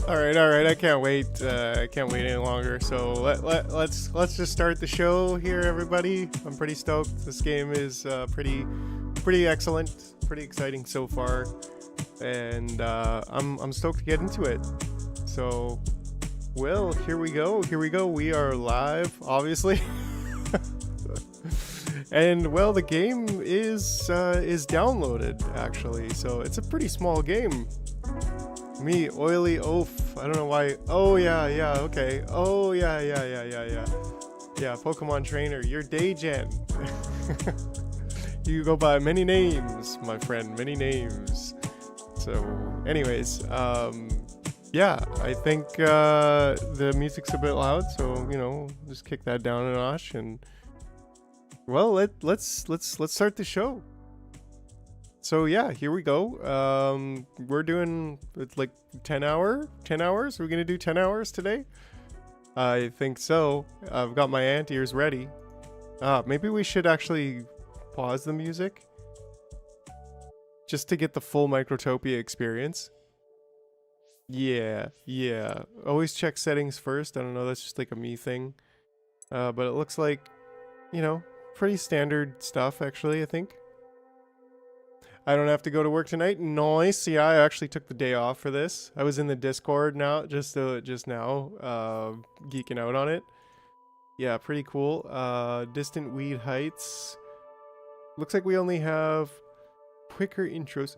All right. I can't wait. I can't wait any longer. So let's just start the show here, everybody. I'm pretty stoked. This game is pretty excellent, pretty exciting so far, and I'm stoked to get into it. So, well, here we go. Here we go. We are live, obviously. And well, the game is downloaded actually, so it's a pretty small game. Me, oily oaf. I don't know why. Oh yeah, okay. Oh yeah. Yeah, Pokemon trainer, you're Daygen. You go by many names, my friend, many names. So, anyways, yeah, I think the music's a bit loud, so just kick that down a notch, and well, let's start the show. So yeah, here we go. We're doing like 10 hours. We're gonna do 10 hours today. I think so. I've got my ant ears ready. Maybe we should actually pause the music just to get the full Microtopia experience. Yeah. Always check settings first. I don't know, that's just like a me thing. But it looks like, pretty standard stuff actually, I think. I don't have to go to work tonight. Nice. Yeah, I actually took the day off for this. I was in the Discord now, just now, geeking out on it. Yeah, pretty cool. Distant weed heights. Looks like we only have quicker intros.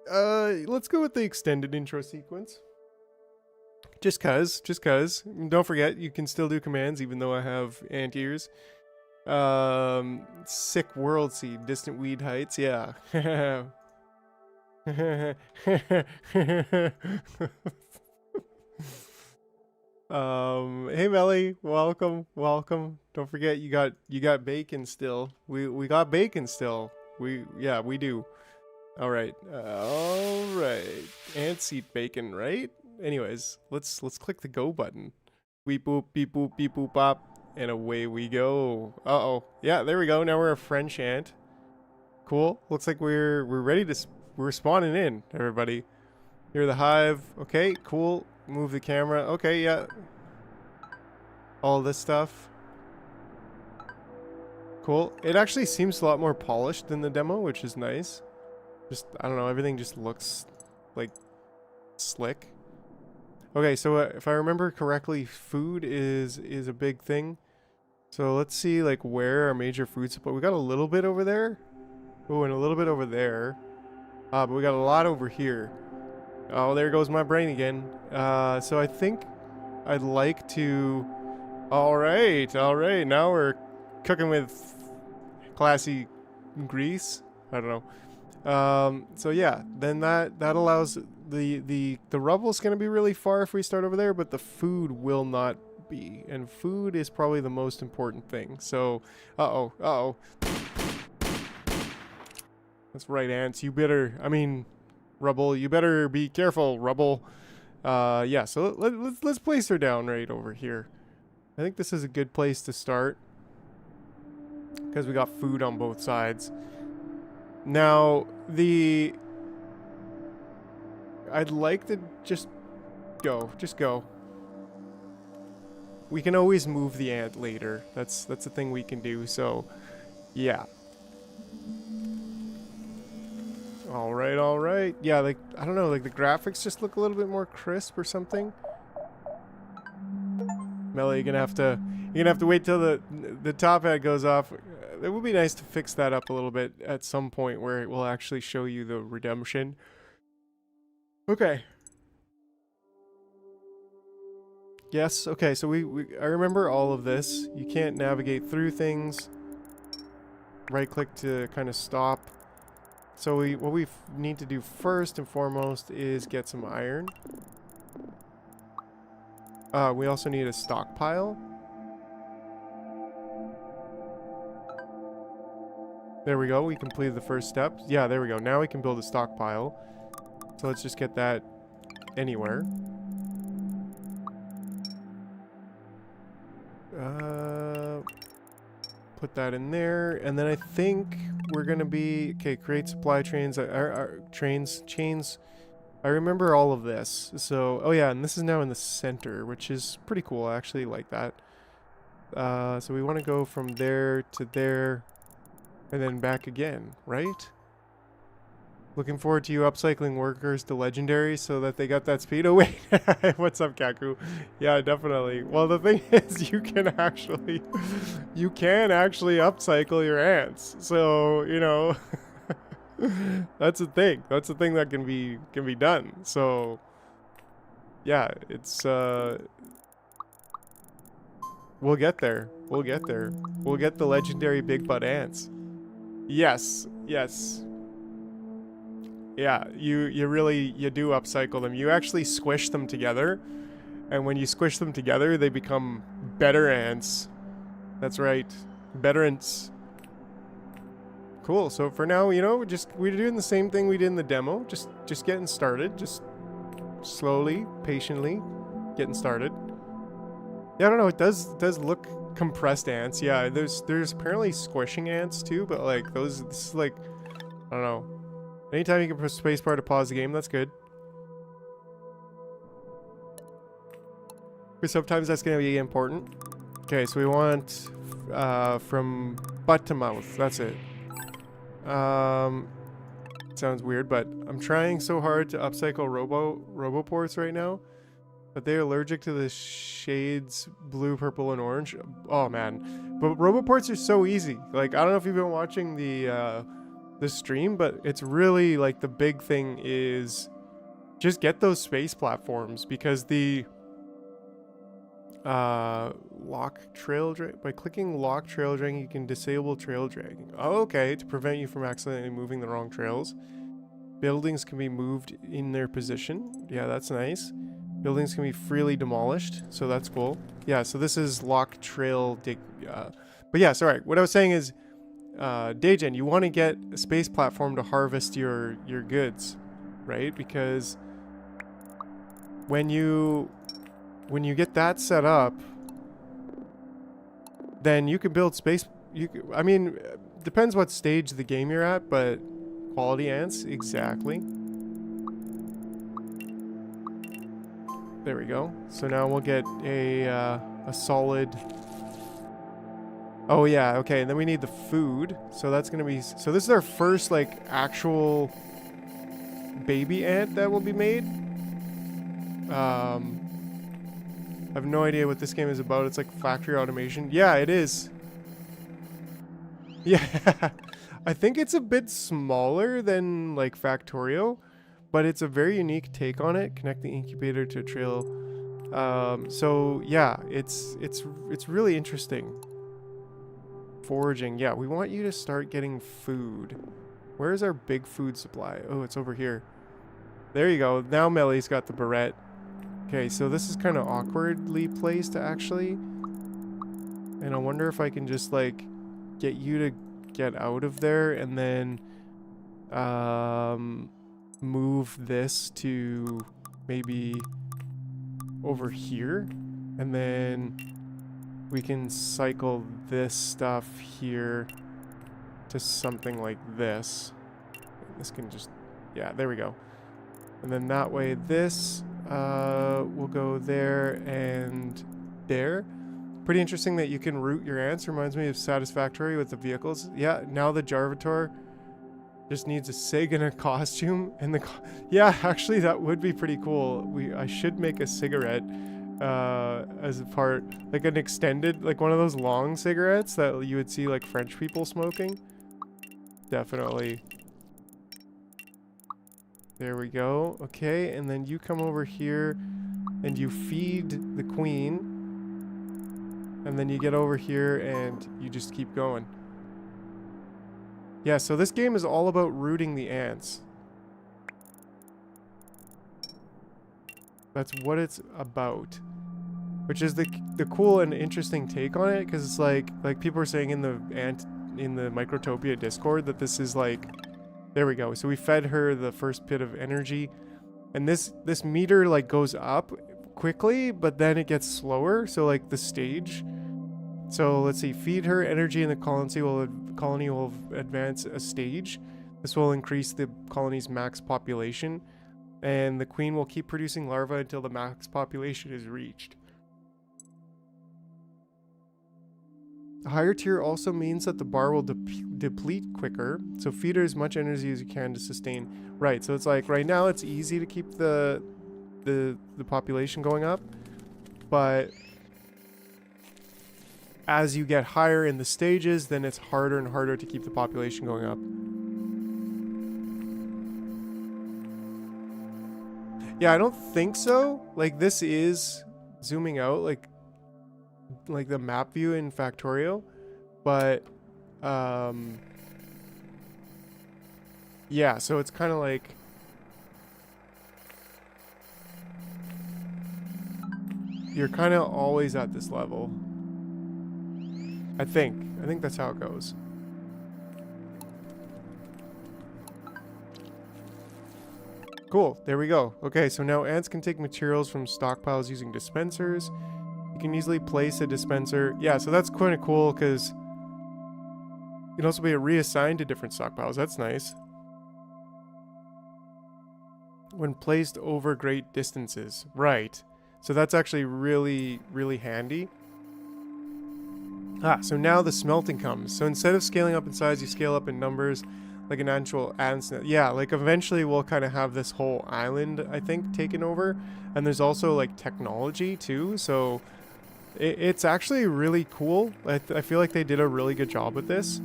Let's go with the extended intro sequence. Just cause. Don't forget, you can still do commands even though I have ant ears. Sick world seed, distant weed heights, yeah. Hey Melly, welcome. Don't forget you got bacon still. We got bacon still. We do. Alright. Ant seed bacon, right? Anyways, let's click the go button. Beep boop beep boop beep boop bop. And away we go. Uh-oh. Yeah, there we go. Now we're a French ant. Cool. Looks like we're ready to... We're spawning in, everybody. You're the hive. Okay, cool. Move the camera. Okay, yeah. All this stuff. Cool. It actually seems a lot more polished than the demo, which is nice. Just, I don't know, everything just looks, like, slick. Okay, so if I remember correctly, food is a big thing. So let's see like where our major food supply. We got a little bit over there. Oh, and a little bit over there. But we got a lot over here. Oh, there goes my brain again. So I think I'd like to... All right. Now we're cooking with classy grease. I don't know. So yeah, then that allows the rubble's gonna be really far if we start over there, but the food will not be, and food is probably the most important thing. So uh-oh. That's right, ants. Rubble, you better be careful, rubble. Yeah, so let's place her down right over here. I think this is a good place to start because we got food on both sides. Now, I'd like to just go. We can always move the ant later. That's a thing we can do, so yeah. Alright. Yeah, like, I don't know, like the graphics just look a little bit more crisp or something. Melly, you're gonna have to wait till the top hat goes off. It would be nice to fix that up a little bit at some point where it will actually show you the redemption. Okay. Yes, okay, so I remember all of this. You can't navigate through things. Right click to kind of stop. So what we need to do first and foremost is get some iron. We also need a stockpile. There we go, we completed the first step. Yeah, there we go. Now we can build a stockpile. So let's just get that anywhere. Put that in there, and then I think we're gonna be okay. Create supply trains. Chains. I remember all of this. So, oh yeah, and this is now in the center, which is pretty cool. I actually like that. So we want to go from there to there and then back again, right? Looking forward to you upcycling workers to legendary so that they got that speed. Oh wait, what's up, Kaku? Yeah, definitely. Well, the thing is, you can actually upcycle your ants. So you know, that's a thing. That's a thing that can be done. So yeah, it's we'll get there. We'll get there. We'll get the legendary big butt ants. Yes, yes. Yeah, you do upcycle them. You actually squish them together, and when you squish them together, they become better ants. That's right, better ants. Cool. So for now, you know, we're doing the same thing we did in the demo. Just getting started. Just slowly, patiently, getting started. Yeah, I don't know. It does look compressed ants. Yeah, there's apparently squishing ants too, but like this is like, I don't know. Anytime you can press spacebar to pause the game, that's good. Because sometimes that's going to be important. Okay, so we want from butt to mouth. That's it. Sounds weird, but I'm trying so hard to upcycle roboports right now. But they're allergic to the shades blue, purple, and orange. Oh, man. But roboports are so easy. Like, I don't know if you've been watching the stream, but it's really like the big thing is just get those space platforms, because the lock trail drag, by clicking lock trail dragging, you can disable trail dragging. Oh, okay, to prevent you from accidentally moving the wrong trails. Buildings can be moved in their position. Yeah, that's nice. Buildings can be freely demolished, so that's cool. Yeah, so this is lock trail dig. But yeah, sorry. What I was saying is, Daygen, you want to get a space platform to harvest your goods, right? Because when you get that set up, then you can build space. I mean, depends what stage of the game you're at, but quality ants, exactly. There we go. So now we'll get a solid. Oh yeah, okay, and then we need the food. So that's gonna be, so this is our first like actual baby ant that will be made. I have no idea what this game is about. It's like factory automation. Yeah, it is. Yeah, I think it's a bit smaller than like Factorio, but it's a very unique take on it. Connect the incubator to a trail. So yeah, it's really interesting. Foraging. Yeah, we want you to start getting food. Where's our big food supply? Oh, it's over here. There you go. Now Melly's got the barrette. Okay, so this is kind of awkwardly placed actually. And I wonder if I can just like get you to get out of there and then move this to maybe over here, and then we can cycle this stuff here to something like this. This can just, yeah, there we go. And then that way this will go there and there. Pretty interesting that you can route your ants. Reminds me of Satisfactory with the vehicles. Yeah, now the Jarvator just needs a SIG and a costume. And yeah, actually that would be pretty cool. I should make a cigarette as a part, like an extended, like one of those long cigarettes that you would see like French people smoking. Definitely. There we go. Okay, and then you come over here and you feed the queen. And then you get over here and you just keep going. Yeah, so this game is all about rooting the ants. That's what it's about. Which is the cool and interesting take on it, because it's like people are saying in the Microtopia Discord that this is like, there we go. So we fed her the first bit of energy, and this meter like goes up quickly, but then it gets slower. So like the stage. So let's see, feed her energy and the colony will advance a stage. This will increase the colony's max population. And the queen will keep producing larvae until the max population is reached. A higher tier also means that the bar will deplete quicker, so feed her as much energy as you can to sustain. Right, so it's like right now it's easy to keep the population going up, but as you get higher in the stages, then it's harder and harder to keep the population going up. Yeah, I don't think so. Like, this is zooming out, like the map view in Factorio, but yeah, so it's kind of like you're kind of always at this level. I think that's how it goes. Cool, there we go. Okay, so now ants can take materials from stockpiles using dispensers. You can easily place a dispenser. Yeah, so that's kind of cool because you can also be reassigned to different stockpiles. That's nice. When placed over great distances. Right. So that's actually really, really handy. Ah, so now the smelting comes. So instead of scaling up in size, you scale up in numbers like an actual ants. Yeah, like eventually we'll kind of have this whole island, I think, taken over. And there's also like technology too. So it's actually really cool. I feel like they did a really good job with this.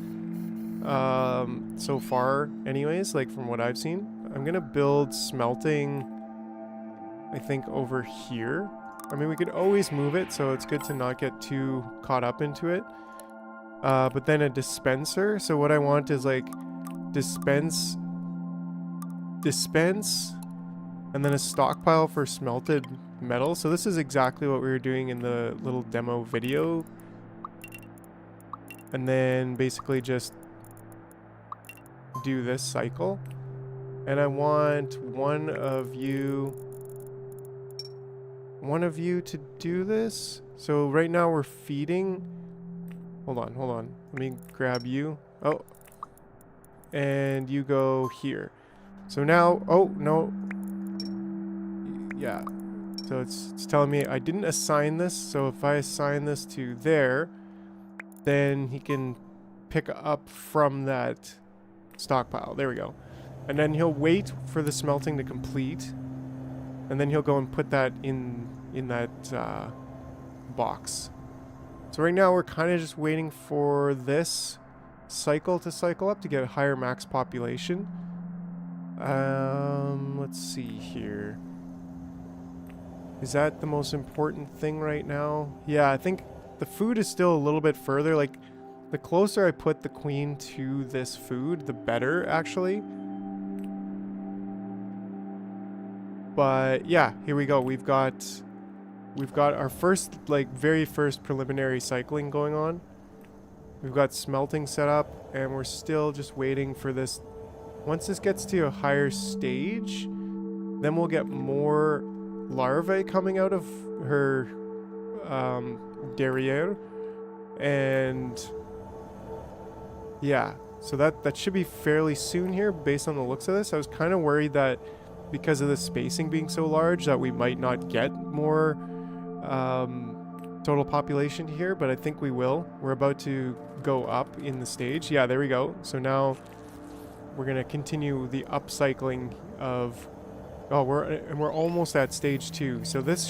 So far, anyways, like from what I've seen. I'm gonna build smelting, I think, over here. I mean, we could always move it, so it's good to not get too caught up into it. But then a dispenser. So what I want is like dispense, and then a stockpile for smelted metal. So this is exactly what we were doing in the little demo video. And then basically just do this cycle. And I want one of you to do this. So right now we're feeding. Hold on. Let me grab you. Oh. And you go here. So now, oh, no. Yeah. So it's telling me I didn't assign this. So if I assign this to there, then he can pick up from that stockpile. There we go. And then he'll wait for the smelting to complete. And then he'll go and put that in that box. So right now we're kind of just waiting for this cycle to cycle up to get a higher max population. Let's see here. Is that the most important thing right now? Yeah, I think the food is still a little bit further. Like, the closer I put the queen to this food, the better, actually. But yeah, here we go. We've got our first, like, very first preliminary cycling going on. We've got smelting set up, and we're still just waiting for this. Once this gets to a higher stage, then we'll get more larvae coming out of her derriere. And yeah, so that should be fairly soon here based on the looks of this. I was kind of worried that because of the spacing being so large that we might not get more total population here, but I think we will. We're about to go up in the stage. Yeah, there we go. So now we're gonna continue the upcycling of. Oh, we're almost at stage 2. So this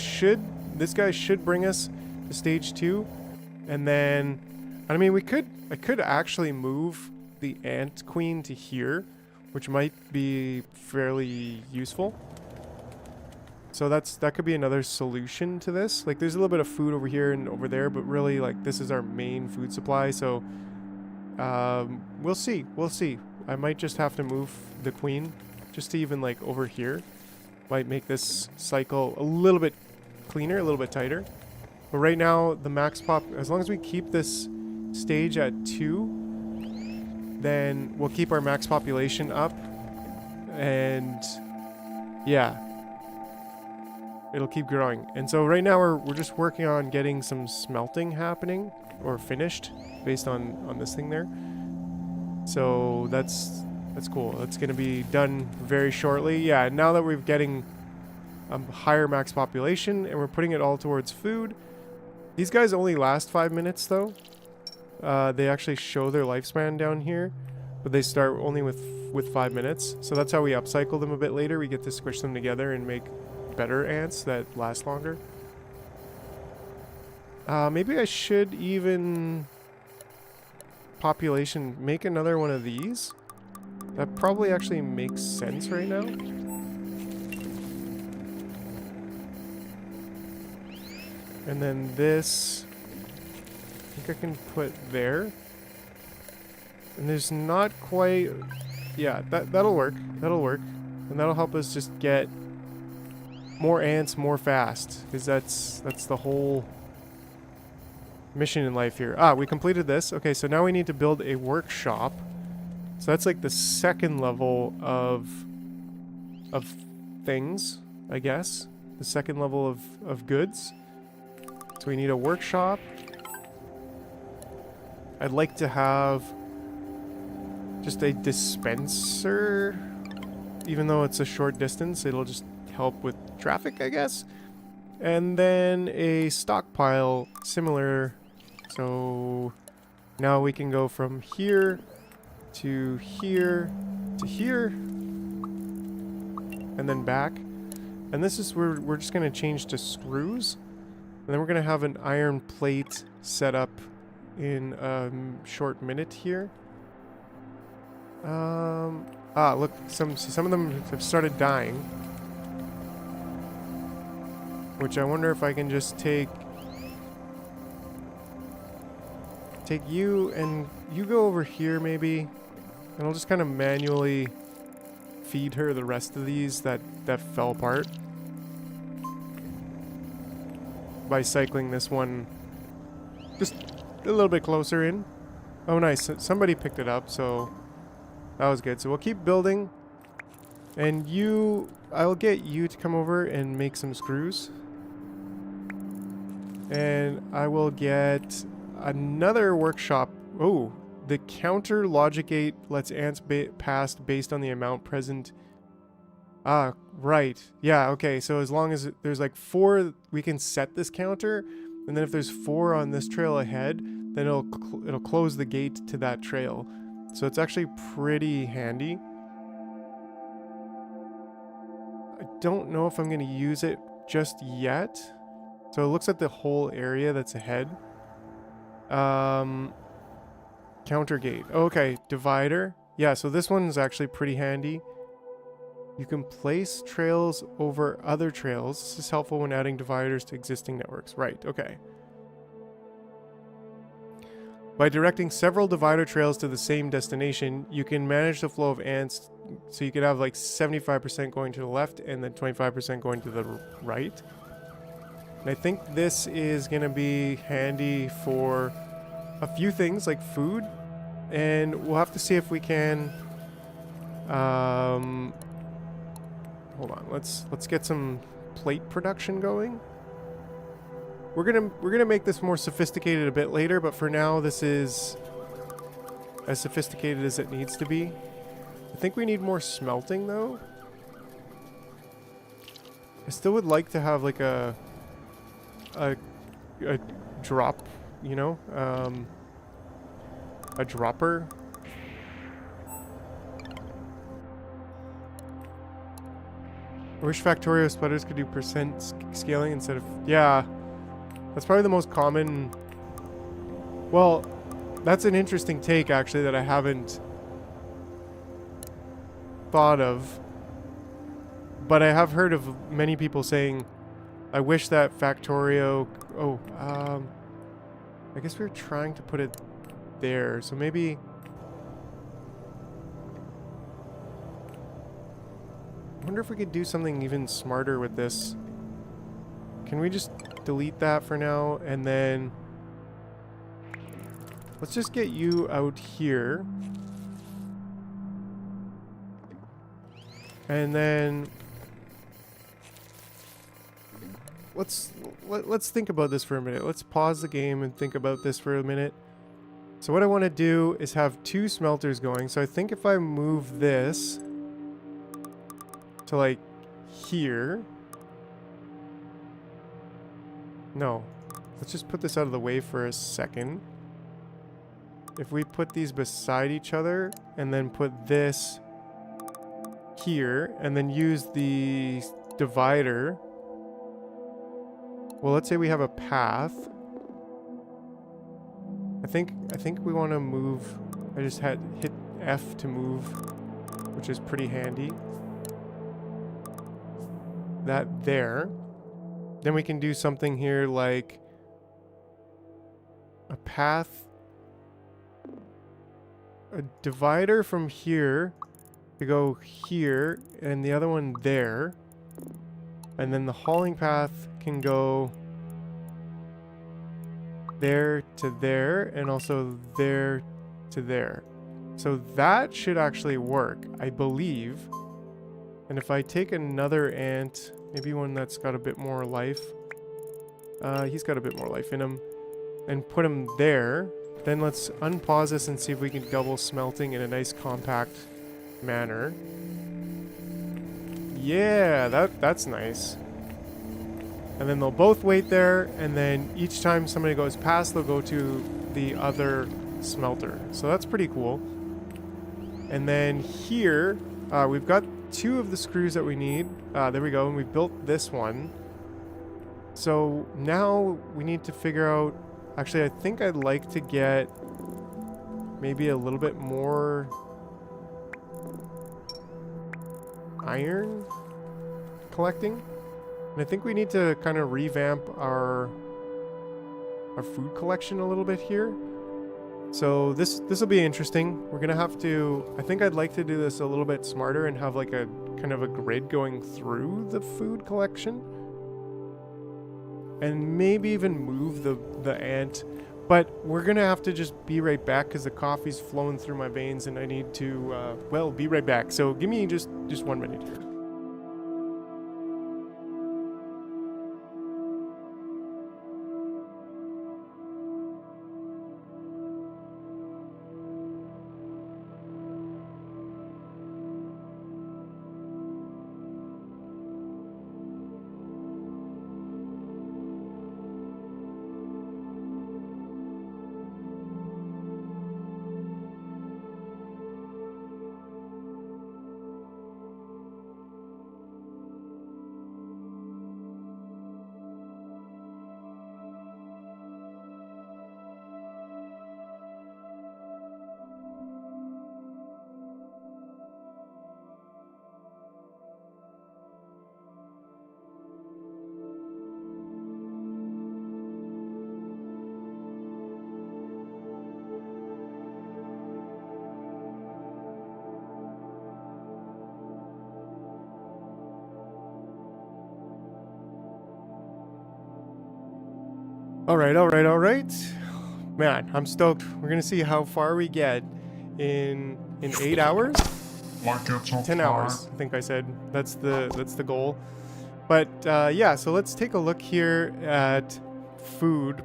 guy should bring us to stage 2, and then I mean I could actually move the ant queen to here, which might be fairly useful. So that could be another solution to this. Like, there's a little bit of food over here and over there, but really, like, this is our main food supply. So we'll see. I might just have to move the queen just to even, like, over here. Might make this cycle a little bit cleaner, a little bit tighter. But right now, the max pop, as long as we keep this stage at 2, then we'll keep our max population up. And yeah, it'll keep growing. And so right now we're just working on getting some smelting happening, or finished, based on this thing there. So that's That's cool. It's going to be done very shortly. Yeah, now that we're getting a higher max population and we're putting it all towards food. These guys only last 5 minutes though. They actually show their lifespan down here, but they start only with 5 minutes. So that's how we upcycle them a bit later. We get to squish them together and make better ants that last longer. Maybe I should even population make another one of these. That probably actually makes sense right now. And then this, I think I can put there. And there's not quite, yeah, that'll work. That'll work. And that'll help us just get more ants more fast. Because that's the whole mission in life here. Ah, we completed this. Okay, so now we need to build a workshop. So that's like the second level of things, I guess. The second level of goods. So we need a workshop. I'd like to have just a dispenser. Even though it's a short distance, it'll just help with traffic, I guess. And then a stockpile similar. So now we can go from here to here to here. And then back. And this is where we're just going to change to screws. And then we're going to have an iron plate set up in a short minute here. Look, some of them have started dying. Which I wonder if I can just take you and you go over here maybe. And I'll just kind of manually feed her the rest of these that fell apart. By cycling this one just a little bit closer in. Oh, nice. Somebody picked it up, so that was good. So we'll keep building. And I'll get you to come over and make some screws. And I will get another workshop. Oh, the counter logic gate lets ants pass based on the amount present. Ah, right. Yeah, okay. So as long as there's like 4, we can set this counter. And then if there's 4 on this trail ahead, then it'll close the gate to that trail. So it's actually pretty handy. I don't know if I'm going to use it just yet. So it looks at the whole area that's ahead. Counter gate. Okay, divider. Yeah, so this one's actually pretty handy. You can place trails over other trails. This is helpful when adding dividers to existing networks. Right, okay. By directing several divider trails to the same destination, you can manage the flow of ants. So you could have like 75% going to the left and then 25% going to the right. And I think this is going to be handy for a few things like food. And we'll have to see if we can... hold on, let's get some plate production going. We're gonna make this more sophisticated a bit later, but for now this is as sophisticated as it needs to be. I think we need more smelting though. I still would like to have like a drop, you know, a dropper. I wish Factorio splitters could do percent scaling instead of... Yeah, that's probably the most common... Well, that's an interesting take, actually, that I haven't thought of. But I have heard of many people saying, I wish that Factorio... Oh, I guess we were trying to put it there, so maybe... I wonder if we could do something even smarter with this. Can we just delete that for now? And then let's just get you out here. And then let's think about this for a minute. Let's pause the game and think about this for a minute. So what I want to do is have 2 smelters going. So I think if I move this to like here. No. Let's just put this out of the way for a second. If we put these beside each other and then put this here and then use the divider. Well, let's say we have a path. I think we want to move. I just had hit F to move, which is pretty handy. That there. Then we can do something here like a path, a divider from here to go here, and the other one there. And then the hauling path can go there to there, and also there to there. So that should actually work, I believe. And if I take another ant, maybe one that's got a bit more life. He's got a bit more life in him. And put him there. Then let's unpause this and see if we can double smelting in a nice compact manner. Yeah, that's nice. And then they'll both wait there, and then each time somebody goes past, they'll go to the other smelter. So that's pretty cool. And then here, we've got 2 of the screws that we need. There we go, and we built this one. So now we need to figure out... Actually, I think I'd like to get maybe a little bit more iron collecting. And I think we need to kind of revamp our food collection a little bit here. So this will be interesting. We're gonna have to... I think I'd like to do this a little bit smarter and have like a kind of a grid going through the food collection. And maybe even move the ant. But we're gonna have to just be right back because the coffee's flowing through my veins and I need to, well, be right back. So give me just 1 minute here. All right. Man, I'm stoked. We're gonna see how far we get in 8 hours. Like it's a 10 hours, I think I said. That's the goal. But yeah, so let's take a look here at food.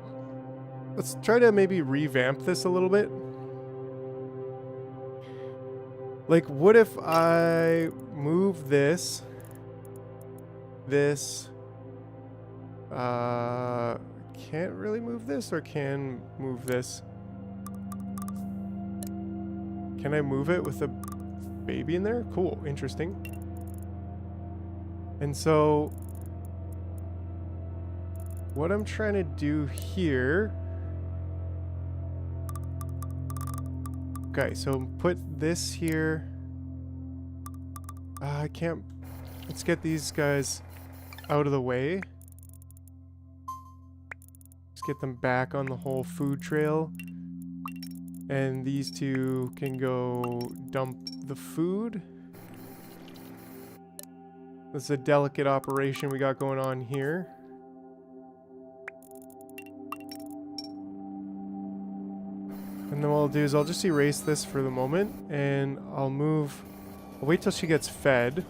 Let's try to maybe revamp this a little bit. Like, what if I move this, can't really move this, or can move this? Can I move it with a baby in there? Cool, interesting. And so what I'm trying to do here... Okay, so put this here. I can't... Let's get these guys out of the way. Let's get them back on the whole food trail. And these two can go dump the food. This is a delicate operation we got going on here. And then what I'll do is I'll just erase this for the moment, and I'll wait till she gets fed.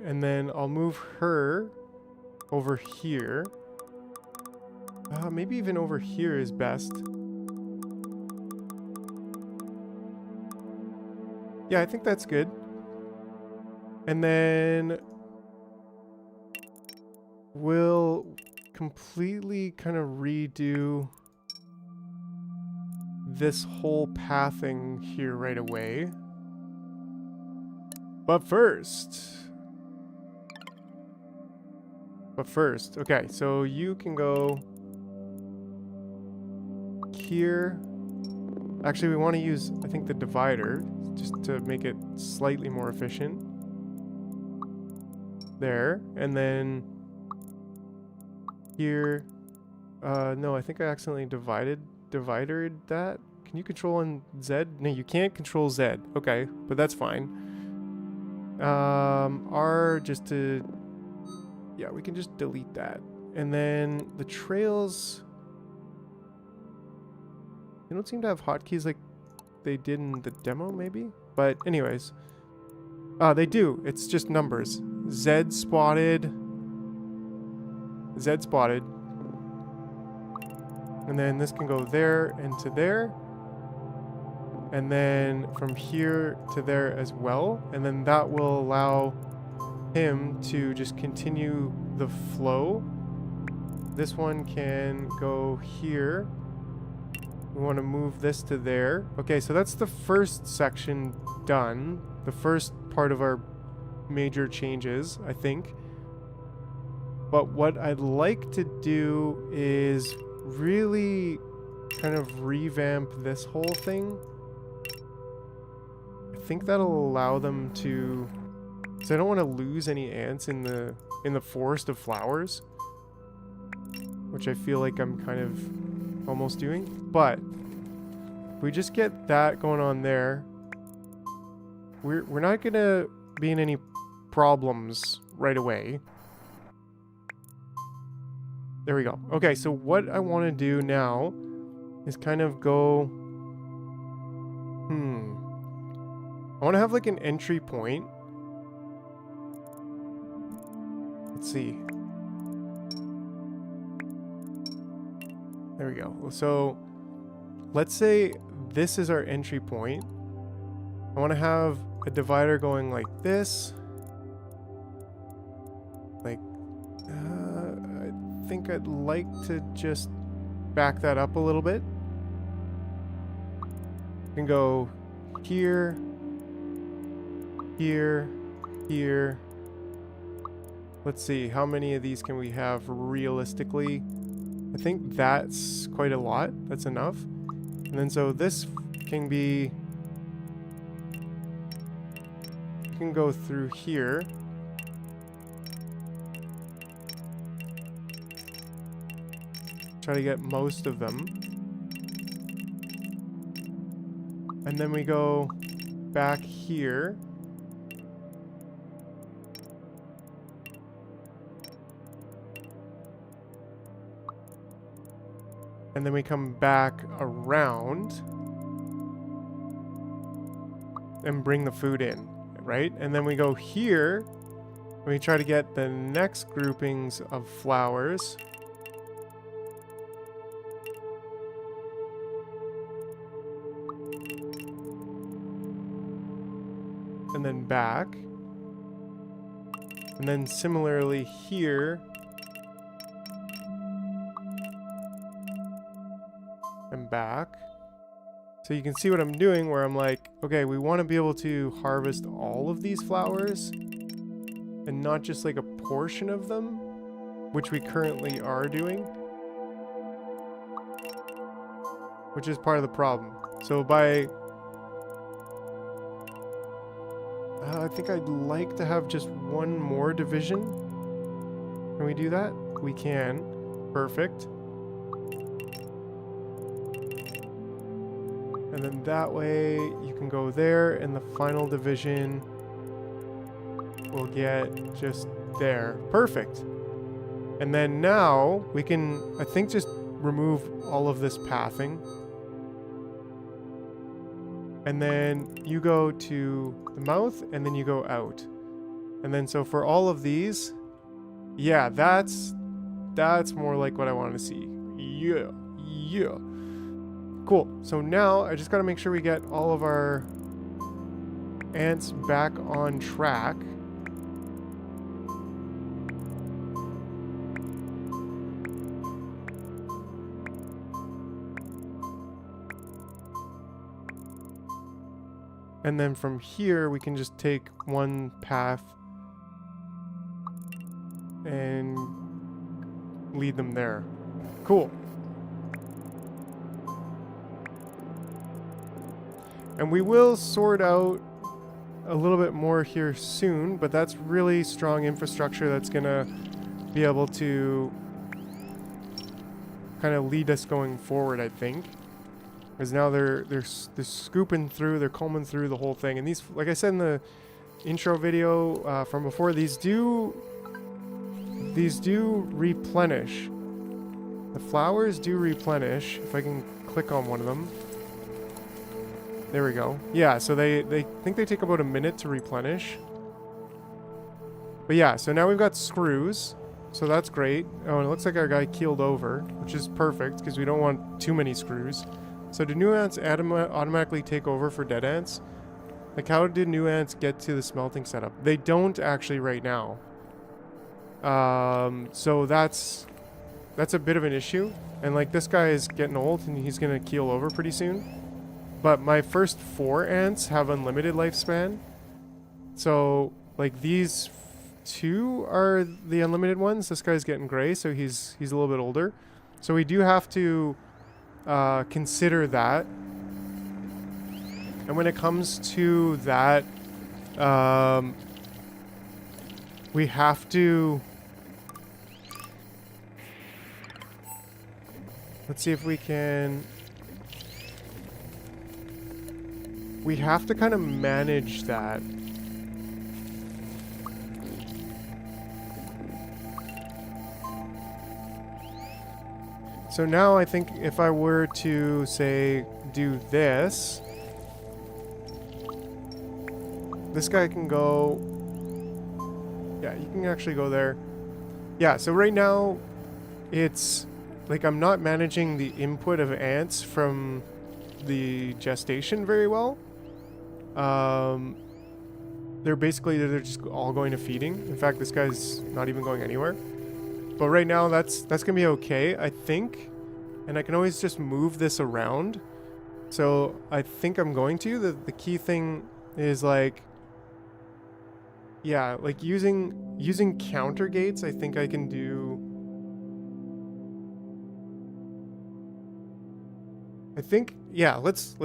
And then I'll move her over here. Maybe even over here is best. Yeah, I think that's good. And then we'll completely kind of redo this whole pathing here right away. But first, okay, so you can go here. Actually, we want to use, I think, the divider just to make it slightly more efficient. There, and then here. No, I think I accidentally divided that. Can you control on Z? No, you can't control Z. Okay, but that's fine. R just to, yeah, we can just delete that. And then the trails, they don't seem to have hotkeys like they did in the demo, maybe? But anyways, they do. It's just numbers. Z spotted. And then this can go there and to there. And then from here to there as well. And then that will allow him to just continue the flow. This one can go here. We want to move this to there. Okay, so that's the first section done. The first part of our major changes, I think. But what I'd like to do is really kind of revamp this whole thing. I think that'll allow them to, because I don't want to lose any ants in the forest of flowers, which I feel like I'm kind of almost doing. But if we just get that going on there, we're not gonna be in any problems right away. There we go. Okay, so what I want to do now is kind of go... I want to have like an entry point. Let's see. There we go. So let's say this is our entry point. I want to have a divider going like this. Like... I think I'd like to just back that up a little bit. You can go here, here, here. Let's see, how many of these can we have realistically? I think that's quite a lot. That's enough. And then so this can be... You can go through here. Try to get most of them. And then we go back here. And then we come back around and bring the food in, right? And then we go here and we try to get the next groupings of flowers. And then back. And then similarly here. And back. So you can see what I'm doing where I'm like, okay, we want to be able to harvest all of these flowers and not just like a portion of them, which we currently are doing, which is part of the problem. So by I think I'd like to have just one more division. Can we do that? We can. Perfect. And then that way you can go there and the final division will get just there. Perfect. And then now we can, I think, just remove all of this pathing. And then you go to the mouth and then you go out. And then so for all of these, yeah, that's more like what I want to see. Yeah. Yeah. Cool. So now I just got to make sure we get all of our ants back on track. And then from here, we can just take one path and lead them there. Cool. And we will sort out a little bit more here soon, but that's really strong infrastructure that's gonna be able to kind of lead us going forward, I think. Because now they're scooping through, they're combing through the whole thing. And these, like I said in the intro video from before, these do replenish. The flowers do replenish. If I can click on one of them. There we go. Yeah, so they think they take about a minute to replenish. But yeah, so now we've got screws. So that's great. Oh, and it looks like our guy keeled over, which is perfect because we don't want too many screws. So do new ants automatically take over for dead ants? Like, how did new ants get to the smelting setup? They don't actually right now. So that's a bit of an issue. And like, this guy is getting old and he's gonna keel over pretty soon. But my first 4 ants have unlimited lifespan. So like, these 2 are the unlimited ones. This guy's getting gray, so he's a little bit older. So we do have to consider that. And when it comes to that, we have to... Let's see if we can... We have to kind of manage that. So now I think if I were to, say, do this, this guy can go... Yeah, you can actually go there. Yeah, so right now, it's... Like, I'm not managing the input of ants from the gestation very well. They're just all going to feeding. In fact, this guy's not even going anywhere. But right now, that's gonna be okay, I think. And I can always just move this around. So I think I'm going to. The key thing is like, yeah, like using counter gates. I think I can do. I think, yeah. Let's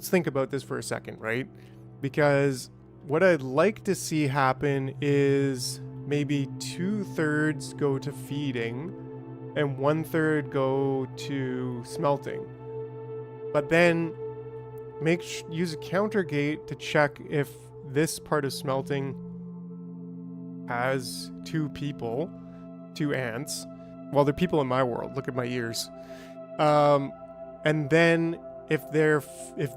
think about this for a second, right? Because what I'd like to see happen is maybe 2/3 go to feeding and 1/3 go to smelting. But then use a counter gate to check if this part of smelting has 2 ants. Well, they're people in my world. Look at my ears. And then if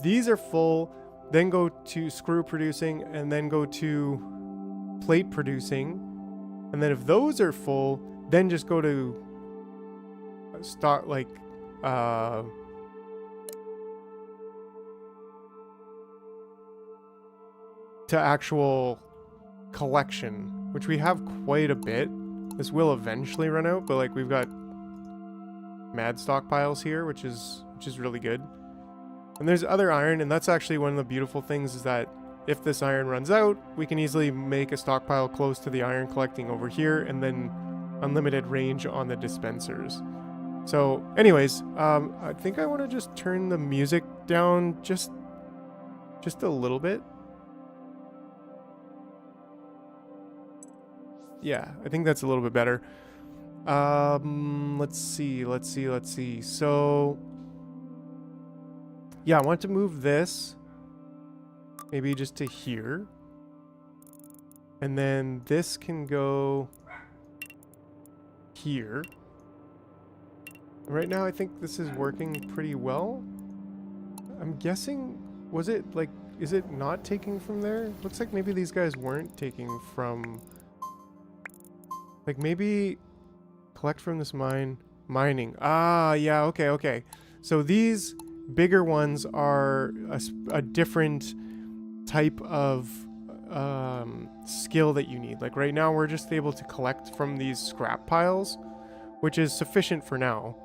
these are full, then go to screw producing and then go to plate producing. And then if those are full, then just go to start like to actual collection, which we have quite a bit. This will eventually run out, but like, we've got mad stockpiles here, which is really good. And there's other iron, and that's actually one of the beautiful things, is that if this iron runs out, we can easily make a stockpile close to the iron collecting over here, and then unlimited range on the dispensers. So anyways, I think I want to just turn the music down just a little bit. Yeah, I think that's a little bit better. Let's see. So yeah, I want to move this maybe just to here. And then this can go here. Right now I think this is working pretty well. I'm guessing, was it like, is it not taking from there? Looks like maybe these guys weren't taking from, like, maybe collect from this mine, Mining. Ah, yeah, okay, okay. So these bigger ones are a different type of skill that you need. Like right now, we're just able to collect from these scrap piles, which is sufficient for now.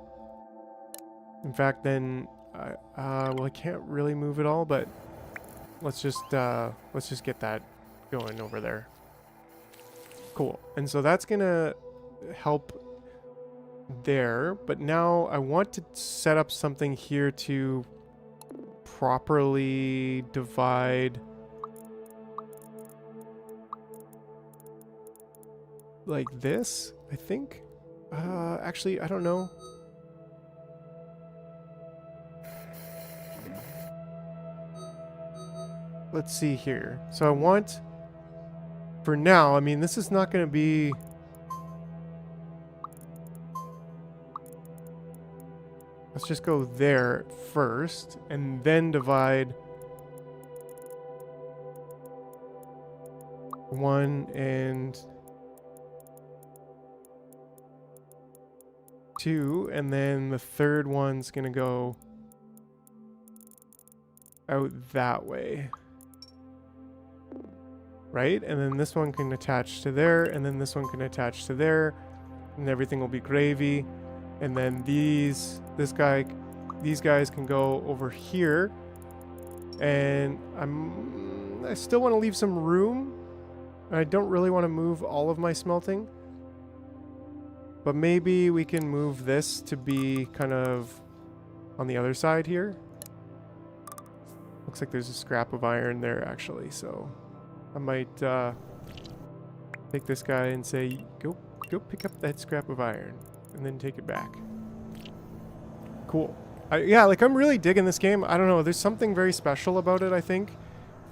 In fact, then, well, I can't really move it all, but let's just get that going over there. Cool. And so that's gonna help there, but now I want to set up something here to properly divide like this, I think. Actually, I don't know. Let's see here. So I want, for now, I mean, this is not going to be... Let's just go there first, and then divide 1 and 2, and then the third one's gonna go out that way. Right? And then this one can attach to there, and then this one can attach to there, and everything will be gravy. And then these guys can go over here. And I still want to leave some room. I don't really want to move all of my smelting. But maybe we can move this to be kind of on the other side here. Looks like there's a scrap of iron there actually, so I might take this guy and say, go pick up that scrap of iron, and then take it back. Cool. Yeah, like I'm really digging this game. I don't know. There's something very special about it. I think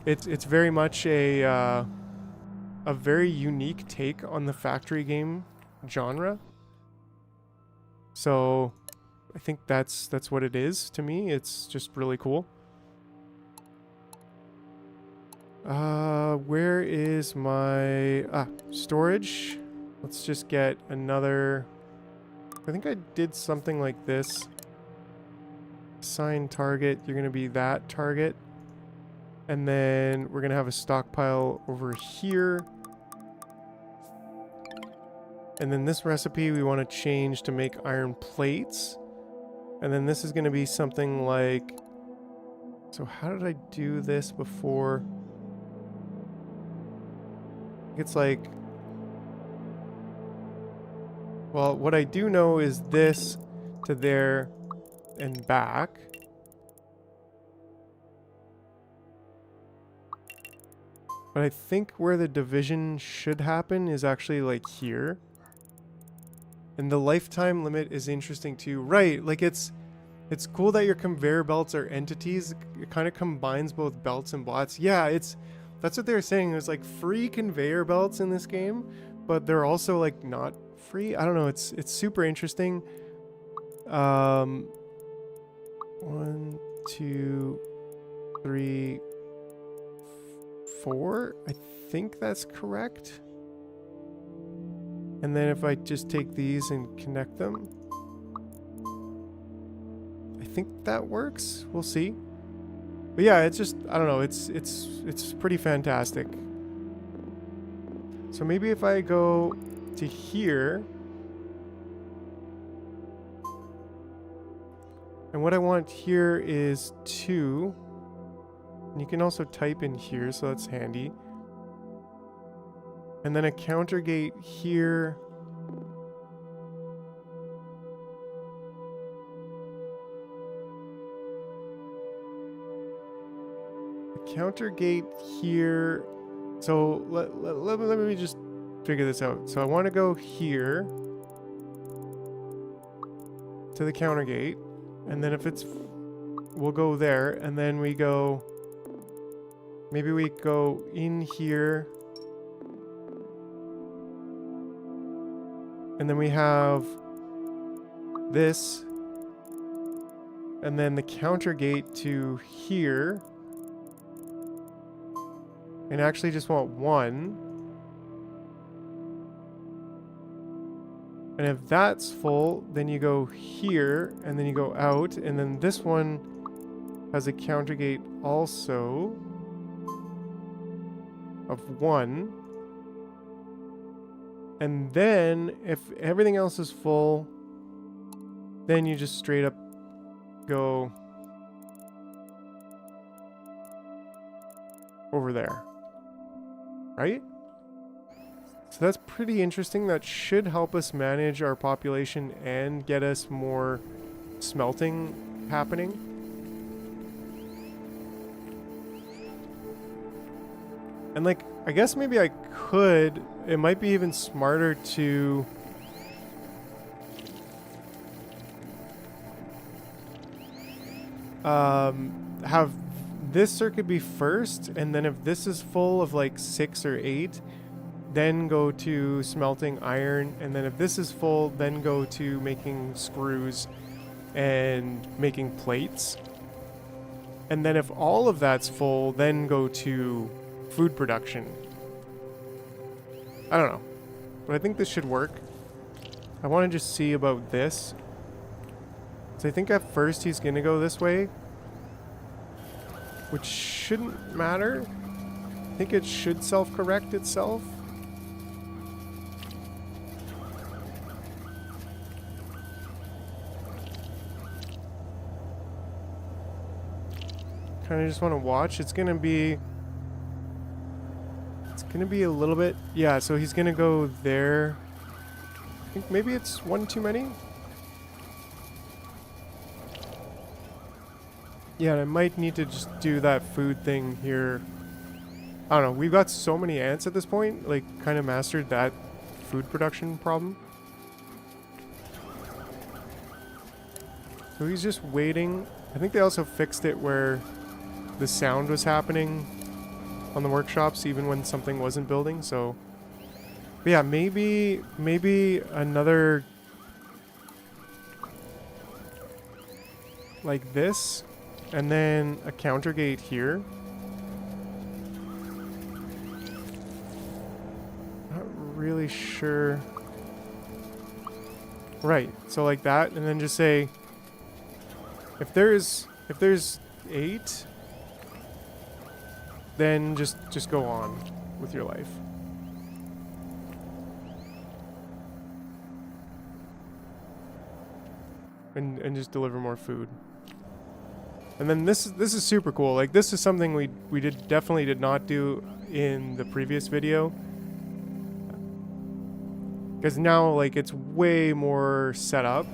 it's very much a very unique take on the factory game genre. So I think that's what it is to me. It's just really cool. Where is my storage? Let's just get another. I think I did something like this. Assign target, you're gonna be that target. And then we're gonna have a stockpile over here. And then this recipe we want to change to make iron plates. And then this is gonna be something like, so how did I do this before? It's like, well, what I do know is this to there and back. But I think where the division should happen is actually like here. And the lifetime limit is interesting too. Right, like it's cool that your conveyor belts are entities. It kind of combines both belts and bots. Yeah, that's what they were saying. There's like free conveyor belts in this game, but they're also like not free. I don't know. It's super interesting. 1, 2, 3, 4. I think that's correct. And then if I just take these and connect them, I think that works. We'll see. But yeah, it's just, I don't know, it's pretty fantastic. So maybe if I go to here, and what I want here is 2. And you can also type in here, so that's handy. And then a counter gate here. Counter gate here. So let me just figure this out. So I want to go here to the counter gate, and then if it's, we'll go there, and then we go, maybe we go in here, and then we have this, and then the counter gate to here. And actually just want 1. And if that's full, then you go here, and then you go out, and then this one has a counter gate also of 1. And then, if everything else is full, then you just straight up go over there. Right? So that's pretty interesting. That should help us manage our population and get us more smelting happening. And like, I guess maybe I could, it might be even smarter to have this circuit be first, and then if this is full of like 6 or 8, then go to smelting iron, and then if this is full, then go to making screws and making plates. And then if all of that's full, then go to food production. I don't know, but I think this should work. I want to just see about this. So I think at first he's gonna go this way, which shouldn't matter. I think it should self-correct itself. Kind of just want to watch. It's gonna be a little bit, yeah, so he's gonna go there. I think maybe it's one too many. Yeah, and I might need to just do that food thing here. I don't know, we've got so many ants at this point, like kind of mastered that food production problem. So he's just waiting. I think they also fixed it where the sound was happening on the workshops even when something wasn't building, so but yeah, maybe another like this, and then a counter gate here. Not really sure. Right, so like that, and then just say if there's 8, then just go on with your life. And just deliver more food. And then this is super cool. Like, this is something we definitely did not do in the previous video. Because now, like, it's way more set up.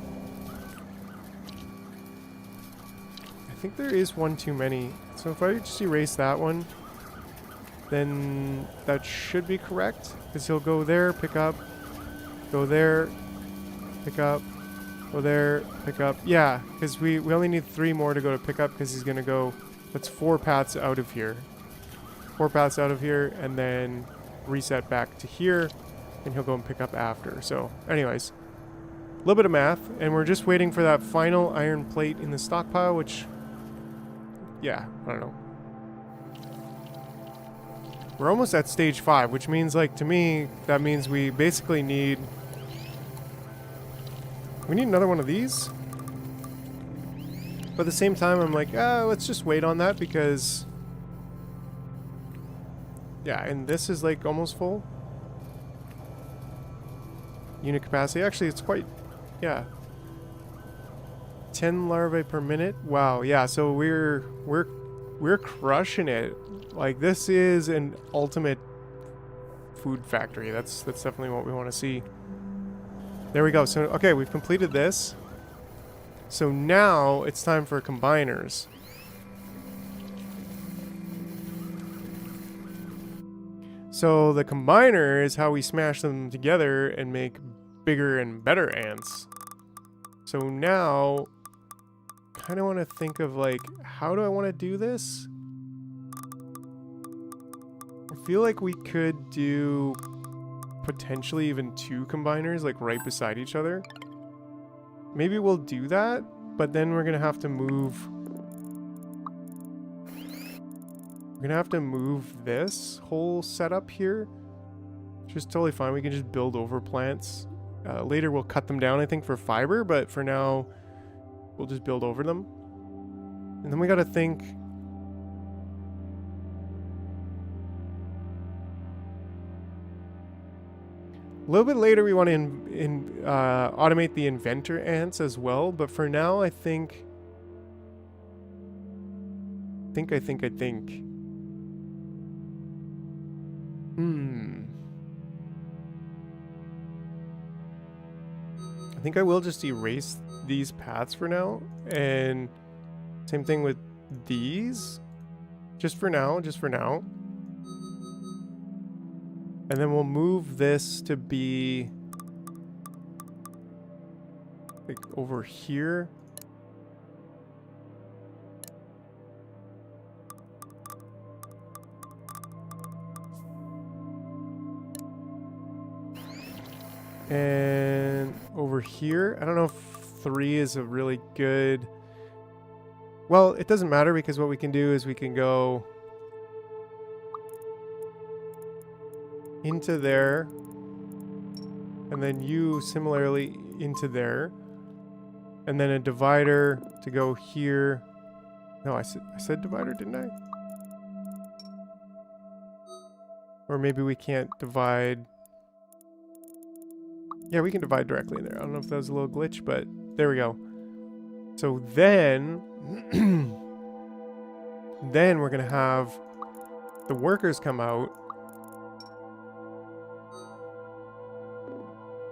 I think there is one too many. So if I just erase that one, then that should be correct. Because he'll go there, pick up, go there, pick up, go there, pick up. Yeah, because we only need 3 more to go to pick up, because he's going to go, that's 4 paths out of here. 4 paths out of here, and then reset back to here, and he'll go and pick up after. So anyways, a little bit of math, and we're just waiting for that final iron plate in the stockpile, which, yeah, I don't know. We're almost at stage 5, which means, like, to me, that means we basically need... We need another one of these. But at the same time, I'm like, let's just wait on that, because... Yeah, and this is, like, almost full. Unit capacity. Actually, it's quite... Yeah. 10 larvae per minute. Wow, yeah, so we're crushing it. Like, this is an ultimate food factory. That's definitely what we want to see. There we go. So, okay, we've completed this. So now it's time for combiners. So the combiner is how we smash them together and make bigger and better ants. So now, kind of want to think of, like, how do I want to do this? I feel like we could do potentially even 2 combiners, like, right beside each other. Maybe we'll do that, but then we're gonna have to move... We're gonna have to move this whole setup here. Which is totally fine. We can just build over plants Later we'll cut them down, I think, for fiber, but for now we'll just build over them. And then we gotta think. A little bit later we want to automate the inventor ants as well, but for now I think. I think I will just erase these paths for now, and same thing with these. Just for now. And then we'll move this to be like over here. And over here, I don't know if 3 is a really good... Well, it doesn't matter because what we can do is we can go into there, and then you similarly into there, and then a divider to go here. No, I said divider, didn't I? Or maybe we can't divide. Yeah, we can divide directly in there. I don't know if that was a little glitch, but there we go. So then, then we're gonna have the workers come out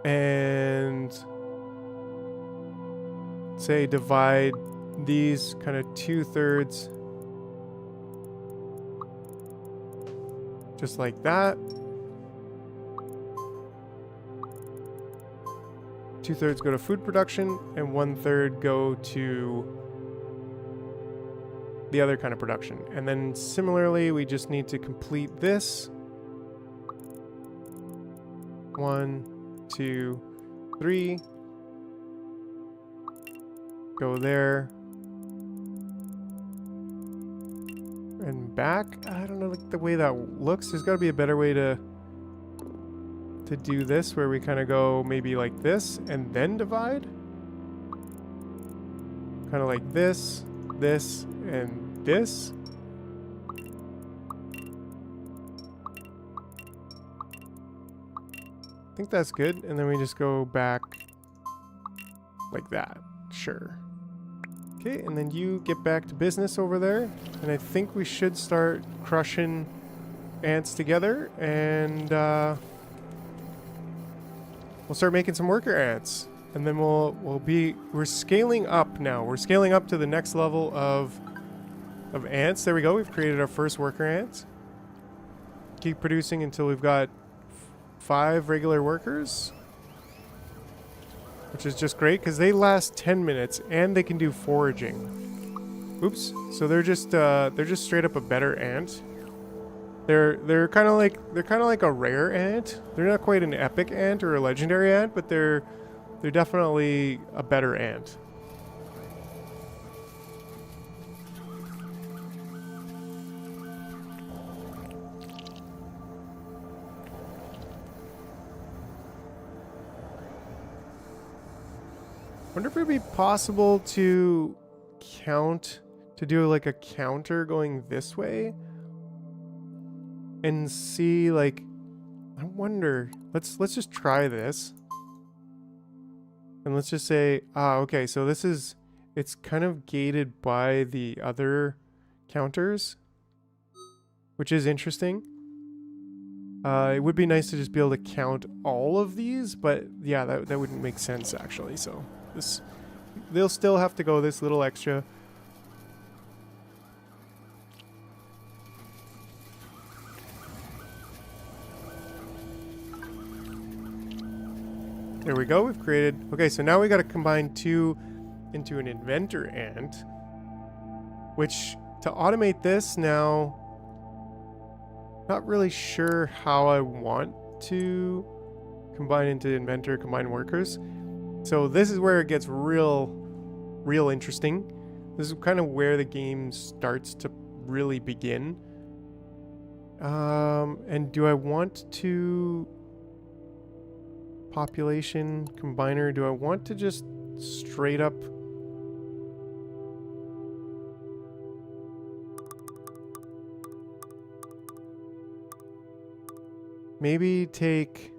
and say divide these kind of 2/3 just like that. 2/3 go to food production and 1/3 go to the other kind of production. And then similarly, we just need to complete this. 1, 2, 3. Go there. And back. I don't know like the way that looks. There's got to be a better way to do this, where we kind of go maybe like this and then divide. Kind of like this, this, and this. I think that's good. And then we just go back like that. Sure. Okay, and then you get back to business over there. And I think we should start crushing ants together, and we'll start making some worker ants. And then we're scaling up now. We're scaling up to the next level of ants. There we go. We've created our first worker ants. Keep producing until we've got 5 regular workers, which is just great because they last 10 minutes and they can do foraging. Oops. So they're just straight up a better ant. They're kind of like a rare ant. They're not quite an epic ant or a legendary ant, but they're definitely a better ant. Wonder if it'd be possible to do like a counter going this way and see, like, I wonder, let's just try this. And let's just say, okay, so it's kind of gated by the other counters, which is interesting. It would be nice to just be able to count all of these, but yeah, that wouldn't make sense actually. So they'll still have to go this little extra. There we go. We've created... Okay, so now we got to combine 2 into an inventor ant, which to automate this now, not really sure how I want to combine into inventor, combine workers. So this is where it gets real interesting. This is kind of where the game starts to really begin. And do I want to... population combiner. Do I want to just straight up... Maybe take...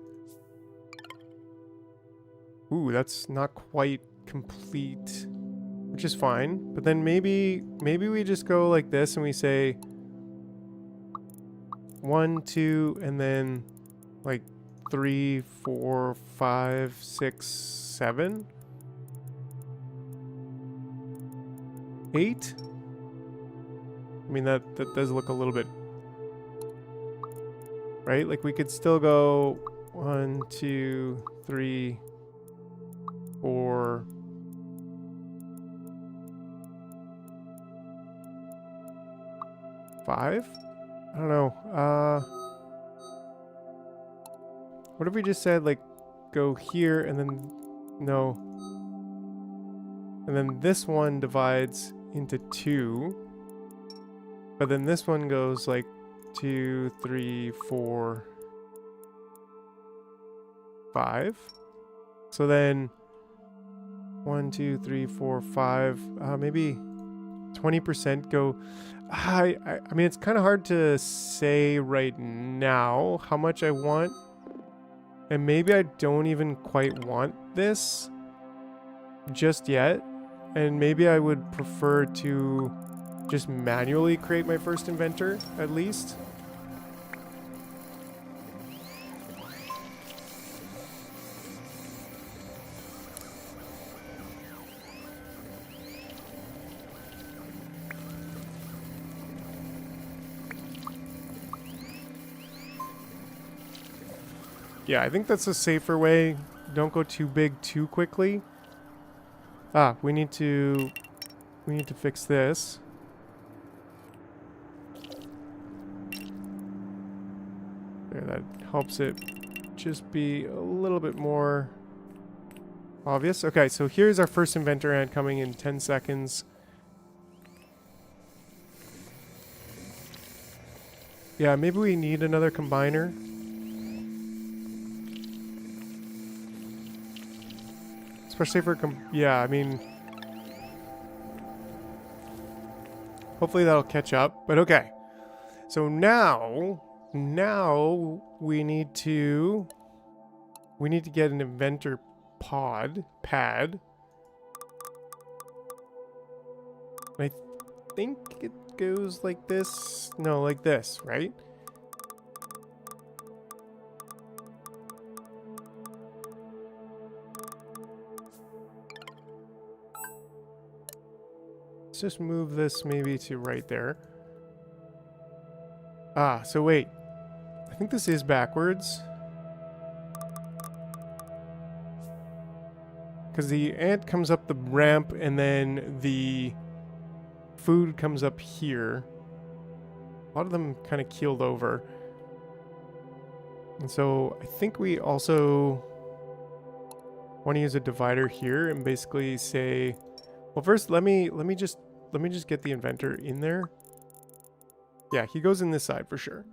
Ooh, that's not quite complete, which is fine. But then maybe we just go like this and we say 1, 2, and then like 3, 4, 5, 6, 7, 8. I mean, that does look a little bit, right? Like we could still go 1, 2, 3, 4. 5? I don't know. What if we just said like go here and then no. And then this one divides into 2. But then this one goes like 2, 3, 4, 5. So then 1, 2, 3, 4, 5. Maybe 20% go. I mean, it's kind of hard to say right now how much I want. And maybe I don't even quite want this just yet. And maybe I would prefer to just manually create my first inventor, at least. Yeah, I think that's a safer way. Don't go too big too quickly. Ah, we need to fix this. There, that helps it just be a little bit more obvious. Okay, so here's our first inventor ant coming in 10 seconds. Yeah, maybe we need another combiner. Especially for, yeah, I mean, hopefully that'll catch up, but okay. So now we need to get an inventor pad. I think it goes like this. No, like this, right? Just move this maybe to right there. Ah, so wait. I think this is backwards. Because the ant comes up the ramp and then the food comes up here. A lot of them kind of keeled over. And so I think we also want to use a divider here and basically say, well, first let me just get the inventor in there. Yeah, he goes in this side for sure.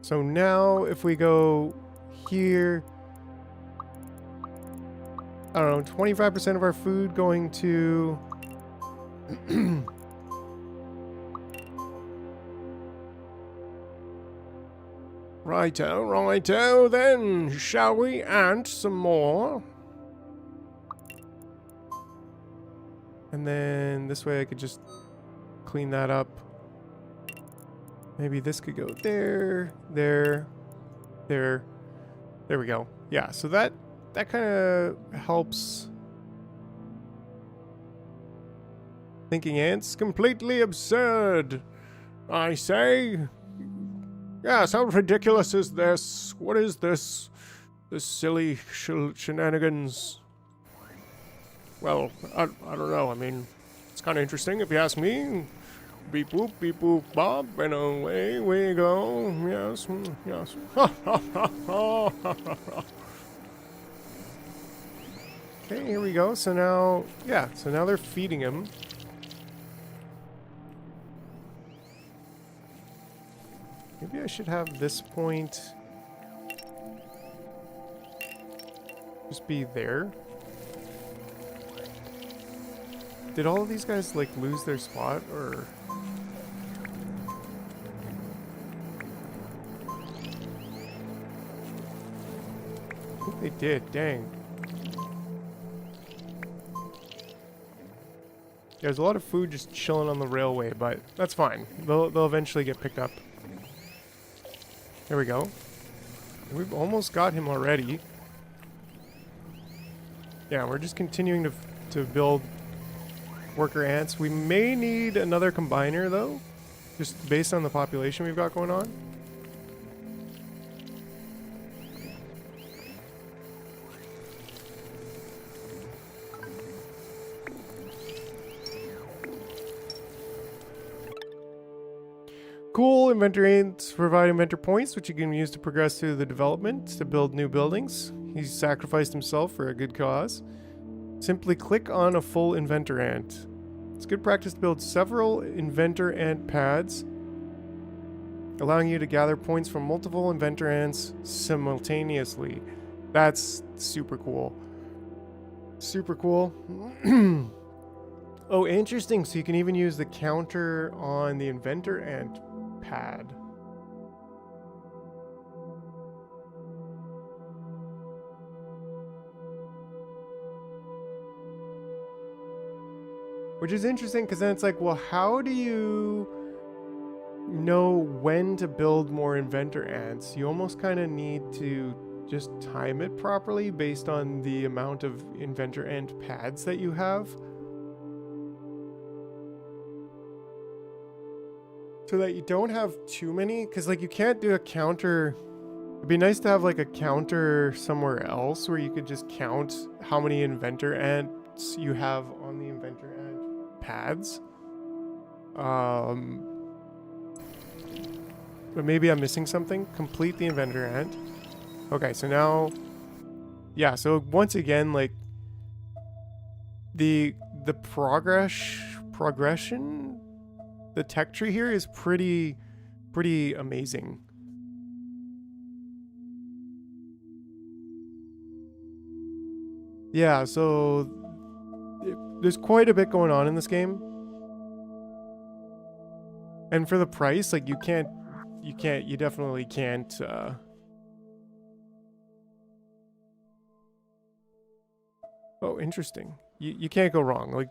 So now if we go here, I don't know, 25% of our food going to righto then, shall we ant some more? And then this way I could just clean that up. Maybe this could go there. There we go. Yeah, so that kind of helps. Thinking ants, completely absurd, I say. Yes, how ridiculous is this? What is this? This silly shenanigans. Well, I don't know. I mean, it's kind of interesting if you ask me. Beep boop, bob, and away we go. Yes, yes. Okay, here we go. So now, yeah, so now they're feeding him. Maybe I should have this point just be there. Did all of these guys like lose their spot or? I think they did, dang. There's a lot of food just chilling on the railway, but that's fine. They'll eventually get picked up. There we go. We've almost got him already. Yeah, we're just continuing to build worker ants. We may need another combiner though, just based on the population we've got going on. Cool. Inventor ants provide inventor points, which you can use to progress through the development to build new buildings. He's sacrificed himself for a good cause. Simply click on a full inventor ant. It's good practice to build several inventor ant pads, allowing you to gather points from multiple inventor ants simultaneously. That's super cool. Super cool. Oh, interesting. So you can even use the counter on the inventor ant pad. Which is interesting because then it's like, well, how do you know when to build more inventor ants? You almost kind of need to just time it properly based on the amount of inventor ant pads that you have. So that you don't have too many, because like you can't do a counter. It'd be nice to have like a counter somewhere else where you could just count how many inventor ants you have on the inventor ant pads. But maybe I'm missing something. Complete the inventor ant. Okay, so now, yeah. So once again, like the progression. The tech tree here is pretty amazing. Yeah, so there's quite a bit going on in this game. And for the price, like you definitely can't oh, interesting. You can't go wrong. Like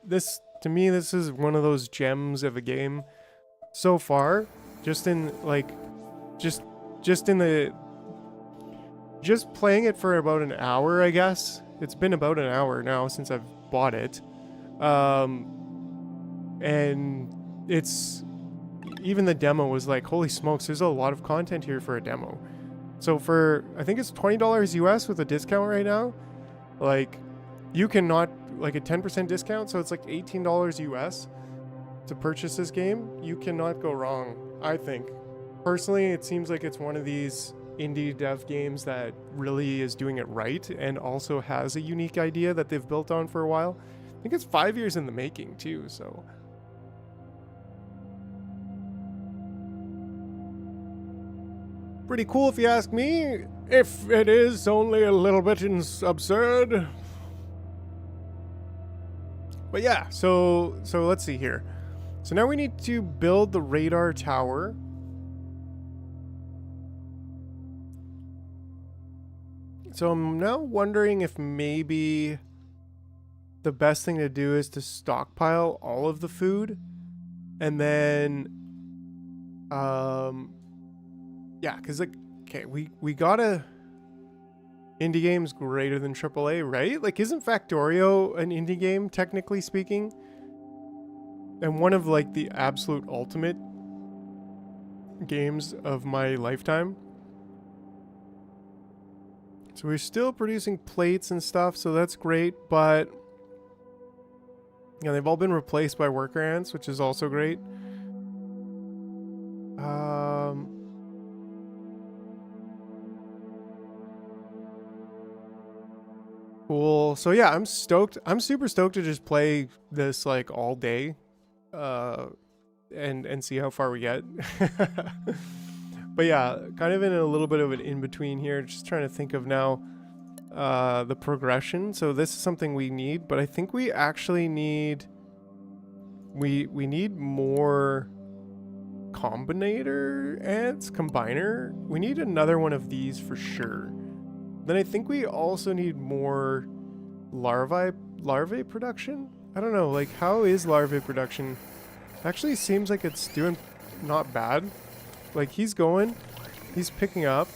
this, to me, this is one of those gems of a game so far. Just in like, just playing it for about an hour, I guess. It's been about an hour now since I've bought it, and it's even the demo was like, holy smokes, there's a lot of content here for a demo. So for I think it's $20 US with a discount right now, like. You cannot, like a 10% discount, so it's like $18 US to purchase this game. You cannot go wrong, I think. Personally, it seems like it's one of these indie dev games that really is doing it right and also has a unique idea that they've built on for a while. I think it's 5 years in the making too, so. Pretty cool if you ask me, if it is only a little bit absurd. But yeah, so let's see here. So now we need to build the radar tower. So I'm now wondering if maybe the best thing to do is to stockpile all of the food. And then, yeah, because like, okay, we gotta... Indie games greater than AAA, right? Like, isn't Factorio an indie game, technically speaking? And one of, like, the absolute ultimate games of my lifetime. So we're still producing plates and stuff, so that's great, but... yeah, they've all been replaced by worker ants, which is also great. Cool. So yeah, I'm stoked. I'm super stoked to just play this like all day, and see how far we get. But yeah, kind of in a little bit of an in-between here. Just trying to think of now the progression. So this is something we need, but I think we actually need... We need more combinator ants, combiner. We need another one of these for sure. Then I think we also need more larvae production. I don't know, like how is larvae production? Actually seems like it's doing not bad. Like he's picking up.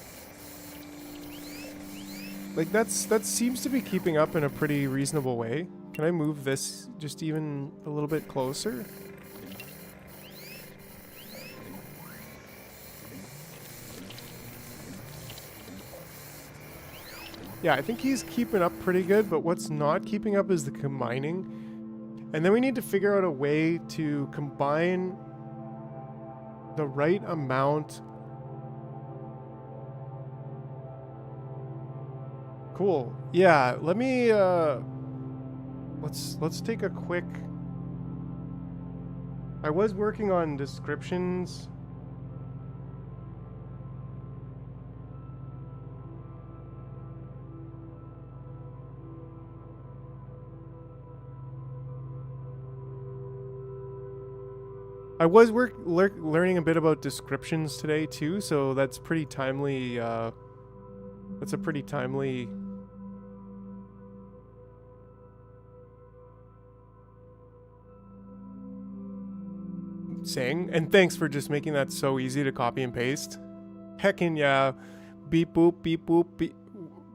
Like that seems to be keeping up in a pretty reasonable way. Can I move this just even a little bit closer? Yeah, I think he's keeping up pretty good, but what's not keeping up is the combining. And then we need to figure out a way to combine the right amount. Cool. Yeah, let me let's take a quick... I was working on descriptions. I was learning a bit about descriptions today too, so that's pretty timely. That's a pretty timely saying. And thanks for just making that so easy to copy and paste. Heckin' yeah. Beep boop, beep boop, beep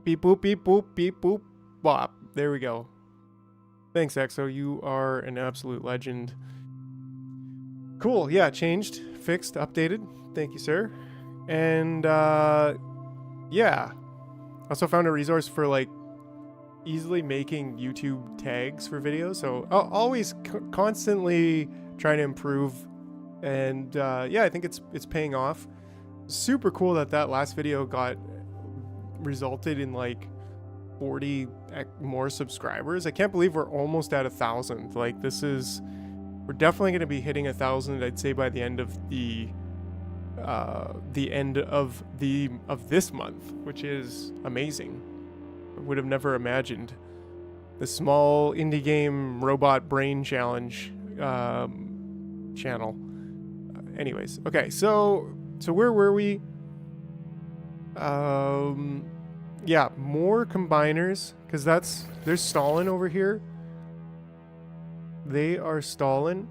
boop, beep boop, beep boop, bop. There we go. Thanks, Exo. You are an absolute legend. Cool. Yeah, changed, fixed, updated. Thank you, sir. And yeah. Also found a resource for like easily making YouTube tags for videos. So I'll always constantly trying to improve. And yeah, I think it's paying off. Super cool that last video resulted in like 40 more subscribers. I can't believe we're almost at 1,000. Like we're definitely going to be hitting 1,000, I'd say, by the end of the end of this month, which is amazing. I would have never imagined. The small indie game robot brain challenge channel. Anyways, okay, so where were we? Yeah, more combiners, because they're stalling over here. They are stalling.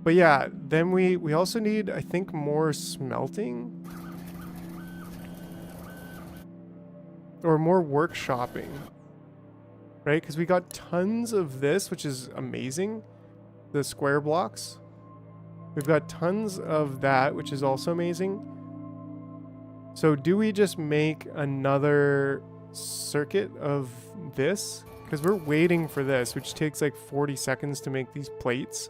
But yeah, then we also need, I think, more smelting. Or more workshopping. Right? Because we got tons of this, which is amazing. The square blocks. We've got tons of that, which is also amazing. So do we just make another circuit of this? Because we're waiting for this, which takes like 40 seconds to make these plates.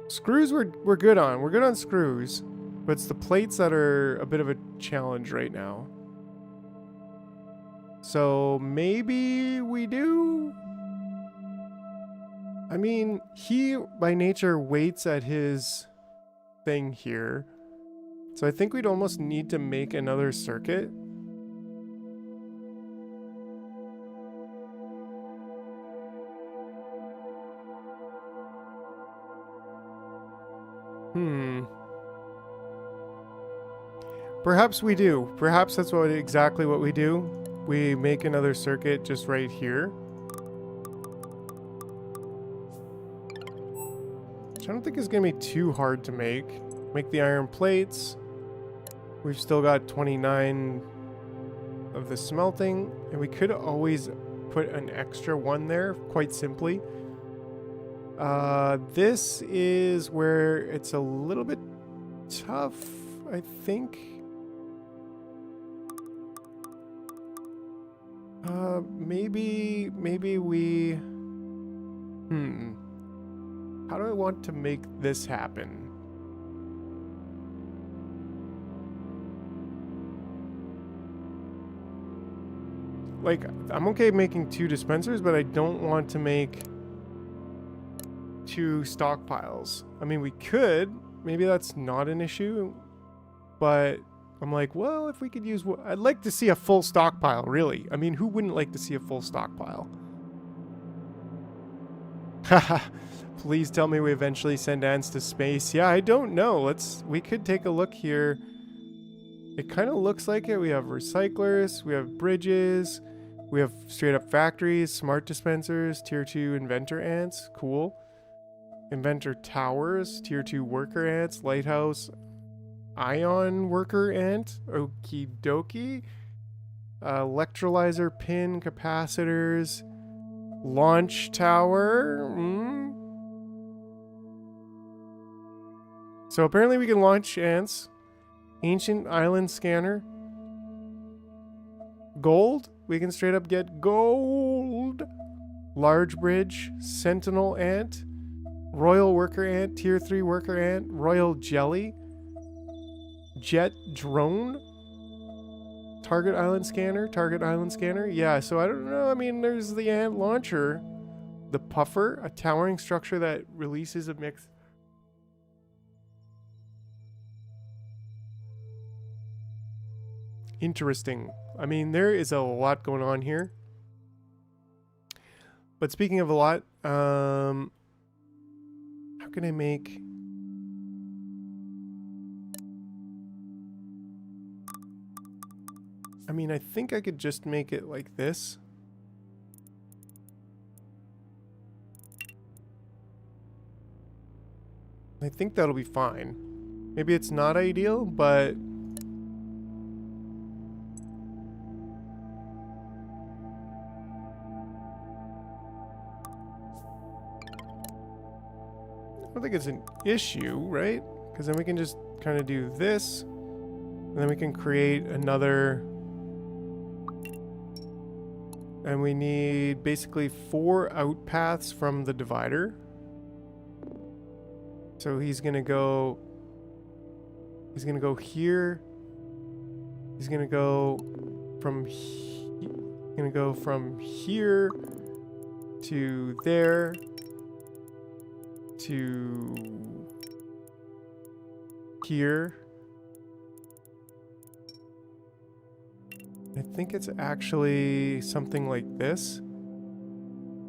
Screws we're good on. We're good on screws. But it's the plates that are a bit of a challenge right now. So maybe we do? I mean, he by nature waits at his thing here. So I think we'd almost need to make another circuit. Perhaps we do. Perhaps that's exactly what we do. We make another circuit just right here. Which I don't think is going to be too hard to make. Make the iron plates. We've still got 29 of the smelting. And we could always put an extra one there, quite simply. This is where it's a little bit tough, I think. Maybe we... How do I want to make this happen? Like, I'm okay making 2 dispensers, but I don't want to make 2 stockpiles. I mean, we could. Maybe that's not an issue. But I'm like, well, if we could use... I'd like to see a full stockpile, really. I mean, who wouldn't like to see a full stockpile? Haha. Please tell me we eventually send ants to space. Yeah, I don't know. We could take a look here. It kind of looks like it. We have recyclers, we have bridges, we have straight up factories, smart dispensers, tier 2 inventor ants, cool. Inventor towers, tier 2 worker ants, lighthouse, ion worker ant, okie dokie. Electrolyzer pin, capacitors, launch tower. So apparently we can launch ants. Ancient island scanner. Gold. We can straight up get gold. Large bridge. Sentinel ant. Royal worker ant. Tier 3 worker ant. Royal jelly. Jet drone. Target island scanner. Target island scanner. Yeah, so I don't know. I mean, there's the ant launcher. The puffer. A towering structure that releases a mix. Interesting. I mean, there is a lot going on here. But speaking of a lot, how can I make... I mean, I think I could just make it like this. I think that'll be fine. Maybe it's not ideal, but... I don't think it's an issue, right? Because then we can just kind of do this, and then we can create another, and we need basically 4 out paths from the divider. So he's gonna go here, he's gonna go from here to there, to here. I think it's actually something like this.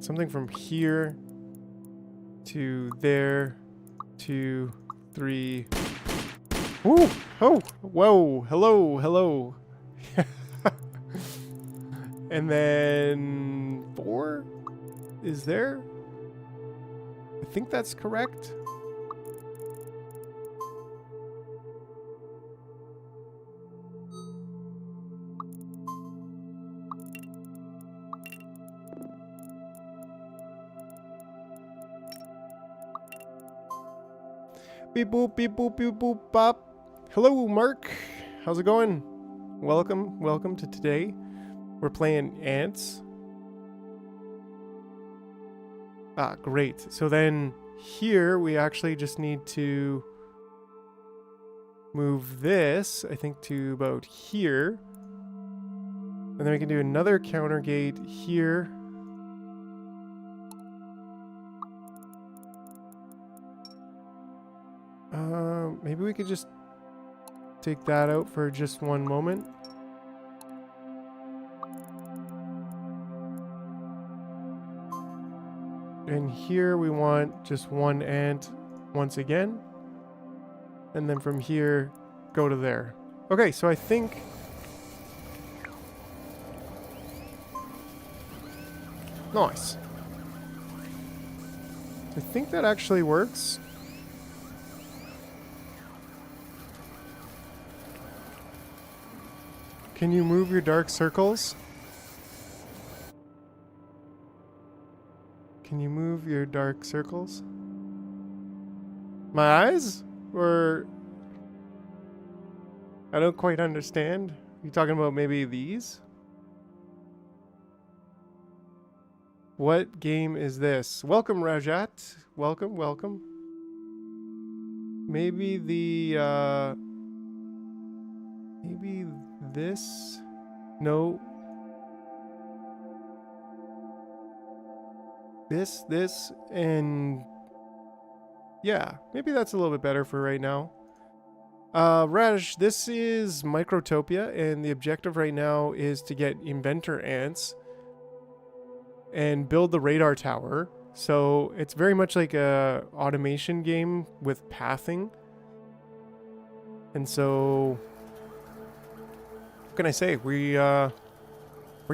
Something from here to there to 3. Ooh! Oh! Whoa! Hello! Hello! And then 4 is there? I think that's correct. Beep boop, beep boop, beep boop, bop. Hello, Mark. How's it going? Welcome to today. We're playing ants. Ah, great. So then here we actually just need to move this, I think, to about here. And then we can do another counter gate here. Maybe we could just take that out for just one moment. And here we want just 1 ant once again. And then from here, go to there. Okay, so I think... Nice. I think that actually works. Can you move your dark circles? Can you move your dark circles? My eyes? Or... I don't quite understand. You talking about maybe these? What game is this? Welcome, Rajat. Welcome, welcome. Maybe the, maybe this? No. This, and Yeah, maybe that's a little bit better for right now. Raj, this is Microtopia, and the objective right now is to get inventor ants and build the radar tower. So it's very much like a automation game with pathing. And so, what can I say? We're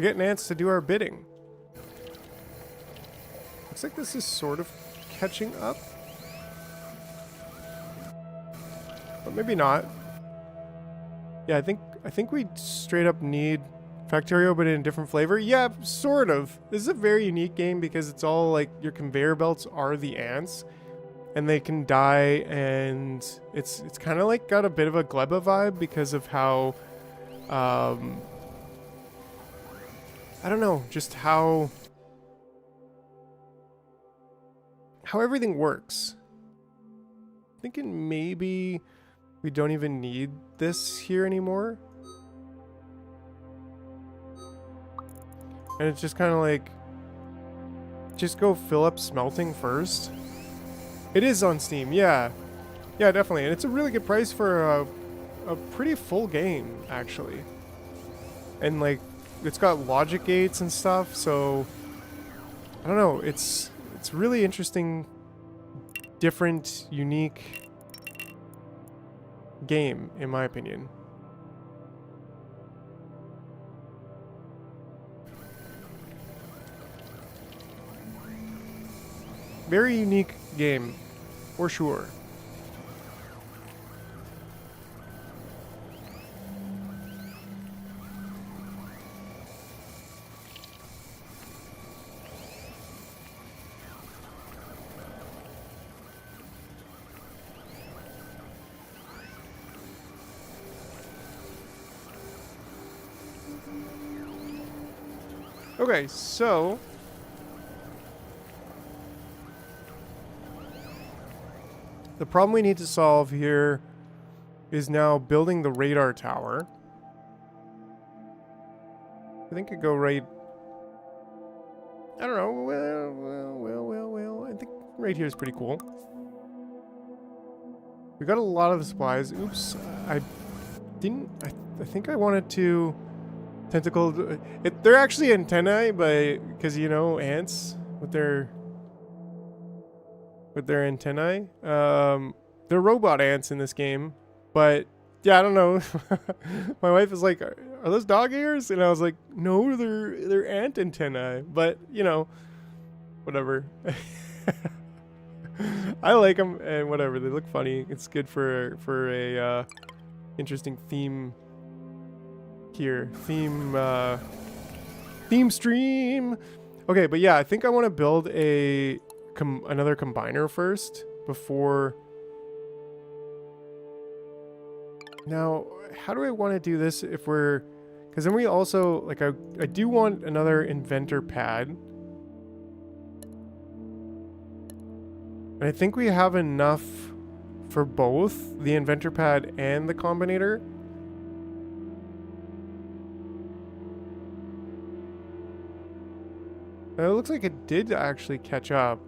getting ants to do our bidding. Looks like this is sort of catching up. But maybe not. Yeah, I think we straight up need Factorio, but in a different flavor. Yeah, sort of. This is a very unique game because it's all like your conveyor belts are the ants, and they can die, and it's kind of like got a bit of a Gleba vibe because of how, I don't know, just how everything works. Thinking maybe we don't even need this here anymore. And it's just kind of like, just go fill up smelting first. It is on Steam, yeah. Yeah, definitely. And it's a really good price for a pretty full game, actually. And like, it's got logic gates and stuff, so I don't know, it's really interesting, different, unique game, in my opinion. Very unique game, for sure. Okay, so the problem we need to solve here is now building the radar tower. I think it go right, I don't know, well, I think right here is pretty cool. We got a lot of the supplies. Oops, I think I wanted to tentacle. They're actually antennae, but because you know ants with their antennae. They're robot ants in this game, but yeah, I don't know. My wife is like, "Are those dog ears?" And I was like, "No, they're ant antennae." But you know, whatever. I like them, and whatever. They look funny. It's good for a interesting theme here. Theme stream. Okay, but yeah, I think I want to build another combiner first before. Now, how do I want to do this if we're, because then we also, like, I do want another inventor pad. And I think we have enough for both the inventor pad and the combinator. And it looks like it did actually catch up.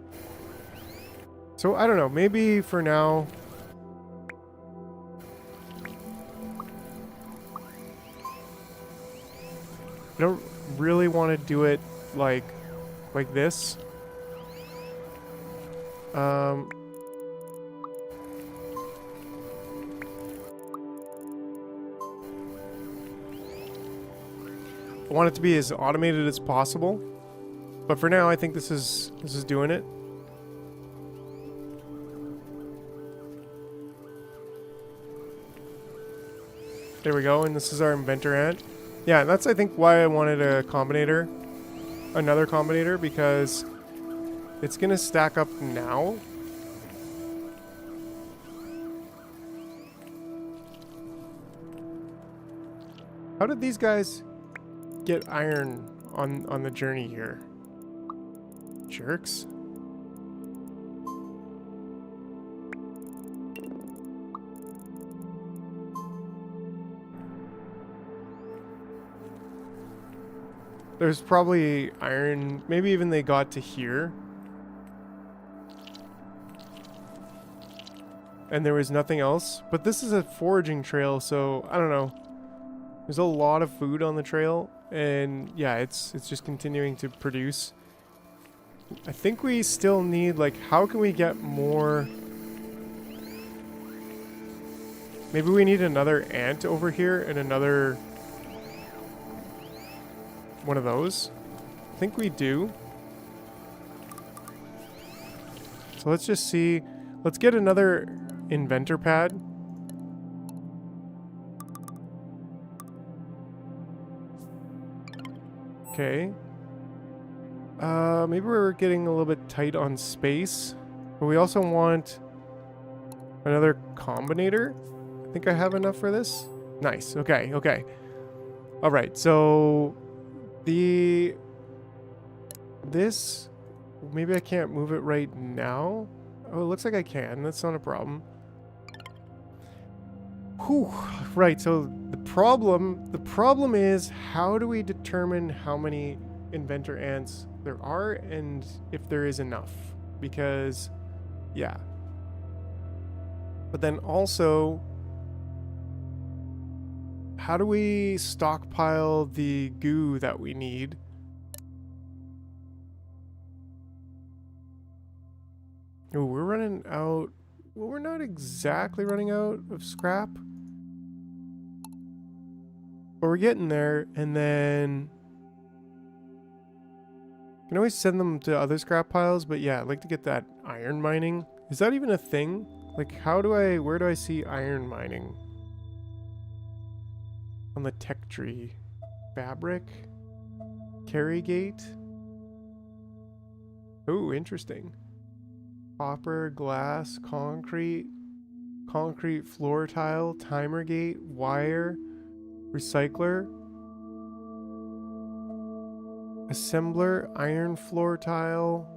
So, I don't know, maybe for now. I don't really want to do it like this. I want it to be as automated as possible. But for now, I think this is doing it. There we go, and this is our inventor ant. Yeah, and that's I think why I wanted a combinator, another combinator, because it's gonna stack up now. How did these guys get iron on the journey here? Jerks. There's probably iron, maybe even they got to here. and there was nothing else. But this is a foraging trail, so I don't know. There's a lot of food on the trail, and yeah, it's just continuing to produce. I think we still need, like, how can we get more? Maybe we need another ant over here and another one of those. I think we do. So let's just see. Let's get another inventor pad. Okay. Maybe we're getting a little bit tight on space, but we also want another combinator. I think I have enough for this. Nice. Okay. Okay. All right. So this, maybe I can't move it right now. Oh, it looks like I can. That's not a problem. Whew. Right. So the problem is, how do we determine how many inventor ants there are and if there is enough? Because yeah. But then also, how do we stockpile the goo that we need? Oh, we're running out. Well, we're not exactly running out of scrap, but we're getting there. And then you can always send them to other scrap piles. But yeah, I'd like to get that iron mining. Is that even a thing? Like, where do I see iron mining? On the tech tree. Fabric. Carry gate. Oh, interesting. Copper, glass, concrete floor tile, timer gate, wire, recycler, assembler, iron floor tile,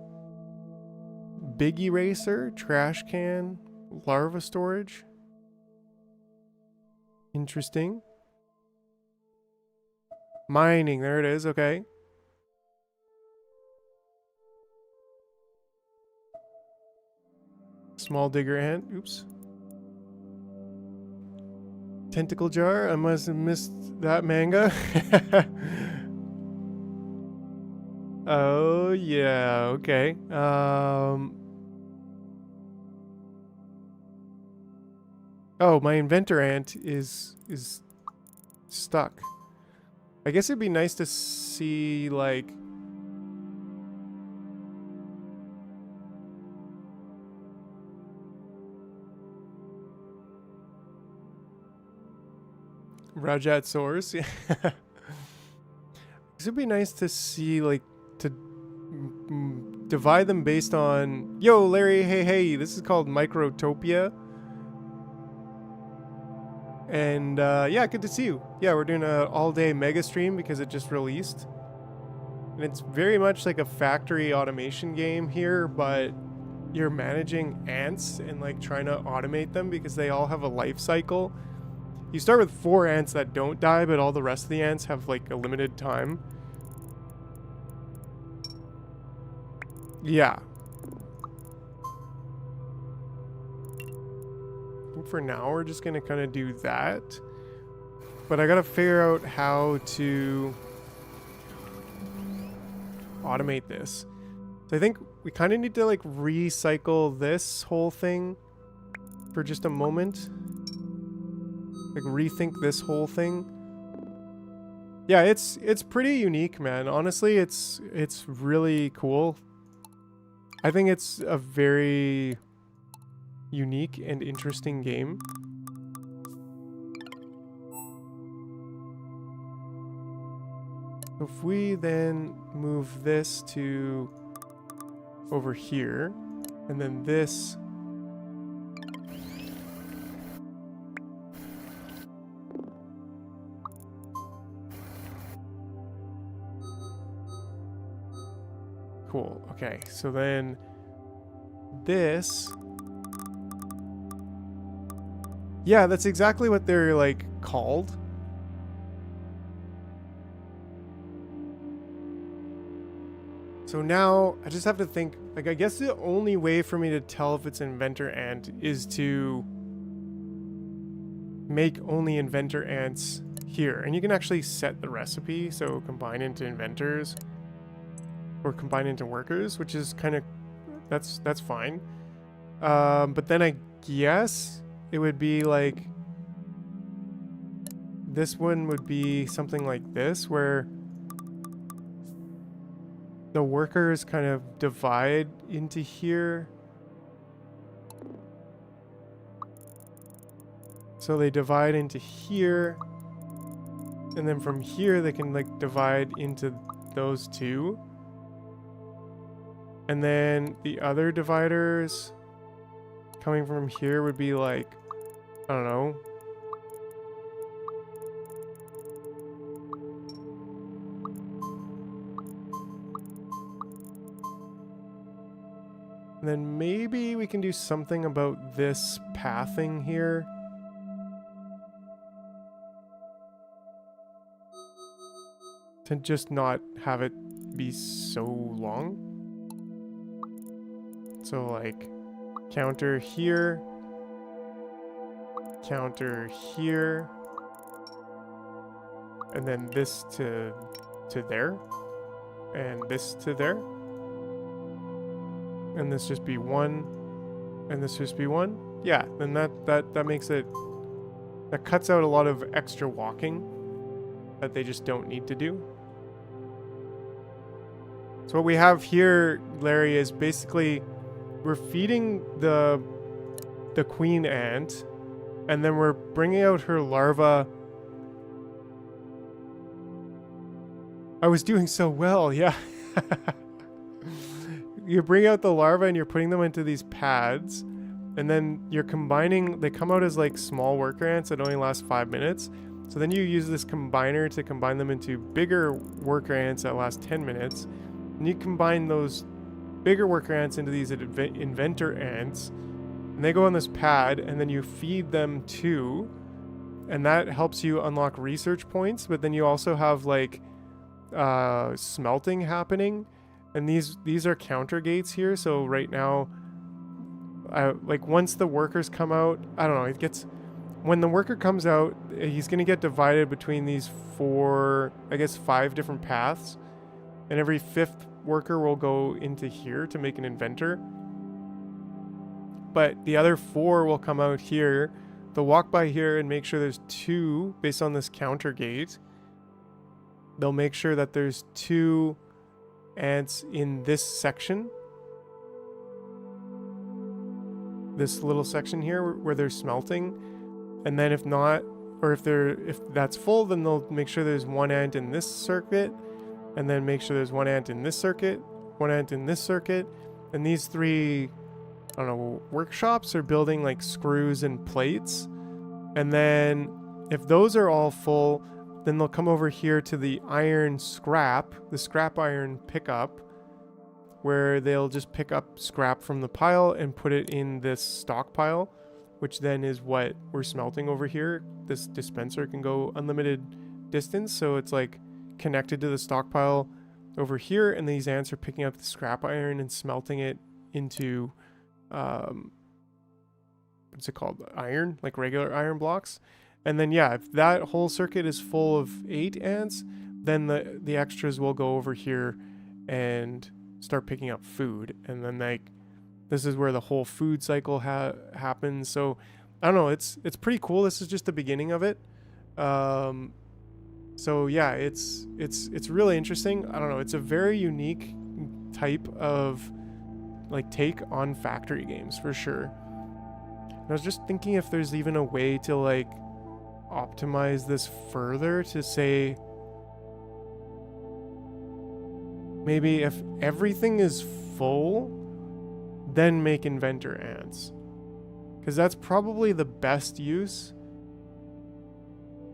big eraser, trash can, larva storage. Interesting. Mining, there it is, okay. Small digger ant, oops. Tentacle jar, I must have missed that manga. Oh yeah, okay. Oh, my inventor ant is stuck. I guess it'd be nice to see, like, Rajat source. Yeah. It'd be nice to see, like, to divide them based on, yo, Larry, hey, this is called Microtopia. And yeah, good to see you. Yeah, we're doing an all-day mega stream because it just released. And it's very much like a factory automation game here, but you're managing ants and, like, trying to automate them because they all have a life cycle. You start with 4 ants that don't die, but all the rest of the ants have, like, a limited time. Yeah. I think for now we're just gonna kind of do that. But I gotta figure out how to automate this. So I think we kind of need to, like, recycle this whole thing for just a moment. Like, rethink this whole thing. Yeah, it's pretty unique, man. Honestly, it's really cool. I think it's a very unique and interesting game. If we then move this to over here, and then this cool. Okay, so then this, yeah, that's exactly what they're, like, called. So now I just have to think, like, I guess the only way for me to tell if it's inventor ant is to make only inventor ants here. And you can actually set the recipe, so combine into inventors or combine into workers, which is kind of, that's fine. But then I guess it would be like, this one would be something like this, where the workers kind of divide into here. So they divide into here, and then from here they can like divide into those two. And then the other dividers coming from here would be like, I don't know. And then maybe we can do something about this pathing here. To just not have it be so long. So like counter here, and then this to there, and this to there. And this just be 1, and this just be 1. Yeah, then that makes it, that cuts out a lot of extra walking that they just don't need to do. So what we have here, Larry, is basically we're feeding the queen ant, and then we're bringing out her larva. I was doing so well, yeah. You bring out the larva and you're putting them into these pads, and then you're combining, they come out as like small worker ants that only last 5 minutes. So then you use this combiner to combine them into bigger worker ants that last 10 minutes. And you combine those bigger worker ants into these inventor ants, and they go on this pad, and then you feed them too, and that helps you unlock research points. But then you also have like smelting happening. And these are counter gates here. So right now, like once the workers come out, I don't know, it gets, when the worker comes out, he's going to get divided between these 4, I guess 5 different paths. And every 5th worker will go into here to make an inventor. But the other 4 will come out here. They'll walk by here and make sure there's 2 based on this counter gate. They'll make sure that there's 2 ants in this section, this little section here where they're smelting. And then if not, or if that's full, then they'll make sure there's 1 ant in this circuit, and then make sure there's 1 ant in this circuit, 1 ant in this circuit. And these 3, I don't know, workshops are building like screws and plates. And then if those are all full, then they'll come over here to the iron scrap, the scrap iron pickup, where they'll just pick up scrap from the pile and put it in this stockpile, which then is what we're smelting over here. This dispenser can go unlimited distance, so it's like connected to the stockpile over here, and these ants are picking up the scrap iron and smelting it into, what's it called? Iron, like regular iron blocks. And then, yeah, if that whole circuit is full of 8 ants, then the extras will go over here and start picking up food. And then like, this is where the whole food cycle happens. So I don't know, it's pretty cool. This is just the beginning of it. So yeah, it's really interesting. I don't know, it's a very unique type of like take on factory games for sure. And I was just thinking if there's even a way to like optimize this further to say, maybe if everything is full, then make inventor ants, because that's probably the best use.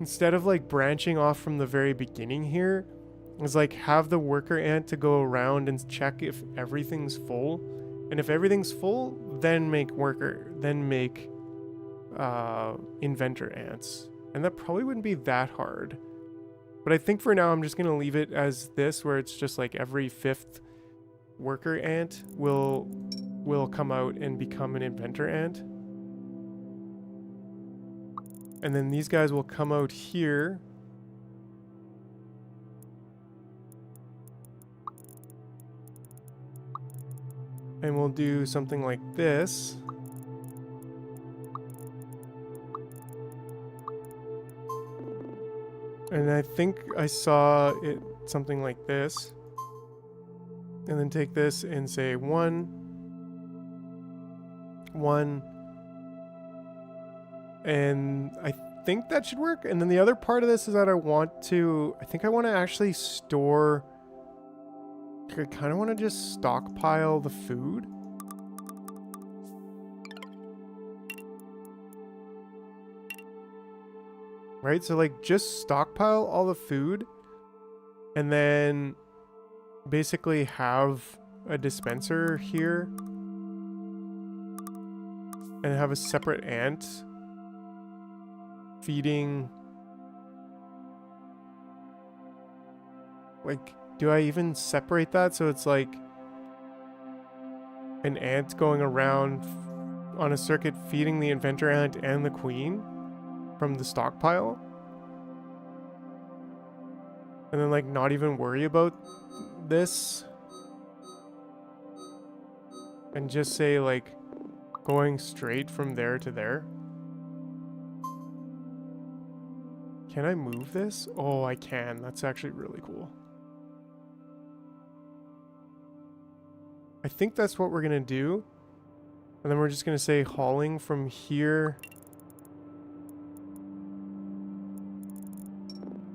Instead of like branching off from the very beginning here, is like have the worker ant to go around and check if everything's full, and if everything's full, then make inventor ants. And that probably wouldn't be that hard. But I think for now I'm just going to leave it as this, where it's just like every 5th worker ant will come out and become an inventor ant. And then these guys will come out here. And we'll do something like this. And I think I saw it something like this. And then take this and say 1, 1. And I think that should work. And then the other part of this is that I think I want to actually store, I kind of want to just stockpile the food. Right? So like just stockpile all the food and then basically have a dispenser here and have a separate ant feeding. Like, do I even separate that so it's like an ant going around on a circuit feeding the inventor ant and the queen from the stockpile? And then like not even worry about this? And just say like going straight from there to there? Can I move this? Oh, I can. That's actually really cool. I think that's what we're gonna do. And then we're just gonna say hauling from here.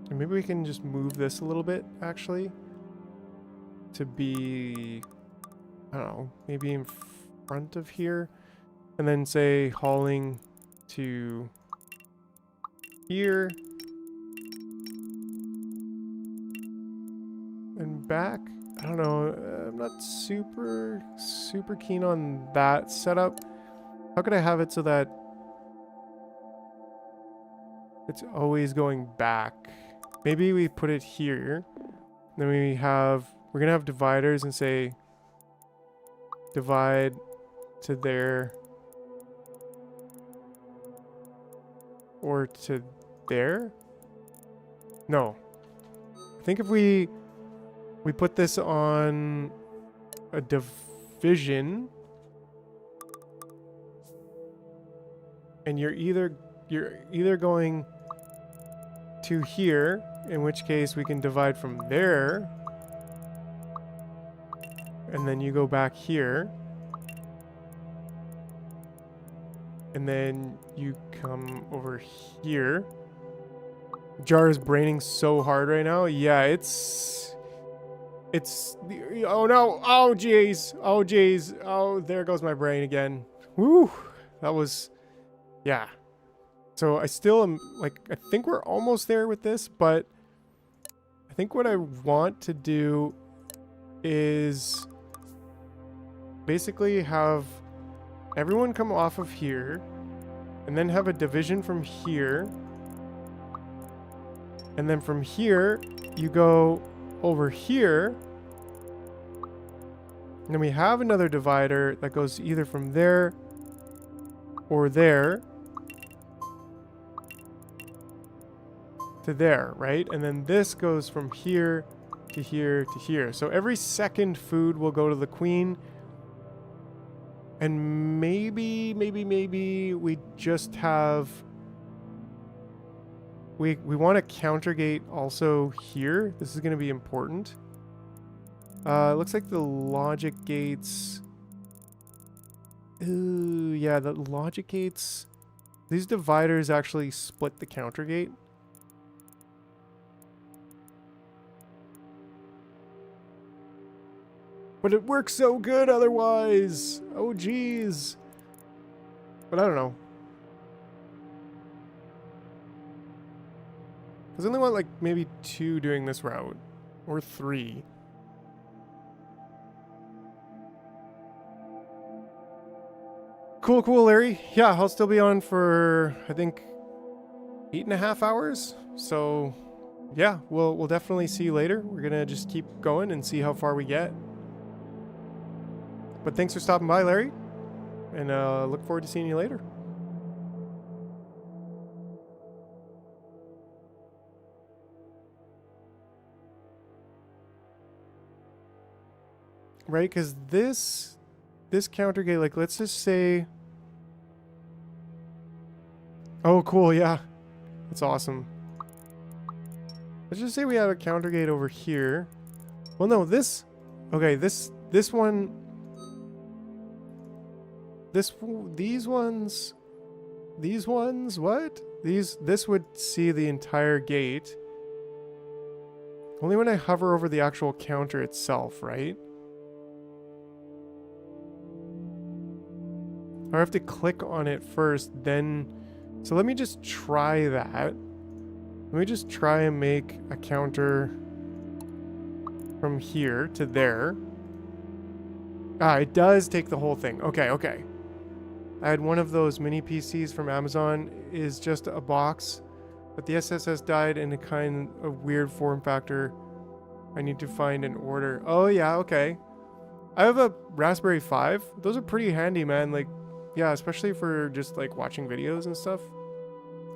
And maybe we can just move this a little bit, actually. To be, I don't know, maybe in front of here. And then say hauling to here. And back. I don't know, I'm not super keen on that setup. How could I have it so that it's always going back? Maybe we put it here. Then we're gonna have dividers and say divide to there or to there? No. I think if we put this on a division and you're either going to here, in which case we can divide from there, and then you go back here, and then you come over here. Jar is braining so hard right now. Yeah, it's oh no, oh jeez, oh jeez, oh there goes my brain again. Woo, that was, yeah. So I still am, like, I think we're almost there with this, but I think what I want to do is basically have everyone come off of here and then have a division from here. And then from here, you go over here. And then we have another divider that goes either from there or there to there, right? And then this goes from here to here to here. So every second food will go to the queen. And maybe we just have... We want to counter gate also here. This is going to be important. It looks like the logic gates... Ooh, yeah, the logic gates... These dividers actually split the counter gate. But it works so good otherwise! Oh, geez. But I don't know. Because I only want like maybe 2 doing this route. Or 3. Cool, Larry. Yeah, I'll still be on for, I think, 8.5 hours. So, yeah, we'll definitely see you later. We're gonna just keep going and see how far we get. But thanks for stopping by, Larry. And look forward to seeing you later. Right, because this counter gate, like, let's just say... Oh, cool, yeah. That's awesome. Let's just say we have a counter gate over here. Well, no, this... Okay, this one... These ones... These ones, what? This would see the entire gate. Only when I hover over the actual counter itself, right? I have to click on it first, then... So let me just try that. Let me just try and make a counter from here to there. Ah, it does take the whole thing. Okay, okay. I had one of those mini PCs from Amazon. It is just a box, but the SSS died in a kind of weird form factor. I need to find an order. Oh yeah, okay. I have a Raspberry 5. Those are pretty handy, man. Like, yeah, especially for just like watching videos and stuff.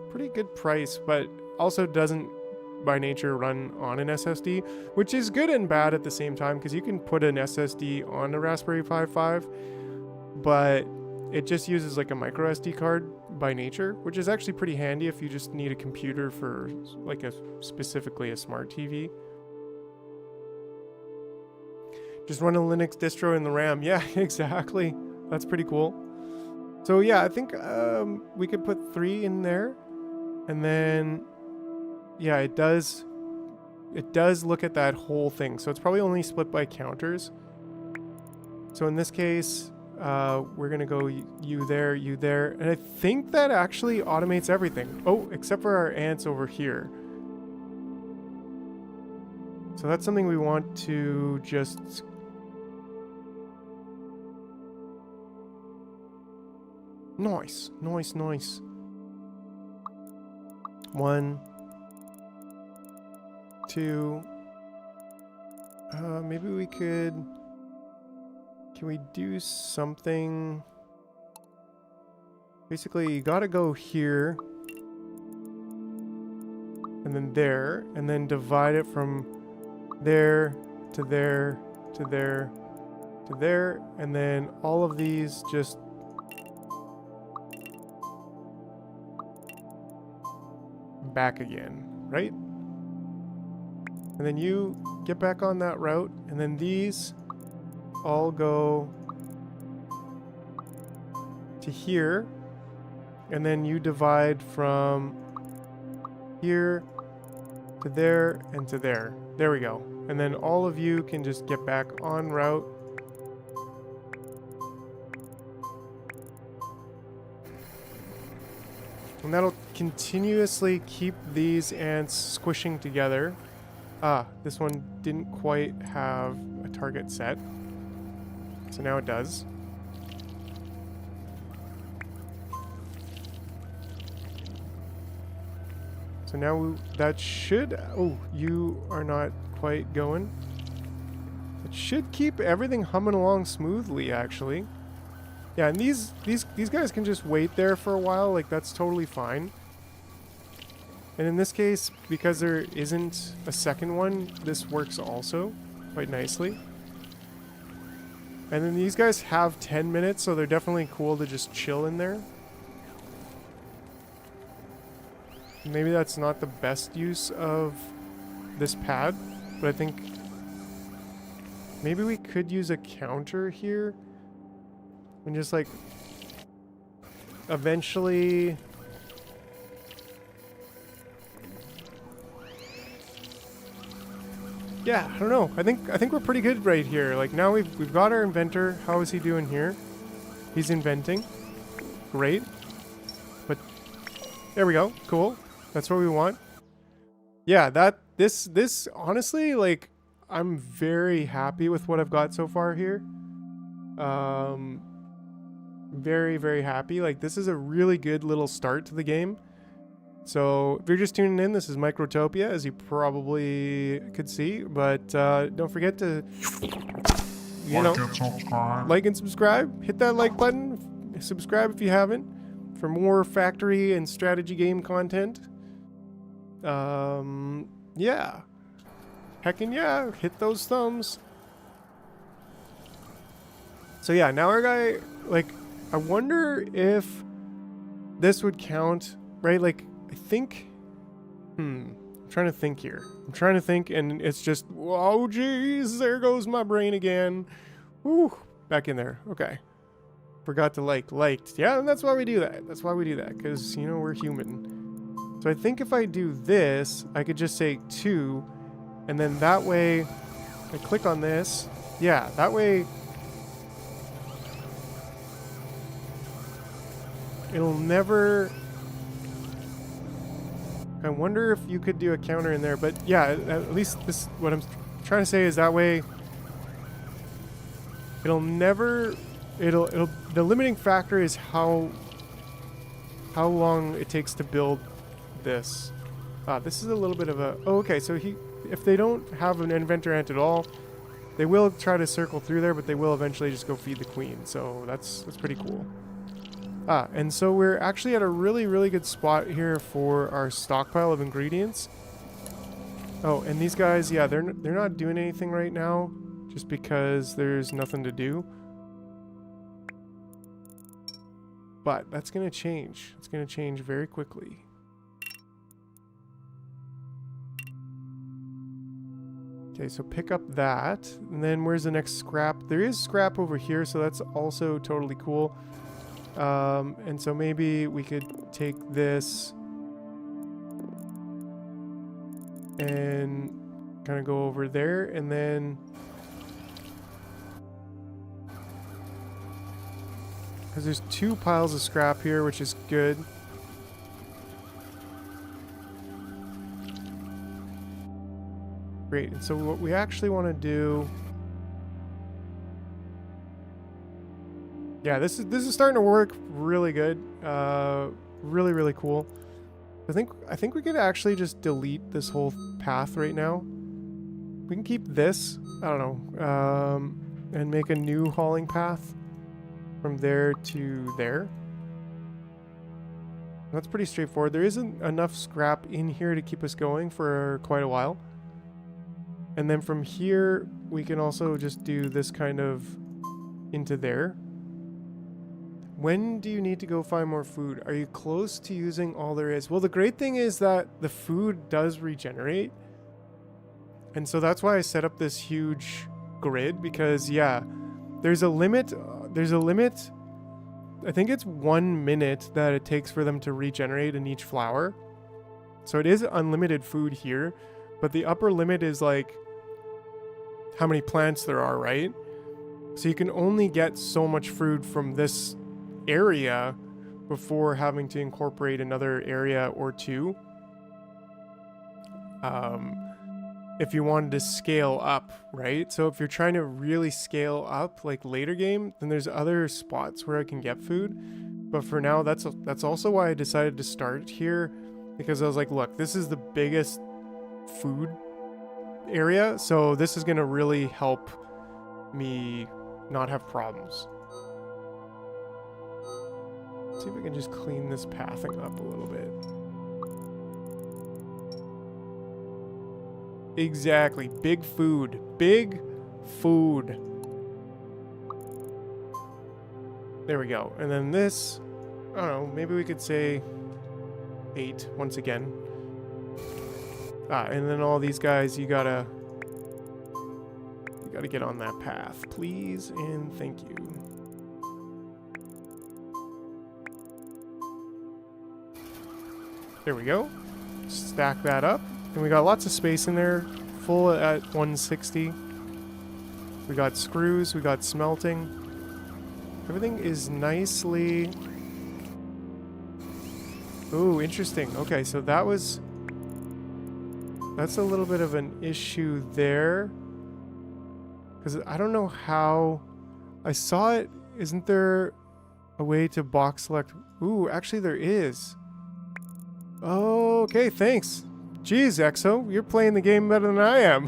Pretty good price, but also doesn't by nature run on an SSD, which is good and bad at the same time, because you can put an SSD on a Raspberry Pi 5, but it just uses like a micro SD card by nature, which is actually pretty handy if you just need a computer for like specifically a smart TV. Just run a Linux distro in the RAM. Yeah, exactly. That's pretty cool. So yeah, I think we could put 3 in there, and then yeah, it does look at that whole thing. So it's probably only split by counters. So in this case, we're gonna go you there, and I think that actually automates everything. Oh, except for our ants over here. So that's something we want to just... Nice, nice, nice. 1, 2. Maybe we could... Can we do something? Basically, you gotta go here. And then there. And then divide it from there to there to there to there. And then all of these just... back again, right? And then you get back on that route, and then these all go to here, and then you divide from here to there and to there. There we go. And then all of you can just get back on route. And that'll continuously keep these ants squishing together. Ah, this one didn't quite have a target set. So now it does. So now that should... Oh, you are not quite going. It should keep everything humming along smoothly, actually. Yeah, and these guys can just wait there for a while, like that's totally fine. And in this case, because there isn't a second one, this works also quite nicely. And then these guys have 10 minutes, so they're definitely cool to just chill in there. Maybe that's not the best use of this pad, but I think maybe we could use a counter here. And just like eventually yeah, I don't know. I think we're pretty good right here. Like now we've got our inventor. How is he doing here? He's inventing. Great. But there we go. Cool. That's what we want. Yeah, this honestly, like I'm very happy with what I've got so far here. Very, very happy. Like this is a really good little start to the game. So if you're just tuning in, this is Microtopia, as you probably could see, but don't forget to you know, like and subscribe. Hit that like button. Subscribe if you haven't for more factory and strategy game content. Yeah. Heckin' yeah. Hit those thumbs. So yeah, now our guy, like, I wonder if this would count, right? Like, I think, I'm trying to think here. I'm trying to think, and it's just, oh, geez, there goes my brain again. Whew, back in there. Okay. Forgot to liked. Yeah, and that's why we do that. That's why we do that, because, you know, we're human. So I think if I do this, I could just say 2, and then that way, I click on this. Yeah, that way, it'll never... I wonder if you could do a counter in there, but yeah, at least this, what I'm trying to say is that way, it'll never, the limiting factor is how long it takes to build this. This is a little bit of a, oh, okay, so if they don't have an inventor ant at all, they will try to circle through there, but they will eventually just go feed the queen, so that's pretty cool. And so we're actually at a really, really good spot here for our stockpile of ingredients. Oh, and these guys, yeah, they're not doing anything right now, just because there's nothing to do. But that's gonna change. It's gonna change very quickly. Okay, so pick up that, and then where's the next scrap? There is scrap over here, so that's also totally cool. And so maybe we could take this and kind of go over there, and then because there's 2 piles of scrap here, which is good. Great. And so what we actually want to do, yeah, this is starting to work really good. Really, really cool. I think we could actually just delete this whole path right now. We can keep this, I don't know, and make a new hauling path from there to there. That's pretty straightforward. There isn't enough scrap in here to keep us going for quite a while. And then from here, we can also just do this kind of into there. When do you need to go find more food? Are you close to using all there is? Well, the great thing is that the food does regenerate. And so that's why I set up this huge grid, because yeah, there's a limit. I think it's 1 minute that it takes for them to regenerate in each flower. So it is unlimited food here, but the upper limit is like how many plants there are, right? So you can only get so much food from this area before having to incorporate another area or 2. If you wanted to scale up, right? So if you're trying to really scale up like later game, then there's other spots where I can get food. But for now, that's also why I decided to start here, because I was like, look, this is the biggest food area, so this is going to really help me not have problems. Let's see if we can just clean this pathing up a little bit. Exactly. Big food. Big food. There we go. And then this, I don't know, maybe we could say 8 once again. And then all these guys, you gotta get on that path, please, and thank you. There we go. Stack that up. And we got lots of space in there, full at 160. We got screws, we got smelting. Everything is nicely... Ooh, interesting. Okay, so that's a little bit of an issue there. Because I don't know how... I saw it. Isn't there a way to box select? Ooh, actually there is. Oh, okay, thanks. Jeez, Exo, you're playing the game better than I am.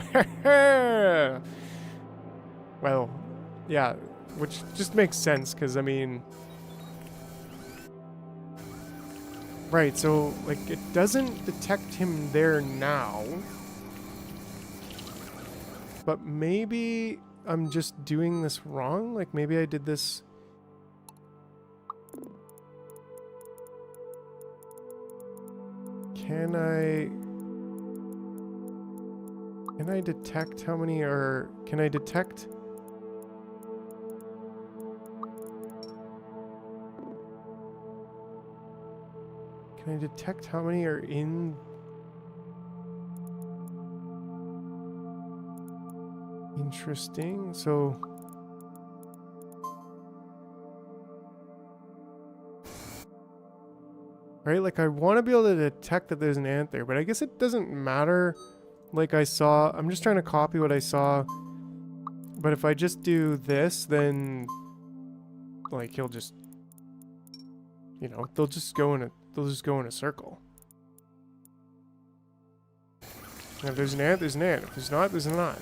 Well, Yeah, which just makes sense, because, I mean... Right, so, like, it doesn't detect him there now. But maybe I'm just doing this wrong? Like, maybe I did this... Can I detect how many are... Can I detect... Can I detect how many are in... Interesting. So... Right, like I want to be able to detect that there's an ant there, but I guess it doesn't matter. Like I saw... I'm just trying to copy what I saw. But if I just do this, then... Like, he'll just... You know, they'll just go in a circle. And if there's an ant, there's an ant. If there's not, there's not.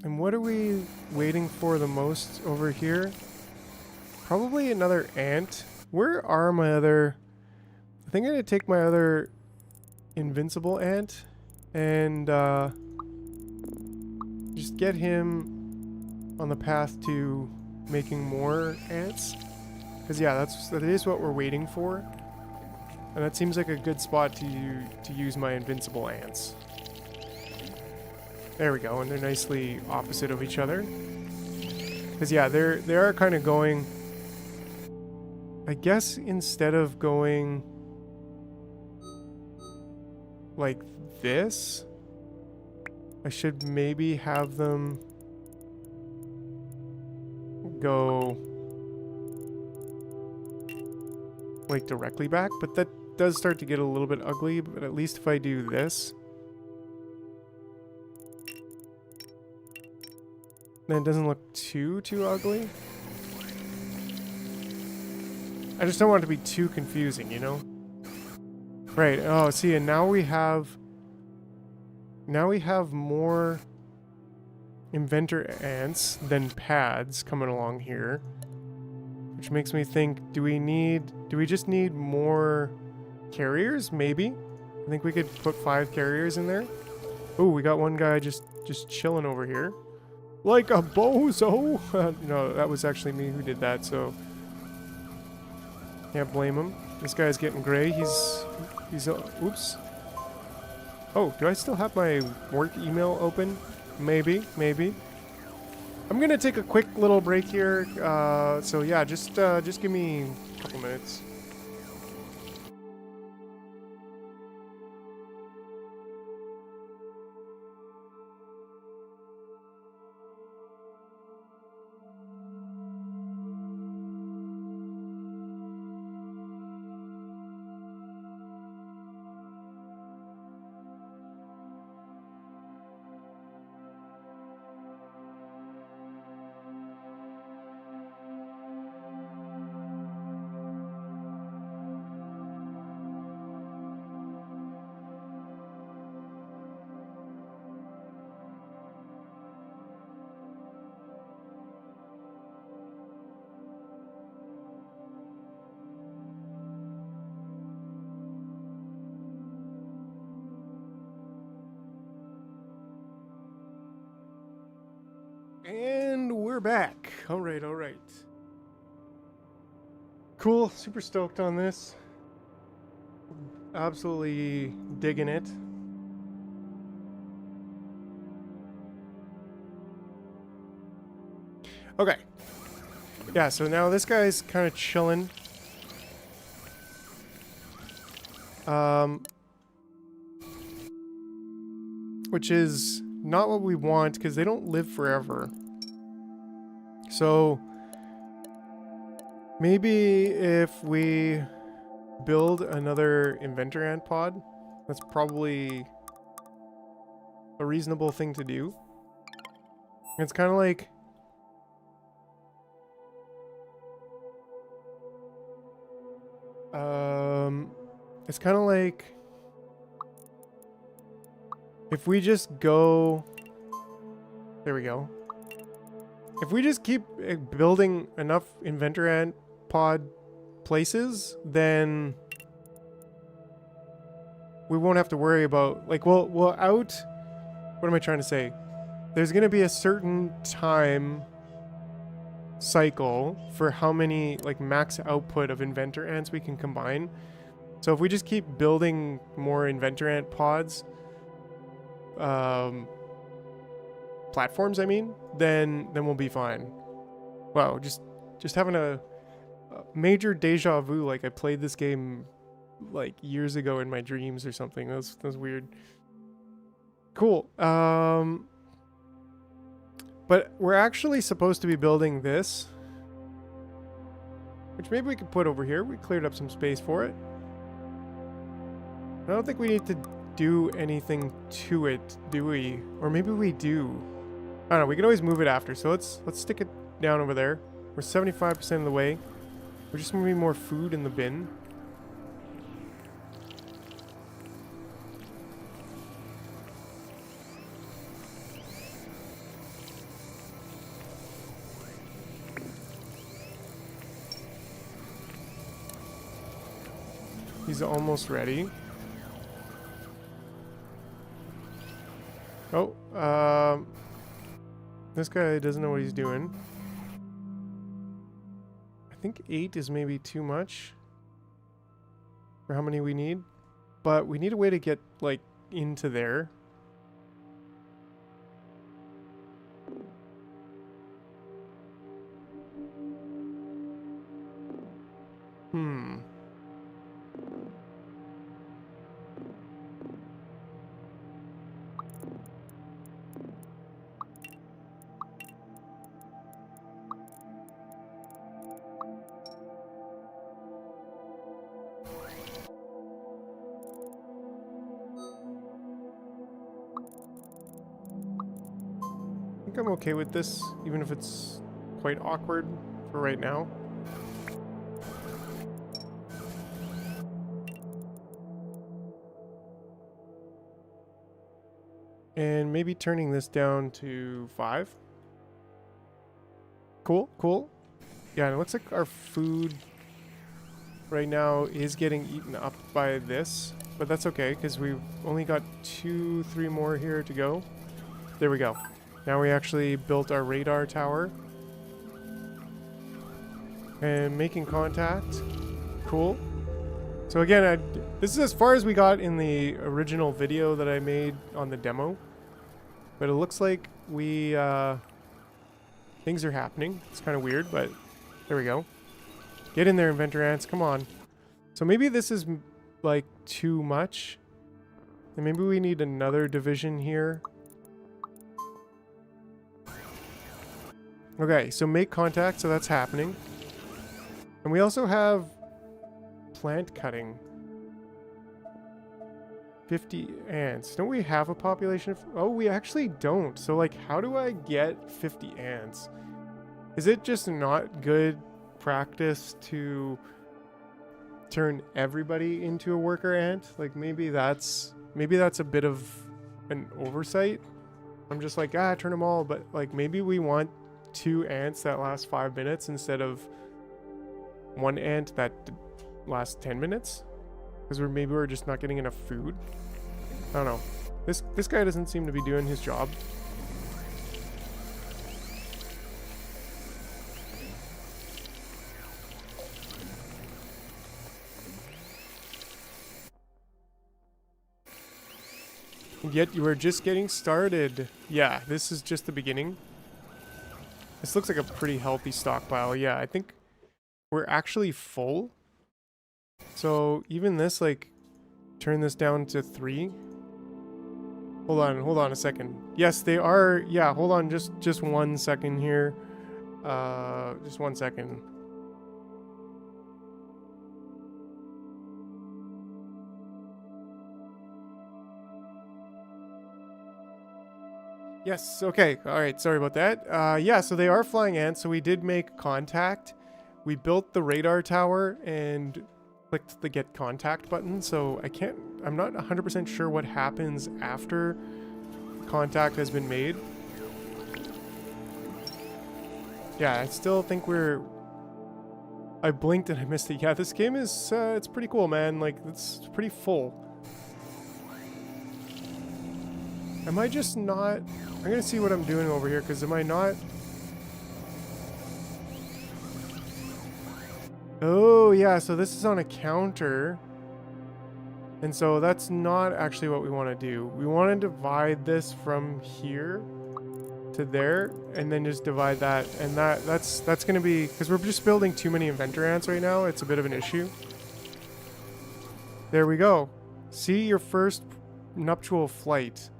And what are we waiting for the most over here? Probably another ant. Where are my other... I think I'm going to take my other invincible ant and just get him on the path to making more ants. Because yeah, that is what we're waiting for. And that seems like a good spot to use my invincible ants. There we go, and they're nicely opposite of each other. Because yeah, they are kind of going... I guess instead of going... like this, I should maybe have them go... like directly back, but that does start to get a little bit ugly, but at least if I do this, then it doesn't look too ugly. I just don't want it to be too confusing, you know? Right, oh, see, and now we have more inventor ants than pads coming along here. Which makes me think, do we just need more carriers? Maybe. I think we could put 5 carriers in there. Oh, we got one guy just chilling over here. Like a bozo! No, that was actually me who did that, so... Can't blame him. This guy's getting gray. He's oops. Oh, do I still have my work email open? Maybe. I'm gonna take a quick little break here. So yeah, just give me a couple minutes. And we're back. All right. Cool. Super stoked on this. Absolutely digging it. Okay. Yeah, so now this guy's kind of chilling. Which is not what we want, because they don't live forever. So maybe if we build another inventor ant pod, that's probably a reasonable thing to do. It's kind of like... it's kind of like... If we just go... There we go. If we just keep building enough inventor ant pod places, then we won't have to worry about, like, we'll out... What am I trying to say? There's going to be a certain time cycle for how many, like, max output of inventor ants we can combine. So if we just keep building more inventor ant pods, platforms, I mean, then we'll be fine. Wow, just having a major deja vu, like I played this game like years ago in my dreams or something. That was weird. Cool. But we're actually supposed to be building this, which maybe we could put over here. We cleared up some space for it. I don't think we need to do anything to it, do we? Or maybe we do. I don't know. We can always move it after. So let's stick it down over there. We're 75% of the way. We're just moving more food in the bin. He's almost ready. Oh, this guy doesn't know what he's doing. I think 8 is maybe too much for how many we need, but we need a way to get, like, into there. I think I'm okay with this, even if it's quite awkward for right now. And maybe turning this down to 5. Cool, cool. Yeah, and it looks like our food right now is getting eaten up by this, but that's okay because we've only got 2, 3 more here to go. There we go. Now we actually built our radar tower. And making contact. Cool. So again, this is as far as we got in the original video that I made on the demo. But it looks like we, things are happening. It's kind of weird, but there we go. Get in there, inventor ants. Come on. So maybe this is, like, too much. And maybe we need another division here. Okay, so make contact, so that's happening. And we also have plant cutting. 50 ants. Don't we have a population of... Oh, we actually don't. So, like, how do I get 50 ants? Is it just not good practice to turn everybody into a worker ant? Like, maybe that's a bit of an oversight. I'm just like, turn them all. But, like, maybe we want 2 ants that last 5 minutes instead of 1 ant that lasts 10 minutes? Because maybe we're just not getting enough food. I don't know. This guy doesn't seem to be doing his job. And yet you are just getting started. Yeah, this is just the beginning. This looks like a pretty healthy stockpile. Yeah, I think we're actually full. So even this, like, turn this down to 3. Hold on a second. Yes, they are. Yeah, hold on just 1 second here. Just 1 second. Yes, okay. All right, sorry about that. Yeah, so they are flying ants, so we did make contact. We built the radar tower, and clicked the get contact button, so I'm not 100% sure what happens after contact has been made. Yeah, I still think I blinked and I missed it. Yeah, this game is, it's pretty cool, man. Like, it's pretty full. Am I just not... I'm gonna see what I'm doing over here, because am I not... Oh, yeah, so this is on a counter. And so that's not actually what we want to do. We want to divide this from here to there, and then just divide that. And that's going to be... Because we're just building too many inventor ants right now. It's a bit of an issue. There we go. See your first nuptial flight.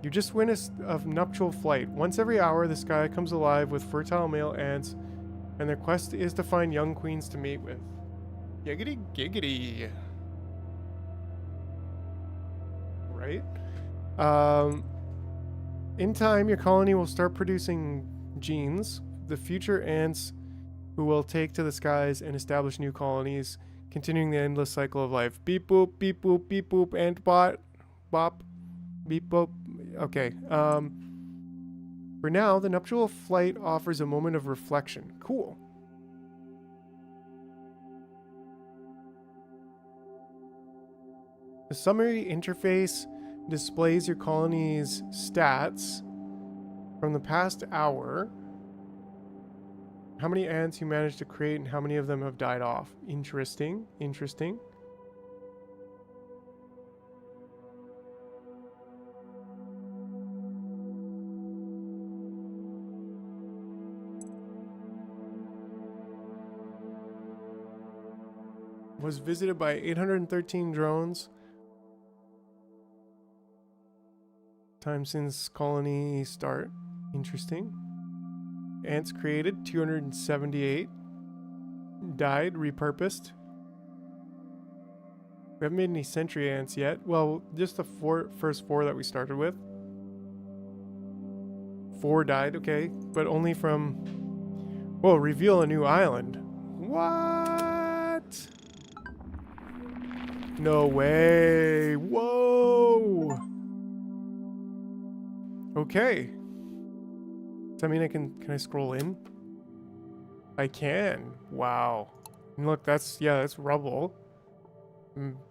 You just witnessed a nuptial flight. Once every hour, the sky comes alive with fertile male ants, and their quest is to find young queens to mate with. Giggity giggity. Right? In time, your colony will start producing genes, the future ants who will take to the skies and establish new colonies, continuing the endless cycle of life. Beep boop, beep boop, beep boop, ant bot, bop, beep boop. Okay. For now, the nuptial flight offers a moment of reflection. Cool. The summary interface displays your colony's stats from the past hour. How many ants you managed to create and how many of them have died off. Interesting. Interesting. Was visited by 813 drones. Time since colony start. Interesting. Ants created 278. Died, repurposed. We haven't made any sentry ants yet. Well, just the first four that we started with. 4 died, okay. But only from... Whoa, reveal a new island. What? No way. Whoa. Okay. Does that mean can I scroll in? I can. Wow. And look, that's rubble.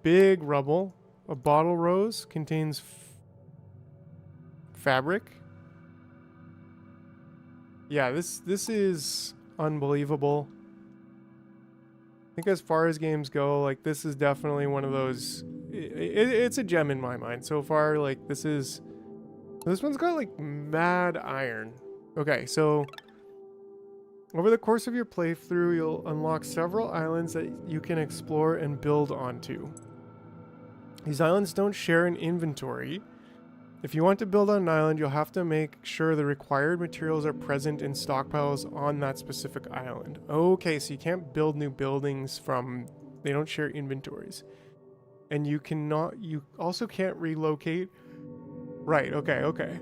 Big rubble. A bottle rose contains fabric. Yeah, this is unbelievable. I think as far as games go, like, this is definitely one of those... It's a gem in my mind. So far, like, this one's got, like, mad iron. Okay, so... Over the course of your playthrough, you'll unlock several islands that you can explore and build onto. These islands don't share an inventory. If you want to build on an island, you'll have to make sure the required materials are present in stockpiles on that specific island. Okay, so you can't build new buildings from... They don't share inventories. And you also can't relocate... Right, okay.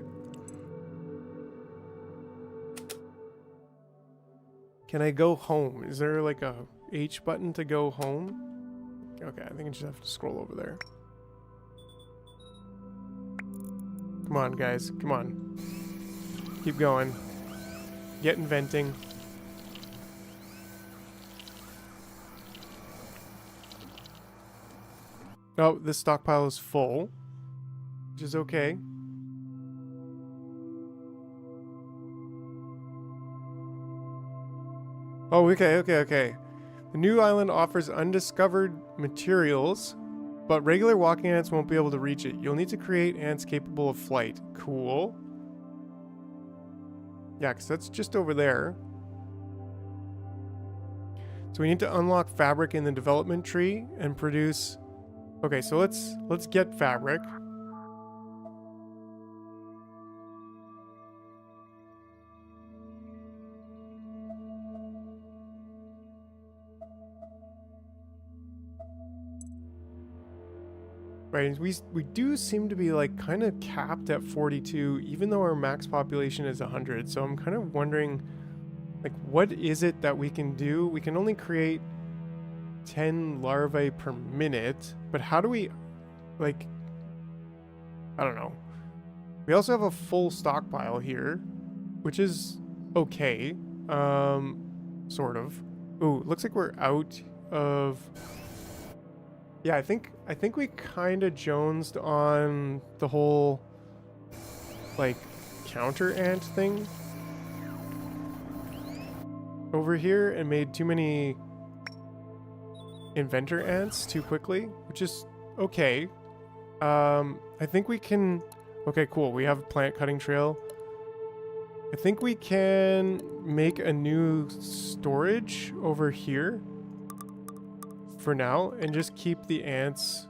Can I go home? Is there like a H button to go home? Okay, I think I just have to scroll over there. Come on, guys. Come on. Keep going. Get inventing. Oh, this stockpile is full, which is okay. Oh, okay. The new island offers undiscovered materials, but regular walking ants won't be able to reach it. You'll need to create ants capable of flight. Cool. Yeah, because that's just over there. So we need to unlock fabric in the development tree and produce... Okay, so let's get fabric. Right, we do seem to be like kind of capped at 42, even though our max population is 100. So I'm kind of wondering, like, what is it that we can do? We can only create 10 larvae per minute. But how do we, like, I don't know. We also have a full stockpile here, which is okay. Sort of. Ooh, looks like we're out of... Yeah, I think we kind of jonesed on the whole, like, counter ant thing over here and made too many inventor ants too quickly, which is okay. I think we can... Okay, cool. We have a plant cutting trail. I think we can make a new storage over here for now and just keep the ants.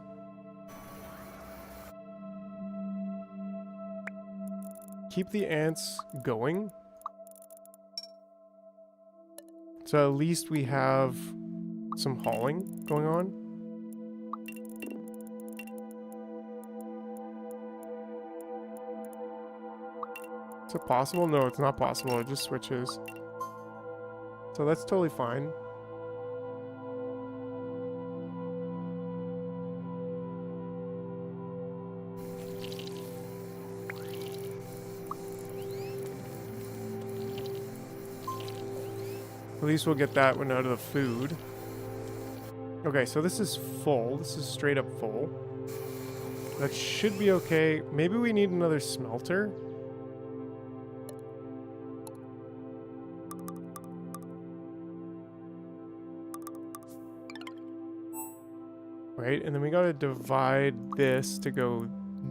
Keep the ants going. So at least we have some hauling going on. Is it possible? No, it's not possible. It just switches. So that's totally fine. At least we'll get that one out of the food. Okay, so this is full. This is straight up full. That should be okay. Maybe we need another smelter. Right, and then we gotta divide this to go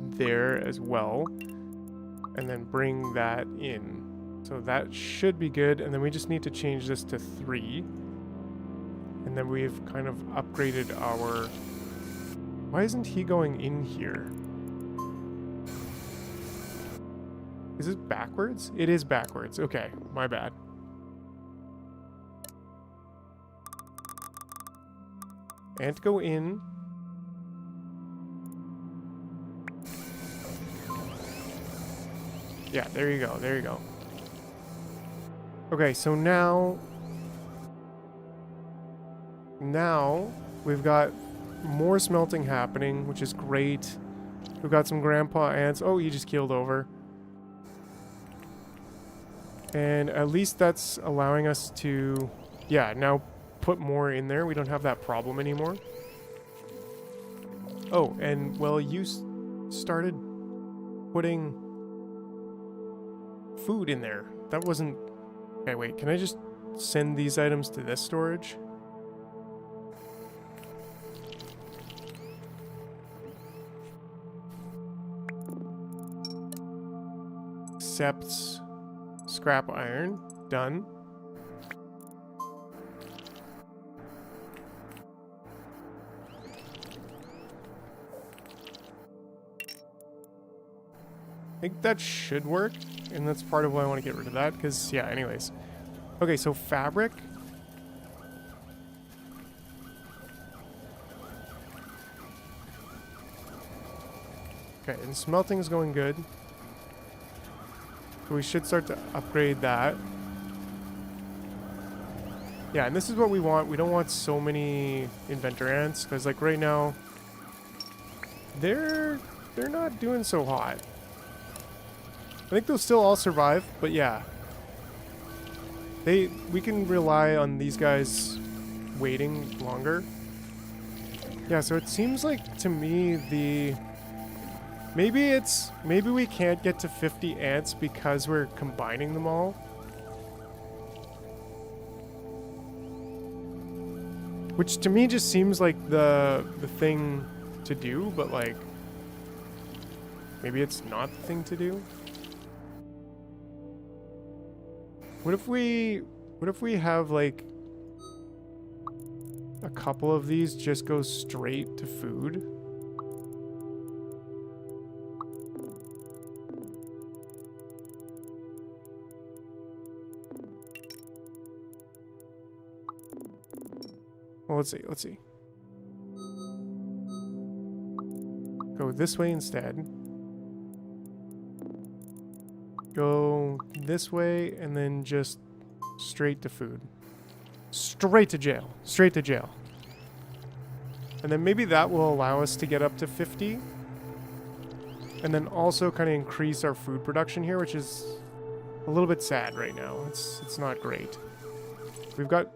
there as well. And then bring that in. So that should be good, and then we just need to change this to 3. And then we've kind of upgraded our... Why isn't he going in here? Is this backwards? It is backwards. Okay, my bad. And go in. Yeah, there you go, there you go. Okay, so now we've got more smelting happening, which is great. We've got some grandpa ants. Oh, you just keeled over. And at least that's allowing us to, yeah, now put more in there. We don't have that problem anymore. Oh, and well, you started putting food in there. That wasn't... Okay, wait, can I just send these items to this storage? Accepts scrap iron. Done. I think that should work, and that's part of why I want to get rid of that, because, yeah, anyways. Okay, so fabric. Okay, and smelting's going good. So we should start to upgrade that. Yeah, and this is what we want. We don't want so many inventor ants, because, like, right now, they're not doing so hot. I think they'll still all survive, but yeah. We can rely on these guys waiting longer. Yeah, so it seems like to me maybe we can't get to 50 ants because we're combining them all. Which to me just seems like the thing to do, but like maybe it's not the thing to do. What if we have like a couple of these just go straight to food? Well, let's see. Go this way instead. Go this way, and then just straight to food. Straight to jail. Straight to jail. And then maybe that will allow us to get up to 50. And then also kind of increase our food production here, which is a little bit sad right now. It's not great. We've got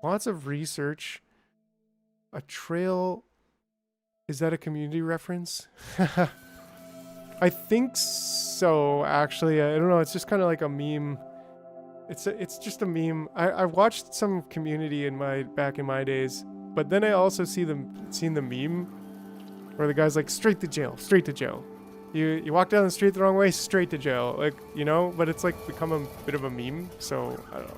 lots of research. A trail. Is that a community reference? I think so, actually. I don't know. It's just kind of like a meme. It's just a meme. I watched some community back in my days, but then I also seen the meme where the guy's like, straight to jail, straight to jail. You walk down the street the wrong way, straight to jail. Like, you know, but it's like become a bit of a meme, so I don't know.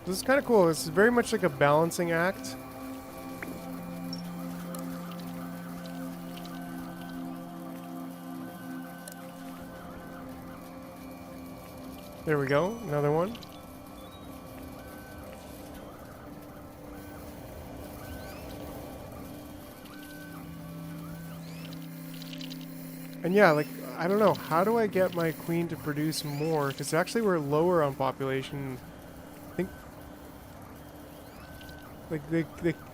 This is kind of cool. This is very much like a balancing act. There we go. Another one. And yeah, like, I don't know. How do I get my queen to produce more? Because actually we're lower on population. I think... Like,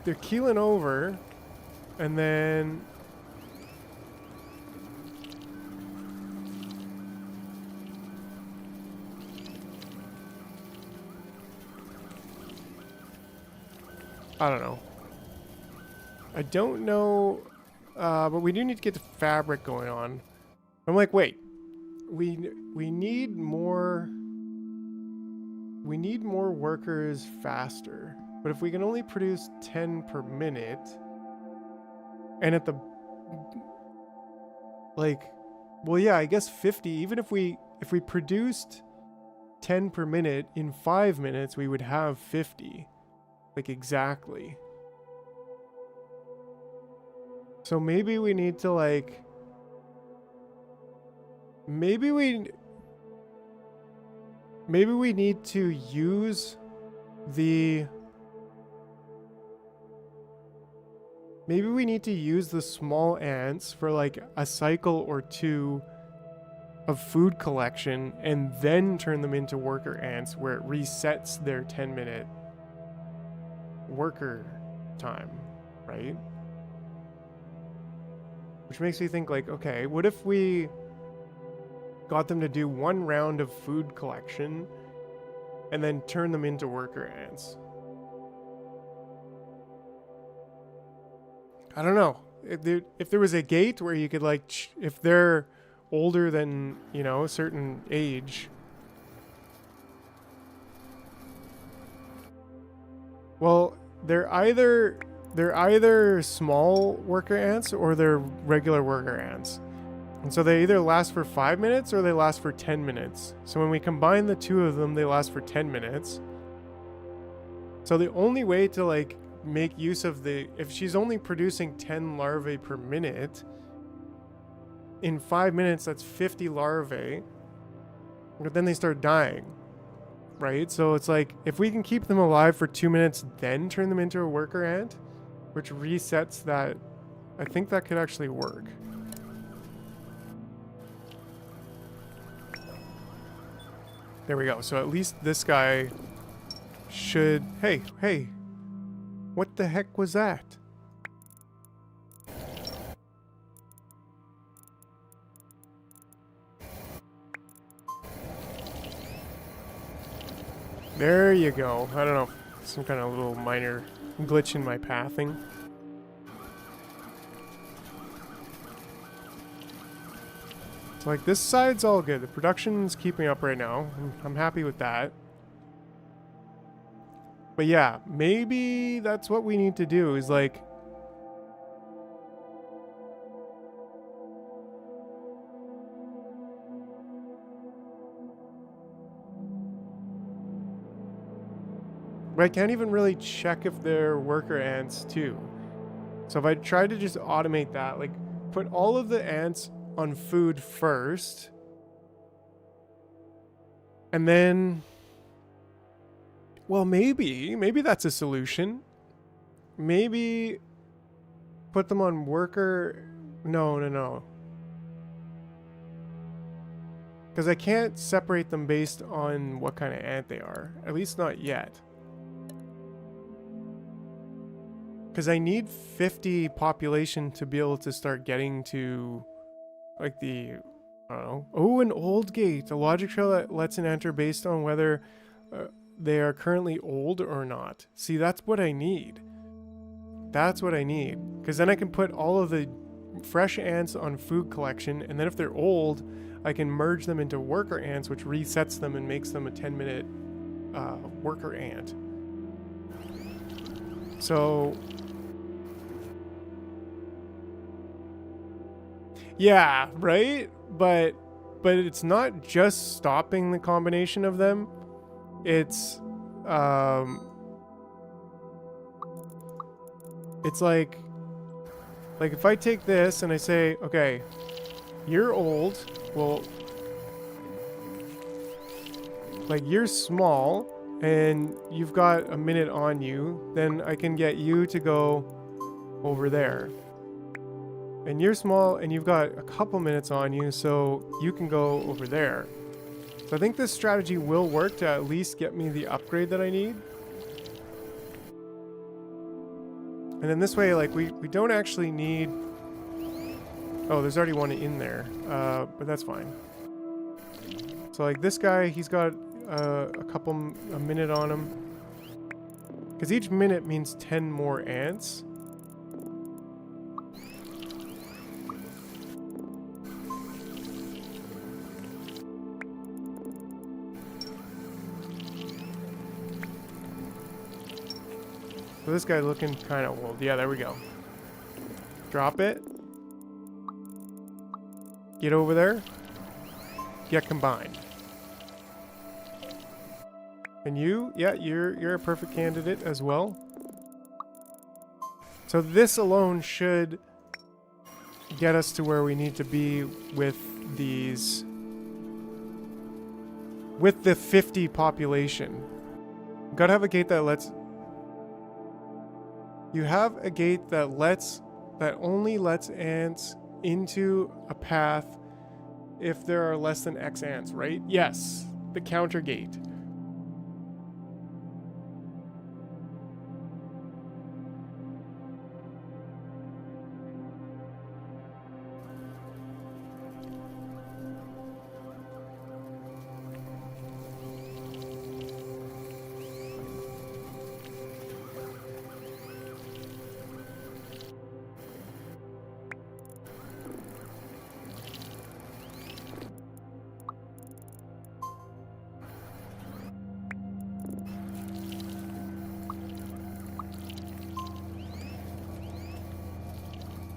they're keeling over. And then... I don't know. I don't know, but we do need to get the fabric going on. I'm like, wait, we need more. We need more workers faster. But if we can only produce 10 per minute, and at the like, well, yeah, I guess 50. Even if we produced 10 per minute in 5 minutes, we would have 50. Like, exactly. So maybe we need to, like... Maybe we need to use the... Maybe we need to use the small ants for, like, a cycle or two of food collection and then turn them into worker ants where it resets their 10-minute worker time, right? Which makes me think, like, okay, what if we got them to do one round of food collection and then turn them into worker ants? I don't know. If there was a gate where you could, like, if they're older than, you know, a certain age. Well, they're either small worker ants or they're regular worker ants. And so they either last for 5 minutes or they last for 10 minutes. So when we combine the two of them, they last for 10 minutes. So the only way to, like, make use of if she's only producing 10 larvae per minute, in 5 minutes, that's 50 larvae. But then they start dying. Right? So it's like, if we can keep them alive for 2 minutes, then turn them into a worker ant, which resets that, I think that could actually work. There we go. So at least this guy should... Hey, what the heck was that? There you go. I don't know, some kind of little minor glitch in my pathing. So, like, this side's all good. The production's keeping up right now. I'm happy with that. But yeah, maybe that's what we need to do is, like... But I can't even really check if they're worker ants too. So if I try to just automate that, like put all of the ants on food first, and then, well, maybe that's a solution. maybe put them on worker. No. Because I can't separate them based on what kind of ant they are. At least not yet. Because I need 50 population to be able to start getting to, like, the, I don't know. Oh, an old gate. A logic trail that lets an enter based on whether they are currently old or not. See, that's what I need. That's what I need. Because then I can put all of the fresh ants on food collection, and then if they're old, I can merge them into worker ants, which resets them and makes them a 10-minute worker ant. So yeah, right? But it's not just stopping the combination of them. It's like if I take this and I say, okay, you're old, well, like you're small and you've got a minute on you, then I can get you to go over there. And you're small and you've got a couple minutes on you, so you can go over there. So I think this strategy will work to at least get me the upgrade that I need. And then this way, like, we don't actually need... Oh, there's already one in there, but that's fine. So, like, this guy, he's got a minute on him. Because each minute means 10 more ants. So this guy's looking kind of old. Yeah, there we go. Drop it. Get over there. Get combined. And you, yeah, you're a perfect candidate as well. So this alone should get us to where we need to be with these, with the 50 population. Gotta have a gate that lets... You have a gate that only lets ants into a path if there are less than X ants, right? Yes, the counter gate.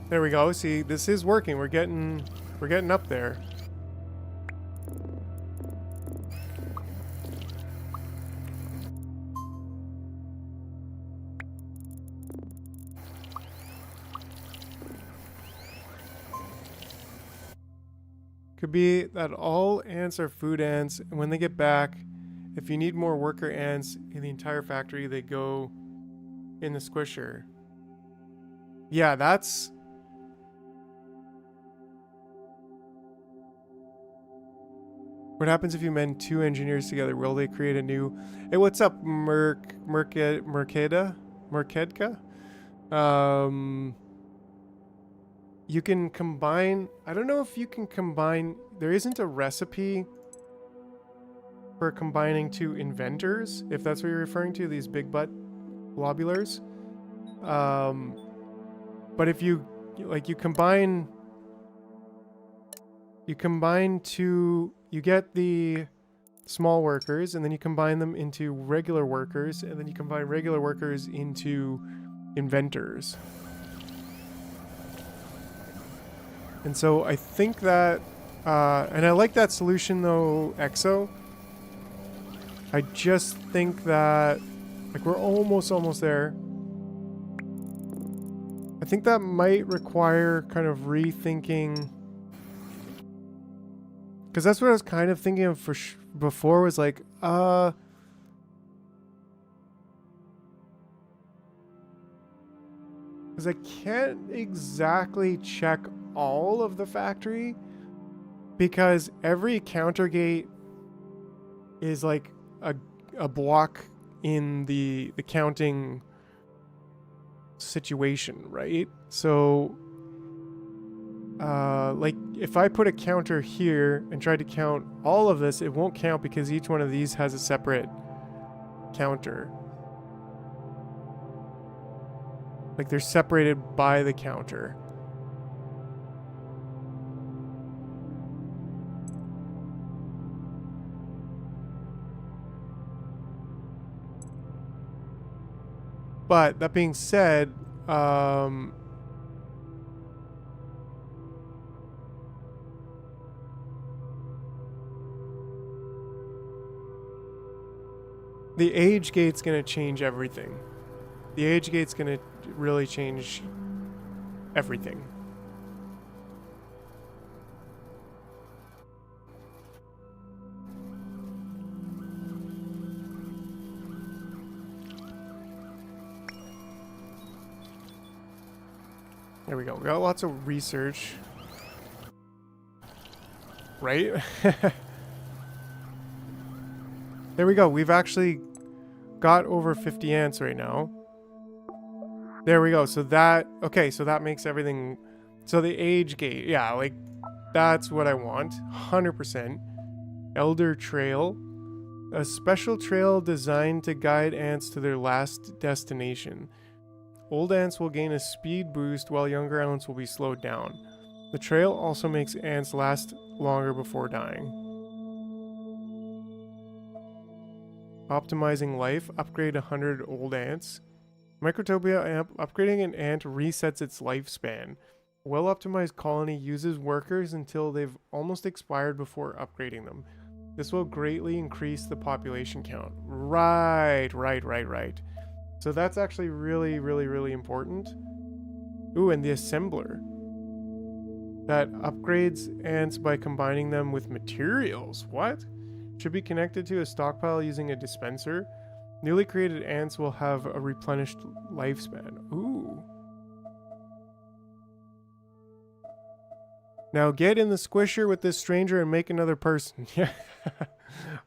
There we go. See, this is working. We're getting up there. Could be that all ants are food ants, and when they get back, if you need more worker ants in the entire factory, they go in the squisher. Yeah, that's... What happens if you mend two engineers together? Will they create a new... Hey, what's up, Merkedka? You can combine... I don't know if you can combine... There isn't a recipe for combining two inventors, if that's what you're referring to, these big butt globulars. But if you... Like, you combine two... You get the small workers, and then you combine them into regular workers, and then you combine regular workers into inventors. And so I think that, and I like that solution though, Exo. I just think that, like, we're almost there. I think that might require kind of rethinking... Because that's what I was kind of thinking of before, was like, because I can't exactly check all of the factory, because every counter gate is like a block in the counting situation, right? So like if I put a counter here and try to count all of this, it won't count because each one of these has a separate counter. Like they're separated by the counter. But that being said, the age gate's gonna change everything. The age gate's gonna really change everything. There we go. We got lots of research. Right? There we go. We've actually got over 50 ants right now. There we go. So that, okay, so that makes everything, so the age gate, yeah, like that's what I want. 100%. Elder Trail. A special trail designed to guide ants to their last destination. Old ants will gain a speed boost while younger ants will be slowed down. The trail also makes ants last longer before dying. Optimizing life. Upgrade 100 old ants. Microtopia. Upgrading an ant resets its lifespan. A well-optimized colony uses workers until they've almost expired before upgrading them. This will greatly increase the population count. Right. So that's actually really important. Ooh, and the assembler. That upgrades ants by combining them with materials. What? Should be connected to a stockpile using a dispenser. Newly created ants will have a replenished lifespan. Ooh. Now get in the squisher with this stranger and make another person. Yeah.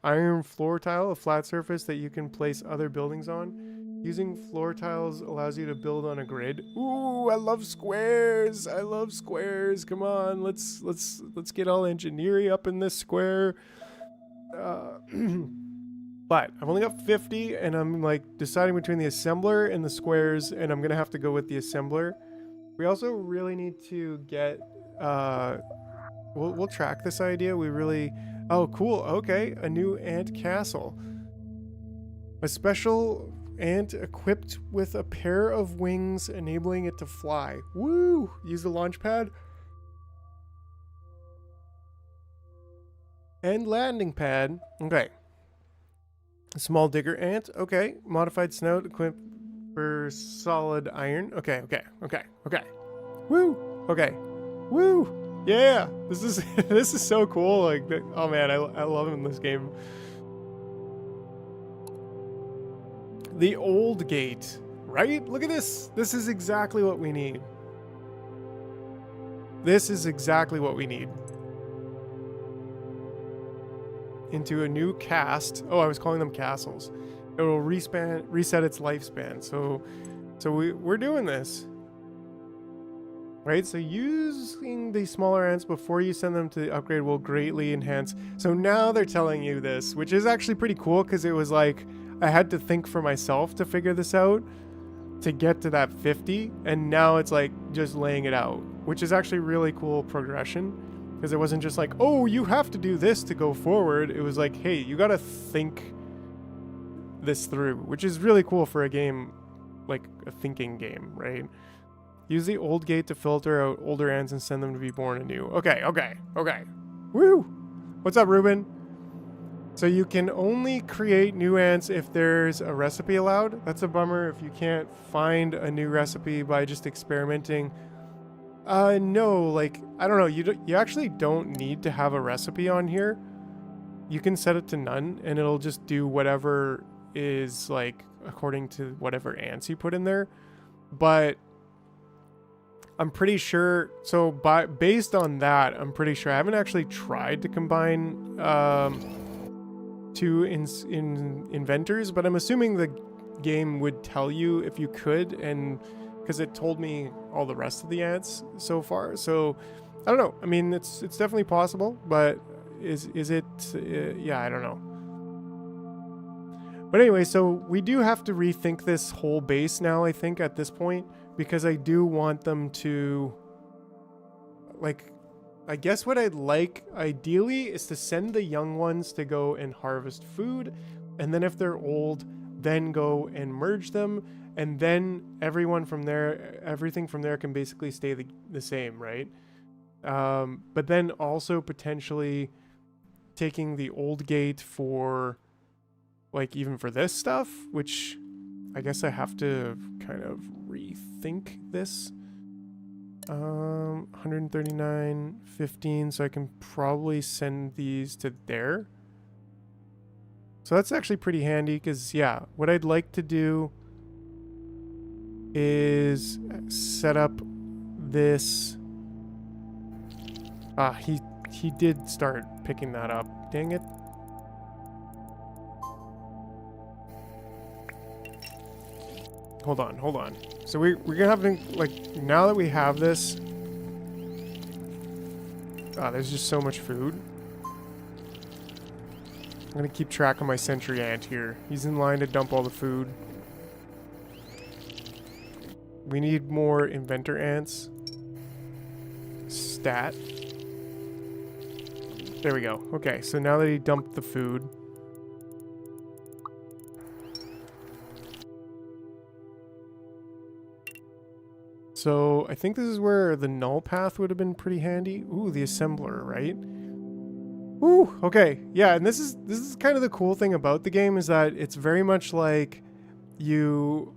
Iron floor tile, a flat surface that you can place other buildings on. Using floor tiles allows you to build on a grid. Ooh, I love squares. I love squares. Come on, let's get all engineering up in this square. But I've only got 50, and I'm like deciding between the assembler and the squares, and I'm gonna have to go with the assembler. We also really need to get we'll track this idea. We really, oh cool, okay, a new ant castle. A special ant equipped with a pair of wings enabling it to fly. Woo! Use the launch pad. And landing pad. Okay. A small digger ant. Okay. Modified snout equipped for solid iron. Okay. Woo! Okay. Woo! Yeah! This is this is so cool. Like, oh man, I love him in this game. The old gate, right? Look at this. This is exactly what we need. This is exactly what we need. Into a new cast. Oh, I was calling them castles. It will reset its lifespan. So we're doing this. Right? So using the smaller ants before you send them to the upgrade will greatly enhance. So now they're telling you this, which is actually pretty cool because it was like I had to think for myself to figure this out to get to that 50, and now it's like just laying it out, which is actually really cool progression because it wasn't just like, oh, you have to do this to go forward. It was like, hey, you got to think this through, which is really cool for a game like a thinking game, right? Use the old gate to filter out older ants and send them to be born anew. Okay. Woo! What's up, Ruben? So you can only create new ants if there's a recipe allowed. That's a bummer if you can't find a new recipe by just experimenting. No, like, I don't know. You actually don't need to have a recipe on here. You can set it to none and it'll just do whatever is like according to whatever ants you put in there. But I'm pretty sure. So based on that, I'm pretty sure I haven't actually tried to combine two in inventors, but I'm assuming the game would tell you if you could, and because it told me all the rest of the ants so far. So I don't know. I mean, it's definitely possible, but is it? Yeah, I don't know. But anyway, so we do have to rethink this whole base now, I think, at this point, because I do want them to, like, I guess what I'd like ideally is to send the young ones to go and harvest food, and then if they're old, then go and merge them, and then everything from there can basically stay the same, right? But then also potentially taking the old gate for, like, even for this stuff, which I guess I have to kind of rethink this. 139, 15, so I can probably send these to there. So that's actually pretty handy, because, yeah, what I'd like to do is set up this. Ah, he did start picking that up. Dang it. Hold on. So we're gonna have to, like, now that we have this. Ah, there's just so much food. I'm gonna keep track of my sentry ant here. He's in line to dump all the food. We need more inventor ants. Stat. There we go. Okay, so now that he dumped the food. So I think this is where the null path would have been pretty handy. Ooh, the assembler, right? Ooh, okay. Yeah, and this is kind of the cool thing about the game, is that it's very much like you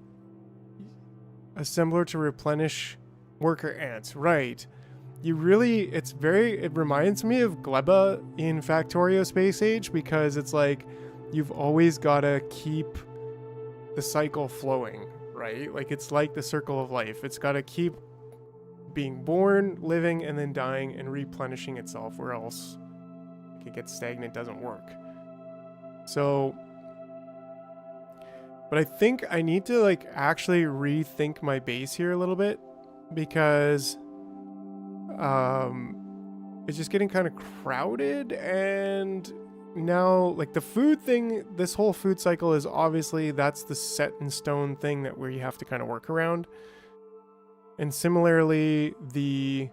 assembler to replenish worker ants, right? It reminds me of Gleba in Factorio Space Age, because it's like you've always got to keep the cycle flowing, right? Like, it's like the circle of life. It's got to keep being born, living, and then dying and replenishing itself, or else it gets stagnant, doesn't work. So, but I think I need to, like, actually rethink my base here a little bit, because it's just getting kind of crowded, and now, like, the food thing, this whole food cycle is obviously, that's the set in stone thing that where you have to kind of work around. And similarly, the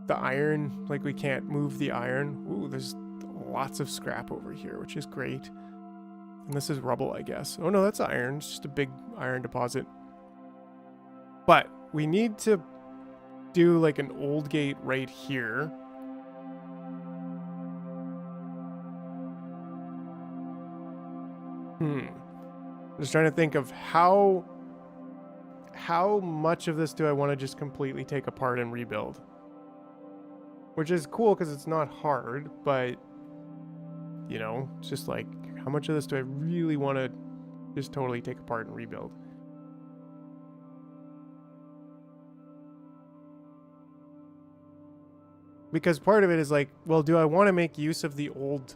iron, like, we can't move the iron. Ooh, there's lots of scrap over here, which is great. And this is rubble, I guess. Oh no, that's iron. It's just a big iron deposit. But we need to do, like, an old gate right here. I'm just trying to think of how much of this do I want to just completely take apart and rebuild. Which is cool because it's not hard, but, you know, it's just like, how much of this do I really want to just totally take apart and rebuild? Because part of it is like, well, do I want to make use of the old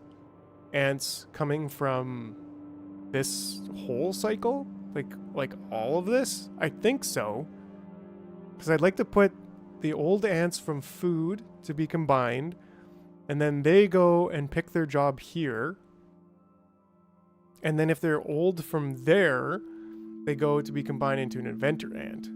ants coming from this whole cycle? Like all of this? I think so. Because I'd like to put the old ants from food to be combined, and then they go and pick their job here. And then if they're old from there, they go to be combined into an inventor ant.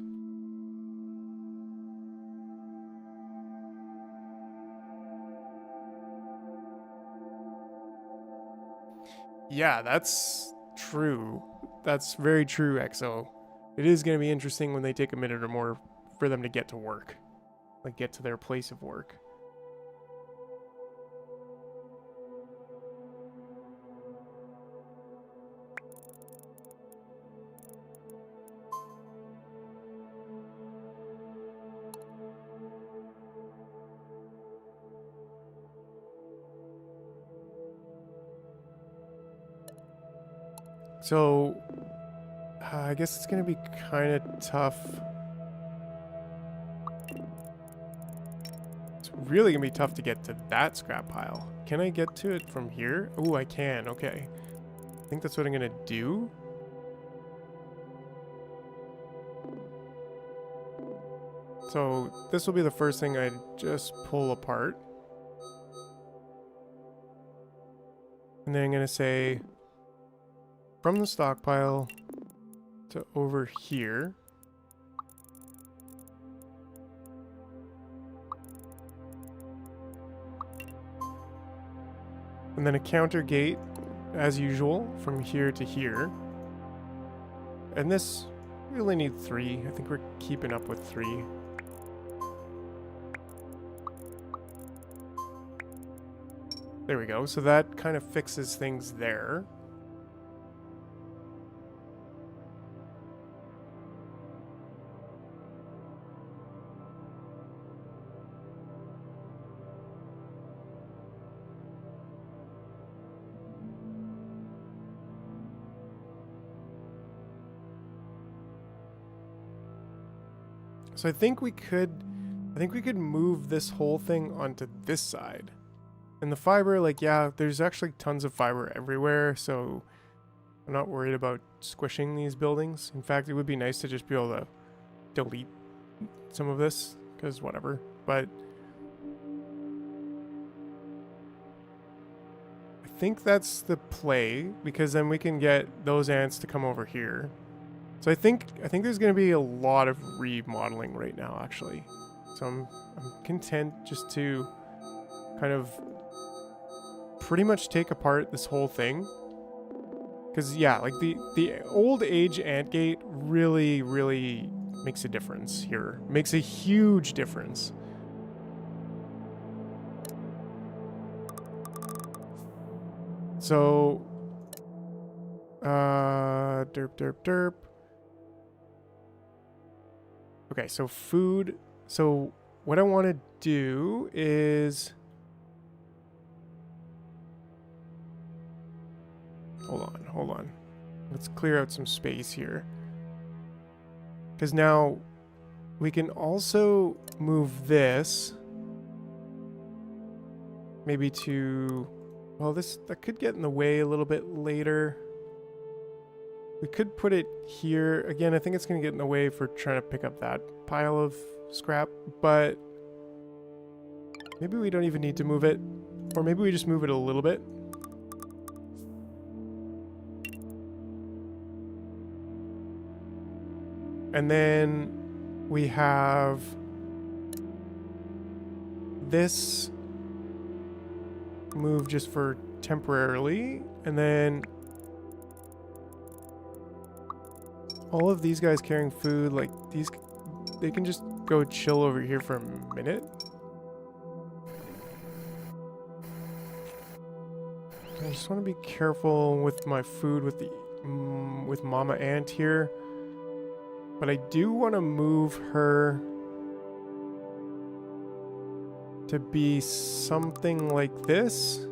Yeah, that's true. That's very true, XO. It is going to be interesting when they take a minute or more for them to get to work. Like, get to their place of work. So, I guess it's going to be kind of tough. really gonna be tough to get to that scrap pile. Can I get to it from here? Oh, I can. Okay. I think that's what I'm gonna do. So this will be the first thing I just pull apart. And then I'm gonna say from the stockpile to over here. And then a counter gate, as usual, from here to here. And this, we only need 3. I think we're keeping up with 3. There we go. So that kind of fixes things there. So I think we could move this whole thing onto this side. And the fiber, like, yeah, there's actually tons of fiber everywhere, so I'm not worried about squishing these buildings. In fact, it would be nice to just be able to delete some of this, because whatever. But I think that's the play, because then we can get those ants to come over here. So I think there's going to be a lot of remodeling right now, actually. So I'm content just to kind of pretty much take apart this whole thing. Because, yeah, like the old age ant gate really makes a difference here. Makes a huge difference. So, derp. Okay, so food. So what I want to do is... Hold on. Let's clear out some space here. Because now we can also move this maybe to... Well, that could get in the way a little bit later. We could put it here. Again, I think it's going to get in the way for trying to pick up that pile of scrap, but maybe we don't even need to move it. Or maybe we just move it a little bit. And then we have this move just for temporarily, and then all of these guys carrying food, like these, they can just go chill over here for a minute. I just want to be careful with my food with the with Mama Ant here. But I do want to move her to be something like this.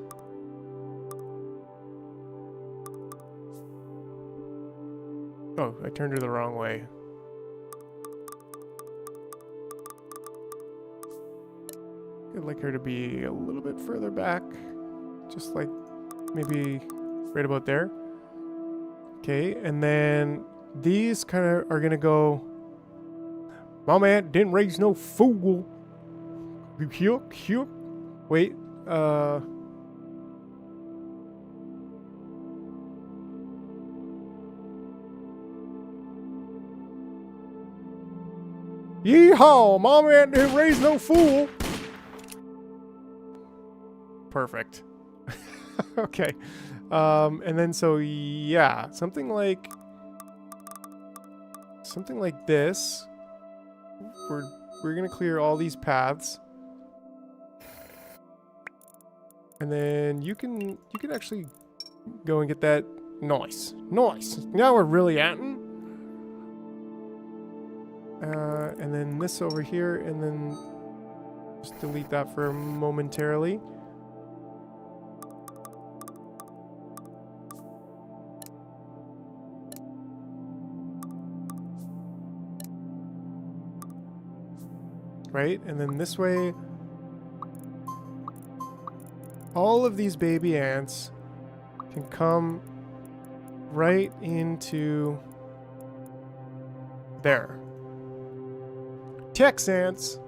Oh, I turned her the wrong way. I'd like her to be a little bit further back. Just like maybe right about there. Okay, and then these kind of are going to go... Mama Ant didn't raise no fool. Wait, Yeehaw! Mama Ant didn't raise no fool. Perfect. Okay. And then so, yeah, something like this. We're gonna clear all these paths, and then you can actually go and get that. Nice. Now we're really atting. And then this over here, and then just delete that for momentarily. Right, and then this way all of these baby ants can come right into there. Tex ants.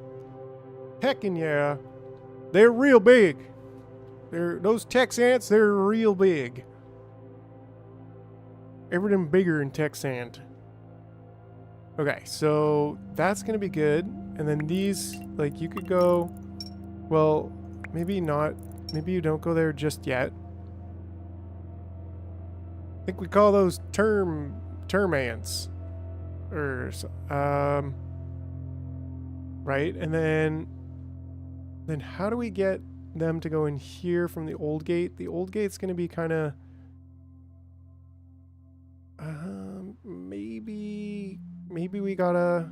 Heckin' yeah. They're real big. Those Tex ants, they're real big. Everything bigger than Tex ant. Okay, so that's gonna be good. And then these, like, you could go, well, maybe not. Maybe you don't go there just yet. I think we call those term ants. Or, right? And then how do we get them to go in here from the old gate? The old gate's gonna be kind of, maybe we gotta,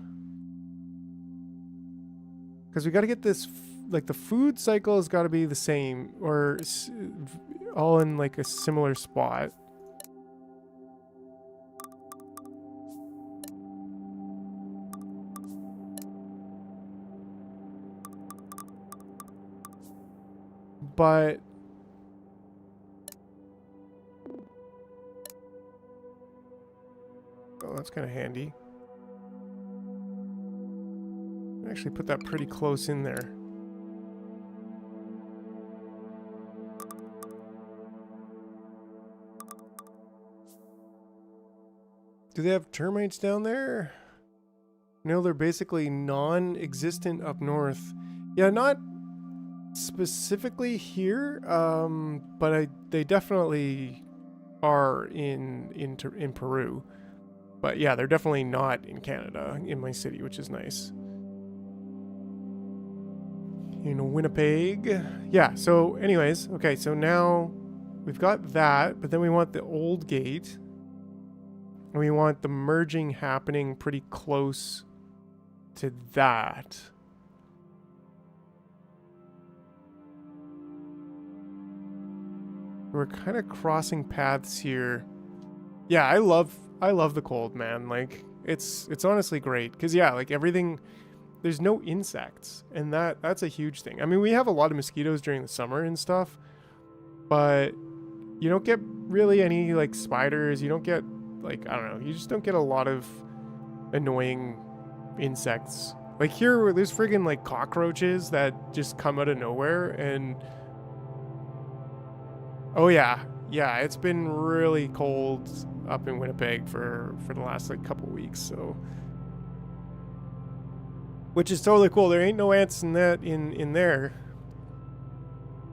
because we gotta get this, like, the food cycle has got to be the same, or all in like a similar spot. But oh, that's kind of handy. Actually put that pretty close in there. Do they have termites down there? No, they're basically non-existent up north. Yeah, not specifically here, but they definitely are in Peru. But yeah, they're definitely not in Canada, in my city, which is nice. In Winnipeg. Yeah, so anyways, okay, so now we've got that, but then we want the old gate. And we want the merging happening pretty close to that. We're kind of crossing paths here. Yeah, I love the cold, man. Like, it's honestly great. Because, yeah, like, everything, there's no insects. And that's a huge thing. I mean, we have a lot of mosquitoes during the summer and stuff. But you don't get really any, like, spiders. You don't get, like, I don't know. You just don't get a lot of annoying insects. Like, here, there's friggin', like, cockroaches that just come out of nowhere. And oh yeah, it's been really cold up in Winnipeg for the last, like, couple weeks, so, which is totally cool. There ain't no ants in that in there.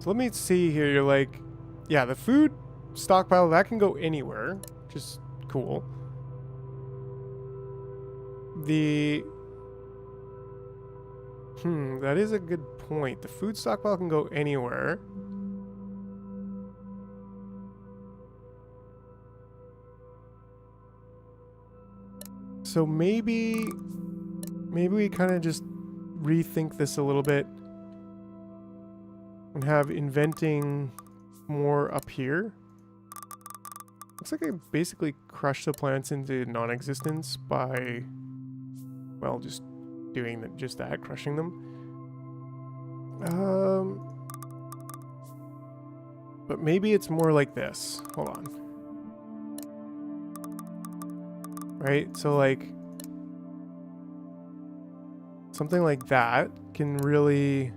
So let me see here. You're like, yeah, the food stockpile, that can go anywhere, which is cool. That is a good point. The food stockpile can go anywhere. So maybe we kind of just rethink this a little bit and have inventing more up here. Looks like I basically crushed the plants into non-existence by, well, just doing just that, crushing them. But maybe it's more like this. Hold on. Right? So, like, something like that can really...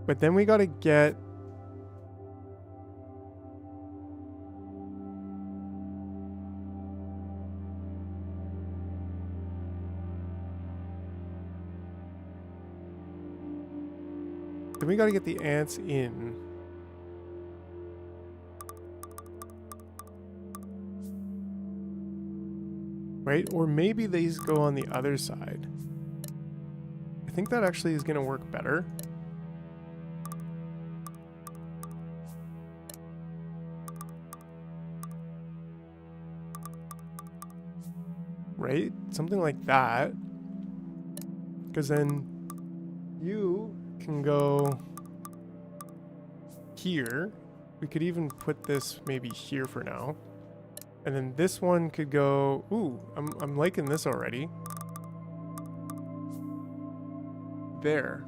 But then we gotta get... Then we gotta get the ants in. Right? Or maybe these go on the other side. I think that actually is going to work better. Right? Something like that. Because then you can go here. We could even put this maybe here for now. And then this one could go... Ooh, I'm liking this already. There.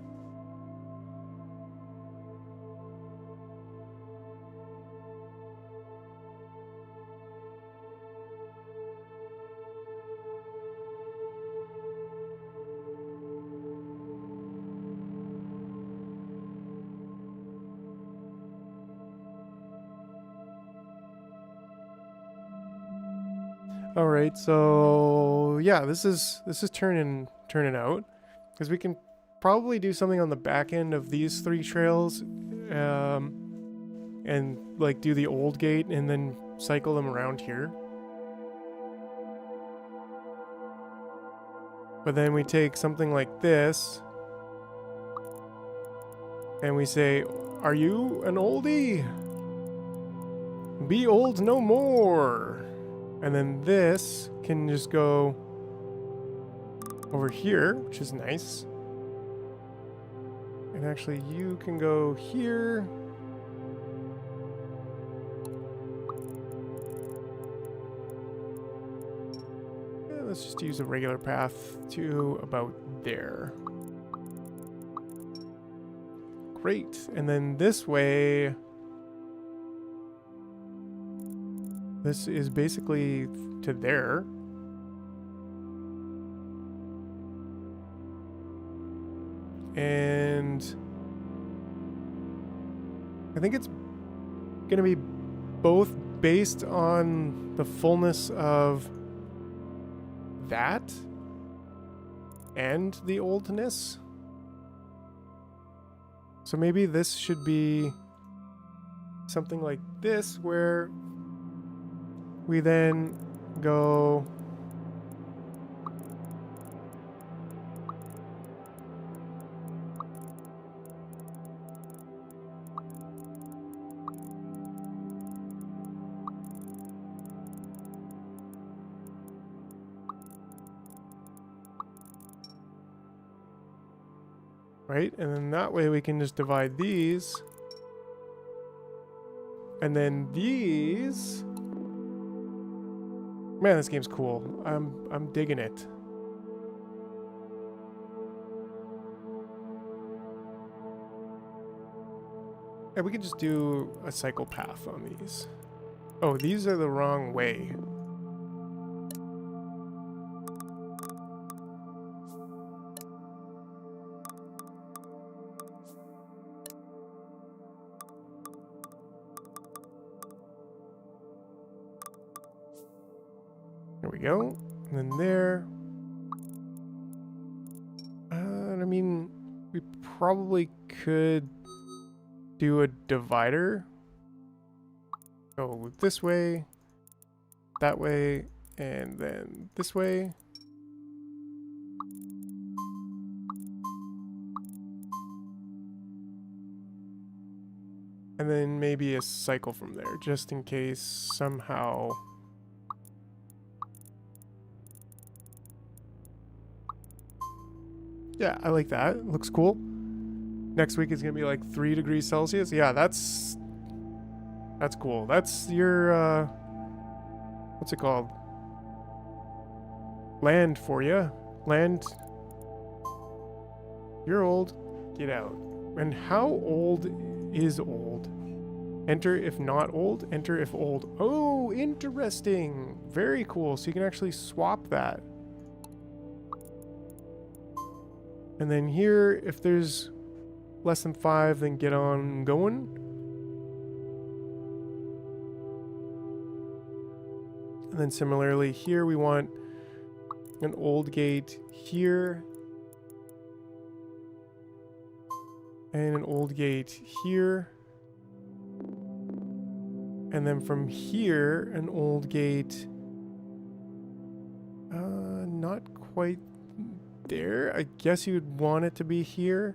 All right, so yeah, this is turning out because we can probably do something on the back end of these 3 trails, and like do the old gate and then cycle them around here. But then we take something like this and we say, "Are you an oldie? Be old no more." And then this can just go over here, which is nice. And actually, you can go here. Yeah, let's just use a regular path to about there. Great. And then this way, this is basically to there. And I think it's going to be both based on the fullness of that and the oldness. So maybe this should be something like this, where we then go right, and then that way we can just divide these, and then these. Man, this game's cool. I'm digging it. And we can just do a cycle path on these. Oh, these are the wrong way. There we go. And then there. And I mean, we probably could do a divider. Go this way, that way, and then this way. And then maybe a cycle from there, just in case somehow. Yeah, I like that. Looks cool. Next week is gonna be like 3 degrees Celsius. Yeah, that's cool. That's your what's it called? Land for you. Land. You're old. Get out. And how old is old? Enter if not old. Enter if old. Oh, interesting. Very cool. So you can actually swap that. And then here, if there's less than 5, then get on going. And then similarly here, we want an old gate here. And an old gate here. And then from here, an old gate. Not quite there. I guess you'd want it to be here.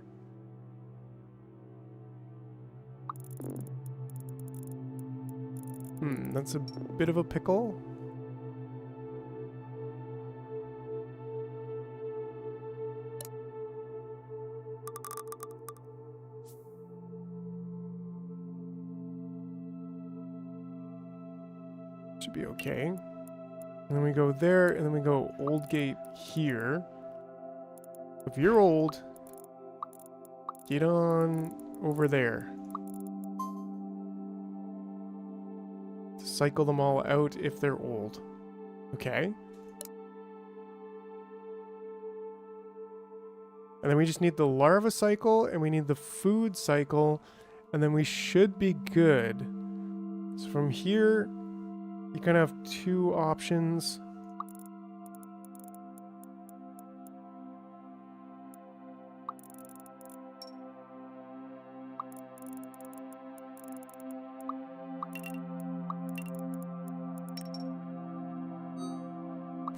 That's a bit of a pickle. Should be okay. And then we go there, and then we go old gate here. If you're old, get on over there. Cycle them all out if they're old. Okay. And then we just need the larva cycle, and we need the food cycle, and then we should be good. So from here, you kind of have 2 options.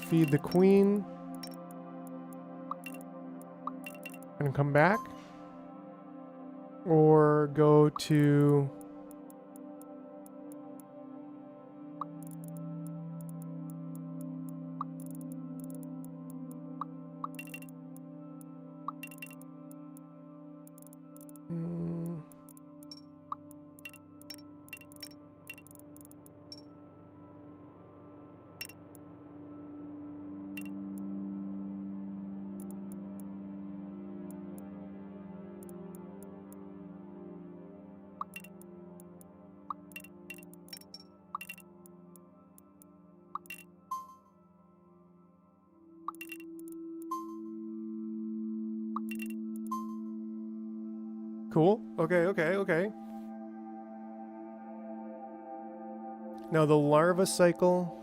feed the queen, and come back, or go to cool. Okay. Now the larva cycle.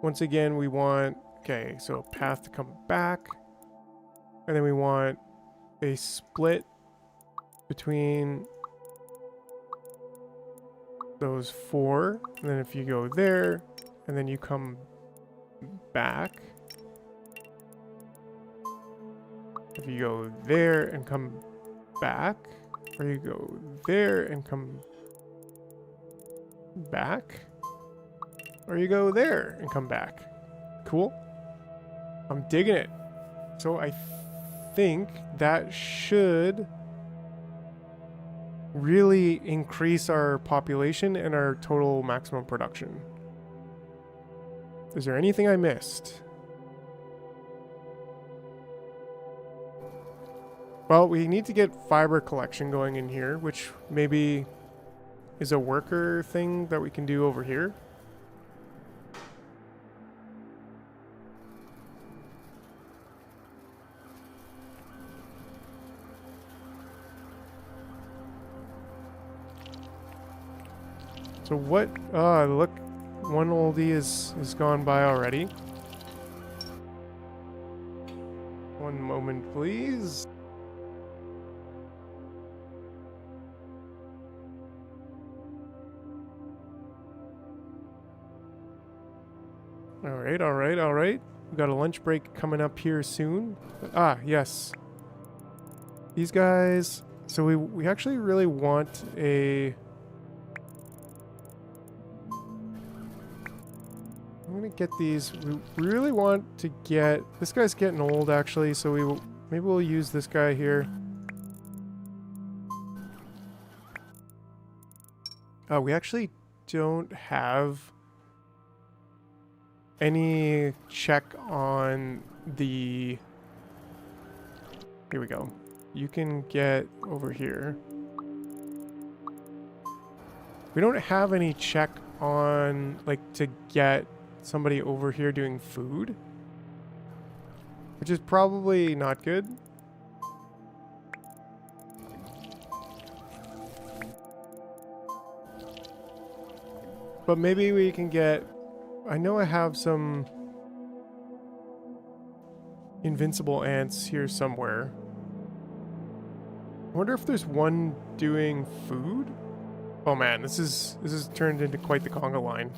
Once again, we want, okay, so a path to come back. And then we want a split between those 4. And then if you go there, and then you come back. If you go there and come back, or you go there and come back, or you go there and come back. Cool. I'm digging it. So I think that should really increase our population and our total maximum production. Is there anything I missed? Well, we need to get fiber collection going in here, which maybe is a worker thing that we can do over here. So what? Look, one oldie is gone by already. One moment, please. All right. We got a lunch break coming up here soon. Ah, yes. These guys. So we actually really want a. I'm gonna get these. We really want to get. This guy's getting old, actually. So maybe we'll use this guy here. We actually don't have any check on the. Here we go. You can get over here. We don't have any check on, like, to get somebody over here doing food, which is probably not good. But maybe we can get. I know I have some invincible ants here somewhere. I wonder if there's one doing food? Oh man, this is turned into quite the conga line.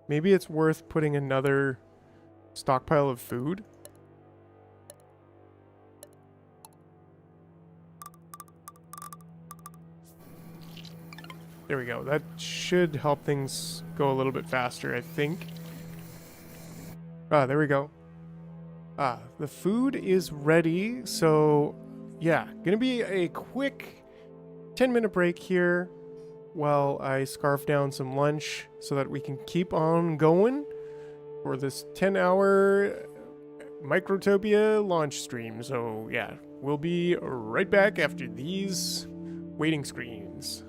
Maybe it's worth putting another stockpile of food. There we go. That should help things go a little bit faster, I think. Ah, there we go. Ah, the food is ready. So, yeah, gonna be a quick 10-minute break here while I scarf down some lunch so that we can keep on going for this 10-hour Microtopia launch stream. So, yeah, we'll be right back after these waiting screens.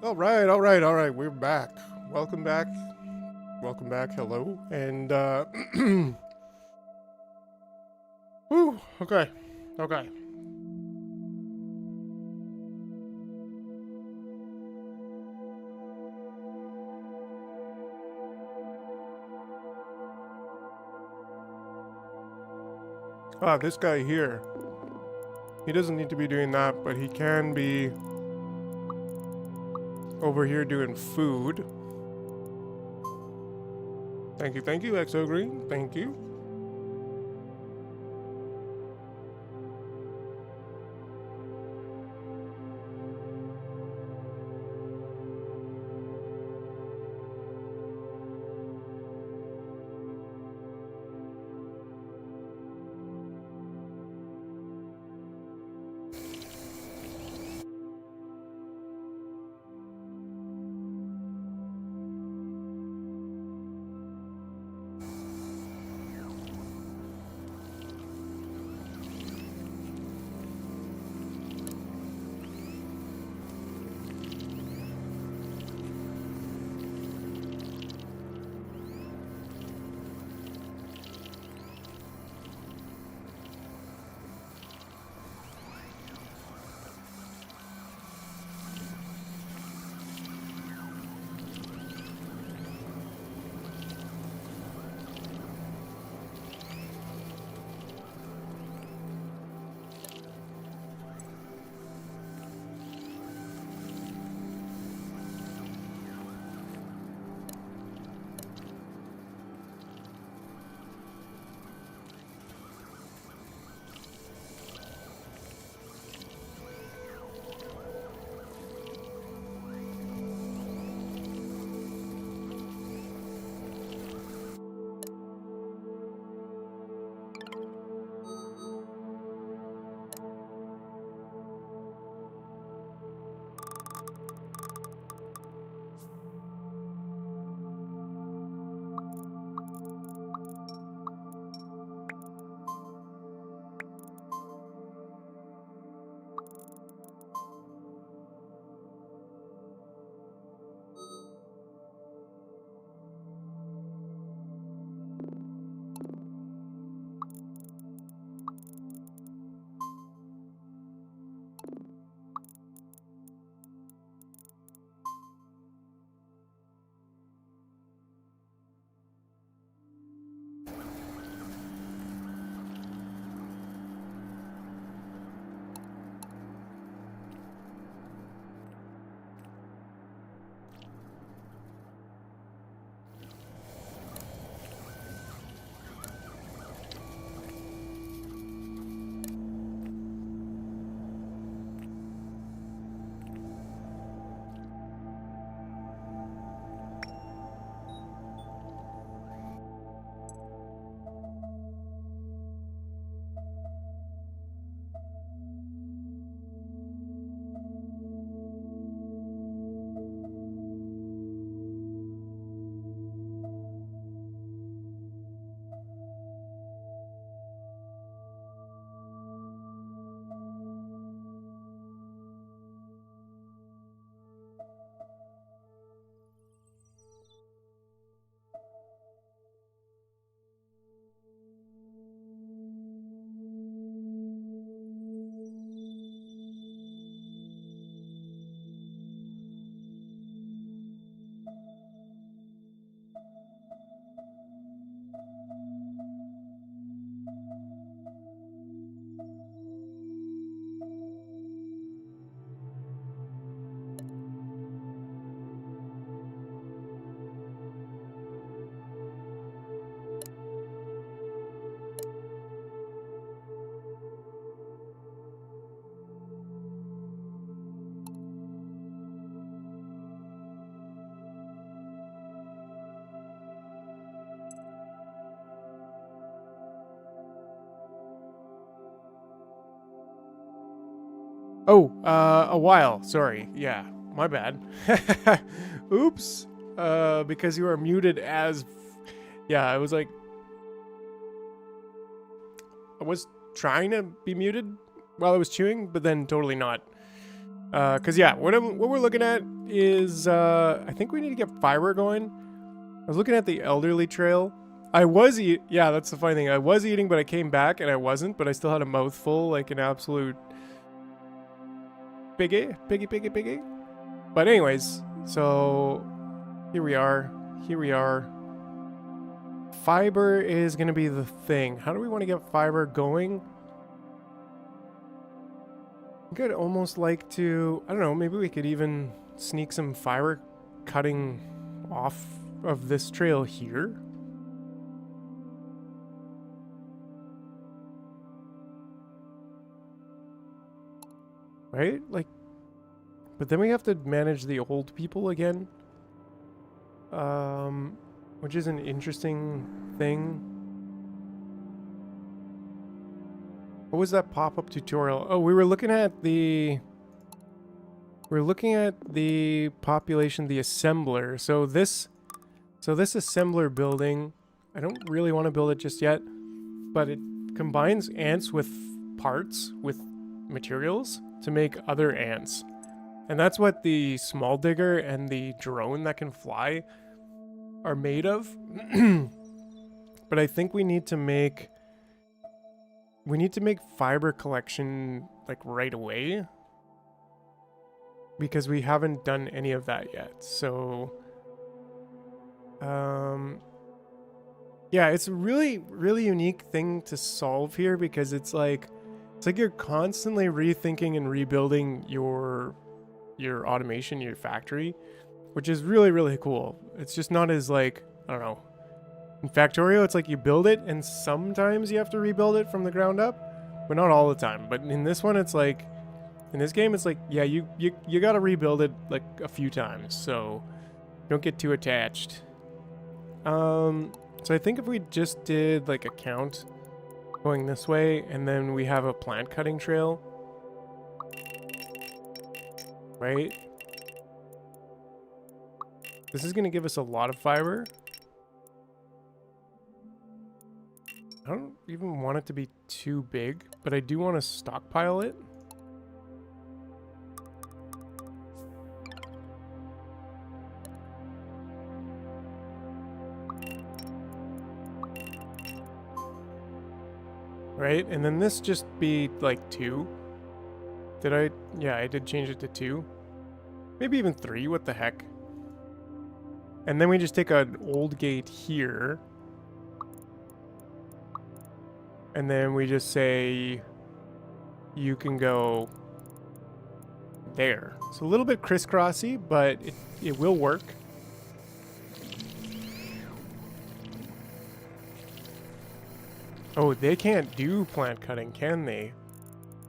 All right, all right, all right. We're back. Welcome back. Welcome back. Hello. And whew, okay. Okay. Ah, this guy here. He doesn't need to be doing that, but he can be over here doing food. Thank you, Exo Green. Thank you. Oh, a while. Sorry. Yeah, my bad. Oops. Because you are muted as. Yeah, I was like. I was trying to be muted while I was chewing, but then totally not. Cause yeah, what we're looking at is, I think we need to get fiber going. I was looking at the elderly trail. I was yeah, that's the funny thing. I was eating, but I came back and I wasn't, but I still had a mouthful, like an absolute piggy. But anyways, so here we are. Fiber is going to be the thing. How do we want to get fiber going? I could almost like to, I don't know, maybe we could even sneak some fiber cutting off of this trail here. Right? Like, but then we have to manage the old people again. Which is an interesting thing. What was that pop-up tutorial? Oh, we were looking at the population, the assembler. So this assembler building, I don't really want to build it just yet, but it combines ants with parts, with materials to make other ants. And that's what the small digger and the drone that can fly are made of. But I think we need to make fiber collection like right away, because we haven't done any of that yet. So yeah, it's a really, really unique thing to solve here, because it's like you're constantly rethinking and rebuilding your automation, your factory, which is really, really cool. It's just not as like, I don't know. In Factorio, it's like you build it and sometimes you have to rebuild it from the ground up, but not all the time. But in this one, it's like, in this game, it's like, yeah, you got to rebuild it like a few times. So don't get too attached. So I think if we just did like a count going this way, and then we have a plant cutting trail, right? This is going to give us a lot of fiber. I don't even want it to be too big, but I do want to stockpile it. Right? And then this just be like 2. Did I? Yeah, I did change it to 2. Maybe even 3, what the heck? And then we just take an old gate here. And then we just say, you can go there. So a little bit crisscrossy, but it will work. Oh, they can't do plant cutting, can they?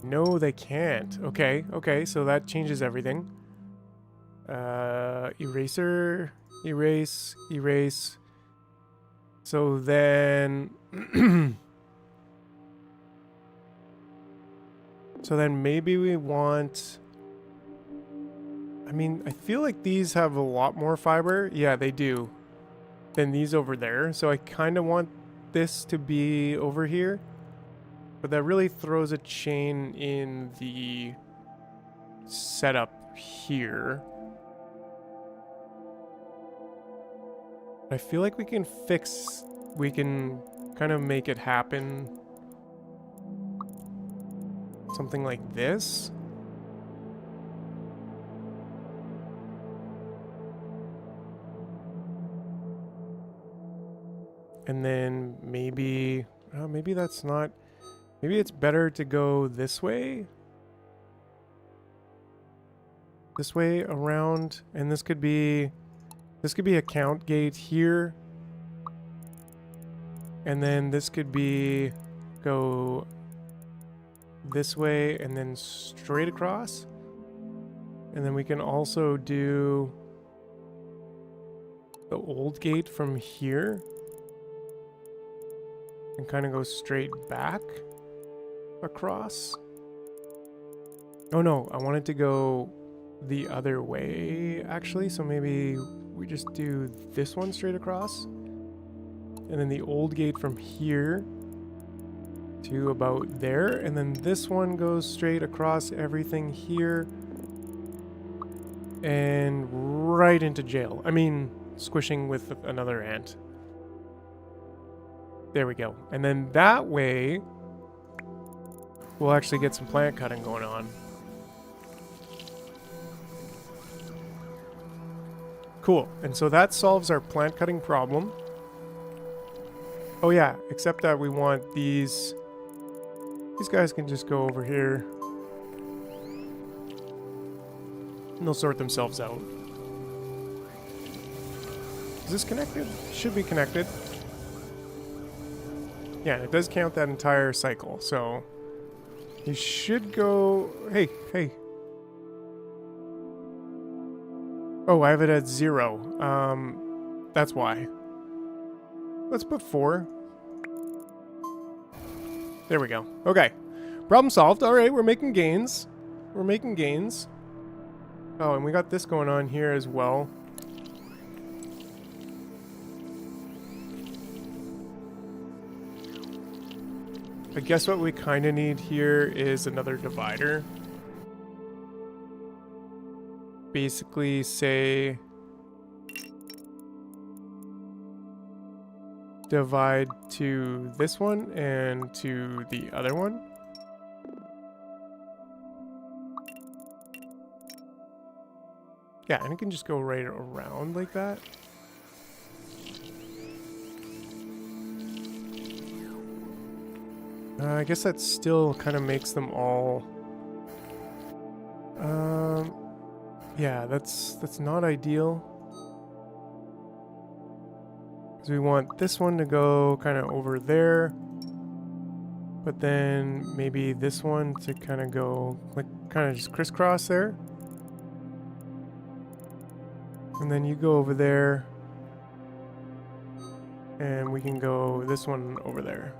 No, they can't. Okay, so that changes everything. Eraser, erase. So then... so then maybe we want... I mean, I feel like these have a lot more fiber. Yeah, they do. Than these over there. So I kind of want this to be over here. But that really throws a chain in the setup here. I feel like we can kind of make it happen. Something like this. And then maybe that's not, maybe it's better to go this way. This way around, and this could be a count gate here. And then this could be go this way and then straight across. And then we can also do the old gate from here and kind of go straight back across. Oh no, I wanted to go the other way actually, so maybe we just do this one straight across, and then the old gate from here to about there, and then this one goes straight across everything here, and right into jail. I mean, squishing with another ant. There we go. And then that way, we'll actually get some plant cutting going on. Cool. And so that solves our plant cutting problem. Oh yeah, except that we want these guys can just go over here. And they'll sort themselves out. Is this connected? Should be connected. Yeah, it does count that entire cycle, so you should go... Hey, hey. Oh, I have it at 0. That's why. Let's put 4. There we go. Okay. Problem solved. Alright, we're making gains. We're making gains. Oh, and we got this going on here as well. I guess what we kind of need here is another divider. Basically, say... divide to this one and to the other one. Yeah, and it can just go right around like that. I guess that still kind of makes them all... yeah, that's not ideal. Because we want this one to go kind of over there. But then maybe this one to kind of go, like, kind of just crisscross there. And then you go over there. And we can go this one over there.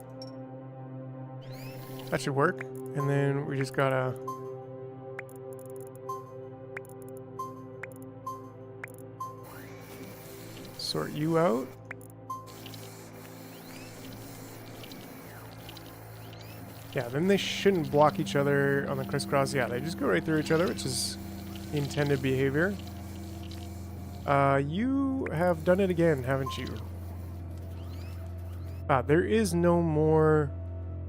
That should work. And then we just gotta... sort you out. Yeah, then they shouldn't block each other on the crisscross. Yeah, they just go right through each other, which is the intended behavior. You have done it again, haven't you? Ah, there is no more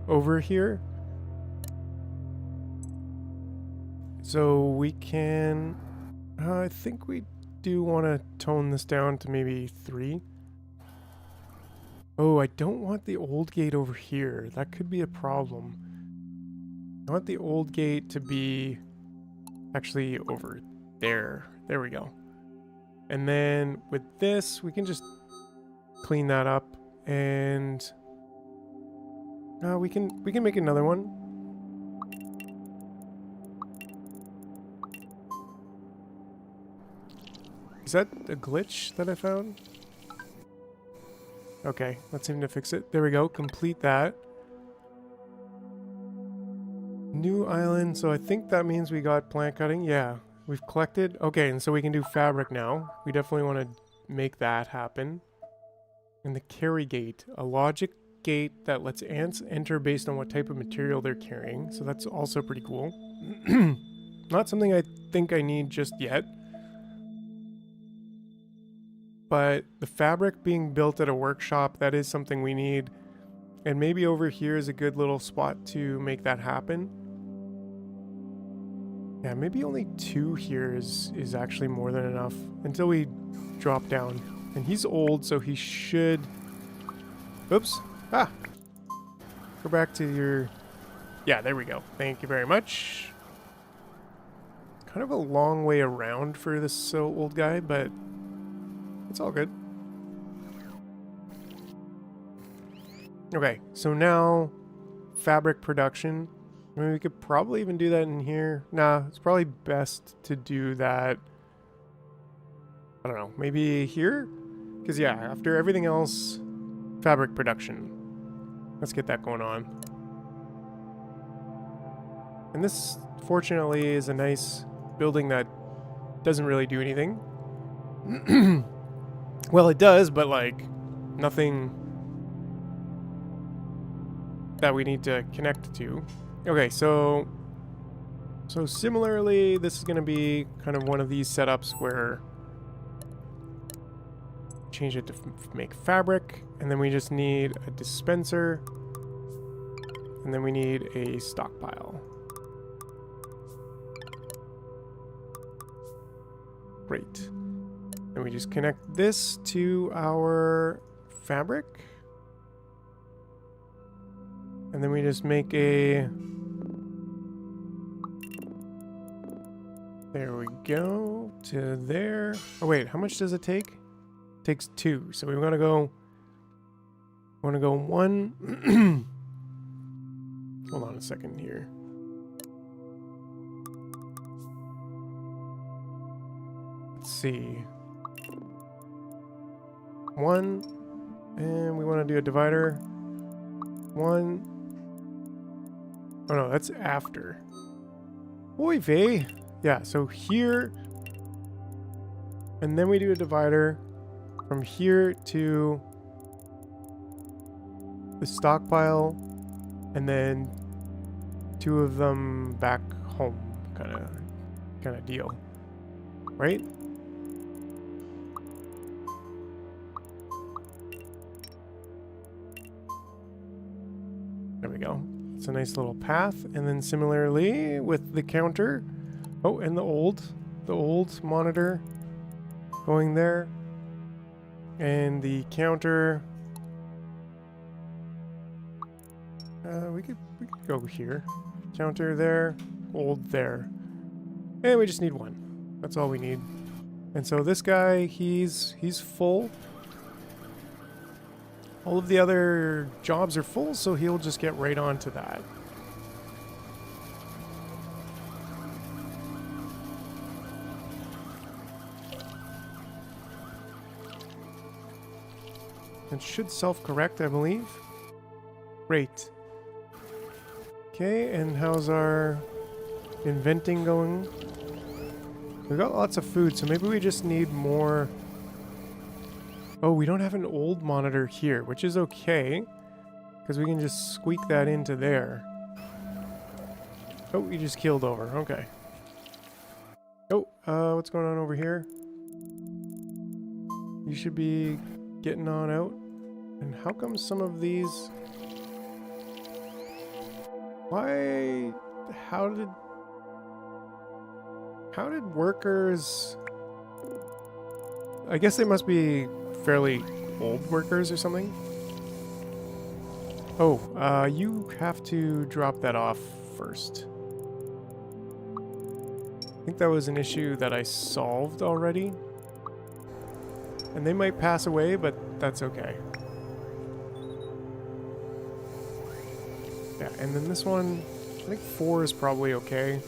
over here. So we can... I think we do want to tone this down to maybe 3. Oh, I don't want the old gate over here. That could be a problem. I want the old gate to be actually over there. There we go. And then with this, we can just clean that up, and we can make another one. Is that a glitch that I found? Okay, let's seem to fix it. There we go. Complete that. New island. So I think that means we got plant cutting. Yeah, we've collected. Okay, and so we can do fabric now. We definitely want to make that happen. And the carry gate. A logic gate that lets ants enter based on what type of material they're carrying. So that's also pretty cool. Not something I think I need just yet. But the fabric being built at a workshop, that is something we need. And maybe over here is a good little spot to make that happen. Yeah, maybe only 2 here is actually more than enough until we drop down. And he's old, so he should... Oops. Ah! Go back to your... Yeah, there we go. Thank you very much. Kind of a long way around for this so old guy, but... it's all good. Okay, so now fabric production. I mean, we could probably even do that in here. Nah, it's probably best to do that. I don't know, maybe here? Because yeah, after everything else, fabric production. Let's get that going on. And this, fortunately, is a nice building that doesn't really do anything. Well, it does, but, like, nothing that we need to connect to. Okay, so So similarly, this is going to be kind of one of these setups where change it to make fabric, and then we just need a dispenser, and then we need a stockpile. Great. And we just connect this to our fabric. And then we just make a... There we go. To there. Oh wait, how much does it take? It takes 2. So we want to go... 1. Hold on a second here. Let's see. 1. And we want to do a divider. 1. Oh no, that's after. Oy vey. Yeah, so here. And then we do a divider from here to the stockpile. And then 2 of them back home, kind of deal. Right? There we go. It's a nice little path. And then similarly with the counter. Oh, and the old monitor going there. And the counter. We could go here. Counter there. Old there. And we just need 1. That's all we need. And so this guy, he's full. All of the other jobs are full, so he'll just get right onto that. It should self-correct, I believe. Great. Okay, and how's our inventing going? We've got lots of food, so maybe we just need more... Oh, we don't have an old monitor here, which is okay. Because we can just squeak that into there. Oh, you just keeled over. Okay. Oh, what's going on over here? You should be getting on out. And how come some of these... Why... How did workers... I guess they must be fairly old workers or something. Oh, you have to drop that off first. I think that was an issue that I solved already. And they might pass away, but that's okay. Yeah, and then this one, I think 4 is probably okay.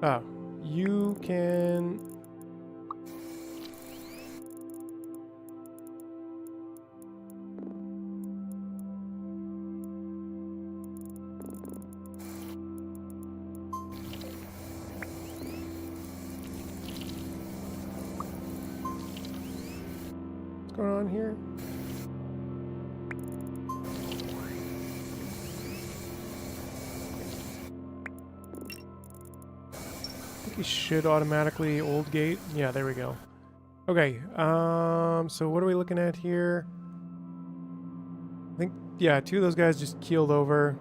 Ah, you can... What's going on here? We should automatically old gate. Yeah, there we go. Okay, so what are we looking at here? I think, yeah, 2 of those guys just keeled over.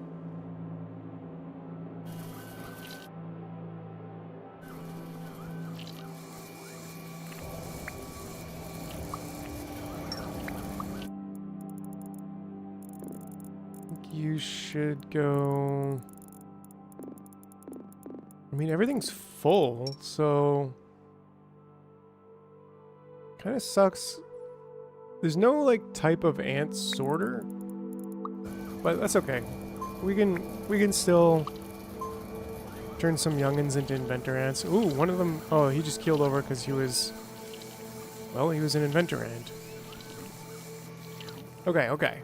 I think you should go... I mean, everything's full, so... Kind of sucks. There's no, like, type of ant sorter. But that's okay. We can still turn some youngins into inventor ants. Ooh, one of them... Oh, he just keeled over because he was... Well, he was an inventor ant. Okay, okay.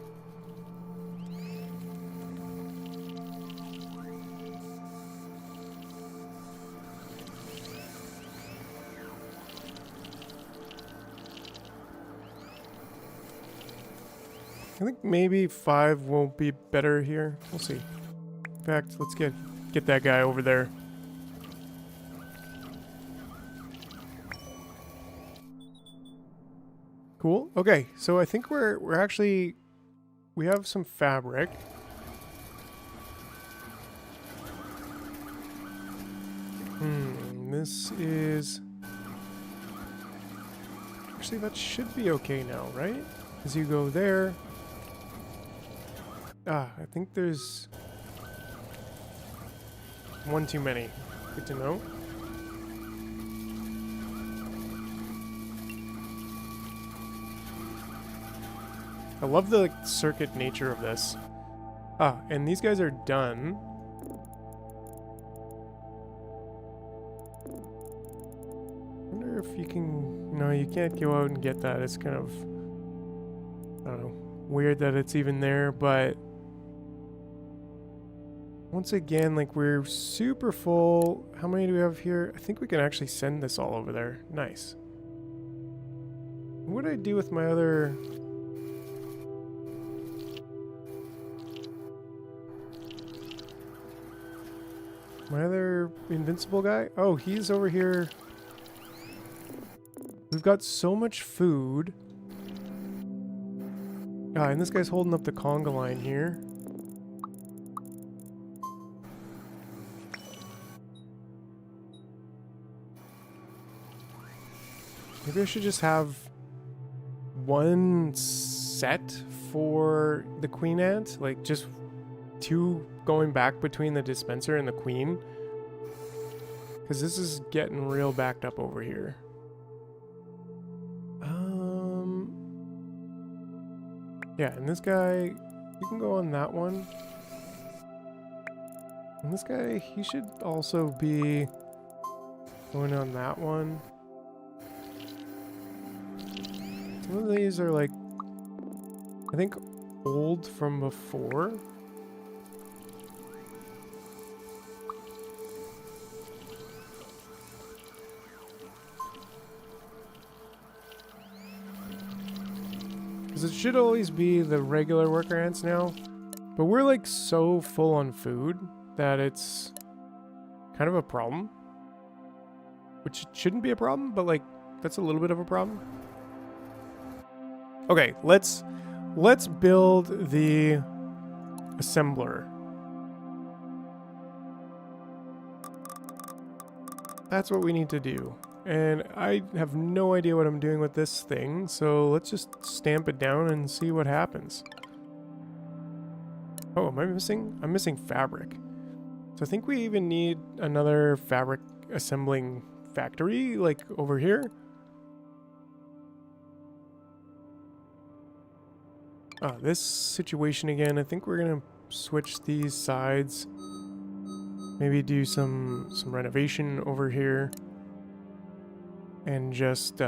I think maybe 5 won't be better here. We'll see. In fact, let's get get that guy over there. Cool. Okay, so I think we're actually, we have some fabric. This is, actually that should be okay now, right? As you go there. I think there's one too many. Good to know. I love the circuit nature of this. And these guys are done. I wonder if you can... No, you can't go out and get that. It's kind of... I don't know. Weird that it's even there, but... Once again, like, we're super full. How many do we have here? I think we can actually send this all over there. Nice. What do I do with my other... My other invincible guy? Oh, he's over here. We've got so much food. And this guy's holding up the conga line here. Maybe I should just have one set for the queen ant, like just two going back between the dispenser and the queen, because this is getting real backed up over here. Yeah, and this guy, you can go on that one. And this guy, he should also be going on that one. Some of these are like, I think, old from before. Because it should always be the regular worker ants now. But we're like so full on food that it's kind of a problem. Which shouldn't be a problem, but like, that's a little bit of a problem. Okay, let's build the assembler. That's what we need to do. And I have no idea what I'm doing with this thing, so let's just stamp it down and see what happens. Oh, am I missing? I'm missing fabric. So I think we even need another fabric assembling factory, like over here. This situation again, I think we're gonna switch these sides. Maybe do some renovation over here. And just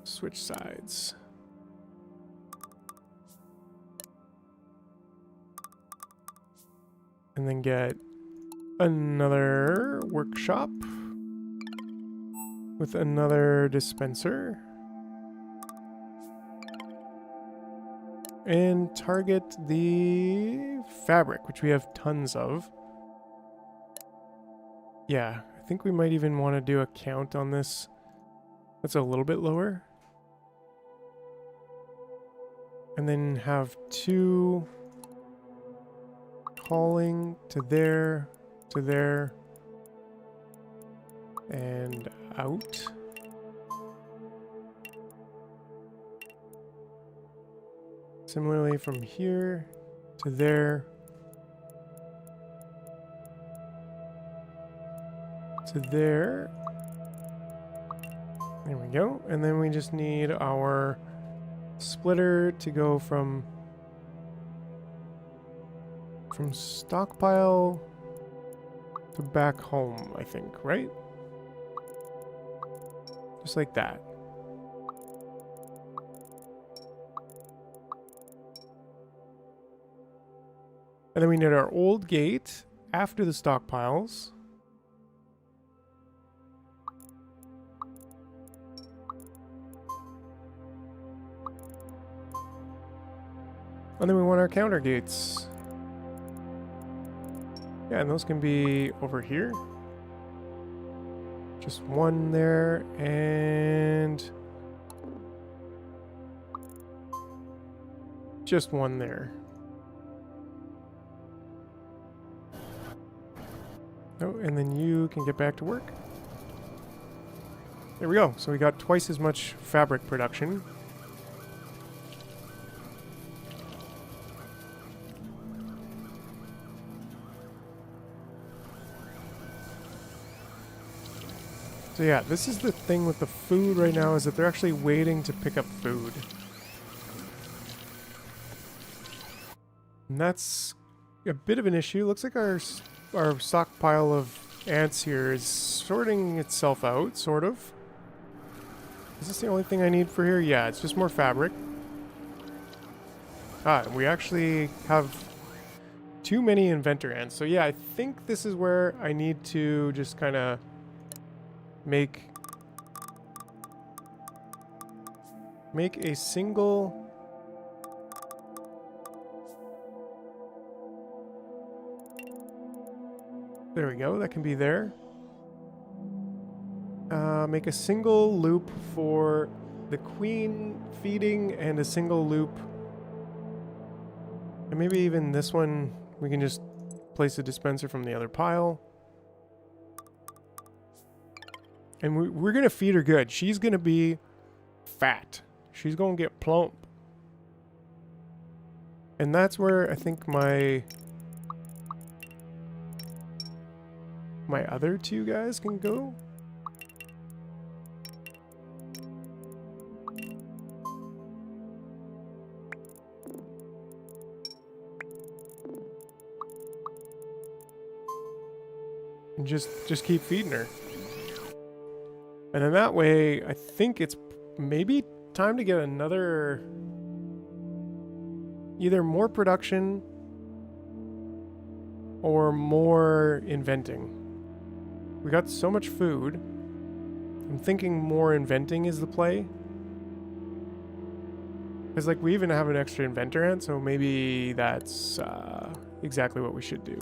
switch sides. And then get another workshop with another dispenser. And target the fabric, which we have tons of. Yeah, I think we might even want to do a count on this. That's a little bit lower. And then have two calling to there, and out. Similarly from here to there, to there. There we go. And then we just need our splitter to go from stockpile to back home, I think, right? Just like that. And then we need our old gate after the stockpiles. And then we want our counter gates. Yeah, and those can be over here. Just one there, and just one there. Oh, and then you can get back to work. There we go. So we got twice as much fabric production. So yeah, this is the thing with the food right now, is that they're actually waiting to pick up food. And that's a bit of an issue. Looks like our stockpile of ants here is sorting itself out, sort of. Is this the only thing I need for here? Yeah, it's just more fabric. Ah, and we actually have too many inventor ants. So yeah, I think this is where I need to just kind of make a single there we go, that can be there. Make a single loop for the queen feeding and a single loop, and maybe even this one we can just place a dispenser from the other pile. And we're going to feed her good. She's going to be fat. She's going to get plump. And that's where I think my other two guys can go. And just keep feeding her. And in that way, I think it's maybe time to get another, either more production or more inventing. We got so much food. I'm thinking more inventing is the play. Because like we even have an extra inventor ant, so maybe that's exactly what we should do.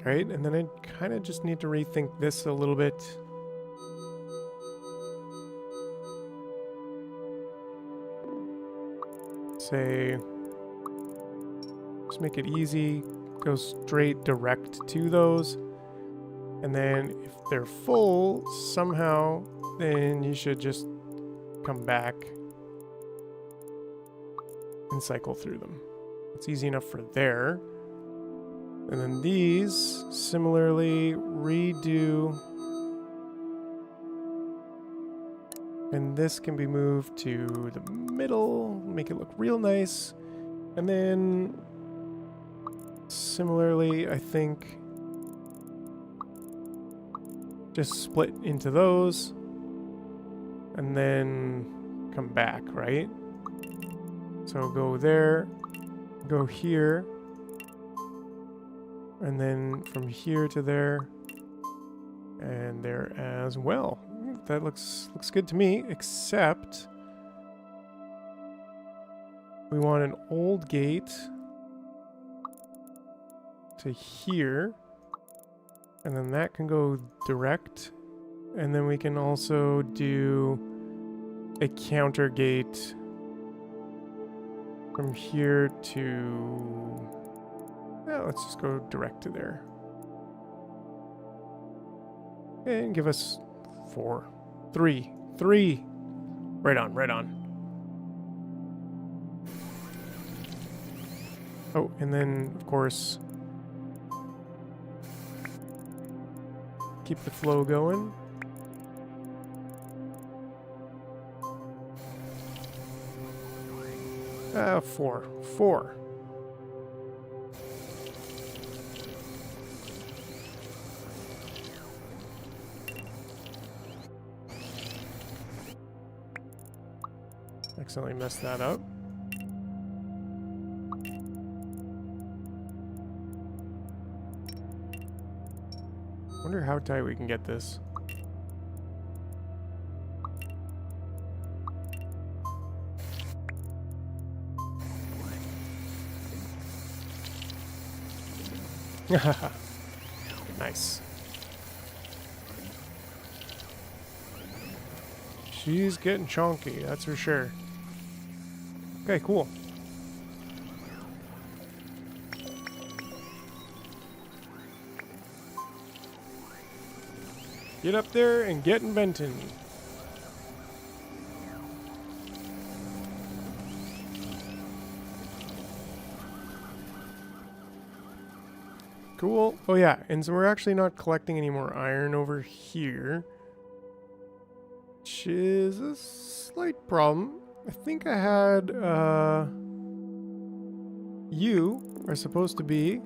Right, and then I kind of just need to rethink this a little bit. Say, just make it easy, go straight direct to those. And then if they're full somehow, then you should just come back and cycle through them. It's easy enough for there. And then these, similarly, redo. And this can be moved to the middle, make it look real nice. And then, similarly, I think, just split into those. And then come back, right? So go there, go here. And then from here to there, and there as well. That looks good to me, except we want an old gate to here, and then that can go direct, and then we can also do a counter gate from here to... Yeah, let's just go direct to there. And give us 4. 3. 3! Right on, right on. Oh, and then, of course, keep the flow going. Four. 4. Accidentally messed that up. Wonder how tight we can get this. Nice. She's getting chonky, that's for sure. Okay, cool. Get up there and get inventing. Cool. Oh yeah, and so we're actually not collecting any more iron over here, which is a slight problem. I think I had, you are supposed to be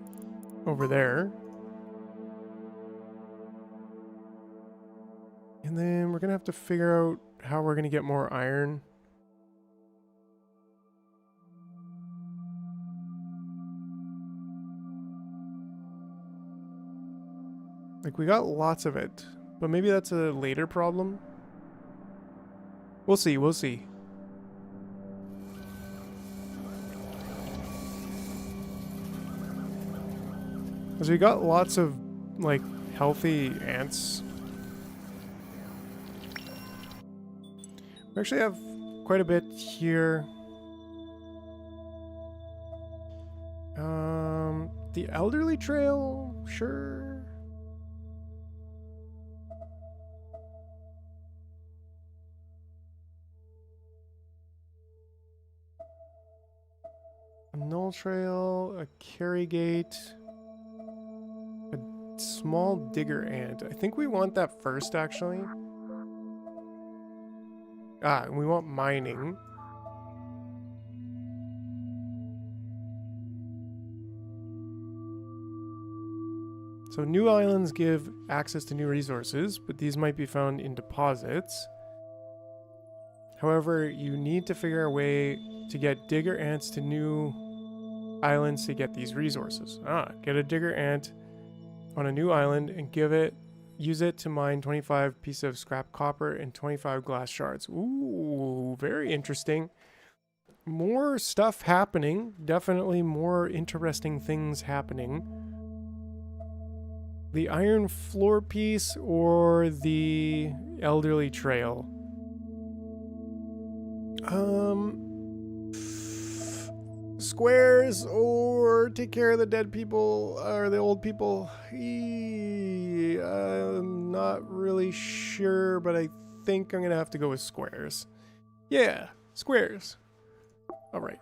over there. And then we're gonna have to figure out how we're gonna get more iron. Like, we got lots of it, but maybe that's a later problem. We'll see, we'll see. Because we got lots of, like, healthy ants. We actually have quite a bit here. The elderly trail, sure. A null trail, a carry gate, a small digger ant. I think we want that first, actually. Ah, and we want mining. So new islands give access to new resources, but these might be found in deposits. However, you need to figure a way to get digger ants to new islands to get these resources. Ah, get a digger ant on a new island and use it to mine 25 pieces of scrap copper and 25 glass shards. Ooh, very interesting. More stuff happening. Definitely more interesting things happening. The iron floor piece or the elderly trail? Squares or take care of the dead people or the old people? I'm not really sure, but I think I'm gonna have to go with squares. Yeah, squares. All right.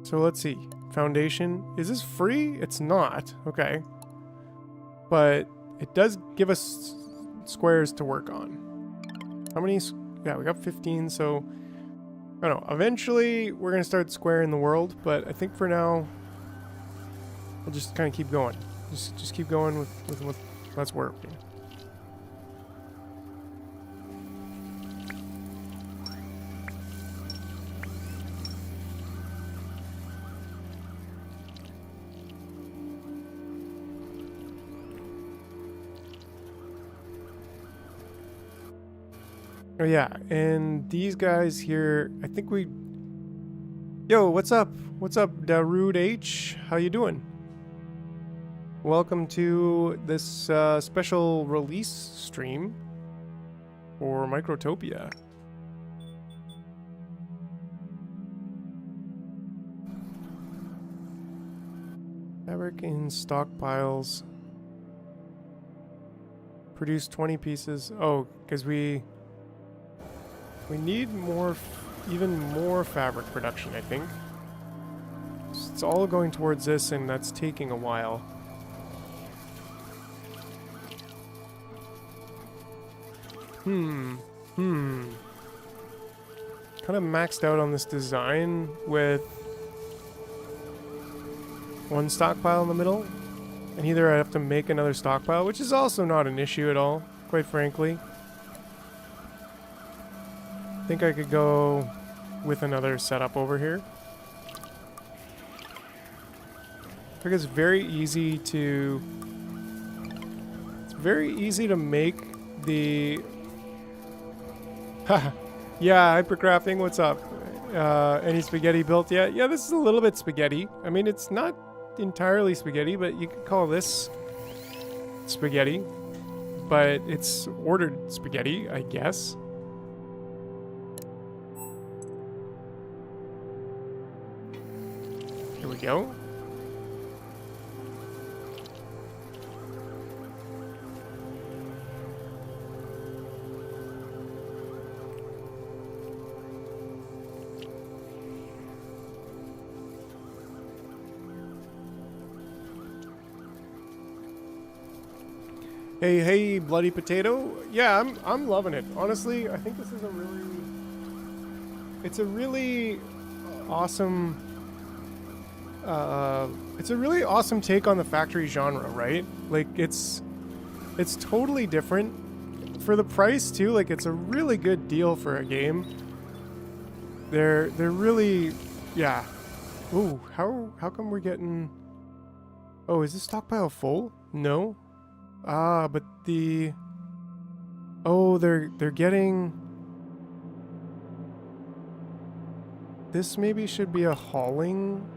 So let's see. Foundation. Is this free? It's not. Okay. But it does give us squares to work on. How many? Yeah, we got 15, so I don't know. Eventually, we're going to start squaring the world, but I think for now, we'll just kind of keep going. Just keep going with what's working. Oh yeah, and these guys here, I think we... Yo, what's up? What's up, Darude H? How you doing? Welcome to this special release stream for Microtopia. Fabric in stockpiles. Produce 20 pieces. Oh, because we need more, even more fabric production, I think. It's all going towards this, and that's taking a while. Kind of maxed out on this design with one stockpile in the middle. And either I have to make another stockpile, which is also not an issue at all, quite frankly. I think I could go with another setup over here. I think it's very easy to make the yeah, hypercrafting, what's up? Any spaghetti built yet? Yeah, this is a little bit spaghetti. I mean, it's not entirely spaghetti, but you could call this spaghetti. But it's ordered spaghetti, I guess. Here we go. Hey, hey, bloody potato. Yeah, I'm loving it. Honestly, I think this is it's a really awesome take on the factory genre, right? Like it's totally different for the price too. Like it's a really good deal for a game. They're really, yeah. Ooh, how come we're getting? Oh, is this stockpile full? No. Ah, but the... Oh, they're getting... This maybe should be a hauling...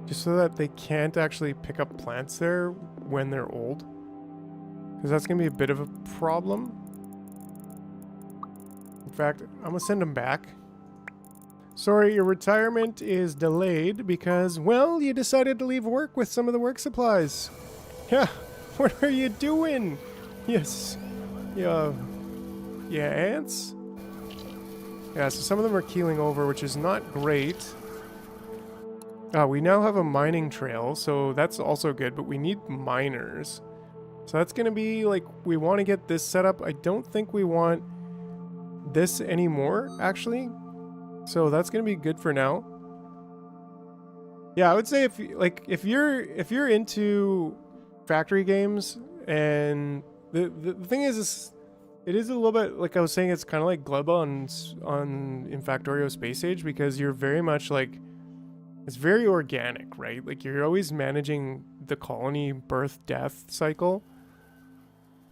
Just so that they can't actually pick up plants there when they're old. Because that's going to be a bit of a problem. In fact, I'm going to send them back. Sorry, your retirement is delayed because, well, you decided to leave work with some of the work supplies. Yeah, what are you doing? Yes. Yeah, ants? Yeah, so some of them are keeling over, which is not great. We now have a mining trail, so that's also good, but we need miners. So that's going to be, like, we want to get this set up. I don't think we want this anymore, actually. So that's going to be good for now. Yeah, I would say if you're into factory games, and the thing is it is a little bit like I was saying, it's kind of like Gleba in Factorio Space Age, because you're very much like, it's very organic, right? Like you're always managing the colony birth death cycle,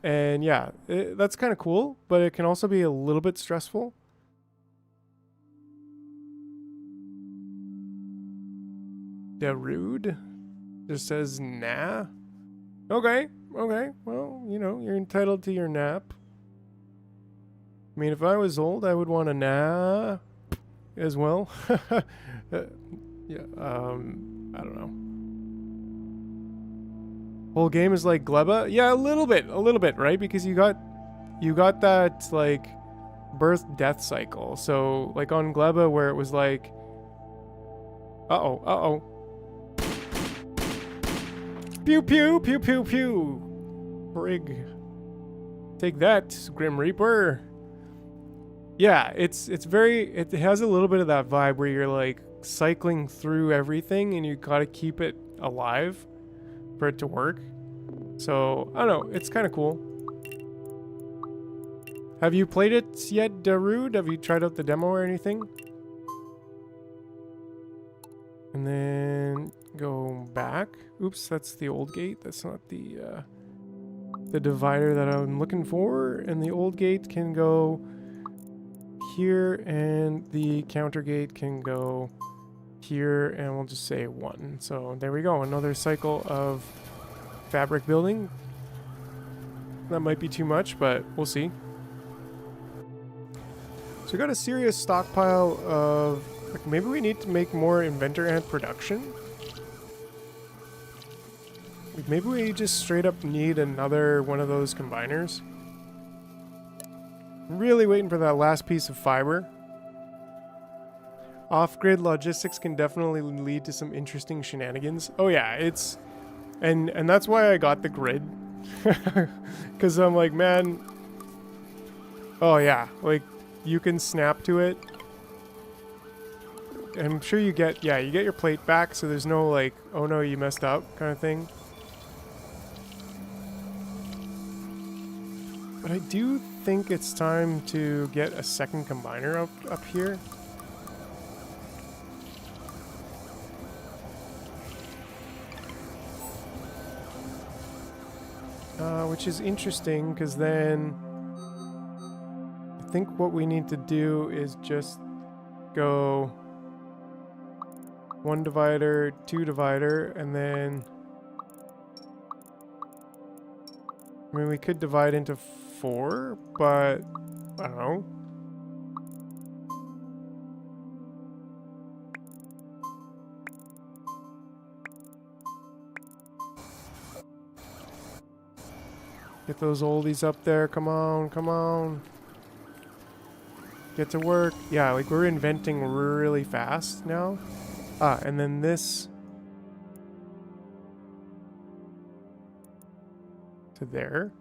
and yeah, that's kind of cool, but it can also be a little bit stressful. Darude just says nah. Okay, well, you know, you're entitled to your nap. I mean, if I was old, I would want a nap as well. Yeah, I don't know. Whole game is like Gleba? Yeah, a little bit, right? Because you got that, like, birth-death cycle. So, like, on Gleba, where it was like... Uh-oh. Pew pew pew pew pew. Frig. Take that, Grim Reaper. Yeah, it has a little bit of that vibe where you're like cycling through everything and you gotta keep it alive for it to work. So I don't know, it's kind of cool. Have you played it yet, Darude? Have you tried out the demo or anything? And then go back. Oops, that's the old gate. That's not the divider that I'm looking for. And the old gate can go here, and the counter gate can go here, and we'll just say 1. So there we go. Another cycle of fabric building. That might be too much, but we'll see. So we got a serious stockpile of... Like, maybe we need to make more inventor ant production. Like, maybe we just straight up need another one of those combiners. Really waiting for that last piece of fiber. Off-grid logistics can definitely lead to some interesting shenanigans. Oh yeah, it's... And that's why I got the grid. Because I'm like, man... Oh yeah, like, you can snap to it. I'm sure you get, yeah, you get your plate back, so there's no, like, oh no, you messed up kind of thing. But I do think it's time to get a second combiner up here. Which is interesting, because then I think what we need to do is just go 1 divider, 2 divider, and then... I mean, we could divide into 4, but I don't know. Get those oldies up there. Come on, come on. Get to work. Yeah, like we're inventing really fast now. Ah, and then this to there.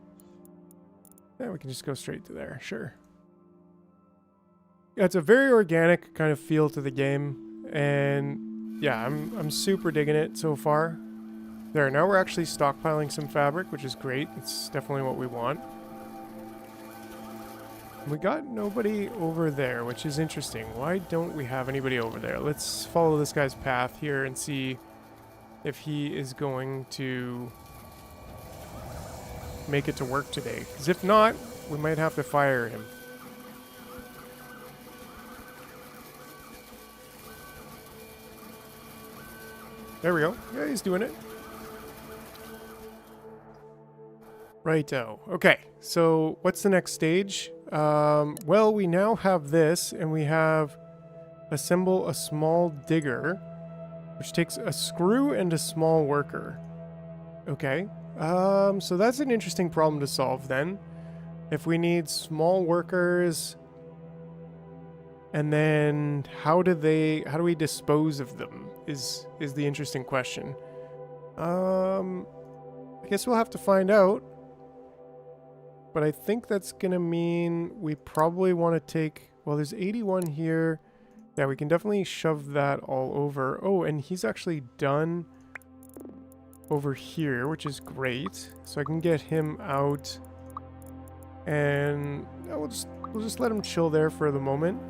Yeah, we can just go straight to there. Sure. Yeah, it's a very organic kind of feel to the game, and yeah, I'm super digging it so far. There, now we're actually stockpiling some fabric, which is great. It's definitely what we want. We got nobody over there, which is interesting. Why don't we have anybody over there? Let's follow this guy's path here and see if he is going to make it to work today. Because if not, we might have to fire him. There we go. Yeah, he's doing it. Righto. Okay, so what's the next stage? Well, we now have this, and we have assemble a small digger, which takes a screw and a small worker. Okay. So that's an interesting problem to solve then. If we need small workers, and then how do we dispose of them is the interesting question. I guess we'll have to find out. But I think that's gonna mean we probably want to take, well, there's 81 here. Yeah, we can definitely shove that all over. Oh, and he's actually done over here, which is great. So I can get him out, and we'll just let him chill there for the moment.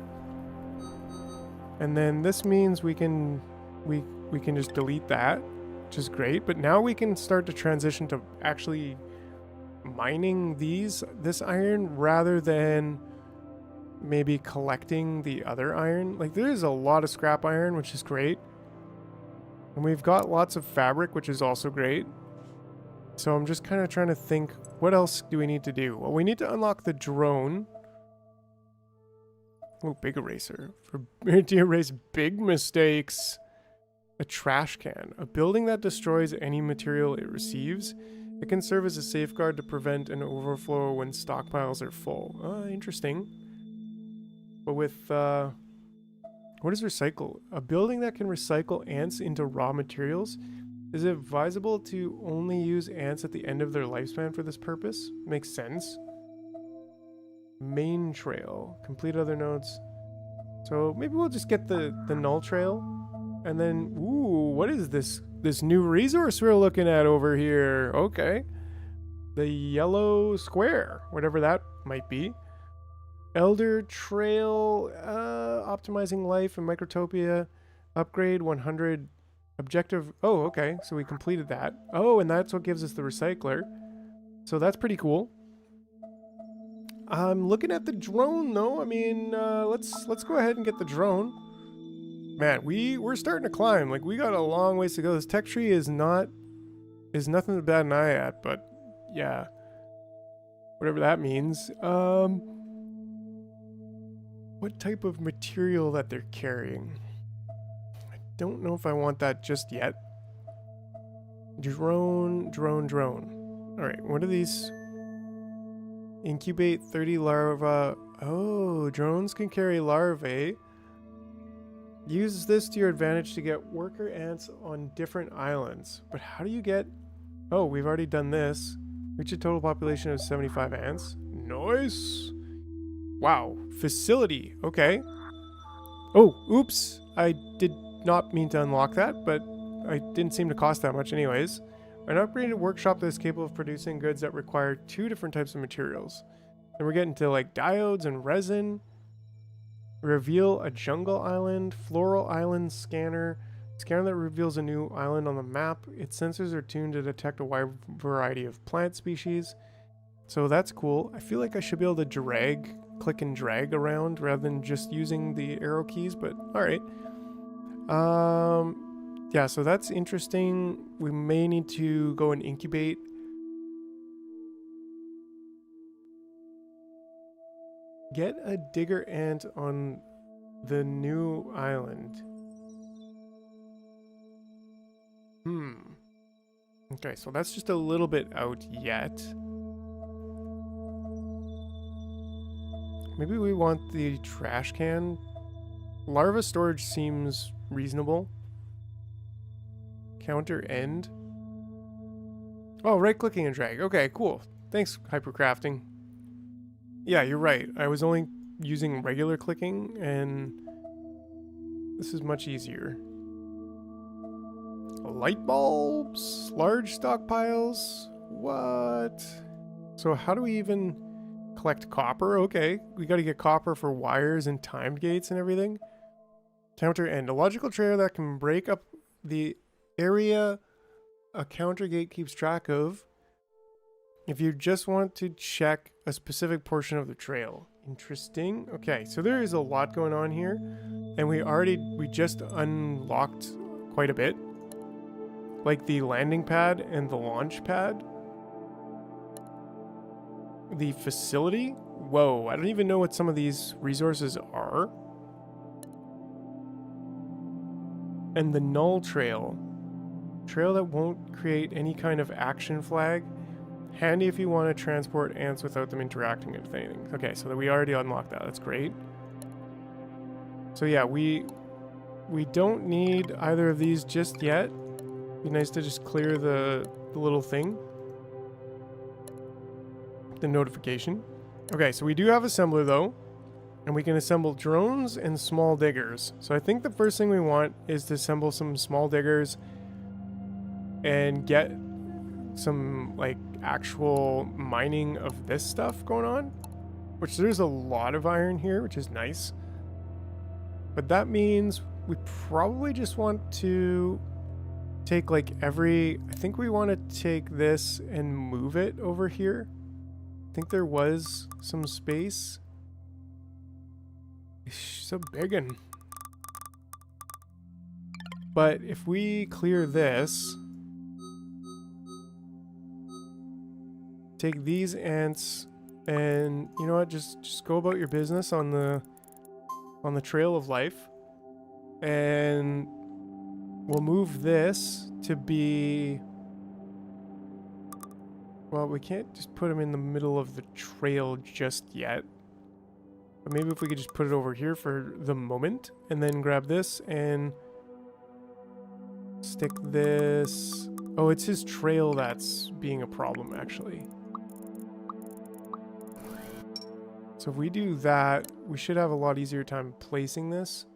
And then this means we can just delete that, which is great. But now we can start to transition to actually mining this iron rather than maybe collecting the other iron. Like, there is a lot of scrap iron, which is great. And we've got lots of fabric, which is also great. So I'm just kind of trying to think, what else do we need to do? Well, we need to unlock the drone. Oh, big eraser. To erase big mistakes. A trash can. A building that destroys any material it receives. It can serve as a safeguard to prevent an overflow when stockpiles are full. Interesting. But with, what is recycle? A building that can recycle ants into raw materials? Is it advisable to only use ants at the end of their lifespan for this purpose? Makes sense. Main trail. Complete other nodes. So maybe we'll just get the null trail. And then, ooh, what is this new resource we're looking at over here? Okay. The yellow square, whatever that might be. Elder Trail, optimizing life and Microtopia. Upgrade 100 objective. Oh, okay. So we completed that. Oh, and that's what gives us the recycler. So that's pretty cool. I'm looking at the drone though. I mean, let's go ahead and get the drone. Man, we're starting to climb. Like, we got a long ways to go. This tech tree is nothing to bat an eye at, but yeah. Whatever that means. What type of material that they're carrying? I don't know if I want that just yet. Drone. Alright, what are these? Incubate 30 larvae. Oh, drones can carry larvae. Use this to your advantage to get worker ants on different islands. But how do you get... Oh, we've already done this. Reach a total population of 75 ants. Nice! Wow. Facility. Okay. Oh, oops. I did not mean to unlock that, but it didn't seem to cost that much anyways. An upgraded workshop that is capable of producing goods that require 2 different types of materials. Then we're getting to like diodes and resin. Reveal a jungle island, floral island scanner that reveals a new island on the map. Its sensors are tuned to detect a wide variety of plant species. So that's cool. I feel like I should be able to click and drag around rather than just using the arrow keys, but alright. Yeah, so that's interesting. We may need to go and incubate. Get a digger ant on the new island. Okay, so that's just a little bit out yet. Maybe we want the trash can. Larva storage seems reasonable. Counter end. Oh, right clicking and drag. Okay, cool. Thanks, hypercrafting. Yeah, you're right. I was only using regular clicking, and this is much easier. Light bulbs, large stockpiles. What? So how do we even collect copper? Okay, we got to get copper for wires and timed gates and everything. Counter end. A logical trail that can break up the area a counter gate keeps track of if you just want to check a specific portion of the trail. Interesting. Okay, so there is a lot going on here, and we just unlocked quite a bit, like the landing pad and the launch pad. The facility. Whoa, I don't even know what some of these resources are. And the null trail that won't create any kind of action flag. Handy if you want to transport ants without them interacting with anything. Okay, so that we already unlocked that. That's great. So yeah, we don't need either of these just yet. Be nice to just clear the little thing. The notification. Okay, so we do have assembler though. And we can assemble drones and small diggers. So I think the first thing we want is to assemble some small diggers and get some like actual mining of this stuff going on, which there's a lot of iron here, which is nice. But that means we probably just want to take like I think we want to take this and move it over here. I think there was some space. It's so big one. But if we clear this, take these ants, and you know what? Just go about your business on the trail of life, and we'll move this to be. Well, we can't just put them in the middle of the trail just yet. But maybe if we could just put it over here for the moment, and then grab this and stick this. Oh, it's his trail that's being a problem, actually. So if we do that, we should have a lot easier time placing this.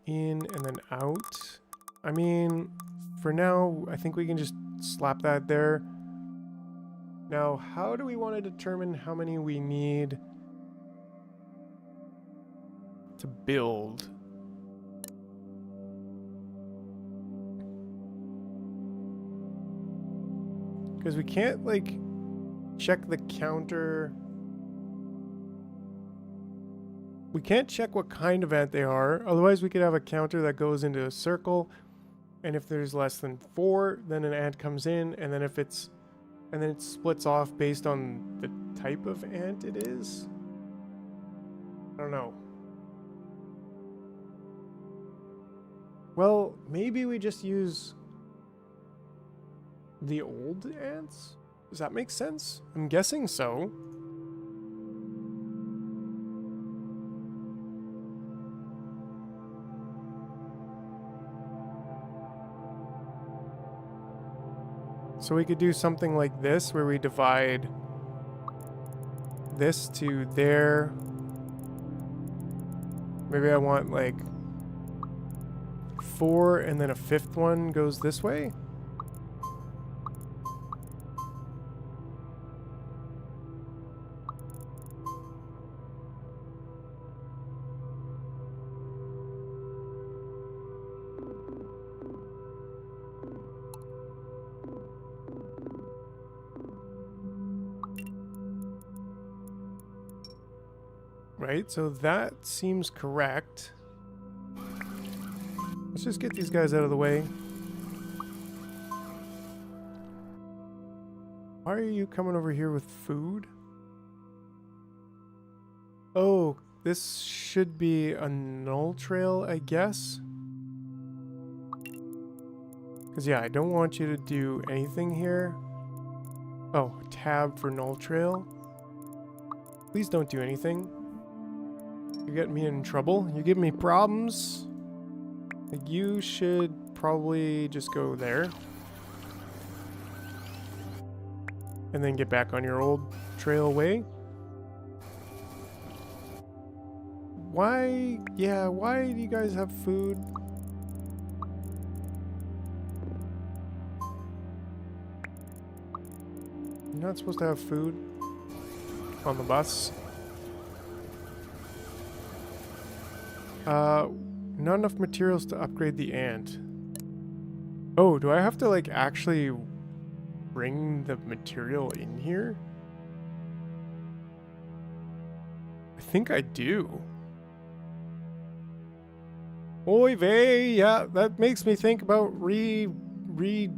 In and then out. I mean, for now, I think we can just slap that there. Now, how do we want to determine how many we need to build? Because we can't, like, check the counter. We can't check what kind of ant they are. Otherwise, we could have a counter that goes into a circle. And if there's less than 4, then an ant comes in. And then if it's... And then it splits off based on the type of ant it is. I don't know. Well, maybe we just use the old ants? Does that make sense? I'm guessing so. So we could do something like this, where we divide this to there. Maybe I want like 4, and then a 5th one goes this way. Right, so that seems correct. let's just get these guys out of the way. Why are you coming over here with food? Oh, this should be a null trail, I guess. Because, yeah, I don't want you to do anything here. Oh, tab for null trail. Please don't do anything. You're getting me in trouble. You're giving me problems. Like, you should probably just go there. And then get back on your old trail way. Why? Yeah, why do you guys have food? You're not supposed to have food on the bus. Not enough materials to upgrade the ant. Oh, do I have to like actually bring the material in here? I think I do. Oy vey, yeah, that makes me think about redoing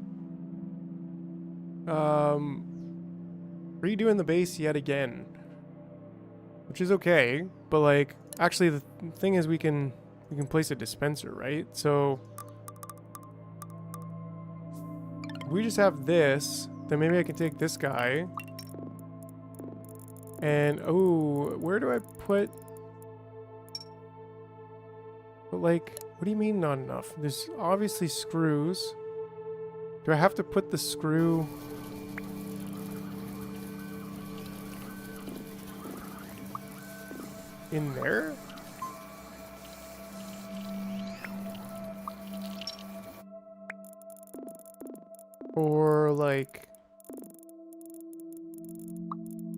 the base yet again. Which is okay, but like, actually the thing is we can place a dispenser, right? So we just have this, then maybe I can take this guy. And, oh, where do I put... But like, what do you mean not enough? There's obviously screws. Do I have to put the screw... in there? Or like...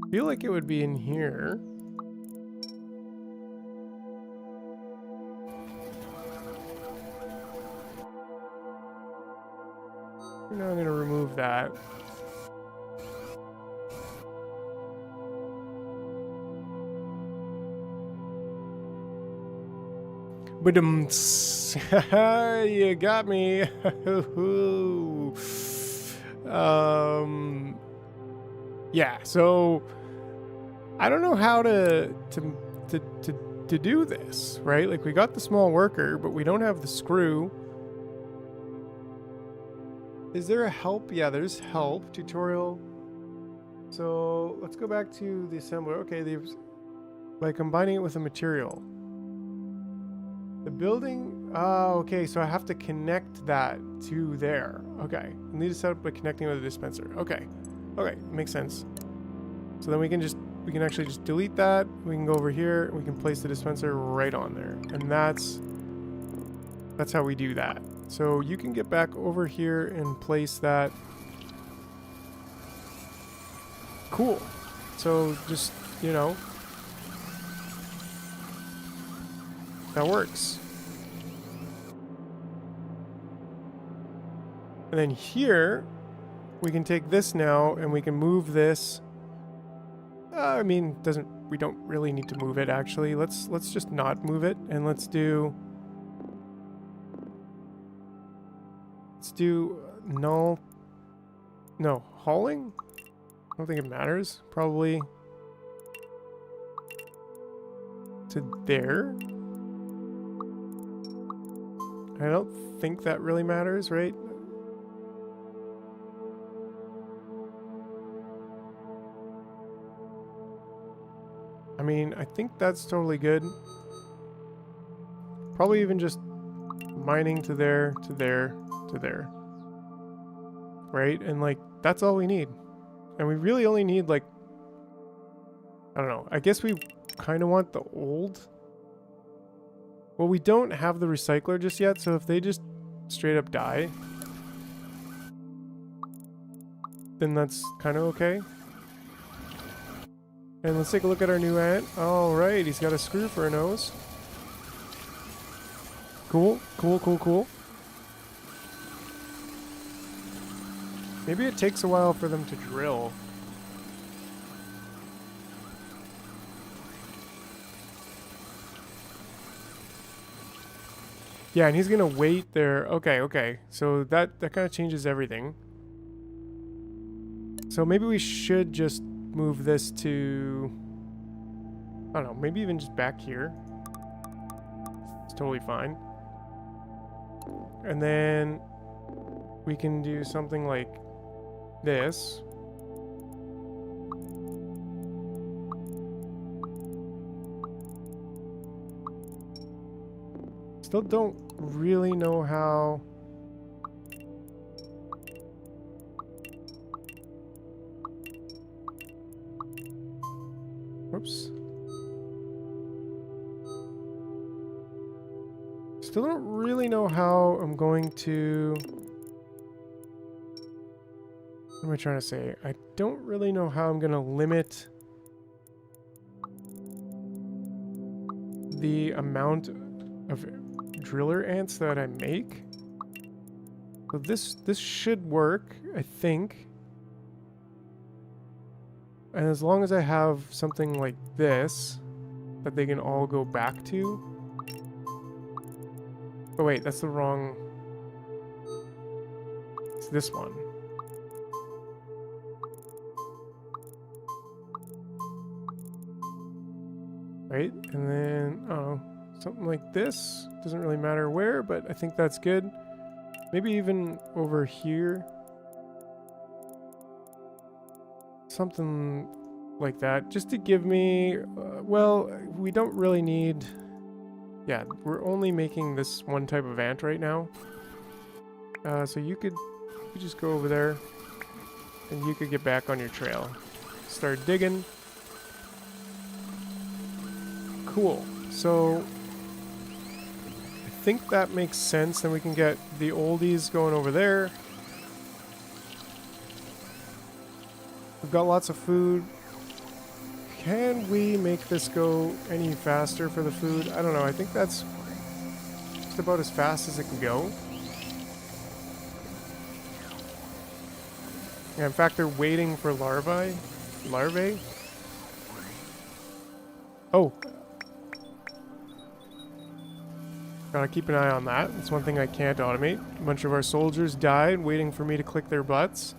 I feel like it would be in here. Now I'm gonna remove that. But you got me. Yeah, so I don't know how to do this, right? Like, we got the small worker, but we don't have the screw. Is there a help? Yeah, there's help tutorial. So let's go back to the assembler. Okay, by combining it with a material. The building, okay, so I have to connect that to there. Okay, I need to set up by connecting with a dispenser. Okay, okay, makes sense. So then we can actually just delete that. We can go over here, we can place the dispenser right on there. And that's how we do that. So you can get back over here and place that. Cool. So just, you know, that works. And then here, we can take this now and we can move this. I mean, we don't really need to move it actually. Let's just not move it and let's do null. No, hauling? I don't think it matters. Probably to there. I don't think that really matters, right? I mean, I think that's totally good. Probably even just mining to there, to there, to there. Right? And like, that's all we need. And we really only need like, I don't know. I guess we kind of want the old. Well, we don't have the recycler just yet, so if they just straight up die, then that's kind of okay. And let's take a look at our new ant. Alright, he's got a screw for a nose. Cool, cool, cool, cool. Maybe it takes a while for them to drill. Yeah, and he's gonna wait there. Okay, okay. So that kind of changes everything. So maybe we should just move this to, I don't know, maybe even just back here. It's totally fine. And then we can do something like this. Still don't really know how. Whoops. Still don't really know how I'm going to. What am I trying to say? I don't really know how I'm going to limit the amount of driller ants that I make. So this should work, I think. And as long as I have something like this that they can all go back to. Oh wait, that's the wrong. It's this one. Right? And then, oh, something like this. Doesn't really matter where, but I think that's good. Maybe even over here. Something like that. Just to give me, well, we don't really need... Yeah, we're only making this one type of ant right now. So you could just go over there. And you could get back on your trail. Start digging. Cool. So I think that makes sense. Then we can get the oldies going over there. We've got lots of food. Can we make this go any faster for the food? I don't know. I think that's just about as fast as it can go. Yeah, in fact, they're waiting for larvae. Oh. Gotta keep an eye on that. That's one thing I can't automate. A bunch of our soldiers died waiting for me to click their butts.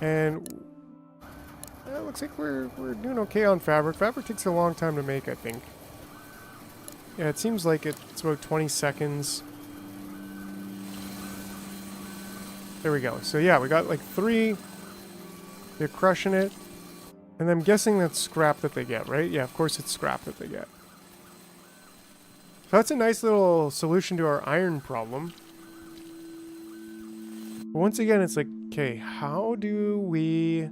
And it looks like we're doing okay on fabric. Fabric takes a long time to make, I think. Yeah, it seems like it's about 20 seconds. There we go. So yeah, we got like 3. They're crushing it. And I'm guessing that's scrap that they get, right? Yeah, of course it's scrap that they get. So that's a nice little solution to our iron problem. But once again, it's like, okay, how do we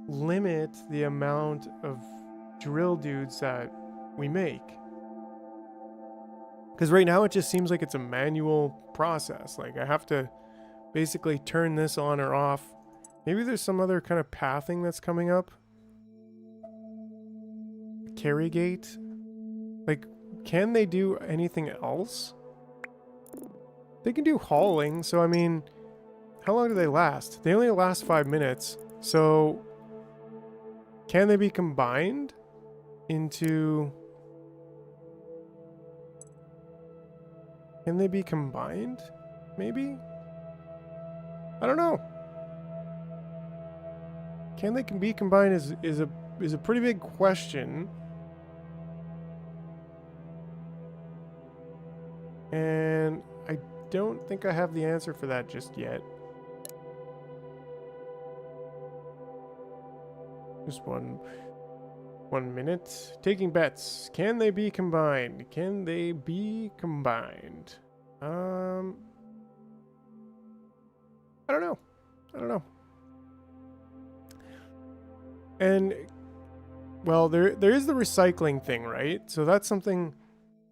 limit the amount of drill dudes that we make? Because right now it just seems like it's a manual process. Like I have to basically turn this on or off. Maybe there's some other kind of pathing that's coming up. Carry gate. Like, can they do anything else? They can do hauling, so I mean, how long do they last? They only last 5 minutes, so can they be combined into... Can they be combined? Maybe? I don't know. Can they be combined is a pretty big question. And I don't think I have the answer for that just yet. Just one minute. Taking bets. Can they be combined? Can they be combined? I don't know. I don't know. And well, there is the recycling thing, right? So that's something.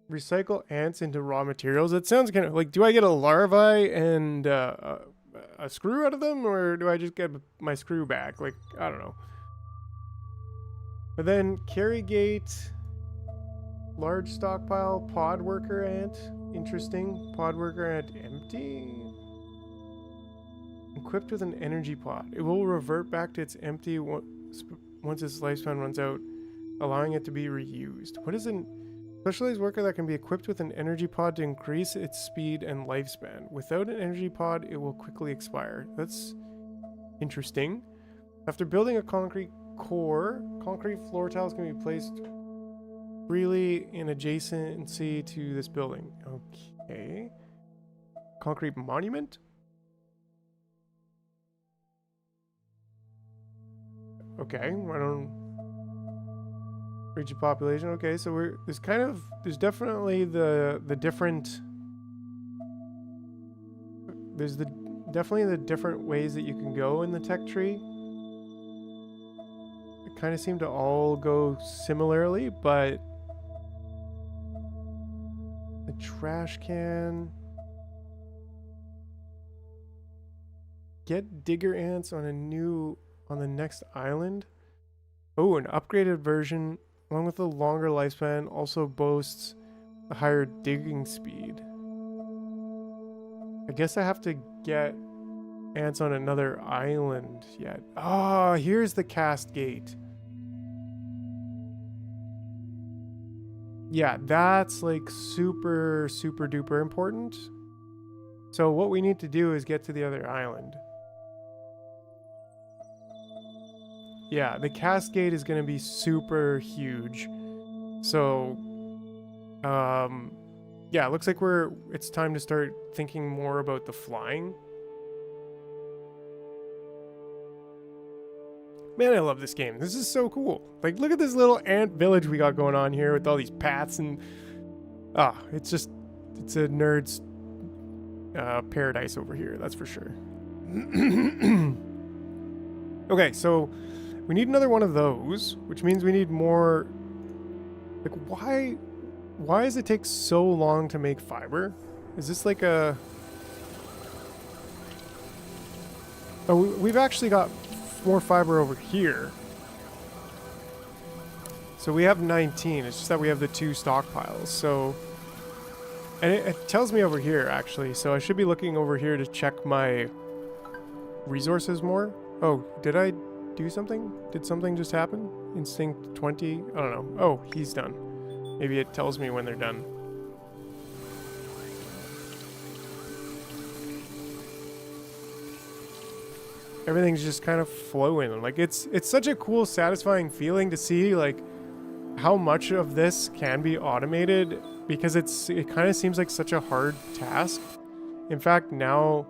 Recycle ants into raw materials. It sounds kind of like, do I get a larvae and a screw out of them, or do I just get my screw back? Like, I don't know. But then carry gate, large stockpile, pod worker ant. Interesting. Pod worker ant empty. Equipped with an energy pod. It will revert back to its empty once its lifespan runs out, allowing it to be reused. What is an Specialized worker that can be equipped with an energy pod to increase its speed and lifespan. Without an energy pod, it will quickly expire. That's interesting. After building a concrete core, concrete floor tiles can be placed freely in adjacency to this building. Okay. Concrete monument? Okay, I don't reach a population. Okay, so there's definitely the different definitely the different ways that you can go in the tech tree. It kind of seem to all go similarly, but the trash can. Get digger ants on the next island. Oh, an upgraded version along with a longer lifespan also boasts a higher digging speed. I guess I have to get ants on another island yet. Ah, here's the cast gate. Yeah, that's like super duper important. So what we need to do is get to the other island. Yeah, the cascade is going to be super huge. So, yeah, it looks like it's time to start thinking more about the flying. Man, I love this game. This is so cool. Like, look at this little ant village we got going on here with all these paths and... it's a nerd's paradise over here, that's for sure. Okay, so... we need another one of those, which means we need more... like, why does it take so long to make fiber? Is this like a... oh, we've actually got more fiber over here. So we have 19, it's just that we have the 2 stockpiles, so... and it tells me over here, actually, so I should be looking over here to check my resources more. Oh, did I do something? Did something just happen? Instinct 20? I don't know. Oh, he's done. Maybe it tells me when they're done. Everything's just kind of flowing. Like, it's such a cool, satisfying feeling to see, like, how much of this can be automated, because it kind of seems like such a hard task. In fact, now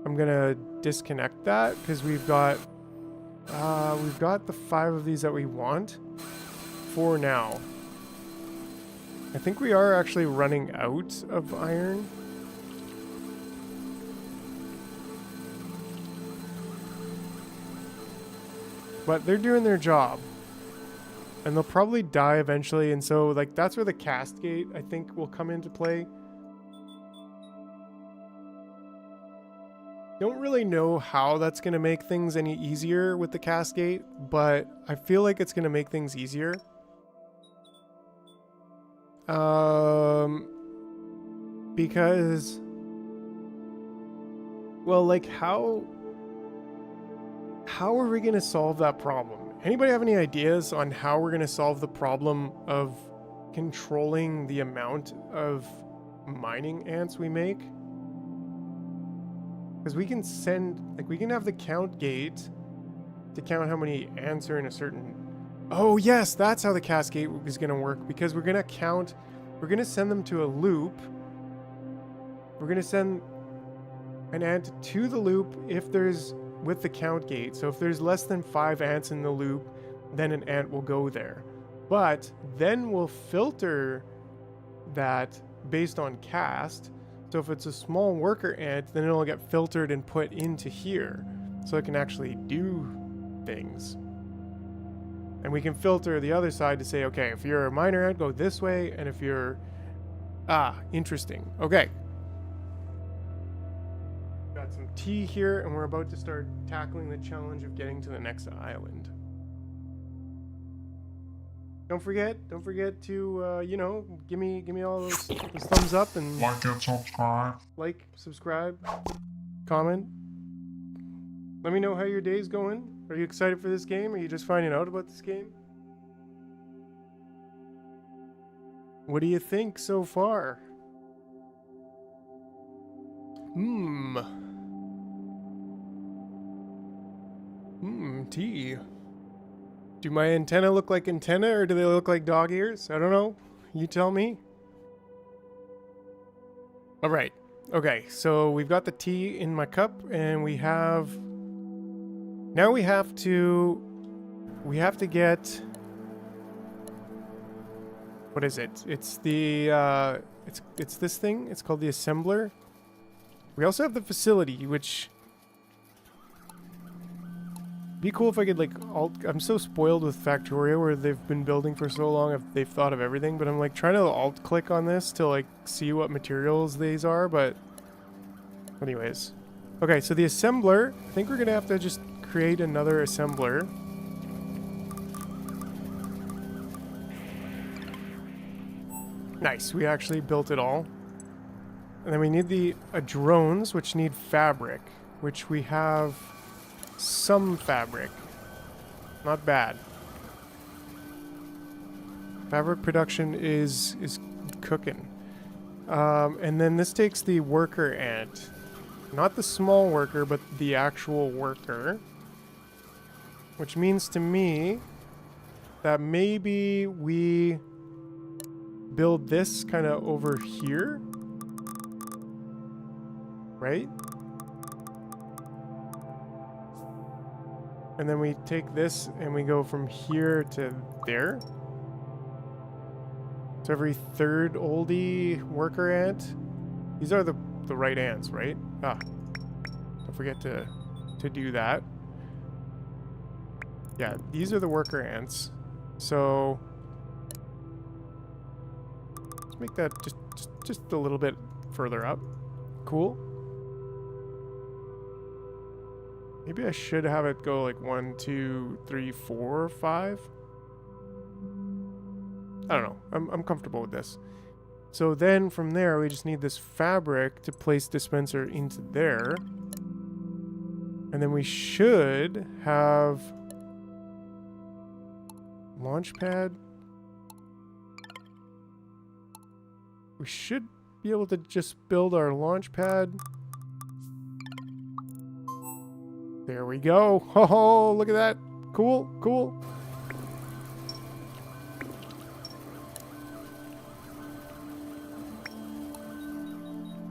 I'm gonna disconnect that because we've got the 5 of these that we want for now. I think we are actually running out of iron. But they're doing their job. And they'll probably die eventually, and so like that's where the cast gate I think will come into play. Don't really know how that's going to make things any easier with the cascade, but I feel like it's going to make things easier. Because, well, like how are we going to solve that problem? Anybody have any ideas on how we're going to solve the problem of controlling the amount of mining ants we make? Because we can we can have the count gate to count how many ants are in a certain... oh, yes, that's how the cascade is going to work. Because we're going to send them to a loop. We're going to send an ant to the loop with the count gate. So if there's less than 5 ants in the loop, then an ant will go there. But then we'll filter that based on cast. So if it's a small worker ant, then it'll get filtered and put into here, so it can actually do things. And we can filter the other side to say, okay, if you're a miner ant, go this way, and if you're... interesting. Okay. Got some tea here, and we're about to start tackling the challenge of getting to the next island. Don't forget to, you know, give me all those thumbs up and like, subscribe, comment. Let me know how your day's going. Are you excited for this game? Are you just finding out about this game? What do you think so far? Tea. Do my antenna look like antenna or do they look like dog ears? I don't know. You tell me. All right. Okay, so we've got the tea in my cup and we have... Now we have to get... What is it? It's the, it's this thing. It's called the assembler. We also have the facility, which... Be cool if I could, like, I'm so spoiled with Factorio where they've been building for so long, they've thought of everything, but I'm, like, trying to alt-click on this to, like, see what materials these are, but... Anyways. Okay, so the assembler, I think we're gonna have to just create another assembler. Nice, we actually built it all. And then we need the drones, which need fabric, which we have some fabric. Not bad. Fabric production is cooking. And then this takes the worker ant. Not the small worker, but the actual worker. Which means to me that maybe we build this kind of over here. Right? And then we take this and we go from here to there. So every third oldie worker ant. These are the right ants, right? Ah. Don't forget to do that. Yeah, these are the worker ants. So let's make that just a little bit further up. Cool. Maybe I should have it go like 1, 2, 3, 4, 5. I don't know. I'm comfortable with this. So then from there, we just need this fabric to place dispenser into there. And then we should have launch pad. We should be able to just build our launch pad. There we go. Oh, look at that. Cool, cool.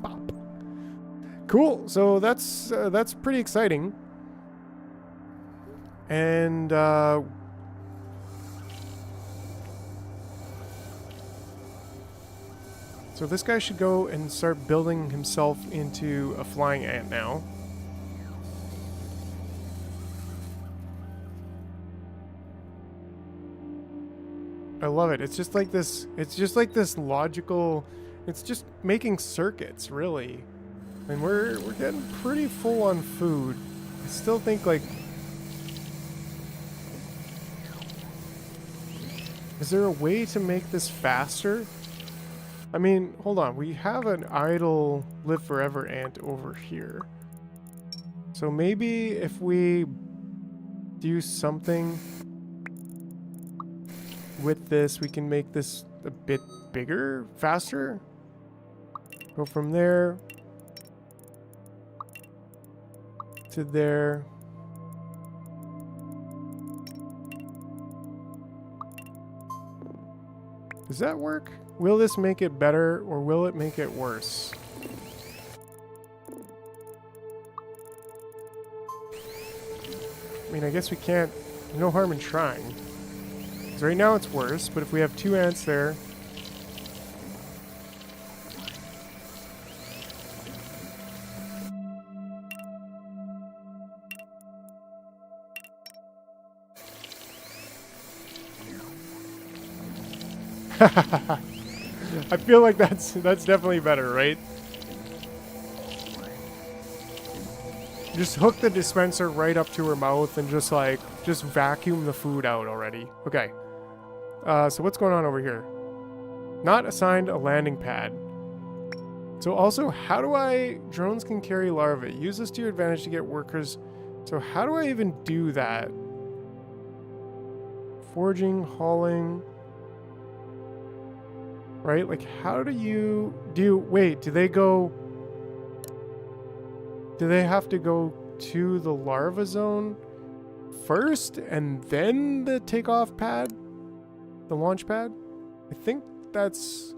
Pop. Cool. So that's pretty exciting. And so this guy should go and start building himself into a flying ant now. I love it. It's just like this logical, it's just making circuits, really. And we're getting pretty full on food. I still think, like, is there a way to make this faster? I mean, hold on. We have an idle live forever ant over here. So maybe if we do something with this, we can make this a bit bigger, faster. Go from there to there. Does that work? Will this make it better or will it make it worse? I mean, I guess we can't, no harm in trying. So right now it's worse, but if we have 2 ants there. I feel like that's definitely better, right? Just hook the dispenser right up to her mouth and just vacuum the food out already. Okay. So what's going on over here? Not assigned a landing pad. So also, how do drones can carry larvae. Use this to your advantage to get workers. So how do I even do that? Foraging, hauling. Right? Like, how do you wait, do they have to go to the larva zone first and then the takeoff pad? The launch pad? I think that's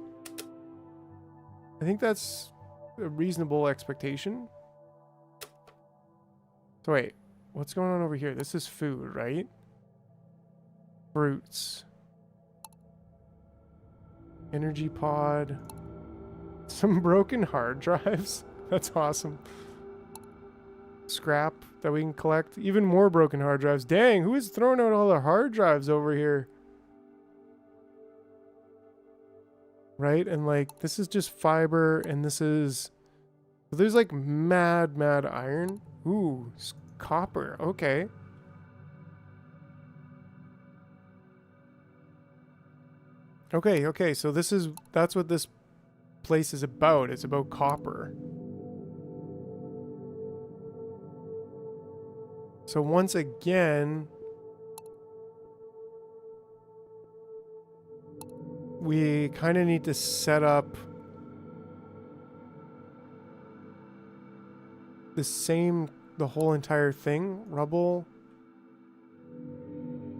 a reasonable expectation. So wait, what's going on over here? This is food, right? Fruits. Energy pod. Some broken hard drives. That's awesome. Scrap that we can collect. Even more broken hard drives. Dang, who is throwing out all the hard drives over here? Right? And like, this is just fiber, and this is... There's like mad iron. Ooh, copper. Okay. Okay, so that's what this place is about. It's about copper. So once again, we kind of need to set up the whole entire thing. Rubble.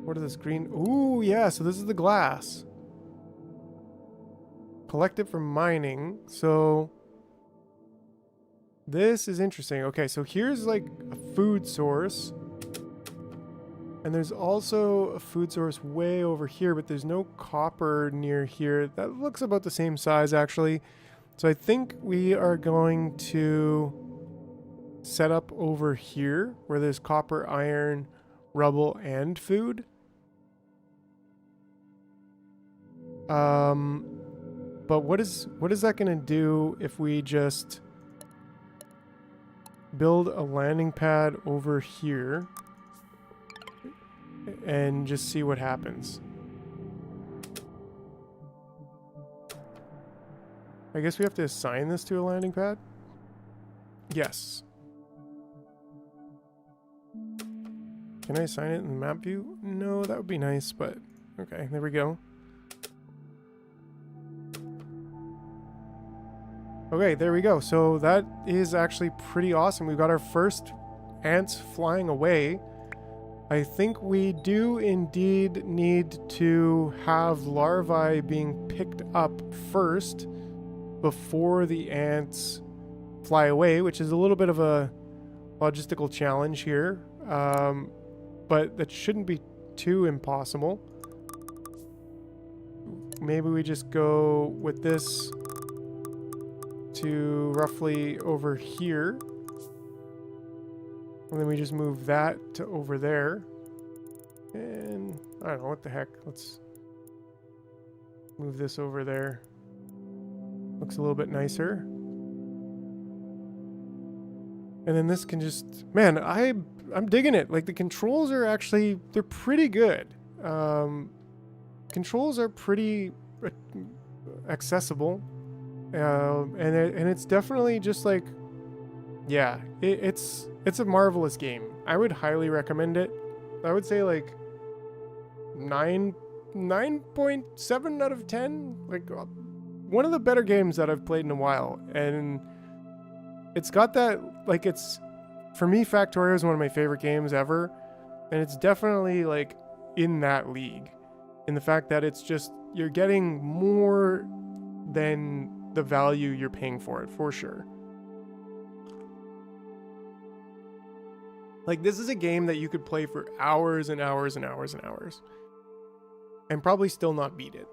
What is this green? Ooh, yeah, so this is the glass. Collect it from mining. So this is interesting. Okay, so here's like a food source. And there's also a food source way over here, but there's no copper near here. That looks about the same size, actually. So I think we are going to set up over here where there's copper, iron, rubble, and food. But what is that going to do if we just build a landing pad over here and just see what happens? I guess we have to assign this to a landing pad? Yes. Can I assign it in the map view? No, that would be nice, but okay, there we go. Okay, there we go. So that is actually pretty awesome. We've got our first ants flying away. I think we do indeed need to have larvae being picked up first before the ants fly away, which is a little bit of a logistical challenge here. But that shouldn't be too impossible. Maybe we just go with this to roughly over here. And then we just move that to over there. And I don't know, what the heck. Let's move this over there. Looks a little bit nicer. And then this can just... Man, I'm digging it. Like, the controls are actually... They're pretty good. Controls are pretty accessible. And it's definitely just like... Yeah, it's a marvelous game. I would highly recommend it. I would say like 9.7 out of 10. Like, one of the better games that I've played in a while. And it's got that, like, it's, for me, Factorio is one of my favorite games ever. And it's definitely like in that league, in the fact that it's just, you're getting more than the value you're paying for it, for sure. Like, this is a game that you could play for hours and hours and hours and hours and probably still not beat it.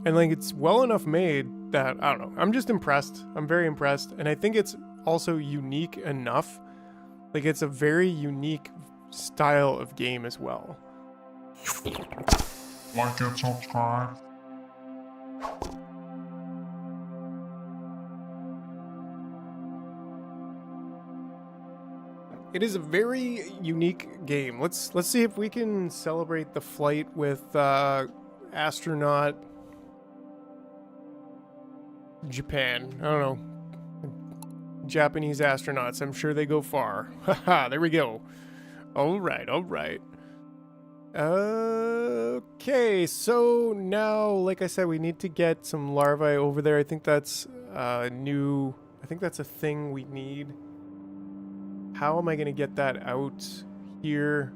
And like, it's well enough made that, I don't know, I'm just impressed. I'm very impressed. And I think it's also unique enough. Like, it's a very unique style of game as well. Like and subscribe. It is a very unique game. Let's see if we can celebrate the flight with astronaut Japan. I don't know. Japanese astronauts. I'm sure they go far. Haha, there we go. All right, all right. Okay, so now, like I said, we need to get some larvae over there. I think that's new. I think that's a thing we need. How am I going to get that out here?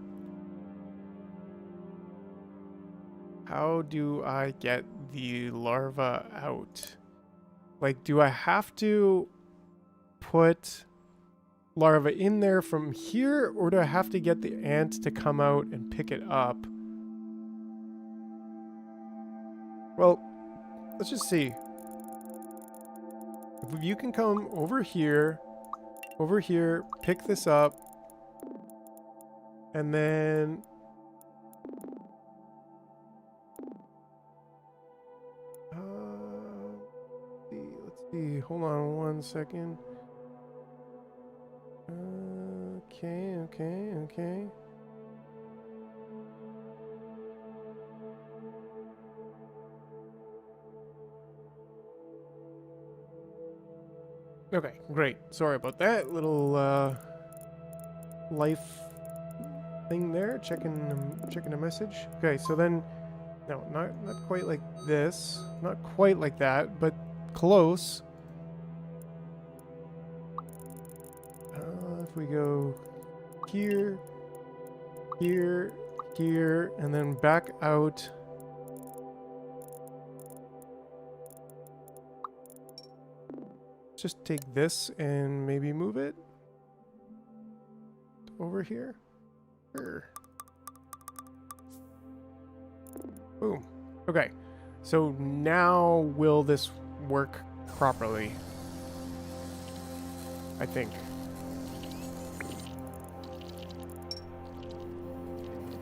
How do I get the larva out? Like, do I have to put larva in there from here, or do I have to get the ant to come out and pick it up? Well, let's just see. If you can come over here, pick this up, and then... let's see. Hold on one second. Okay. Okay, great. Sorry about that little life thing there. Checking a message. Okay, so then, no, not quite like this, not quite like that, but close. If we go here, and then back out. Just take this and maybe move it over here. Sure. Boom. Okay. So now will this work properly? I think.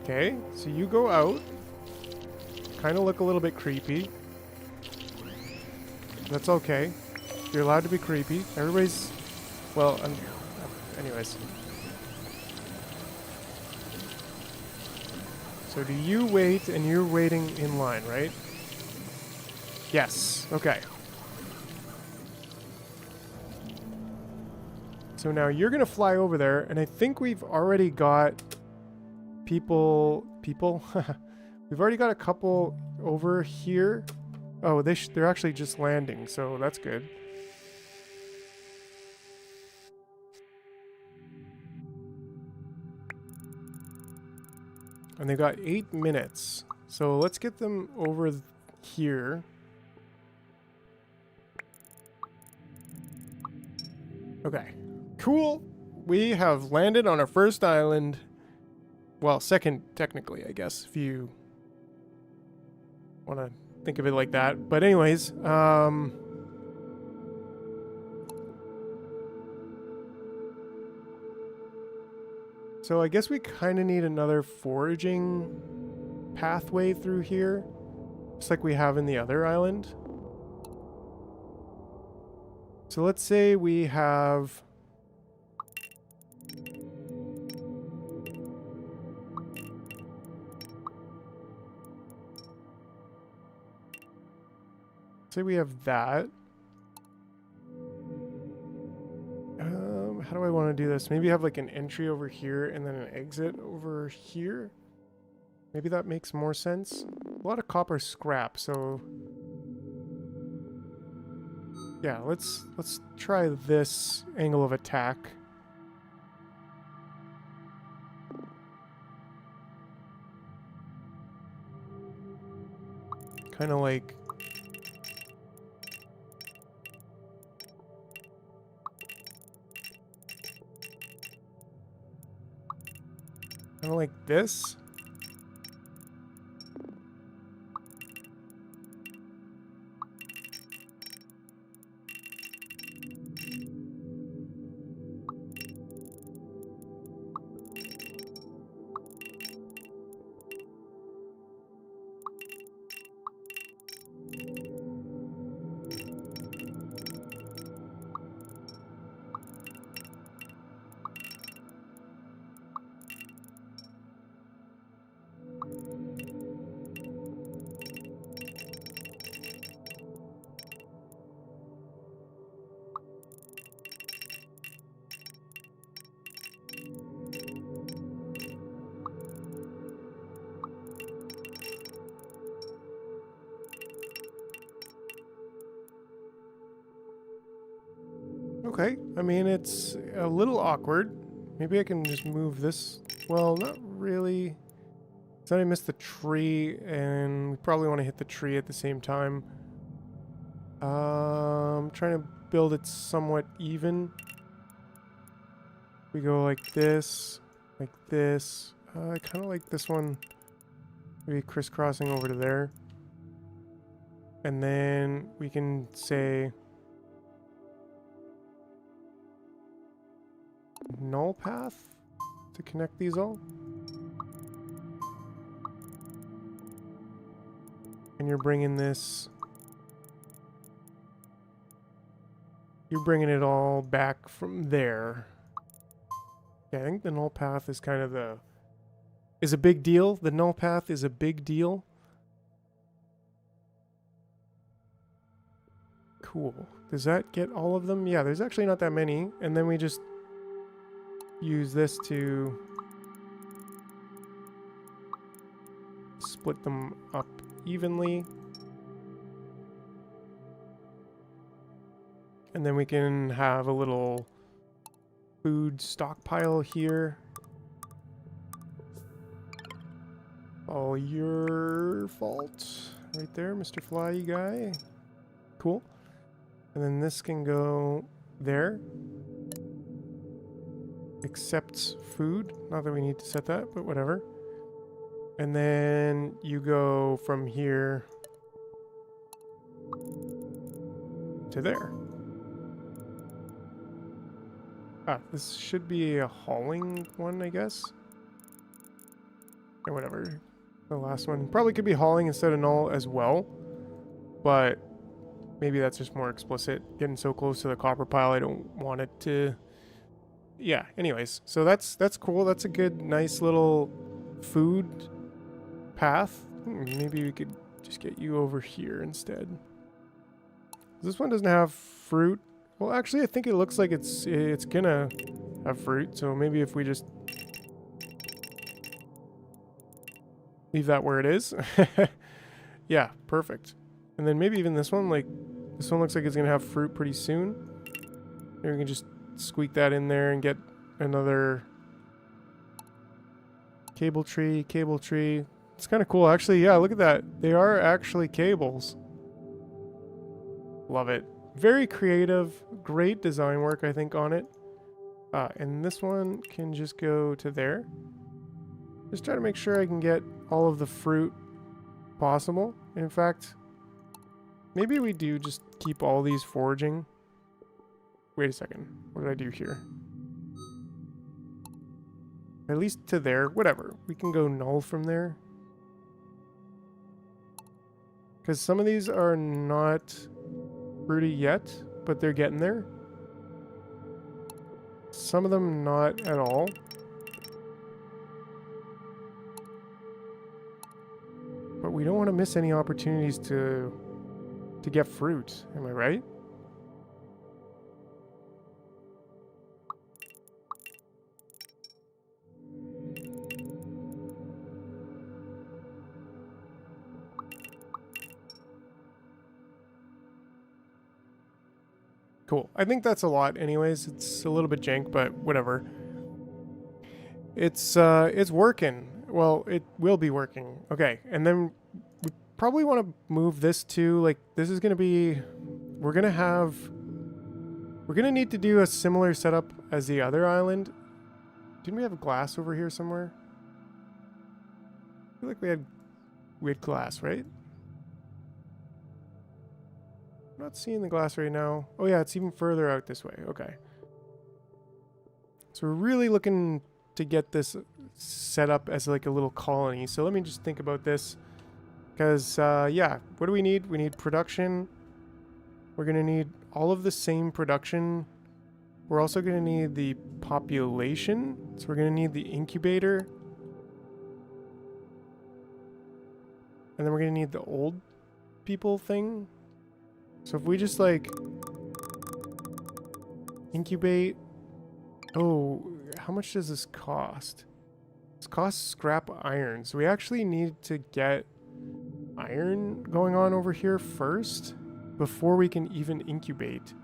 Okay, so you go out. Kind of look a little bit creepy. That's okay. You're allowed to be creepy. Everybody's... Well, anyways. So do you wait, and you're waiting in line, right? Yes. Okay. So now you're going to fly over there, and I think we've already got people... We've already got a couple over here. Oh, they're actually just landing, so that's good. And they've got 8 minutes. So let's get them over here. Okay. Cool. We have landed on our first island. Well, second, technically, I guess, if you want to think of it like that. But anyways, so I guess we kind of need another foraging pathway through here, just like we have in the other island. So let's say we have... Say we have that. How do I want to do this? Maybe have like an entry over here and then an exit over here. Maybe that makes more sense. A lot of copper scrap, so yeah, let's try this angle of attack. Kind of like this. Okay, I mean, it's a little awkward. Maybe I can just move this. Well, not really. Then I missed the tree, and we probably want to hit the tree at the same time. I'm trying to build it somewhat even. We go like this, like this. I kind of like this one. Maybe crisscrossing over to there. And then we can say null path to connect these all. And you're bringing this... You're bringing it all back from there. Yeah, I think the null path is kind of the... is a big deal. The null path is a big deal. Cool. Does that get all of them? Yeah, there's actually not that many. And then we just use this to split them up evenly. And then we can have a little food stockpile here. All your fault. Right there, Mr. Fly guy. Cool. And then this can go there. Accepts food. Not that we need to set that, but whatever. And then you go from here to there. Ah, this should be a hauling one, I guess. Or whatever. The last one probably could be hauling instead of null as well. But maybe that's just more explicit. Getting so close to the copper pile, I don't want it to... Yeah, anyways. So that's cool. That's a good, nice little food path. Maybe we could just get you over here instead. This one doesn't have fruit. Well, actually, I think it looks like it's gonna have fruit. So maybe if we just leave that where it is. Yeah, perfect. And then maybe even this one, like, this one looks like it's gonna have fruit pretty soon. Maybe we can just squeak that in there and get another cable tree, cable tree. It's kind of cool, actually. Yeah, look at that. They are actually cables. Love it. Very creative, great design work, I think, on it. And this one can just go to there. Just try to make sure I can get all of the fruit possible. In fact, maybe we do just keep all these foraging. Wait a second. What did I do here? At least to there. Whatever. We can go null from there. Because some of these are not fruity yet, but they're getting there. Some of them not at all. But we don't want to miss any opportunities to get fruit. Am I right? Cool. I think that's a lot anyways. It's a little bit jank, but whatever. It's working. Well, it will be working. Okay, and then we probably want to move this to, like, this is going to be... We're going to need to do a similar setup as the other island. Didn't we have glass over here somewhere? I feel like we had glass, right? I'm not seeing the glass right now. Oh yeah, it's even further out this way. Okay. So we're really looking to get this set up as like a little colony. So let me just think about this. Because, yeah, what do we need? We need production. We're going to need all of the same production. We're also going to need the population. So we're going to need the incubator. And then we're going to need the old people thing. So if we just, like, incubate... Oh, how much does this cost? This costs scrap iron. So we actually need to get iron going on over here first before we can even incubate.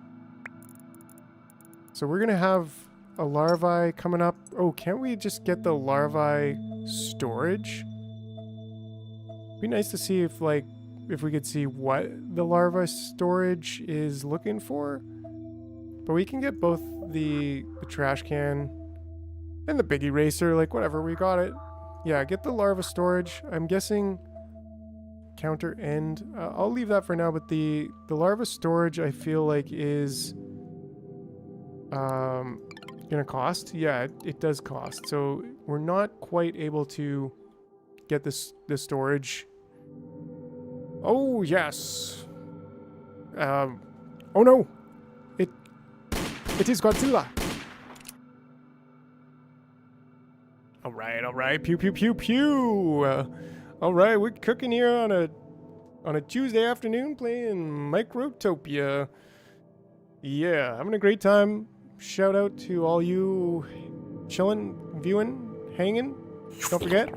So we're gonna have a larvae coming up. Oh, can't we just get the larvae storage? Be nice to see if we could see what the larva storage is looking for. But we can get both the trash can and the big eraser, like whatever, we got it. Yeah, get the larva storage. I'm guessing counter end. I'll leave that for now, but the larva storage I feel like is gonna cost. Yeah, it does cost. So we're not quite able to get this storage. Oh yes. Oh no. It is Godzilla. All right. Pew pew pew pew. All right, we're cooking here on a Tuesday afternoon playing Microtopia. Yeah, having a great time. Shout out to all you chilling, viewing, hanging. Don't forget.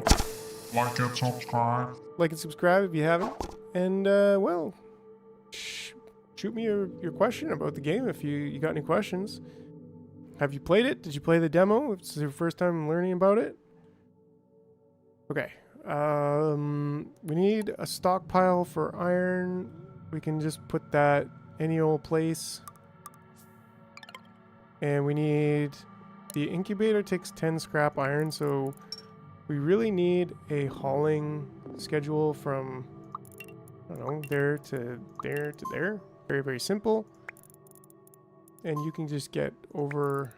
Like and subscribe. Like and subscribe if you haven't. And, well, shoot me your question about the game if you got any questions. Have you played it? Did you play the demo? If it's your first time learning about it? Okay. We need a stockpile for iron. We can just put that any old place. And we need... The incubator takes 10 scrap iron, so we really need a hauling schedule from, I don't know, there to there to there. Very, very simple. And you can just get over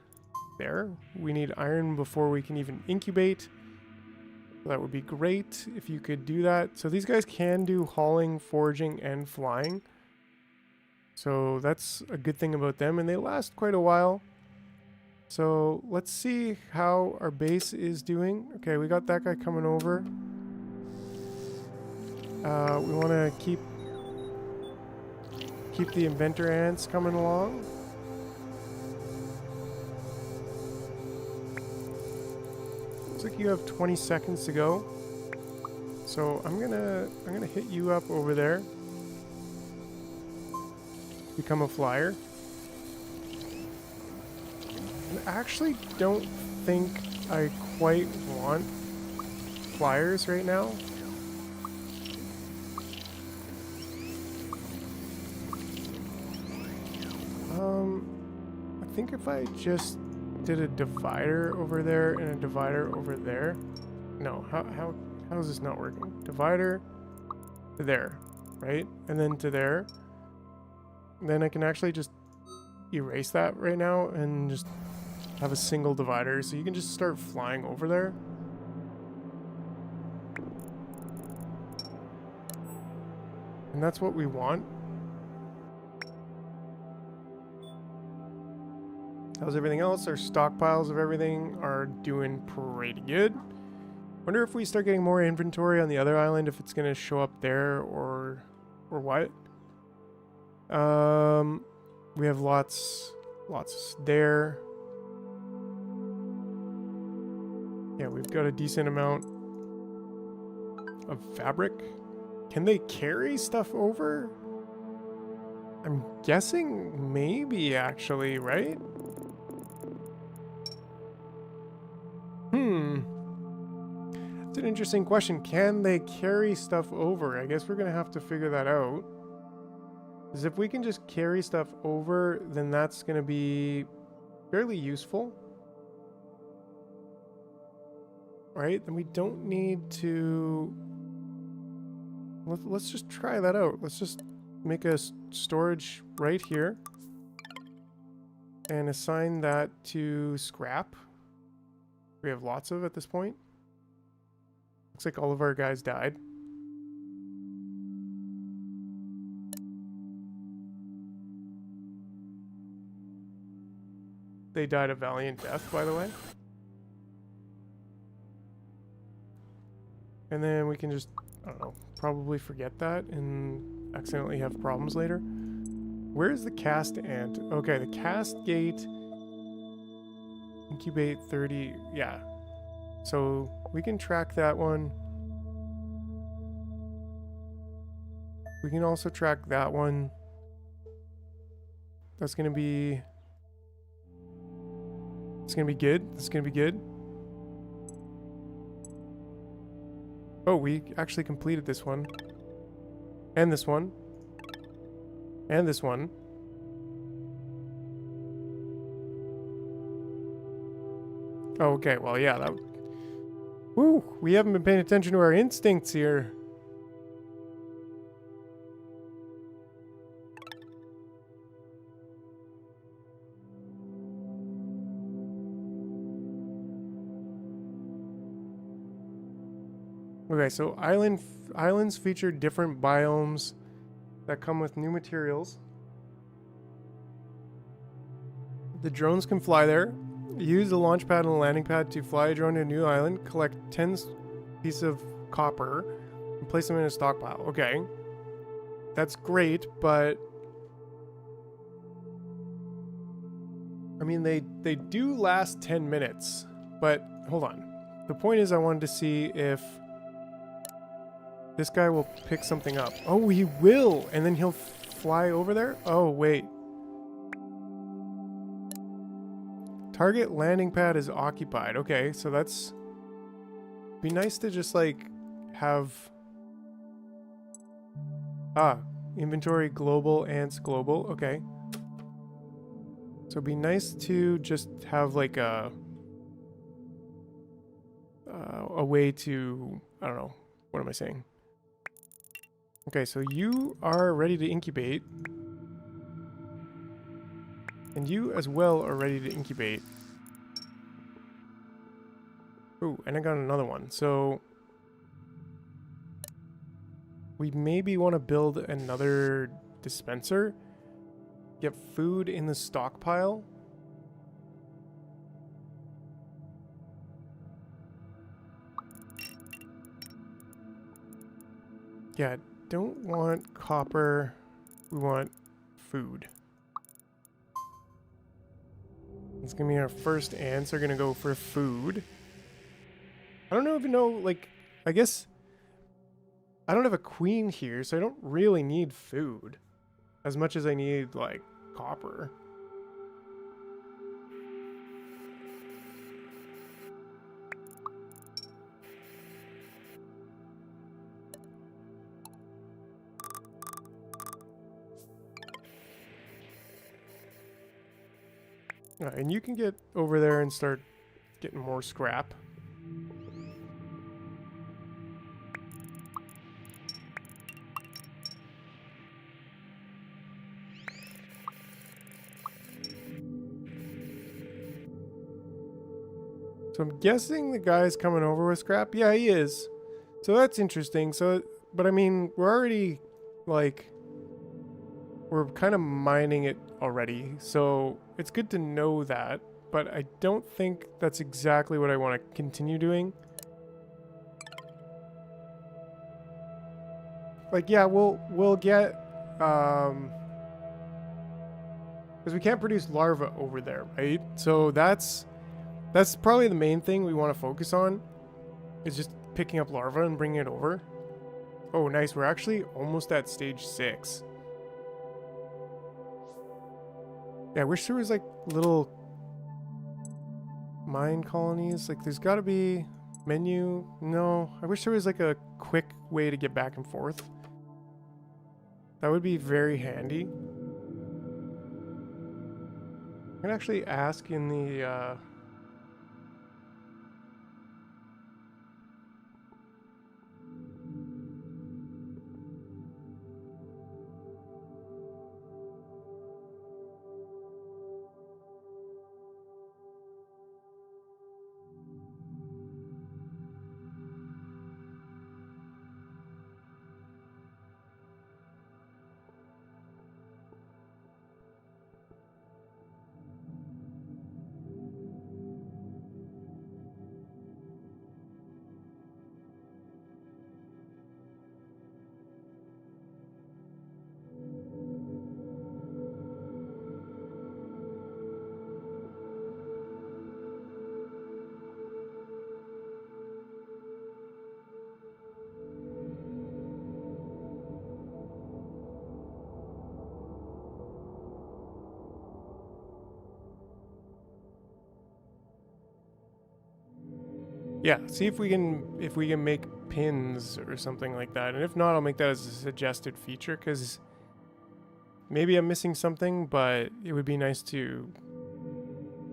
there. We need iron before we can even incubate. That would be great if you could do that. So these guys can do hauling, foraging, and flying. So that's a good thing about them, and they last quite a while. So let's see how our base is doing. Okay, we got that guy coming over. We want to keep the inventor ants coming along. Looks like you have 20 seconds to go. So I'm gonna hit you up over there. Become a flyer. I actually don't think I quite want flyers right now. I think if I just did a divider over there and a divider over there. No, how is this not working? Divider to there, right? And then to there. Then I can actually just erase that right now and just have a single divider, so you can just start flying over there. And that's what we want. How's everything else? Our stockpiles of everything are doing pretty good. Wonder if we start getting more inventory on the other island, if it's gonna show up there or what. We have lots there. Yeah, we've got a decent amount of fabric. Can they carry stuff over? I'm guessing maybe, actually, right? It's an interesting question. Can they carry stuff over? I guess we're gonna have to figure that out. Because if we can just carry stuff over, then that's gonna be fairly useful. Right? Then we don't need to... Let's just try that out. Let's just make a storage right here. And assign that to scrap. We have lots of at this point. Looks like all of our guys died. They died a valiant death, by the way. And then we can just, I don't know, probably forget that and accidentally have problems later. Where's the cast ant? Okay, the cast gate. Incubate 30, yeah. So we can track that one. We can also track that one. That's going to be It's gonna be good. It's gonna be good. Oh, we actually completed this one. And this one. And this one. Oh, okay, well, yeah, that... Woo! We haven't been paying attention to our instincts here. Okay, so islands feature different biomes that come with new materials. The drones can fly there. Use the launch pad and the landing pad to fly a drone to a new island, collect 10 pieces of copper, and place them in a stockpile. Okay. That's great, but... I mean, they do last 10 minutes, but hold on. The point is I wanted to see if this guy will pick something up. Oh, he will! And then he'll fly over there? Oh, wait. Target landing pad is occupied. Okay, so that's... Be nice to just, like, have... Ah, inventory global, ants global. Okay. So it'd be nice to just have, like, a way to... I don't know. What am I saying? Okay, so you are ready to incubate. And you as well are ready to incubate. Ooh, and I got another one. So we maybe want to build another dispenser. Get food in the stockpile. Yeah, don't want copper. We want food. It's gonna be our first ants are gonna go for food. I don't even know, like, I guess I don't have a queen here, so I don't really need food as much as I need, like, copper. And you can get over there and start getting more scrap. So I'm guessing the guy's coming over with scrap. Yeah, he is. So that's interesting. So, but I mean, we're already, like, we're kind of mining it already. So it's good to know that. But I don't think that's exactly what I want to continue doing. Like, yeah, we'll get, because we can't produce larvae over there, right? So that's probably the main thing we want to focus on, is just picking up larvae and bringing it over. Oh, nice. We're actually almost at stage 6. Yeah, I wish there was, like, little mine colonies. Like, there's got to be menu. No, I wish there was, like, a quick way to get back and forth. That would be very handy. I can actually ask in the, Yeah, see if we can make pins or something like that. And if not, I'll make that as a suggested feature, because maybe I'm missing something, but it would be nice to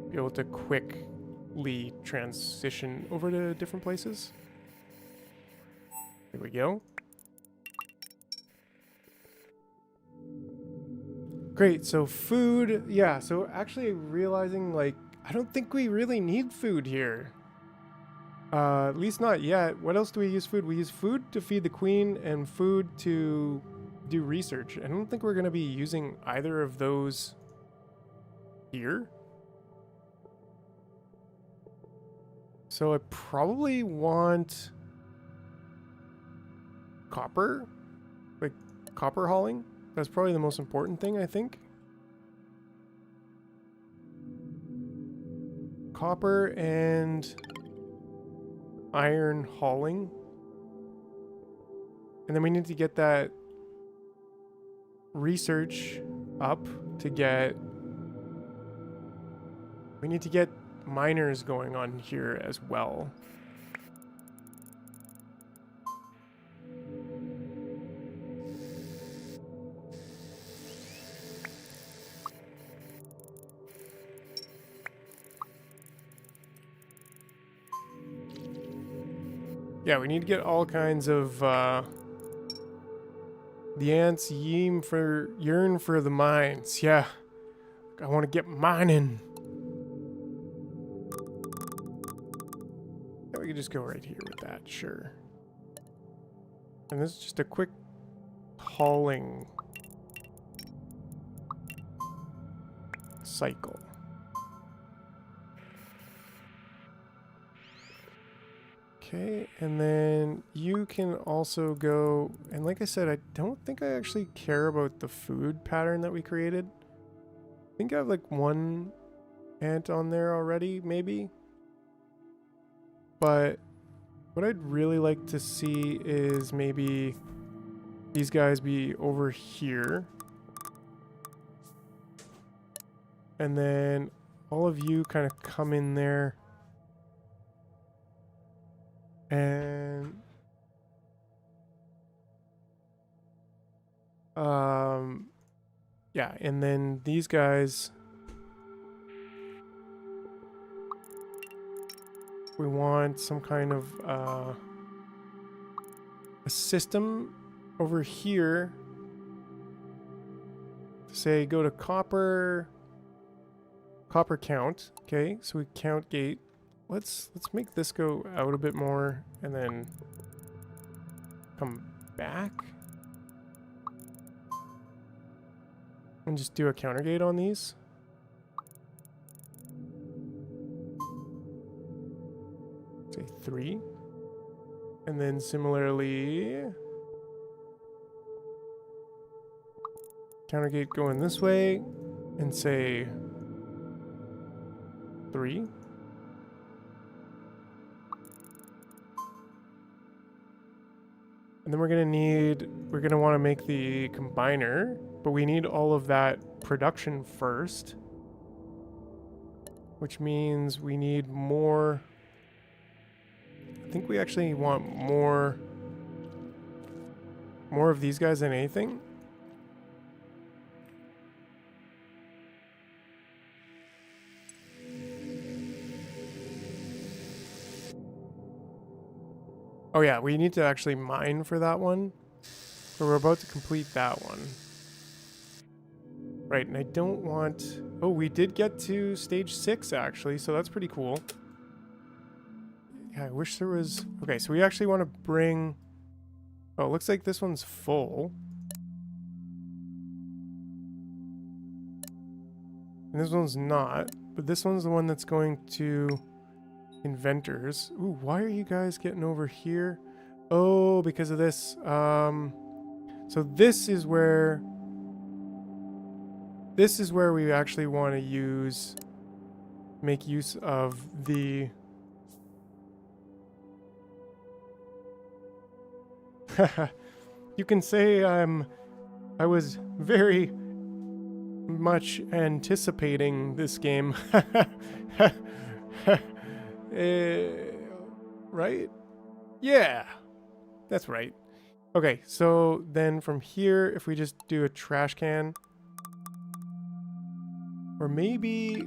be able to quickly transition over to different places. Here we go. Great, so food, yeah, so actually realizing, like, I don't think we really need food here. At least not yet. What else do we use food? We use food to feed the queen and food to do research. I don't think we're going to be using either of those here. So I probably want copper, like copper hauling. That's probably the most important thing, I think. Copper and iron hauling. And then we need to get that research up to get... We need to get miners going on here as well. Yeah, we need to get all kinds of, the ants yearn for the mines. Yeah, I want to get mining. Yeah, we could just go right here with that, sure. And this is just a quick hauling cycle. Okay, and then you can also go, and like I said, I don't think I actually care about the food pattern that we created. I think I have like one ant on there already, maybe. But what I'd really like to see is maybe these guys be over here. And then all of you kind of come in there. And yeah, and then these guys, we want some kind of a system over here to say go to copper count. Okay, so we count gate. Let's make this go out a bit more and then come back and just do a counter gate on these. Say 3. And then similarly counter gate going this way and say 3. And then we're gonna want to make the combiner, but we need all of that production first, which means we need more. I think we actually want more of these guys than anything. Oh yeah, we need to actually mine for that one. So we're about to complete that one. Right, and I don't want... Oh, we did get to stage 6 actually, so that's pretty cool. Yeah, I wish there was... Okay, so we actually want to bring... Oh, it looks like this one's full. And this one's not, but this one's the one that's going to... Inventors. Ooh, why are you guys getting over here? Oh, because of this. So this is where we actually want to make use of the you can say I was very much anticipating this game. right? Yeah, that's right. Okay, so then from here, if we just do a trash can, or maybe,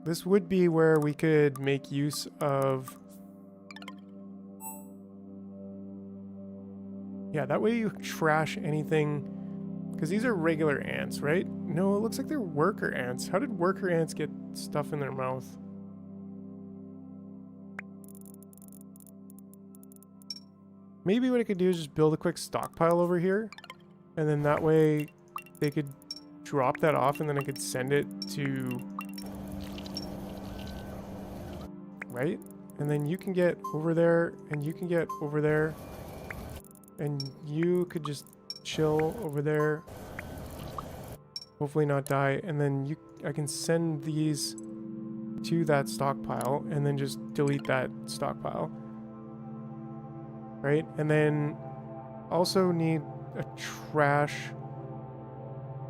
this would be where we could make use of, yeah, that way you trash anything, because these are regular ants, right? No, it looks like they're worker ants. How did worker ants get stuff in their mouth? Maybe what I could do is just build a quick stockpile over here, and then that way they could drop that off, and then I could send it to... Right? And then you can get over there, and you can get over there, and you could just chill over there. Hopefully not die, and then I can send these to that stockpile, and then just delete that stockpile. Right? And then also need a trash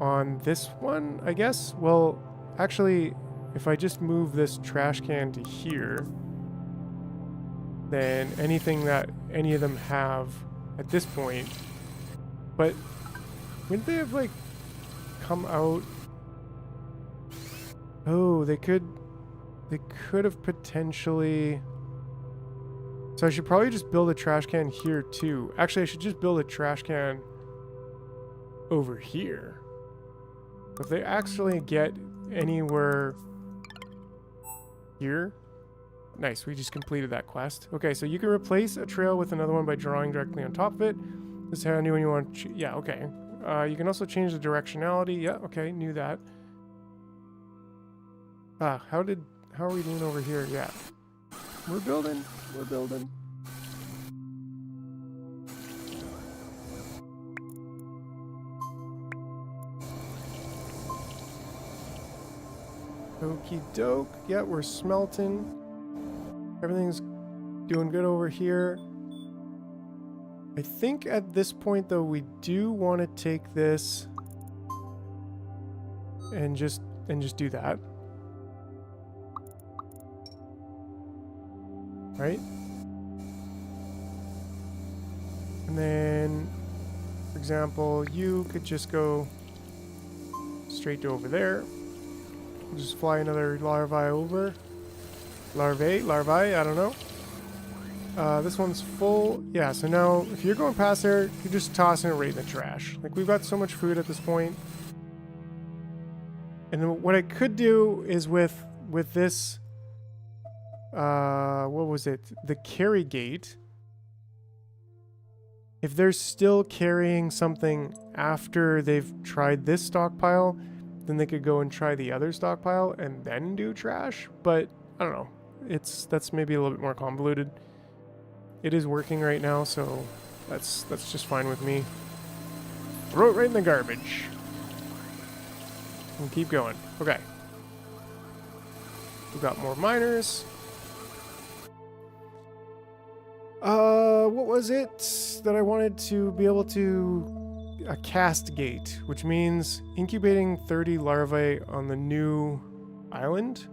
on this one, I guess. Well, actually, if I just move this trash can to here, then anything that any of them have at this point, but wouldn't they have like come out? Oh, they could have potentially. So I should probably just build a trash can here too. Actually, I should just build a trash can over here. If they actually get anywhere here. Nice, we just completed that quest. Okay, so you can replace a trail with another one by drawing directly on top of it. This is how new you want to... Yeah, okay. You can also change the directionality. Yeah, okay, knew that. How are we doing over here? Yeah. We're building. We're building. Okie doke. Yeah, we're smelting. Everything's doing good over here. I think at this point, though, we do want to take this and just do that. Right? And then, for example, you could just go straight to over there. Just fly another larvae over. Larvae, I don't know. This one's full. Yeah, so now if you're going past there, you're just tossing it right in the trash. Like, we've got so much food at this point. And then what I could do is with this, what was it? The carry gate. If they're still carrying something after they've tried this stockpile, then they could go and try the other stockpile and then do trash. But I don't know. That's maybe a little bit more convoluted. It is working right now, so that's just fine with me. Throw it right in the garbage. And keep going. Okay. We've got more miners. What was it that I wanted to be able to... A cast gate, which means incubating 30 larvae on the new island.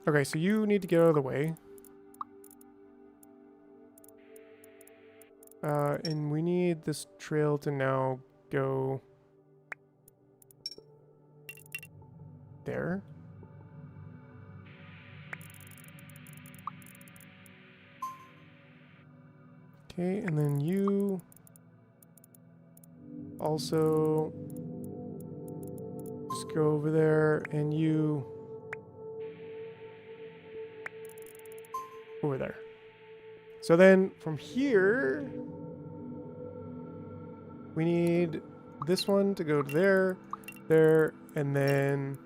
Okay, so you need to get out of the way. And we need this trail to now go there. Okay, and then you also just go over there, and you over there. So then from here, we need this one to go to there, and then...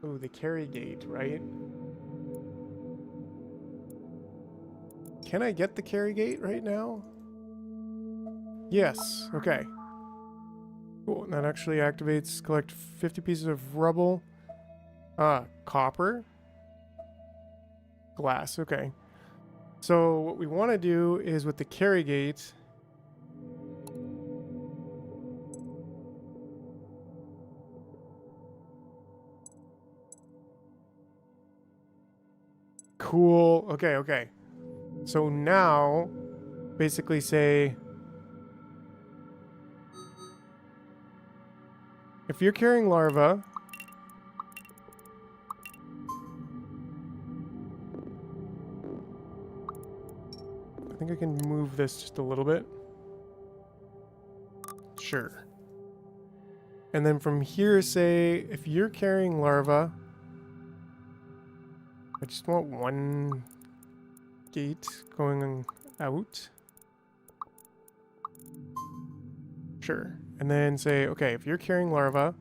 Oh, the carry gate, right? Can I get the carry gate right now? Yes, okay. Cool, and that actually activates, collect 50 pieces of rubble. Copper. Glass, okay. So what we want to do is with the carry gate, cool. Okay, okay. So now, basically say, if you're carrying larva, I think I can move this just a little bit. Sure. And then from here, say, if you're carrying larva, I just want one gate going out. Sure. And then say, okay, if you're carrying larva,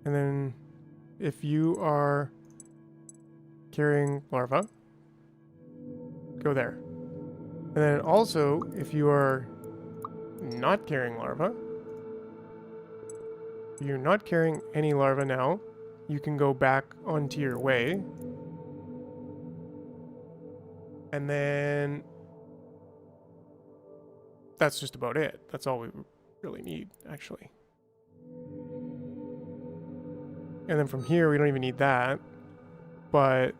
and then if you are carrying larva, go there. And then also, if you are not carrying larva, if you're not carrying any larva now, you can go back onto your way. And then that's just about it. That's all we really need, actually. And then from here, we don't even need that. But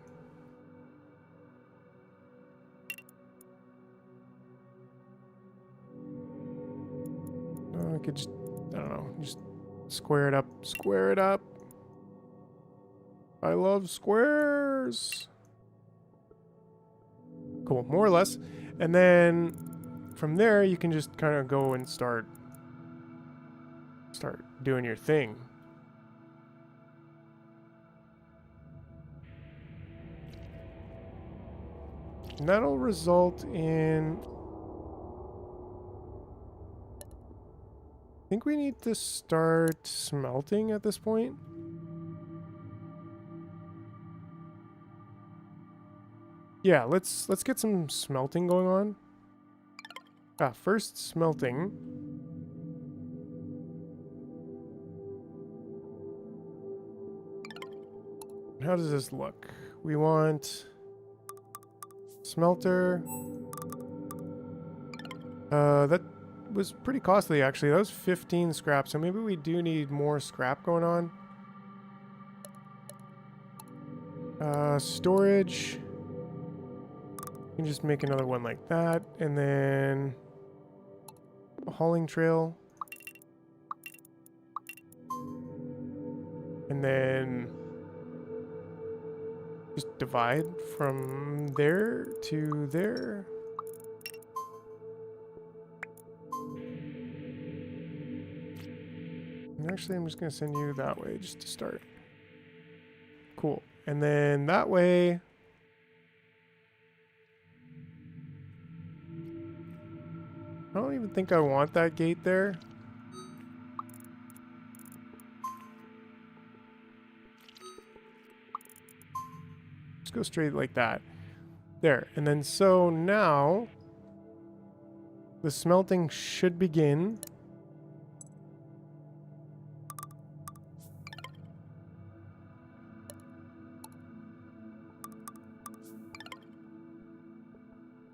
I could just, I don't know, just square it up. Square it up. I love squares. Cool, more or less. And then from there, you can just kind of go and start doing your thing. And that'll result in... I think we need to start smelting at this point. Yeah, let's get some smelting going on. First smelting. How does this look? We want smelter. That was pretty costly actually. That was 15 scrap, so maybe we do need more scrap going on. Storage. You can just make another one like that, and then a hauling trail. And then just divide from there to there. And actually, I'm just going to send you that way just to start. Cool. And then that way... I don't even think I want that gate there. Just go straight like that. There. And then so now the smelting should begin.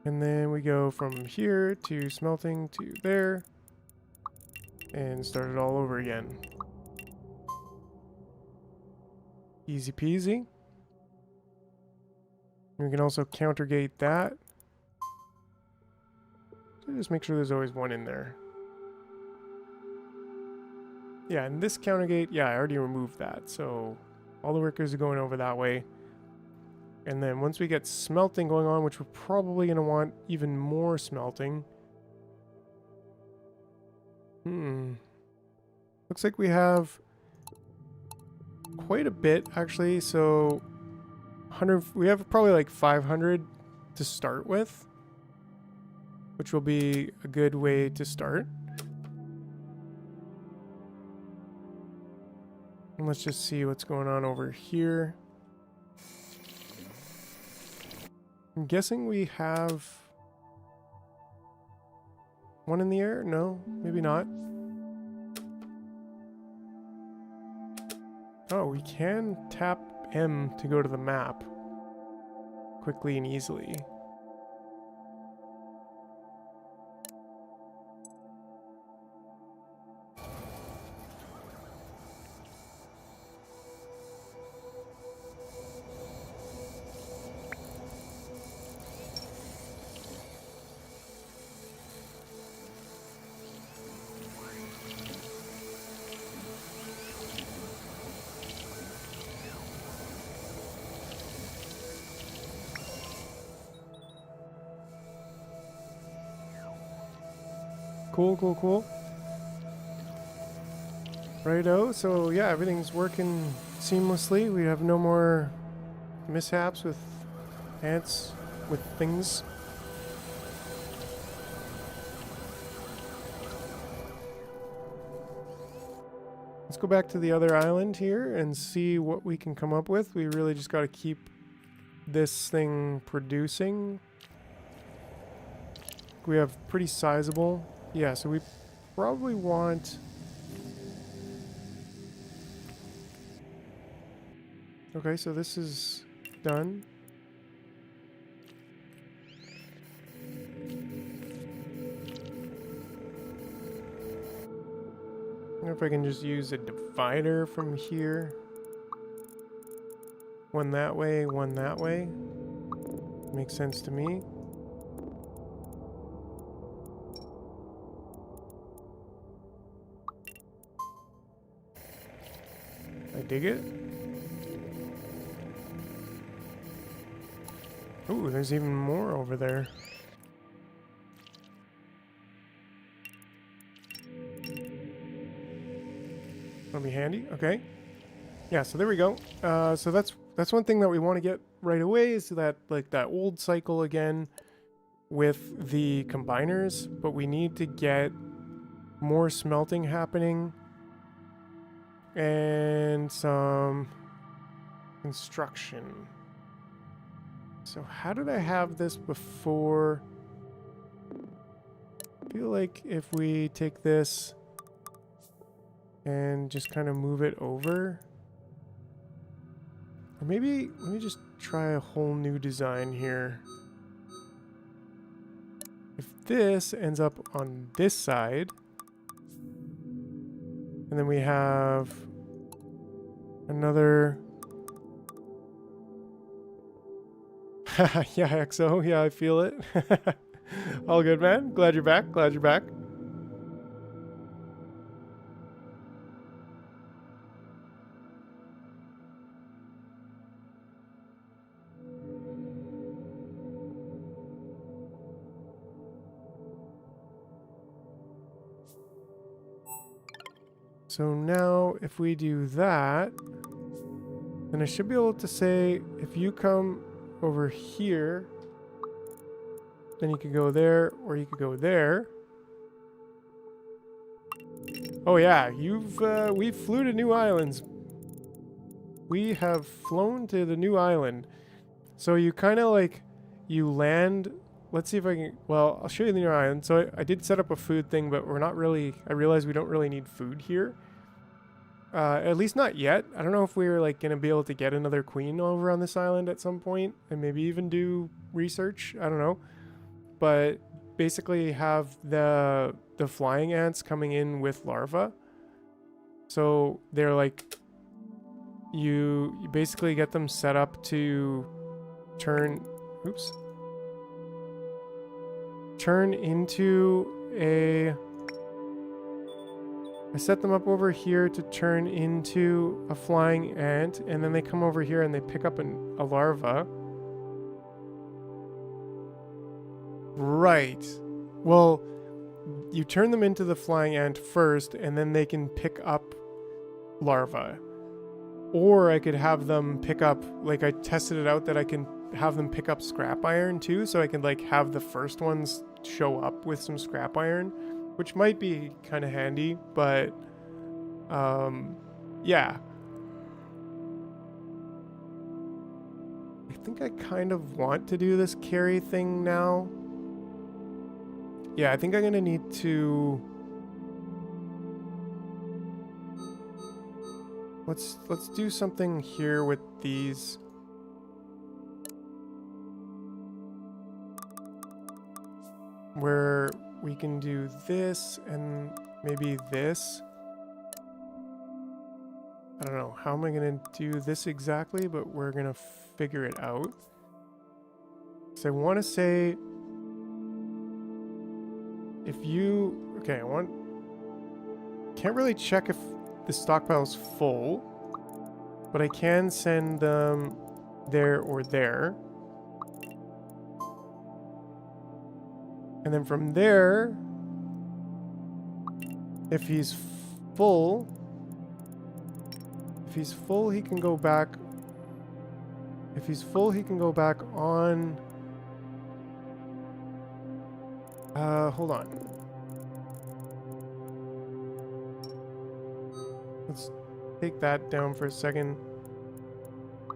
And then we go from here to smelting to there and start it all over again. Easy peasy. We can also countergate that. So just make sure there's always one in there. Yeah, and this countergate, yeah, I already removed that. So all the workers are going over that way. And then once we get smelting going on, which we're probably going to want even more smelting. Looks like we have quite a bit, actually. So 100, we have probably like 500 to start with, which will be a good way to start. And let's just see what's going on over here. I'm guessing we have one in the air? No, maybe not. we can tap M to go to the map quickly and easily. Cool. Righto, so yeah, everything's working seamlessly. We have no more mishaps with ants, with things. Let's go back to the other island here and see what we can come up with. We really just got to keep this thing producing. We have pretty sizable. Yeah, so we probably want... Okay, so this is done. I wonder if I can just use a divider from here. One that way, one that way. Makes sense to me. I dig it. Ooh, there's even more over there. That'll be handy. Okay. Yeah, so there we go. So that's one thing that we want to get right away, is that that old cycle again with the combiners, but we need to get more smelting happening and some construction. So how did I have this before? I feel like if we take this and just kind of move it over, or maybe let me just try a whole new design here. If this ends up on this side, and then we have another... Yeah, XO. Yeah, I feel it. All good, man. Glad you're back. Glad you're back. So now if we do that, then I should be able to say, if you come over here, then you could go there, or you could go there. Oh yeah, we flew to new islands. We have flown to the new island. So you kind of you land. Let's see if I can, well, I'll show you the new island. So I did set up a food thing, but we're not really, I realized we don't really need food here. At least not yet. I don't know if we're gonna be able to get another queen over on this island at some point, and maybe even do research. I don't know, but basically have the flying ants coming in with larvae. So they're you basically get them set up to turn into a... I set them up over here to turn into a flying ant, and then they come over here and they pick up a larva. Right. Well, you turn them into the flying ant first, and then they can pick up larvae. Or I could have them pick up, I tested it out that I can have them pick up scrap iron too, so I can have the first ones show up with some scrap iron, which might be kind of handy, but yeah. I think I kind of want to do this carry thing now. Yeah, I think I'm gonna need to... let's do something here with these. Where we can do this and maybe this. I don't know how am I gonna do this exactly, but we're gonna figure it out. So I want to say if you can't really check if the stockpile's full, but I can send them there or there. And then from there, if he's full, he can go back. If he's full, he can go back on. Hold on. Let's take that down for a second.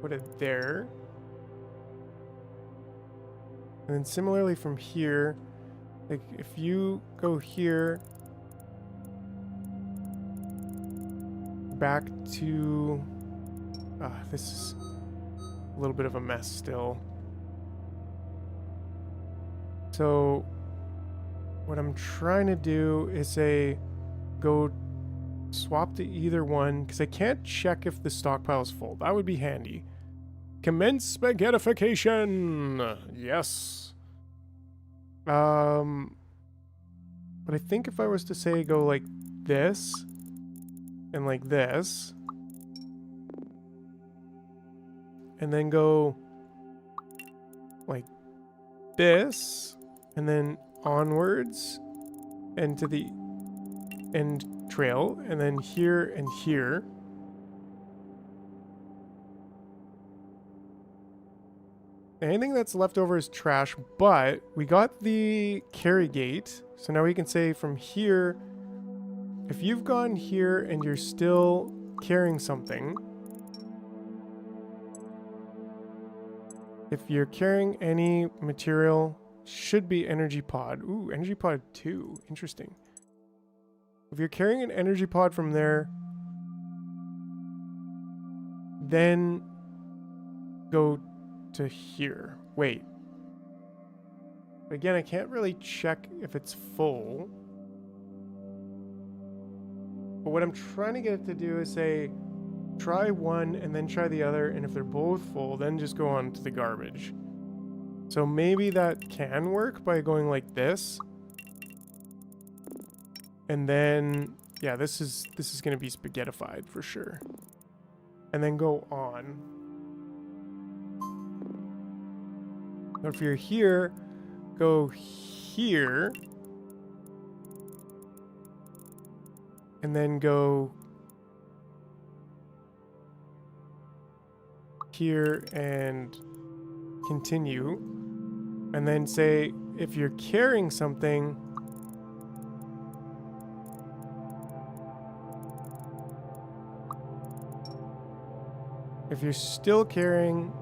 Put it there. And then similarly from here, like if you go here back to this is a little bit of a mess still. So what I'm trying to do is say go swap to either one because I can't check if the stockpile's full. That would be handy. Commence spaghettification. Yes. But I think if I was to say go like this and like this, and then go like this, and then onwards and to the end trail, and then here and here. Anything that's left over is trash, but we got the carry gate. So now we can say from here, if you've gone here and you're still carrying something, if you're carrying any material, should be energy pod. Ooh, energy pod 2. Interesting. If you're carrying an energy pod from there, then go to here. Wait. Again, I can't really check if it's full. But what I'm trying to get it to do is say, try one and then try the other, and if they're both full, then just go on to the garbage. So maybe that can work by going like this. And then, yeah, this is going to be spaghettified for sure. And then go on. If you're here, go here. And then go here and continue. And then say, if you're carrying something, if you're still carrying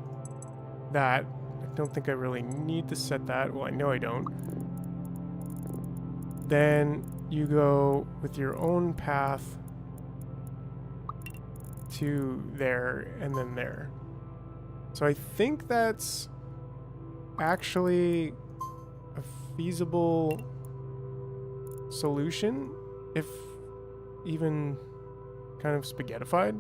that, I don't think I really need to set that. Well, I know I don't. Then you go with your own path to there and then there. So I think that's actually a feasible solution, if even kind of spaghettified.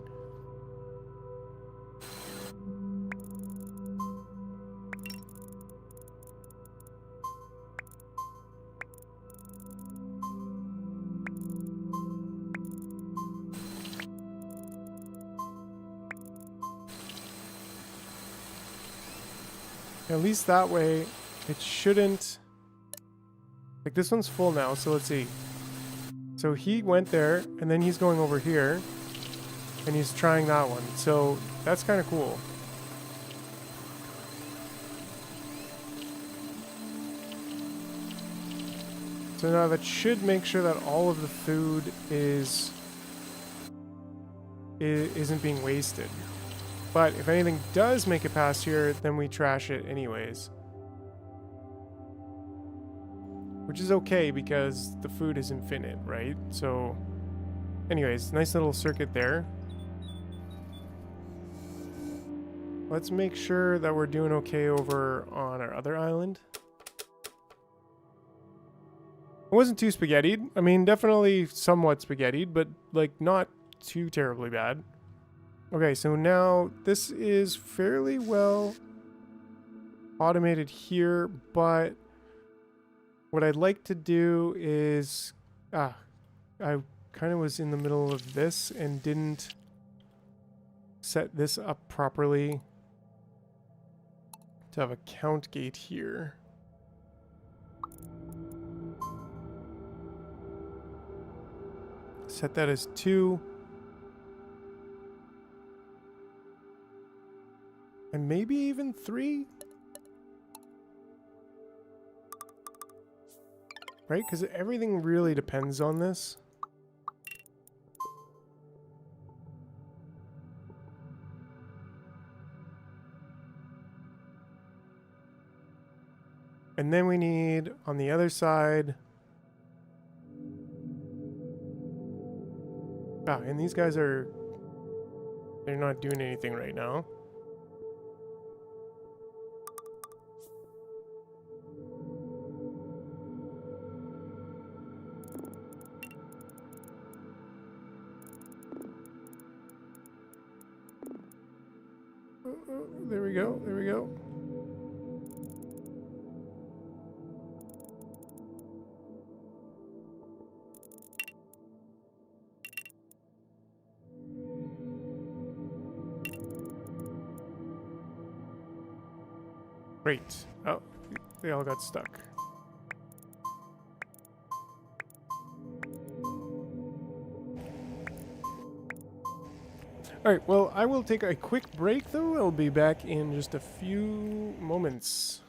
At least that way, it shouldn't... Like, this one's full now, so let's see. So he went there, and then he's going over here, and he's trying that one. So that's kind of cool. So now that should make sure that all of the food isn't being wasted. But if anything does make it past here, then we trash it anyways. Which is okay because the food is infinite, right? So anyways, nice little circuit there. Let's make sure that we're doing okay over on our other island. It wasn't too spaghettied. I mean, definitely somewhat spaghettied, but like not too terribly bad. Okay, so now this is fairly well automated here, but what I'd like to do is... I kind of was in the middle of this and didn't set this up properly to have a count gate here. Set that as 2. And maybe even 3? Right? Because everything really depends on this. And then we need, on the other side... Ah, and these guys are... They're not doing anything right now. There we go, there we go. Great. Oh, they all got stuck. Alright, well, I will take a quick break, though. I'll be back in just a few moments.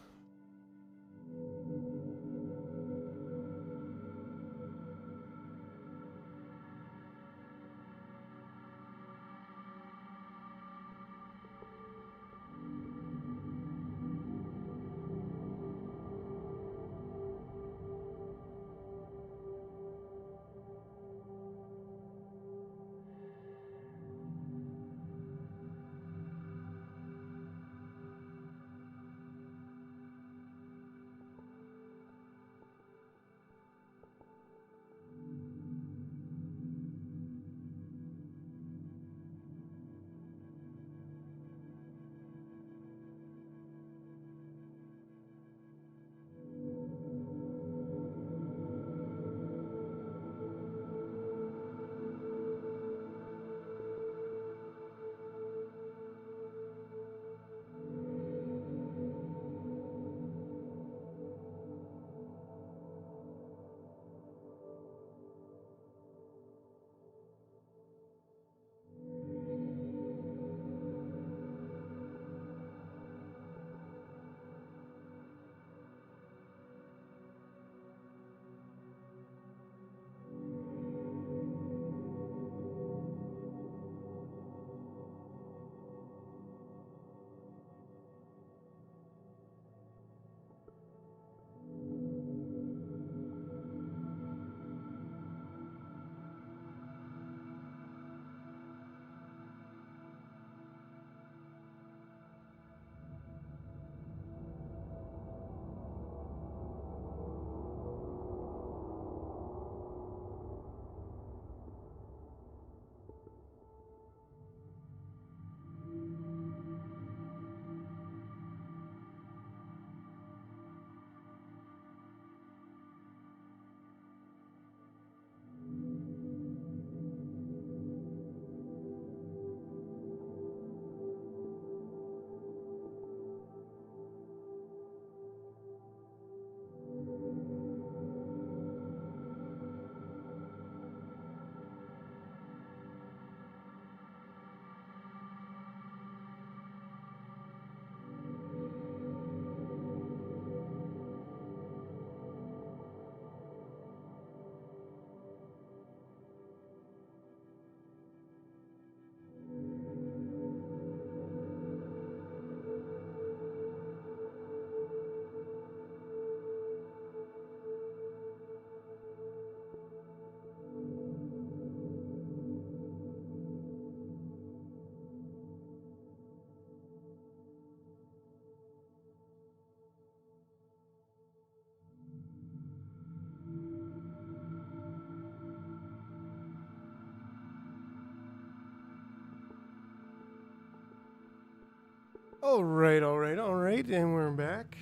All right, all right, all right, and we're back.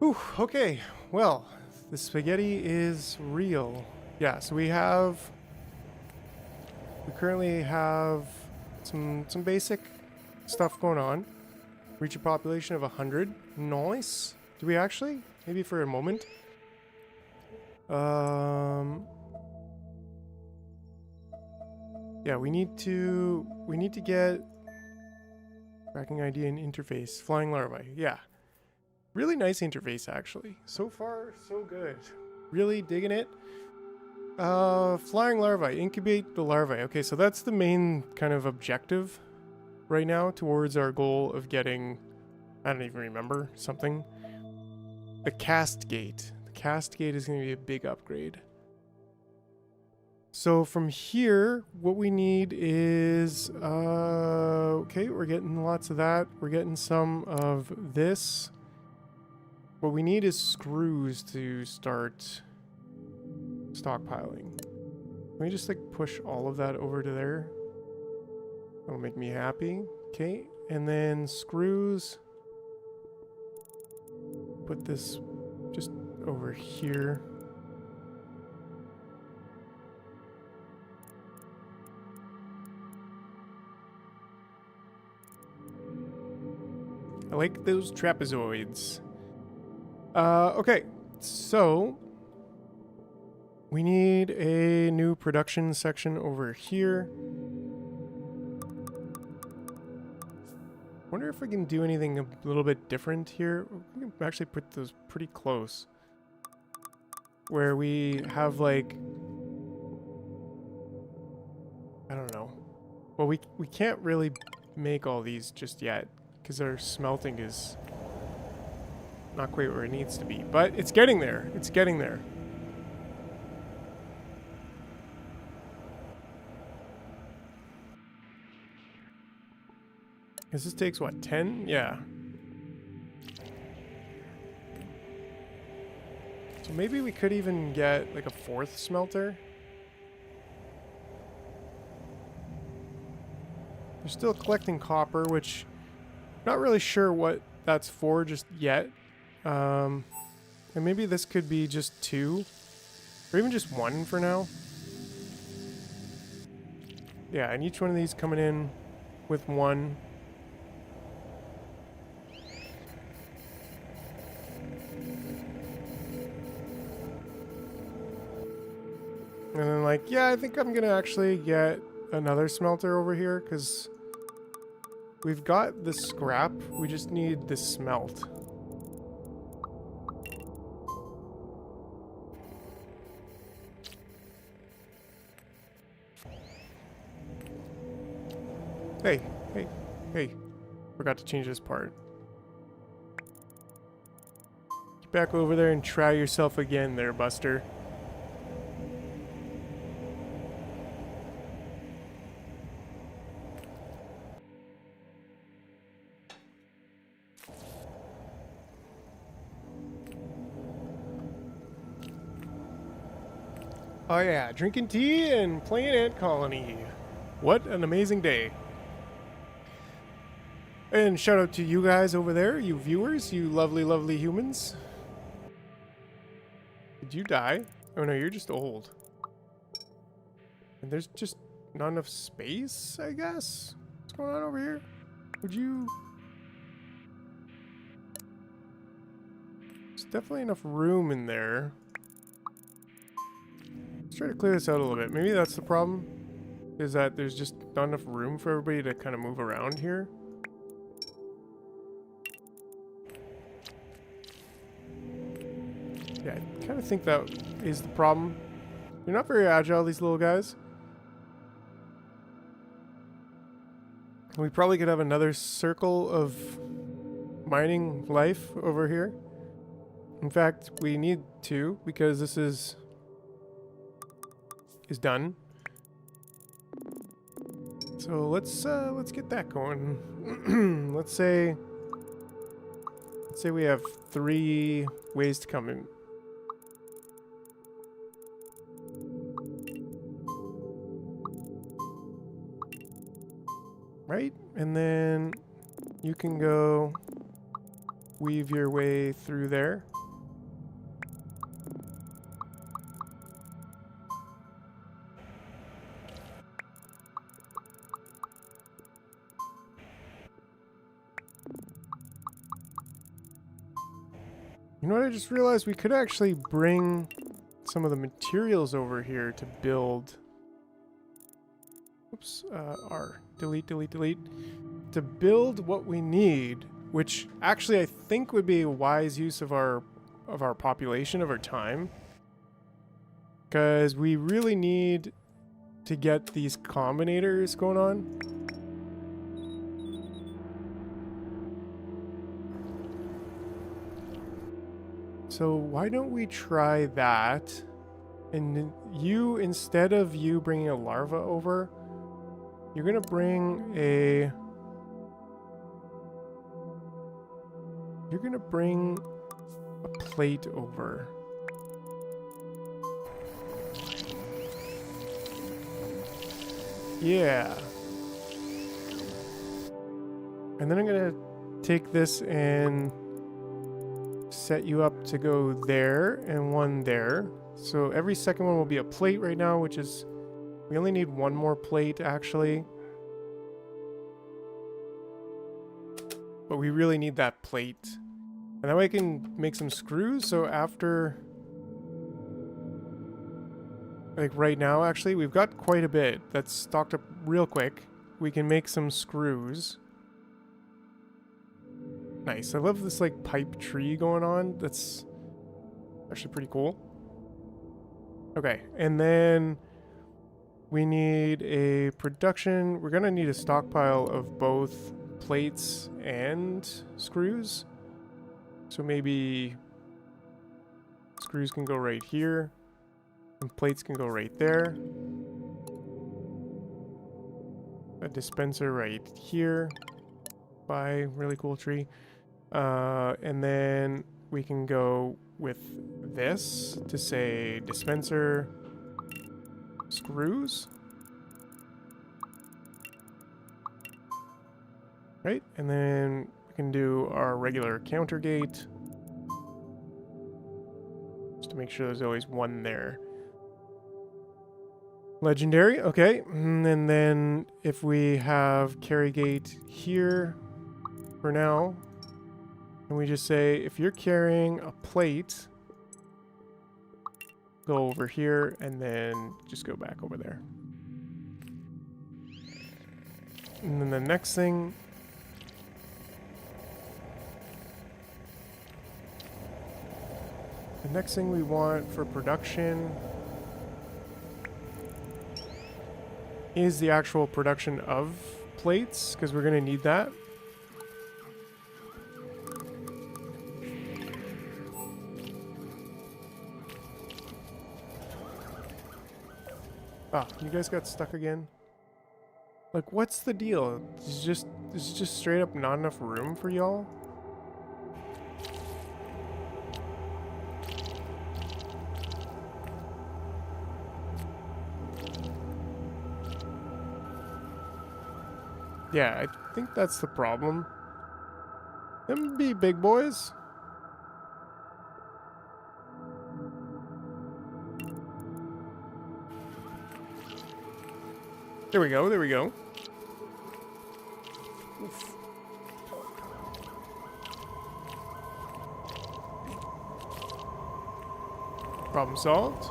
Ooh, okay. Well, the spaghetti is real. Yeah, so we currently have some basic stuff going on. Reach a population of 100. Nice. Do we actually? Maybe for a moment. Yeah, we need to get tracking ID and interface. Flying larvae. Yeah. Really nice interface actually. So far, so good. Really digging it. Flying larvae. Incubate the larvae. Okay, so that's the main kind of objective right now towards our goal of getting, I don't even remember, something. The cast gate. The cast gate is going to be a big upgrade. So from here, what we need is, okay, we're getting lots of that. We're getting some of this. What we need is screws to start stockpiling. Can we just like push all of that over to there? That'll make me happy. Okay, and then screws. Put this just over here. I like those trapezoids. Okay, so we need a new production section over here. Wonder if we can do anything a little bit different here. We can actually put those pretty close. Where we have like, I don't know. Well, we can't really make all these just yet because our smelting is not quite where it needs to be, but it's getting there. It's getting there. Because this takes what, 10? Yeah. So maybe we could even get like a 4th smelter. We're still collecting copper, which I'm not really sure what that's for just yet. And maybe this could be just 2, or even just 1 for now. Yeah, and each one of these coming in with 1. And then like, yeah, I think I'm gonna actually get another smelter over here because we've got the scrap. We just need the smelt. Hey. Forgot to change this part. Get back over there and try yourself again there, Buster. Oh yeah, drinking tea and playing Ant Colony. What an amazing day. And shout out to you guys over there, you viewers, you lovely, lovely humans. Did you die? Oh no, you're just old. And there's just not enough space, I guess? What's going on over here? Would you... There's definitely enough room in there. Let's try to clear this out a little bit. Maybe that's the problem. Is that there's just not enough room for everybody to kind of move around here. Yeah, I kind of think that is the problem. They're not very agile, these little guys. We probably could have another circle of mining life over here. In fact, we need to, because this is done. So let's get that going. let's say we have 3 ways to come in. right? And then you can go weave your way through there. You know what, I just realized we could actually bring some of the materials over here to build. Oops, R. Delete, delete, delete. To build what we need, which actually I think would be a wise use of our population, of our time. Because we really need to get these combinators going on. So why don't we try that? And you, instead of you bringing a larva over, you're gonna bring a... You're gonna bring a plate over. Yeah. And then I'm gonna take this and set you up to go there and one there. So every second one will be a plate right now, which is... We only need one more plate, actually. But we really need that plate. And that way I can make some screws, so after... Like right now, actually, we've got quite a bit that's stocked up real quick. We can make some screws. Nice. I love this like pipe tree going on. That's actually pretty cool. Okay, and then we need a production. We're gonna need a stockpile of both plates and screws. So maybe screws can go right here. And plates can go right there. A dispenser right here. By really cool tree. And then we can go with this to say dispenser screws. Right? And then we can do our regular counter gate. Just to make sure there's always one there. Legendary, okay. And then if we have carry gate here for now, and we just say if you're carrying a plate, go over here and then just go back over there. And then the next thing, we want for production is the actual production of plates, because we're going to need that. Ah, you guys got stuck again? Like, what's the deal? Is just straight up not enough room for y'all? Yeah, I think that's the problem. Them be big boys. There we go, there we go. Oof. Problem solved.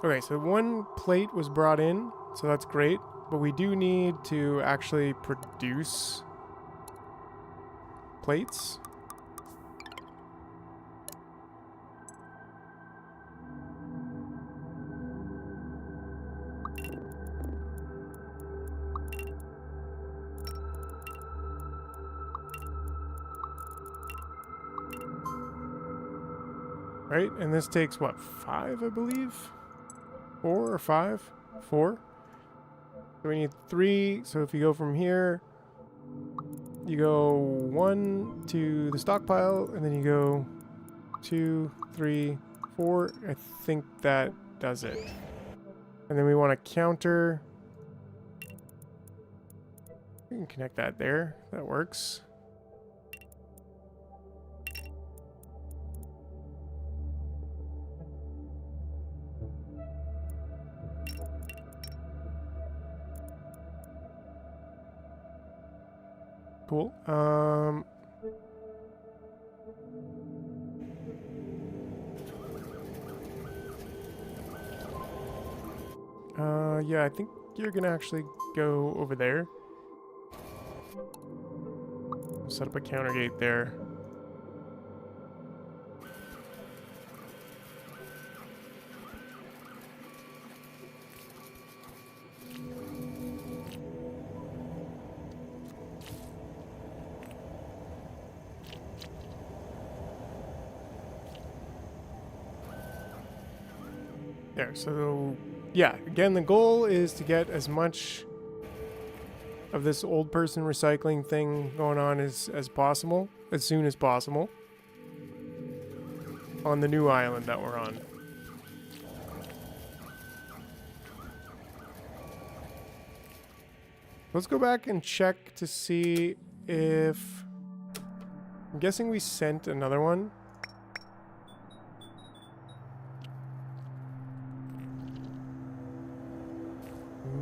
Okay, so one plate was brought in, so that's great. But we do need to actually produce plates. Right, and this takes what, 5, I believe? 4 or 5? 4. So we need 3. So if you go from here, you go 1 to the stockpile, and then you go 2, 3, 4. I think that does it. And then we want to counter can connect that there. That works. Cool. Yeah, I think you're gonna actually go over there. Set up a counter gate there. There, so yeah, again, the goal is to get as much of this old person recycling thing going on as possible, as soon as possible, on the new island that we're on. Let's go back and check to see if... I'm guessing we sent another one.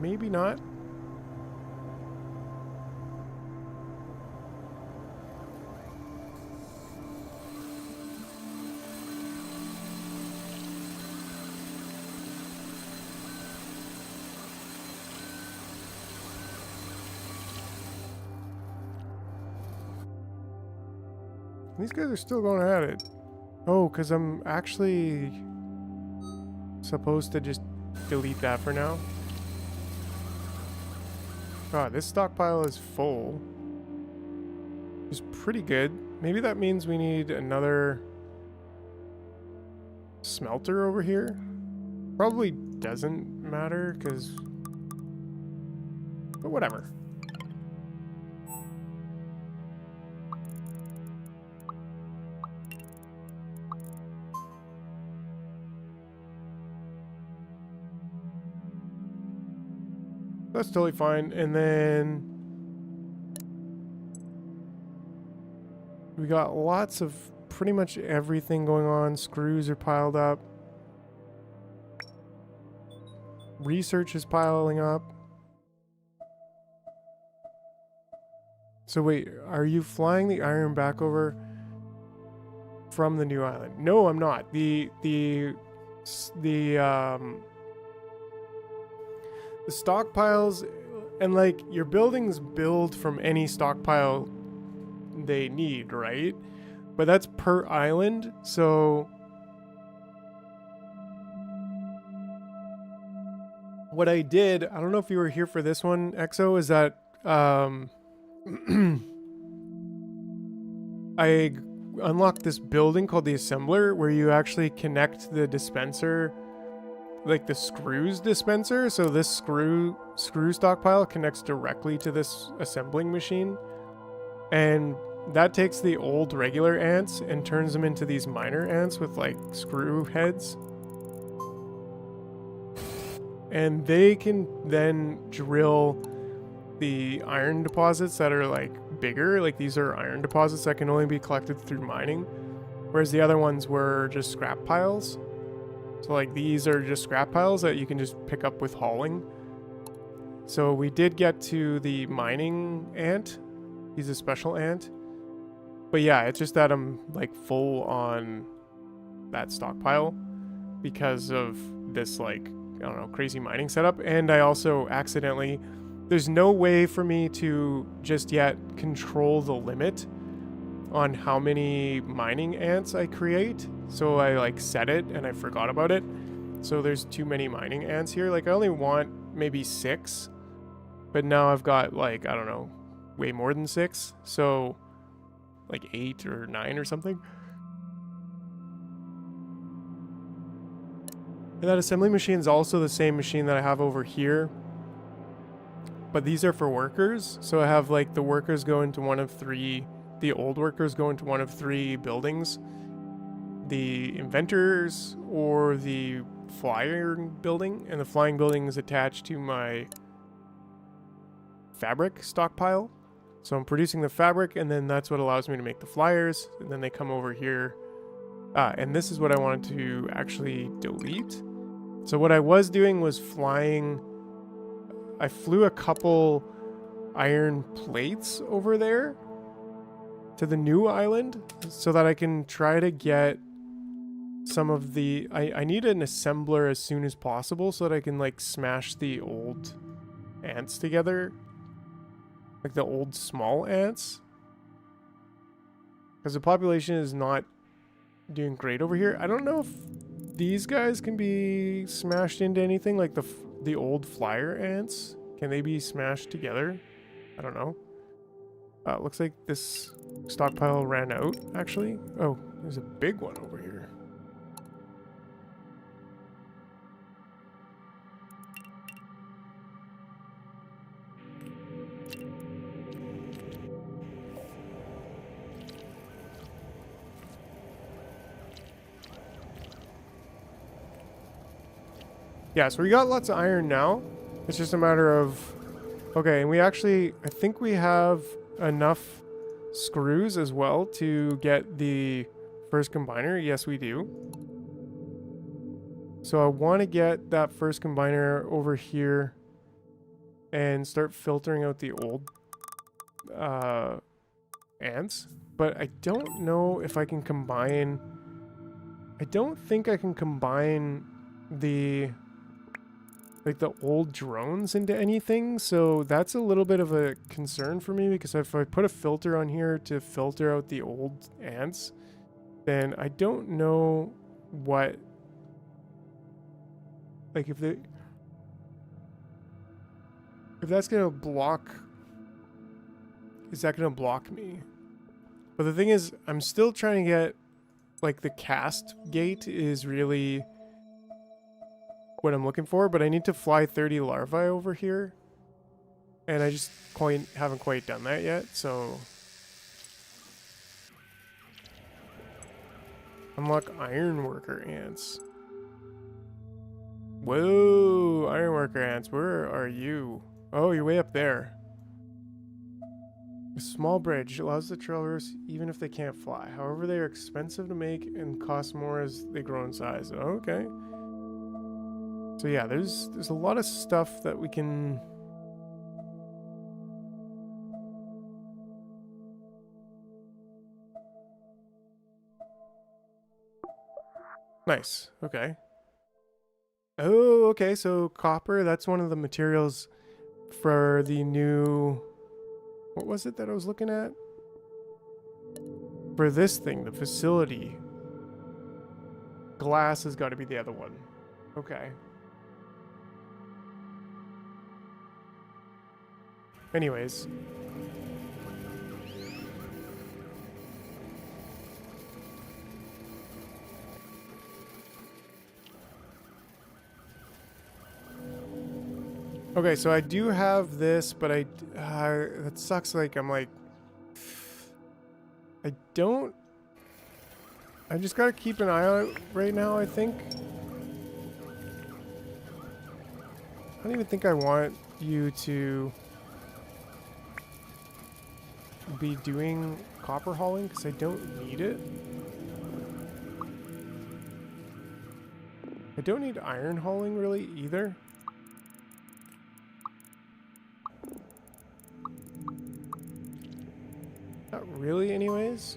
Maybe not. These guys are still going at it. Oh, because I'm actually supposed to just delete that for now. God, this stockpile is full. It's pretty good. Maybe that means we need another smelter over here. Probably doesn't matter, because... But whatever. That's totally fine. And then we got lots of pretty much everything going on. Screws are piled up. Research is piling up. So wait, are you flying the iron back over from the new island? No, I'm not. The stockpiles, and like your buildings build from any stockpile they need, right? But that's per island, so what I did, I don't know if you were here for this one, Exo, is that I unlocked this building called the assembler where you actually connect the dispenser, like the screws dispenser, so this screw stockpile connects directly to this assembling machine, and that takes the old regular ants and turns them into these minor ants with like screw heads, and they can then drill the iron deposits that are like bigger. Like these are iron deposits that can only be collected through mining, whereas the other ones were just scrap piles. So like these are just scrap piles that you can just pick up with hauling. So we did get to the mining ant. He's a special ant. But yeah, it's just that I'm like full on that stockpile because of this like, I don't know, crazy mining setup. And I also accidentally, there's no way for me to just yet control the limit on how many mining ants I create. So I like set it and I forgot about it. So there's too many mining ants here. Like I only want maybe 6, but now I've got like, I don't know, way more than 6. So like 8 or 9 or something. And that assembly machine is also the same machine that I have over here. But these are for workers. So I have like the workers go into one of 3, the old workers go into one of 3 buildings. The inventors or the flying building, and the flying building is attached to my fabric stockpile. So I'm producing the fabric, and then that's what allows me to make the flyers, and then they come over here. And this is what I wanted to actually delete. So what I was doing was flying. I flew a couple iron plates over there to the new island so that I can try to get some of the... I need an assembler as soon as possible so that I can like smash the old ants together. Like the old small ants. Because the population is not doing great over here. I don't know if these guys can be smashed into anything, like the old flyer ants. Can they be smashed together? I don't know. Looks like this stockpile ran out, actually. Oh, there's a big one over here. Yeah, so we got lots of iron now. It's just a matter of... Okay, and we actually... I think we have enough screws as well to get the first combiner. Yes, we do. So I want to get that first combiner over here and start filtering out the old ants. But I don't know if I can combine... I don't think I can combine the... like the old drones into anything, so that's a little bit of a concern for me, because if I put a filter on here to filter out the old ants, then I don't know what, like, if that's gonna block, is that gonna block me? But the thing is, I'm still trying to get, like, the cast gate is really what I'm looking for, but I need to fly 30 larvae over here, and I just haven't quite done that yet. So unlock ironworker ants. Whoa, ironworker ants, where are you? Oh, you're way up there. A small bridge allows the travelers even if they can't fly. However, they are expensive to make and cost more as they grow in size. Okay. So yeah, there's a lot of stuff that we can... Nice, okay. Oh, okay, so copper, that's one of the materials for the new... What was it that I was looking at? For this thing, the facility. Glass has got to be the other one. Okay. Anyways. Okay, so I do have this, but that sucks. Like, I'm like, I just gotta keep an eye out right now, I think. I don't even think I want you to be doing copper hauling because I don't need it. I don't need iron hauling really either. Not really anyways.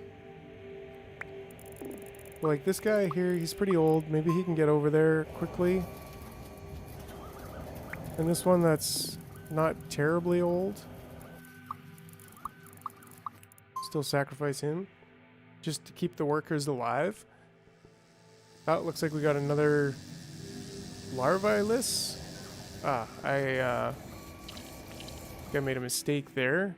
But like this guy here, he's pretty old. Maybe he can get over there quickly. And this one that's not terribly old. Still sacrifice him just to keep the workers alive. Oh, it looks like we got another larvae list. I think I made a mistake there.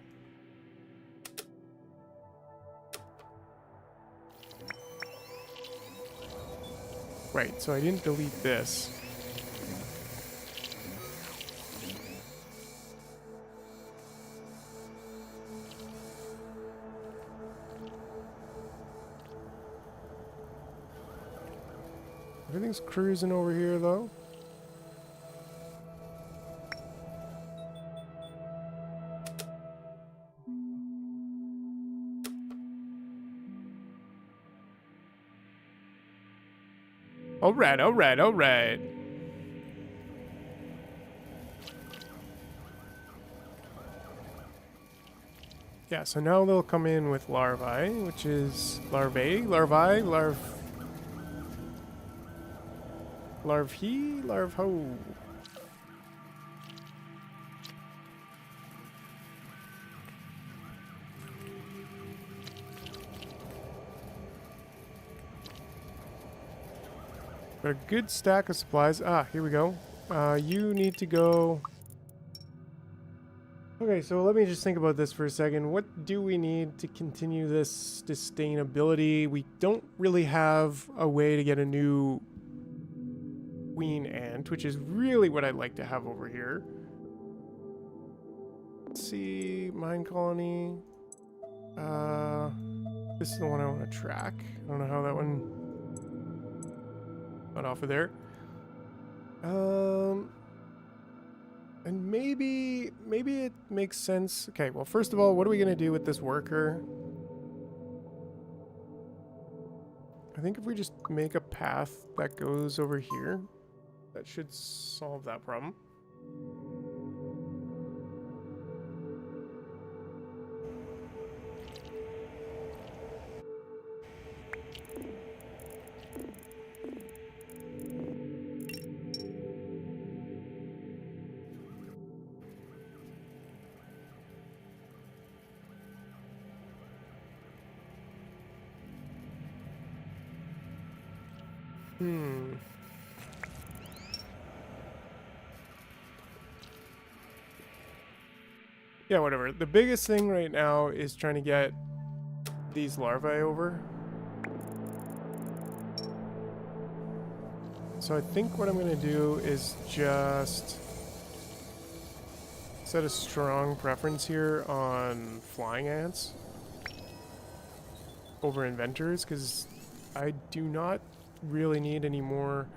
Right, so I didn't delete this. Everything's cruising over here, though. Alright, alright, alright. Yeah, so now they'll come in with larvae, which is larvae, larve, larvo. Got a good stack of supplies. Ah, here we go. You need to go... Okay, so let me just think about this for a second. What do we need to continue this sustainability? We don't really have a way to get a new queen ant, which is really what I'd like to have over here. Let's see, mine colony. This is the one I want to track. I don't know how that one got off of there. And maybe it makes sense. Okay, well, first of all, what are we gonna do with this worker? I think if we just make a path that goes over here, that should solve that problem. Yeah, whatever. The biggest thing right now is trying to get these larvae over. So I think what I'm going to do is just set a strong preference here on flying ants over inventors, because I do not really need any more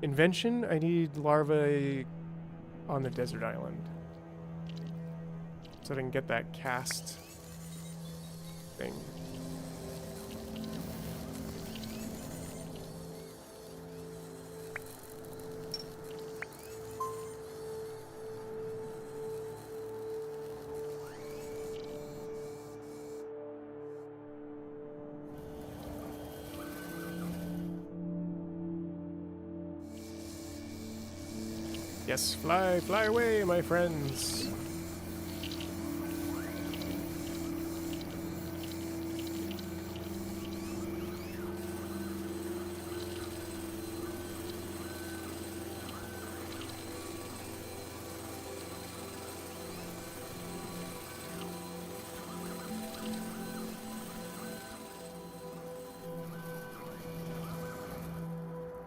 invention. I need larvae on the desert island, so I can get that cast thing. Yes, fly away, my friends.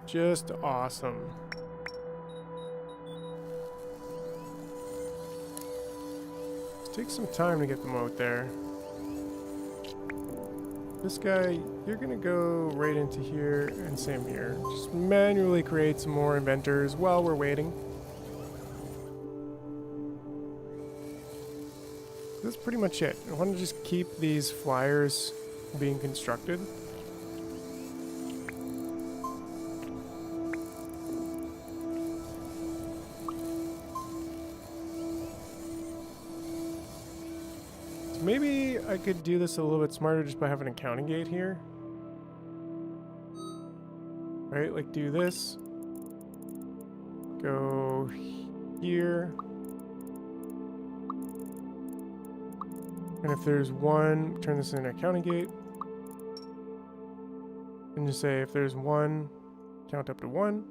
Just awesome. Take some time to get them out there. This guy, you're gonna go right into here, and same here. Just manually create some more inventors while we're waiting. That's pretty much it. I want to just keep these flyers being constructed. Maybe I could do this a little bit smarter just by having a counting gate here. Right, like do this. Go here. And if there's one, turn this into a counting gate. And just say if there's one, count up to 1.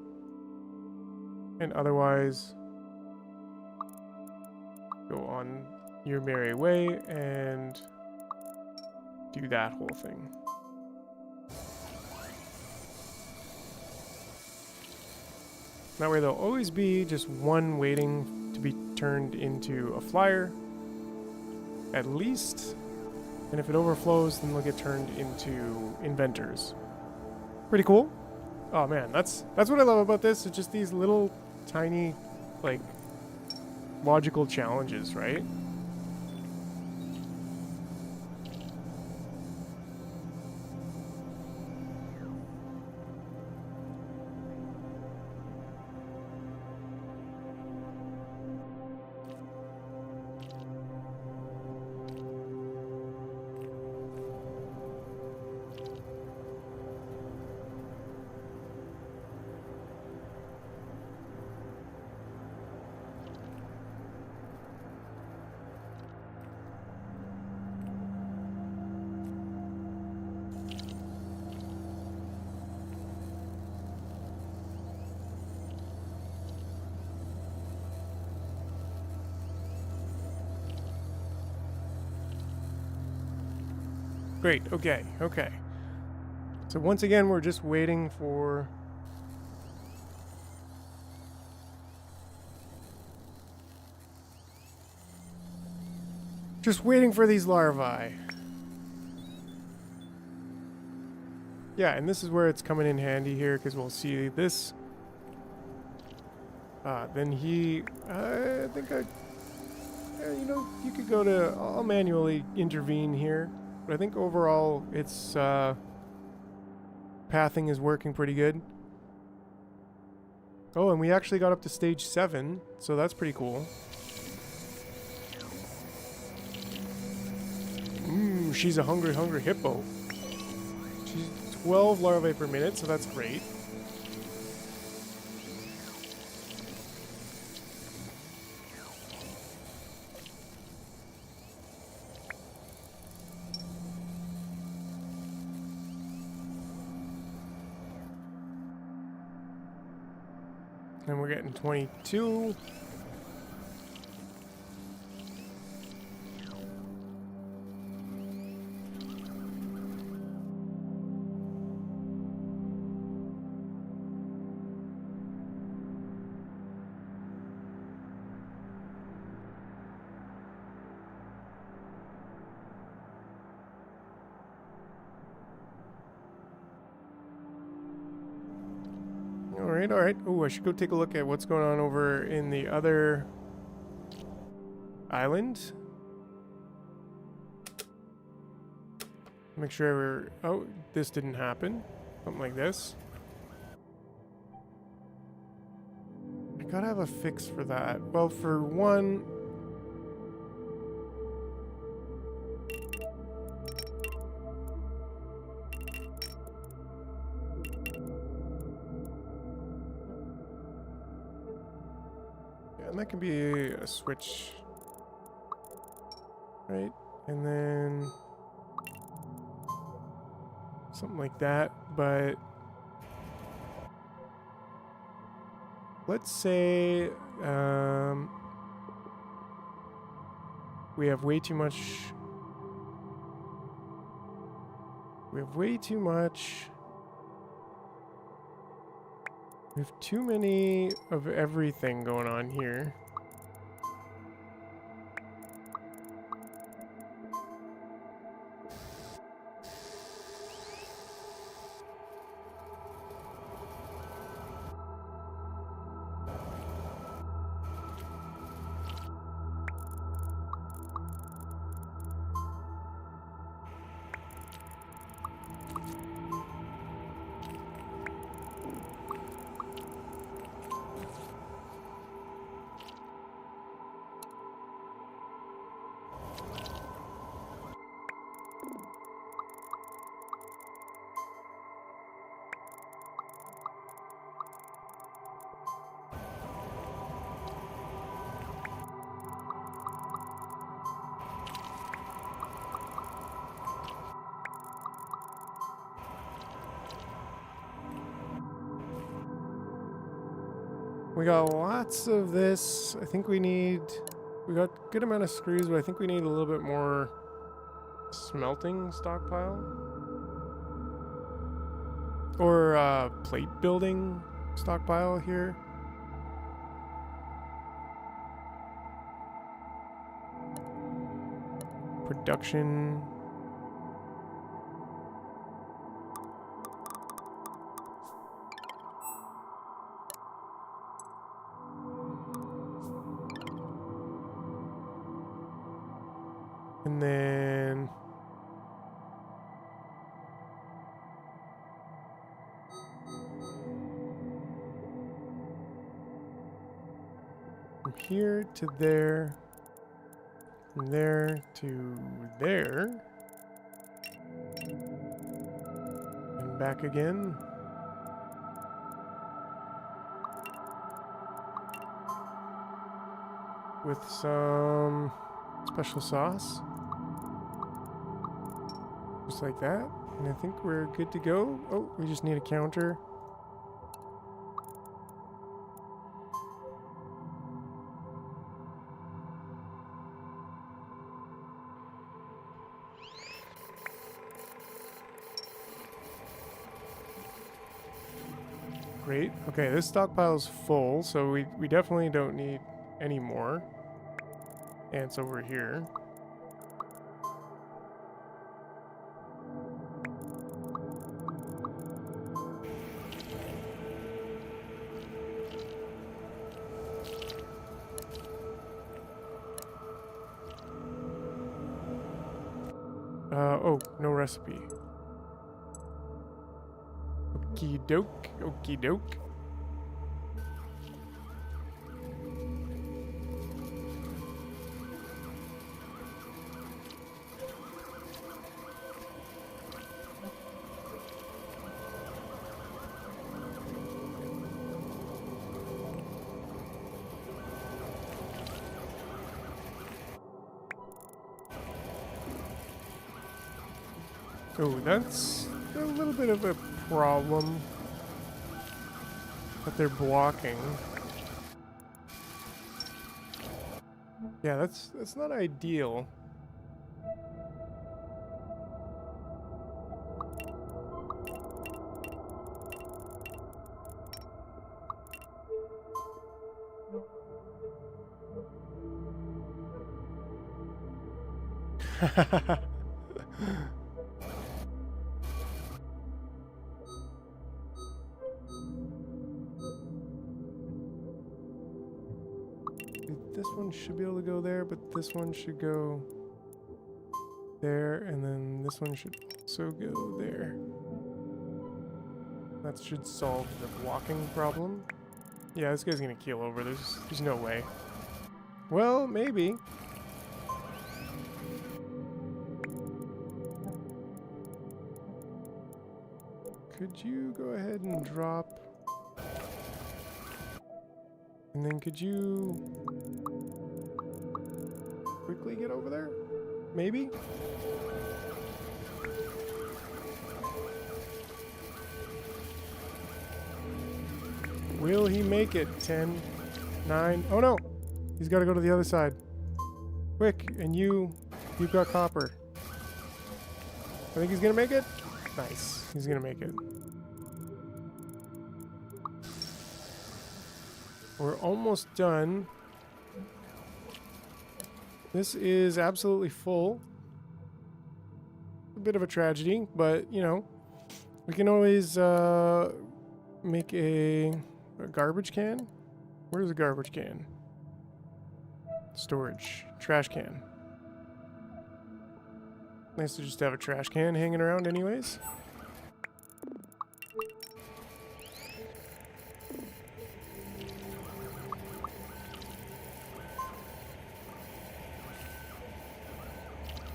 And otherwise, go on your merry way and do that whole thing. That way there'll always be just one waiting to be turned into a flyer, at least. And if it overflows, then they'll get turned into inventors. Pretty cool. Oh man, that's what I love about this. It's just these little tiny, like, logical challenges, right? Great. Okay. Okay. So once again, we're just waiting for... Just waiting for these larvae. Yeah, and this is where it's coming in handy here, because we'll see this. Then he... I think you know, you could go to... I'll manually intervene here. But I think overall, it's... pathing is working pretty good. Oh, and we actually got up to stage 7, so that's pretty cool. She's a hungry, hungry hippo. She's 12 larvae per minute, so that's great. And we're getting 22. All right. Oh, I should go take a look at what's going on over in the other island. Make sure we're... Oh, this didn't happen. Something like this. I gotta have a fix for that. Well, for one... And that can be a switch, right? And then something like that, but let's say we have way too much. We have way too much. We have too many of everything going on here. We got lots of this. I think we need... We got a good amount of screws, but I think we need a little bit more smelting stockpile. Or plate building stockpile here. Production... And then from here to there, from there to there, and back again. With some special sauce. Just like that. And I think we're good to go. Oh, we just need a counter. Wait, okay, this stockpile's full, so we definitely don't need any more ants over here. Oh, no recipe. Okie doke, okie doke. Oh, that's a little bit of a problem that they're blocking. Yeah, that's not ideal. This one should be able to go there, but this one should go there, and then this one should also go there. That should solve the blocking problem. Yeah, this guy's gonna keel over. There's no way. Well, maybe. Could you go ahead and drop? And then could you quickly get over there? Maybe? Will he make it? 10, 9. Oh no! He's got to go to the other side. Quick, and you've got copper. I think he's gonna make it. Nice. He's gonna make it. We're almost done. This is absolutely full. A bit of a tragedy, but you know, we can always make a garbage can. Where's a garbage can? Storage. Trash can. Nice to just have a trash can hanging around anyways.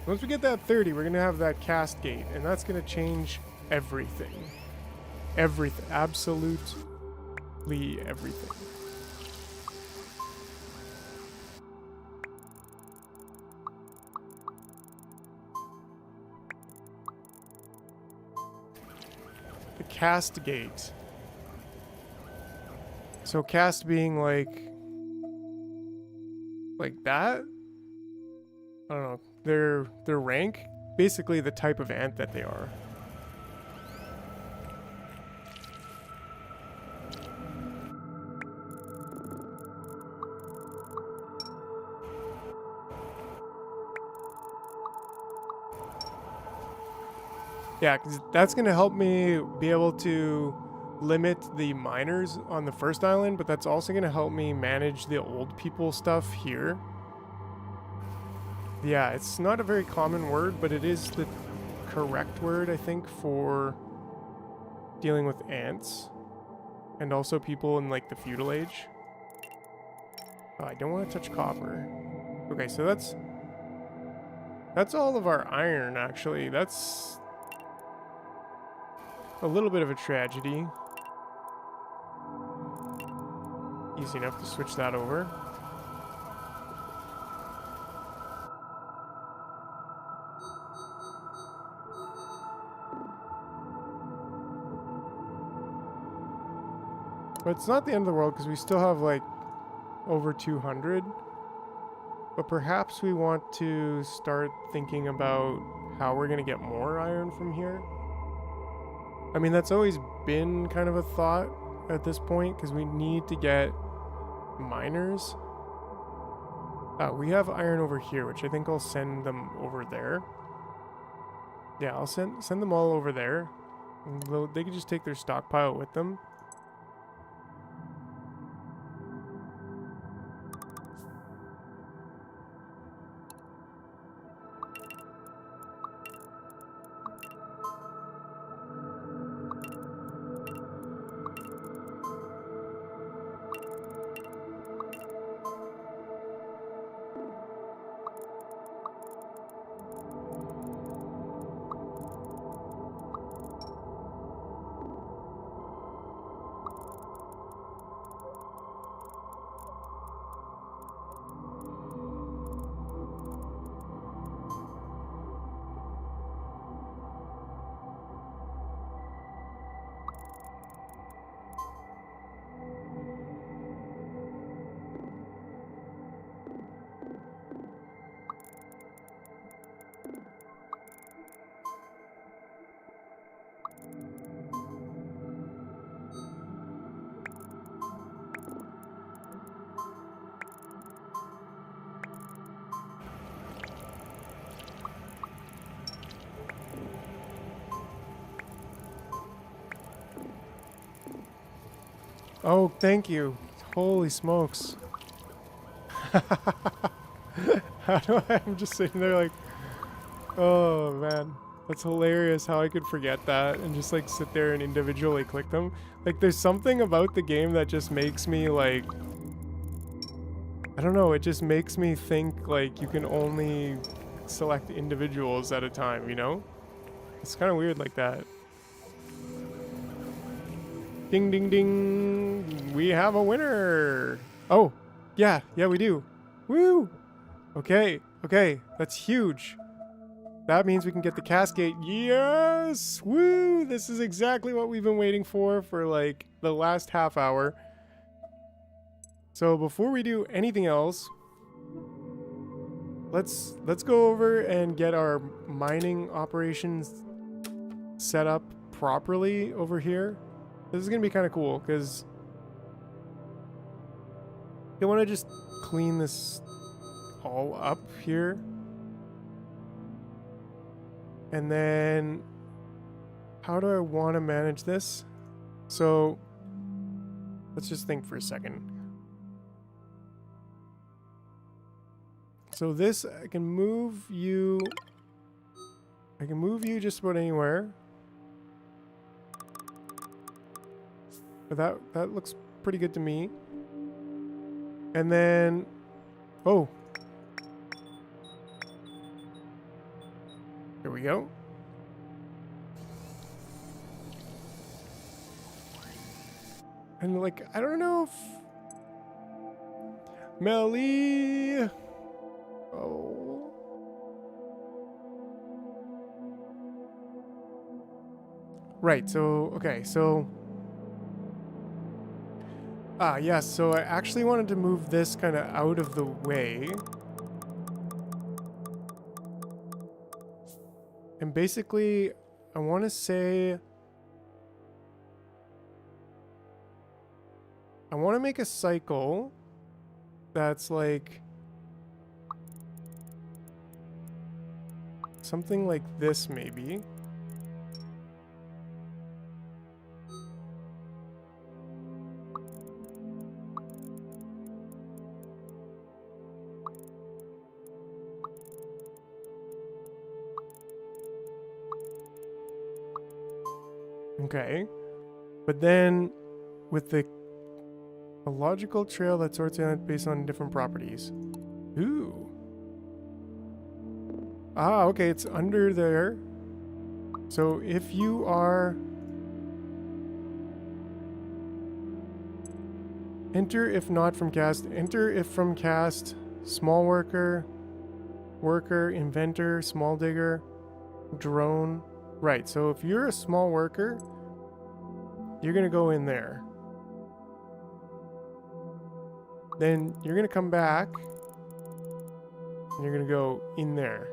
Once we get that 30, we're going to have that cast gate, and that's going to change everything. Everything. Absolutely everything. The cast gate. So cast being like that? I don't know. Their rank, basically the type of ant that they are. Yeah, because that's going to help me be able to limit the miners on the first island, but that's also going to help me manage the old people stuff here. Yeah, it's not a very common word, but it is the correct word, I think, for dealing with ants. And also people in, like, the feudal age. Oh, I don't want to touch copper. Okay, so that's all of our iron, actually. That's a little bit of a tragedy. Easy enough to switch that over. But it's not the end of the world because we still have like over 200. But perhaps we want to start thinking about how we're going to get more iron from here. I mean, that's always been kind of a thought at this point because we need to get miners. We have iron over here, which I think I'll send them over there. Yeah, I'll send them all over there. They can just take their stockpile with them. Oh, thank you. Holy smokes. How do I'm just sitting there like, oh man, that's hilarious how I could forget that and just like sit there and individually click them. Like there's something about the game that just makes me like, I don't know, it just makes me think like you can only select individuals at a time, you know? It's kind of weird like that. Ding, ding, ding. We have a winner. Oh, yeah, we do. Woo. Okay, that's huge. That means we can get the cascade. Yes! Woo! This is exactly what we've been waiting for like the last half hour. So before we do anything else, let's go over and get our mining operations set up properly over here. This is gonna be kind of cool because I want to just clean this all up here. And then how do I want to manage this? So let's just think for a second. So this, I can move you just about anywhere. But that looks pretty good to me. And then, oh, here we go. And like, I don't know if Melly. Oh. Right, so okay, so yes, so I actually wanted to move this kind of out of the way. And basically, I want to say I want to make a cycle that's like something like this maybe. Okay, but then with a logical trail that sorts out based on different properties. Ooh. Ah, okay, it's under there. So if you are... Enter if not from cast. Enter if from cast. Small worker. Worker. Inventor. Small digger. Drone. Right, so if you're a small worker, you're going to go in there. Then you're going to come back. And you're going to go in there.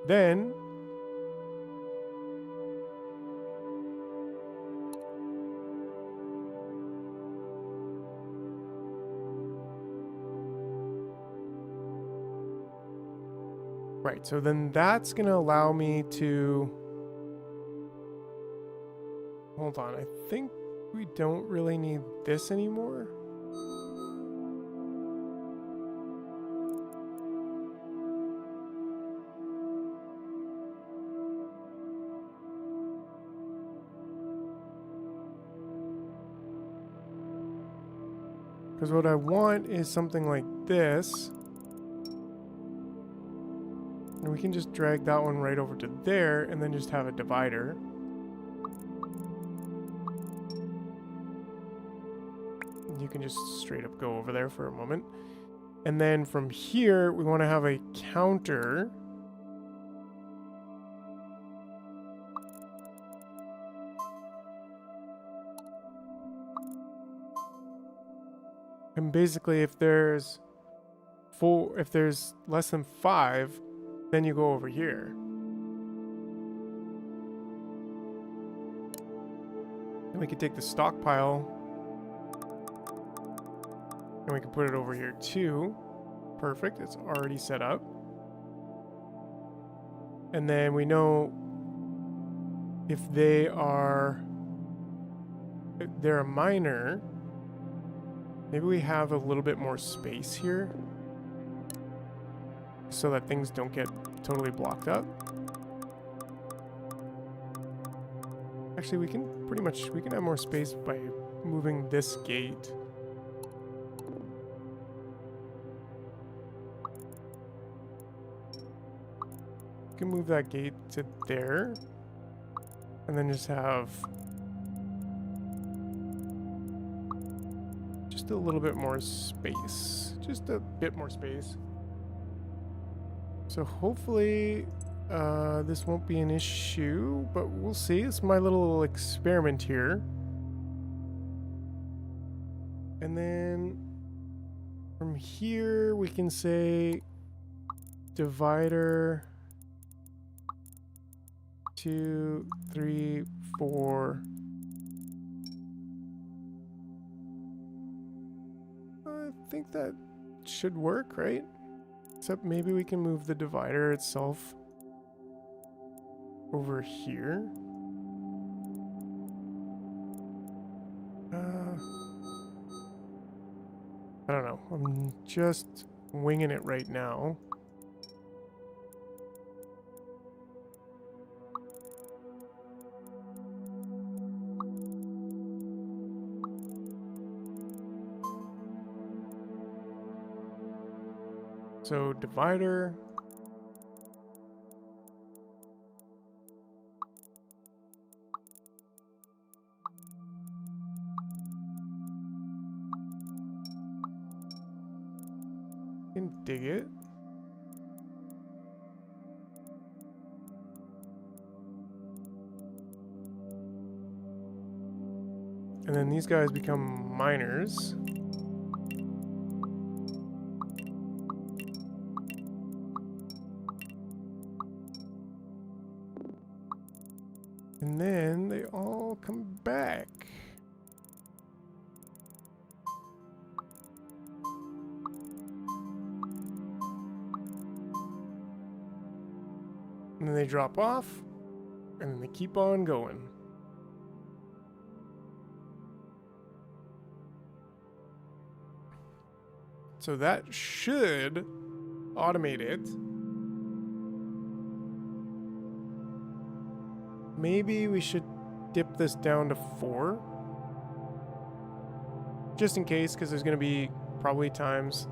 Then Right, so then that's gonna allow me to... Hold on, I think we don't really need this anymore. Because what I want is something like this. And we can just drag that one right over to there and then just have a divider. You can just straight up go over there for a moment. And then from here, we want to have a counter. And basically, if there's less than 5, then you go over here. And we can take the stockpile and we can put it over here too. Perfect, it's already set up. And then we know if they're a minor, maybe we have a little bit more space here so that things don't get totally blocked up. Actually, we can have more space by moving this gate. We can move that gate to there and then just have just a little bit more space. Just a bit more space. So hopefully this won't be an issue, but we'll see. It's my little experiment here. And then from here we can say divider 2, 3, 4. I think that should work, right? Except maybe we can move the divider itself over here. I don't know. I'm just winging it right now. So divider. You can dig it. And then these guys become miners. And then they all come back. And then they drop off, and then they keep on going. So that should automate it. Maybe we should dip this down to 4. Just in case, because there's going to be probably times.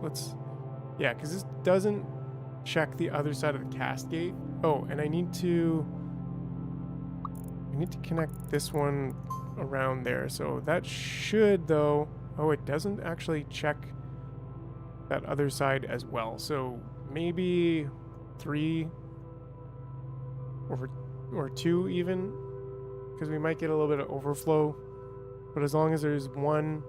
Yeah, because this doesn't check the other side of the cast gate. Oh, and I need to connect this one around there. So that should, though. Oh, it doesn't actually check that other side as well. So maybe 3 or 2 even, because we might get a little bit of overflow. But as long as there's one,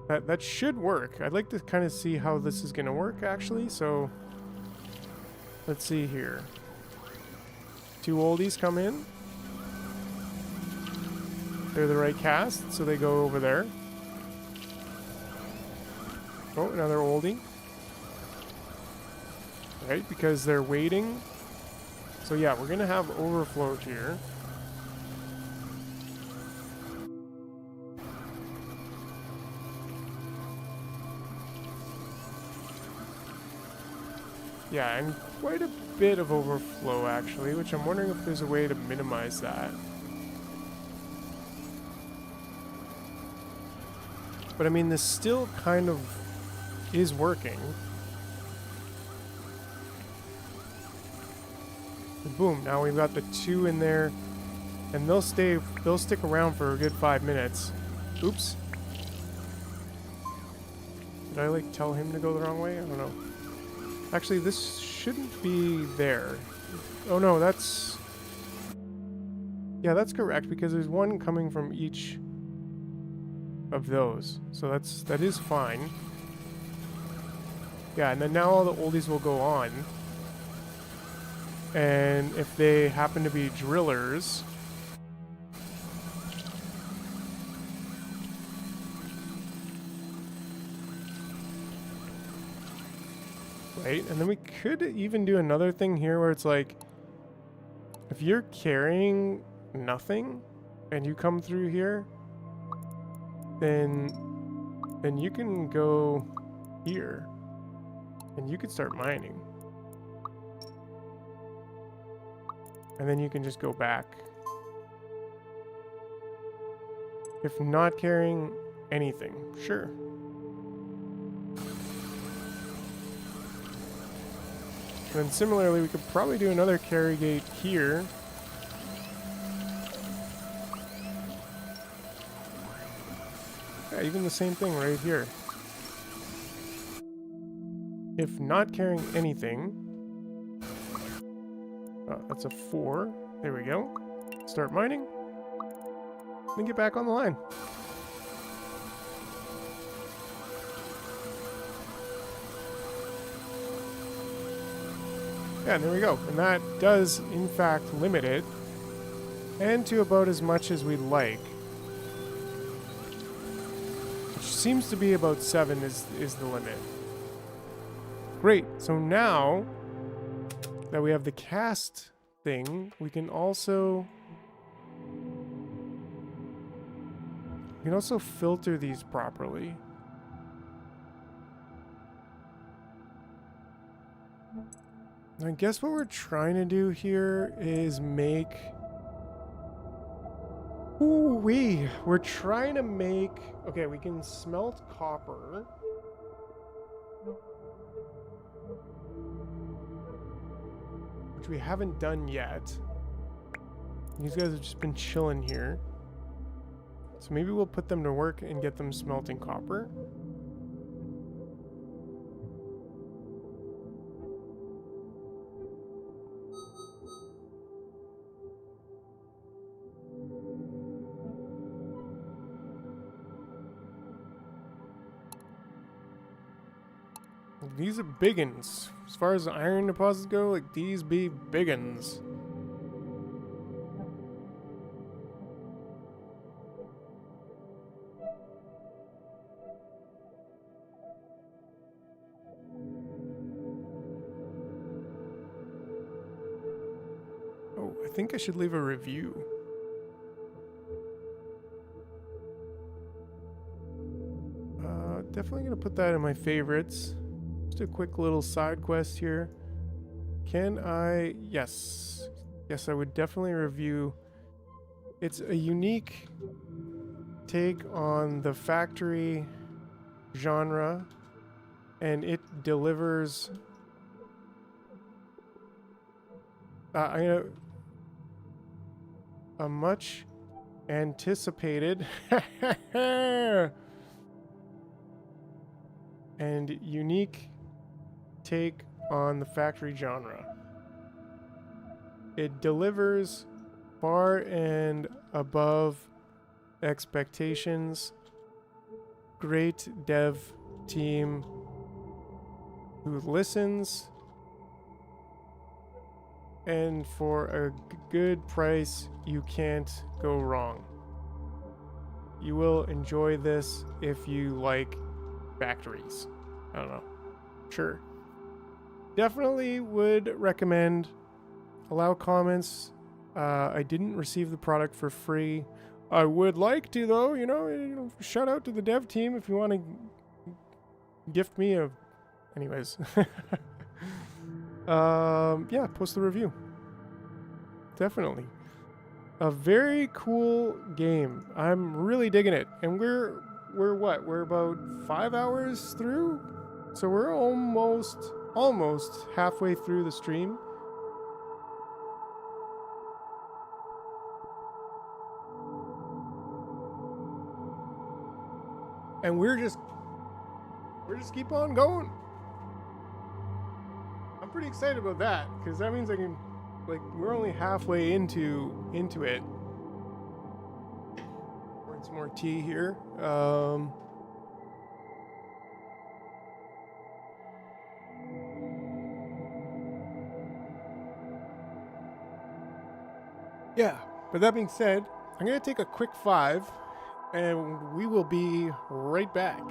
that should work. I'd like to kind of see how this is going to work actually. So let's see here. 2 oldies come in. They're the right cast, so they go over there. Oh, another oldie. right? Because they're waiting. So yeah, we're gonna have overflow here. Yeah, and quite a bit of overflow actually, which I'm wondering if there's a way to minimize that. But I mean, this still kind of is working. And boom, now we've got the 2 in there, and they'll stick around for a good 5 minutes. Oops. Did I like tell him to go the wrong way? I don't know. Actually, this shouldn't be there. Oh no, that's... Yeah, that's correct, because there's one coming from each of those. So that is fine. Yeah, and then now all the oldies will go on. And if they happen to be drillers... Right, and then we could even do another thing here where it's like, if you're carrying nothing and you come through here, then you can go here and you could start mining. And then you can just go back. If not carrying anything, sure. And then similarly, we could probably do another carry gate here. Yeah, even the same thing right here. If not carrying anything, that's a 4. There we go. Start mining. Then get back on the line. Yeah, and there we go. And that does, in fact, limit it. And to about as much as we'd like. Which seems to be about 7 is the limit. Great. So now that we have the cast thing, we can also filter these properly. I guess what we're trying to do here is make... Ooh-wee! We're trying to make... Okay, we can smelt copper. Which we haven't done yet. These guys have just been chilling here. So maybe we'll put them to work and get them smelting copper. These are biggins. As far as the iron deposits go, like, these be biggins. Oh, I think I should leave a review. Definitely gonna put that in my favorites. Just a quick little side quest here. Can I... Yes. Yes, I would definitely review. It's a unique take on the factory genre, and it delivers... a much anticipated and unique take on the factory genre. It delivers far and above expectations. Great dev team who listens, and for a good price, you can't go wrong. You will enjoy this if you like factories. I don't know. Sure. definitely would recommend. Allow comments. I didn't receive the product for free. I would like to, though. Shout out to the dev team if you want to gift me a. Anyways. Yeah, post the review. Definitely. A very cool game. I'm really digging it. And we're what? We're about 5 hours through? So we're almost halfway through the stream. And we're just keep on going. I'm pretty excited about that because that means I can, like, we're only halfway into it. Pouring some more tea here. Yeah, but that being said, I'm gonna take a quick 5, and we will be right back.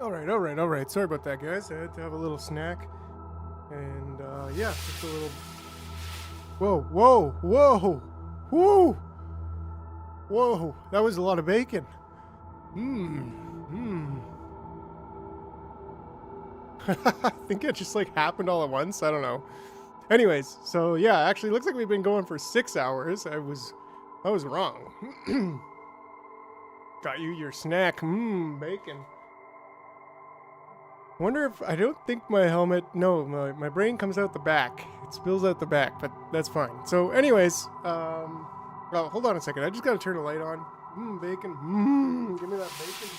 All right, all right, all right. Sorry about that, guys. I had to have a little snack. And, yeah, just a little... Whoa, whoa, whoa, whoa, whoa. That was a lot of bacon. I think it just, like, happened all at once. I don't know. Anyways, so, yeah, actually, looks like we've been going for 6 hours. I was wrong. Got you your snack. Bacon. Wonder if, I don't think my helmet, no, my brain comes out the back. It spills out the back, but that's fine. So anyways, oh, hold on a second. I just got to turn the light on. Bacon. Give me that bacon.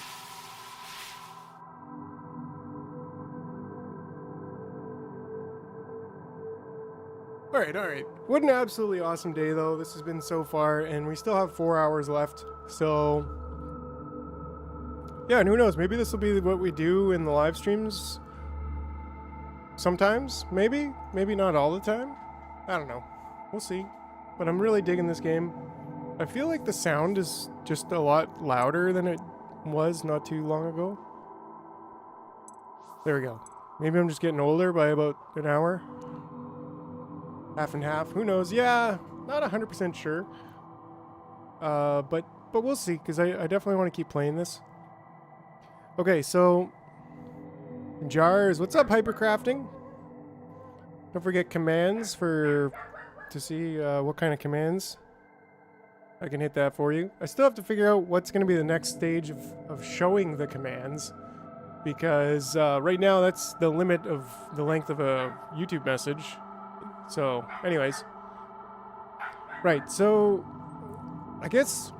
All right. What an absolutely awesome day, though. This has been so far, and we still have 4 hours left. So, yeah, and who knows? Maybe this will be what we do in the live streams. Sometimes, maybe not all the time. I don't know. We'll see. But I'm really digging this game. I feel like the sound is just a lot louder than it was not too long ago. There we go. Maybe I'm just getting older by about an hour. Half and half. Who knows? Yeah, not 100% sure. But we'll see, because I definitely want to keep playing this. Okay, so jars. What's up, hypercrafting? Don't forget commands to see what kind of commands I can hit that for you. I still have to figure out what's going to be the next stage of showing the commands, because right now that's the limit of the length of a YouTube message. So, anyways. Right, so I guess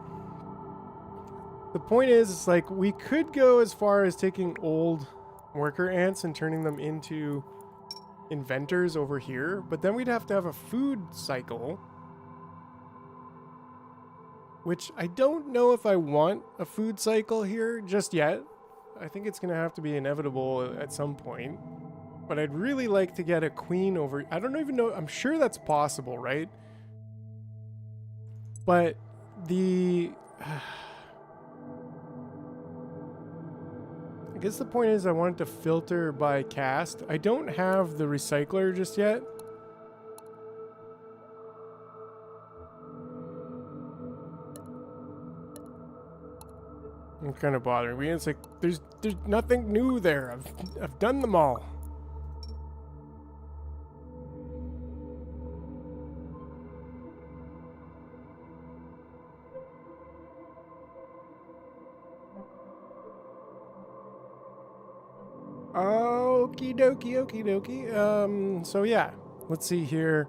the point is, it's like we could go as far as taking old worker ants and turning them into inventors over here, but then we'd have to have a food cycle, which I don't know if I want a food cycle here just yet. I think it's going to have to be inevitable at some point, but I'd really like to get a queen over. I don't even know. I'm sure that's possible, right? But the... I guess the point is I wanted to filter by caste. I don't have the recycler just yet. It's kind of bothering me. It's like there's nothing new there. I've done them all. Okie dokie, okie dokie. So yeah, let's see here.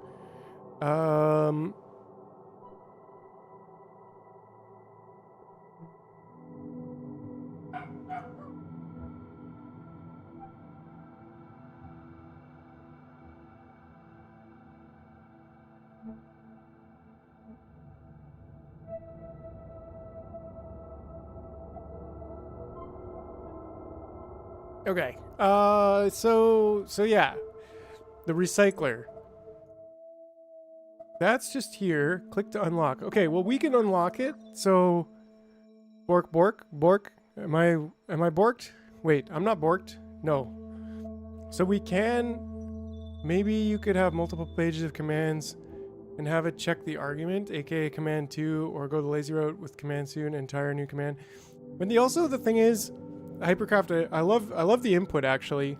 Okay. So yeah, the recycler. That's just here. Click to unlock. Okay, well we can unlock it. So bork. Am I borked? Wait, I'm not borked. No. So we can, maybe you could have multiple pages of commands and have it check the argument, aka command 2, or go the lazy route with command soon, entire new command. But the thing is, Hypercraft, I love the input actually.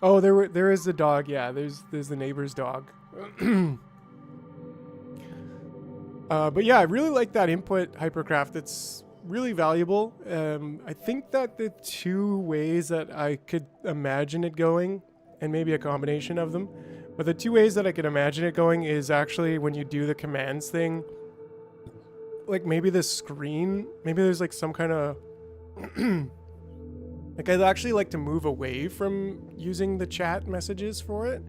Oh, there is the dog. Yeah, there's the neighbor's dog. But yeah, I really like that input, Hypercraft. It's really valuable. I think that the two ways that I could imagine it going, and maybe a combination of them, but the two ways that I could imagine it going is actually when you do the commands thing, like maybe the screen, maybe there's like some kind of like I'd actually like to move away from using the chat messages for it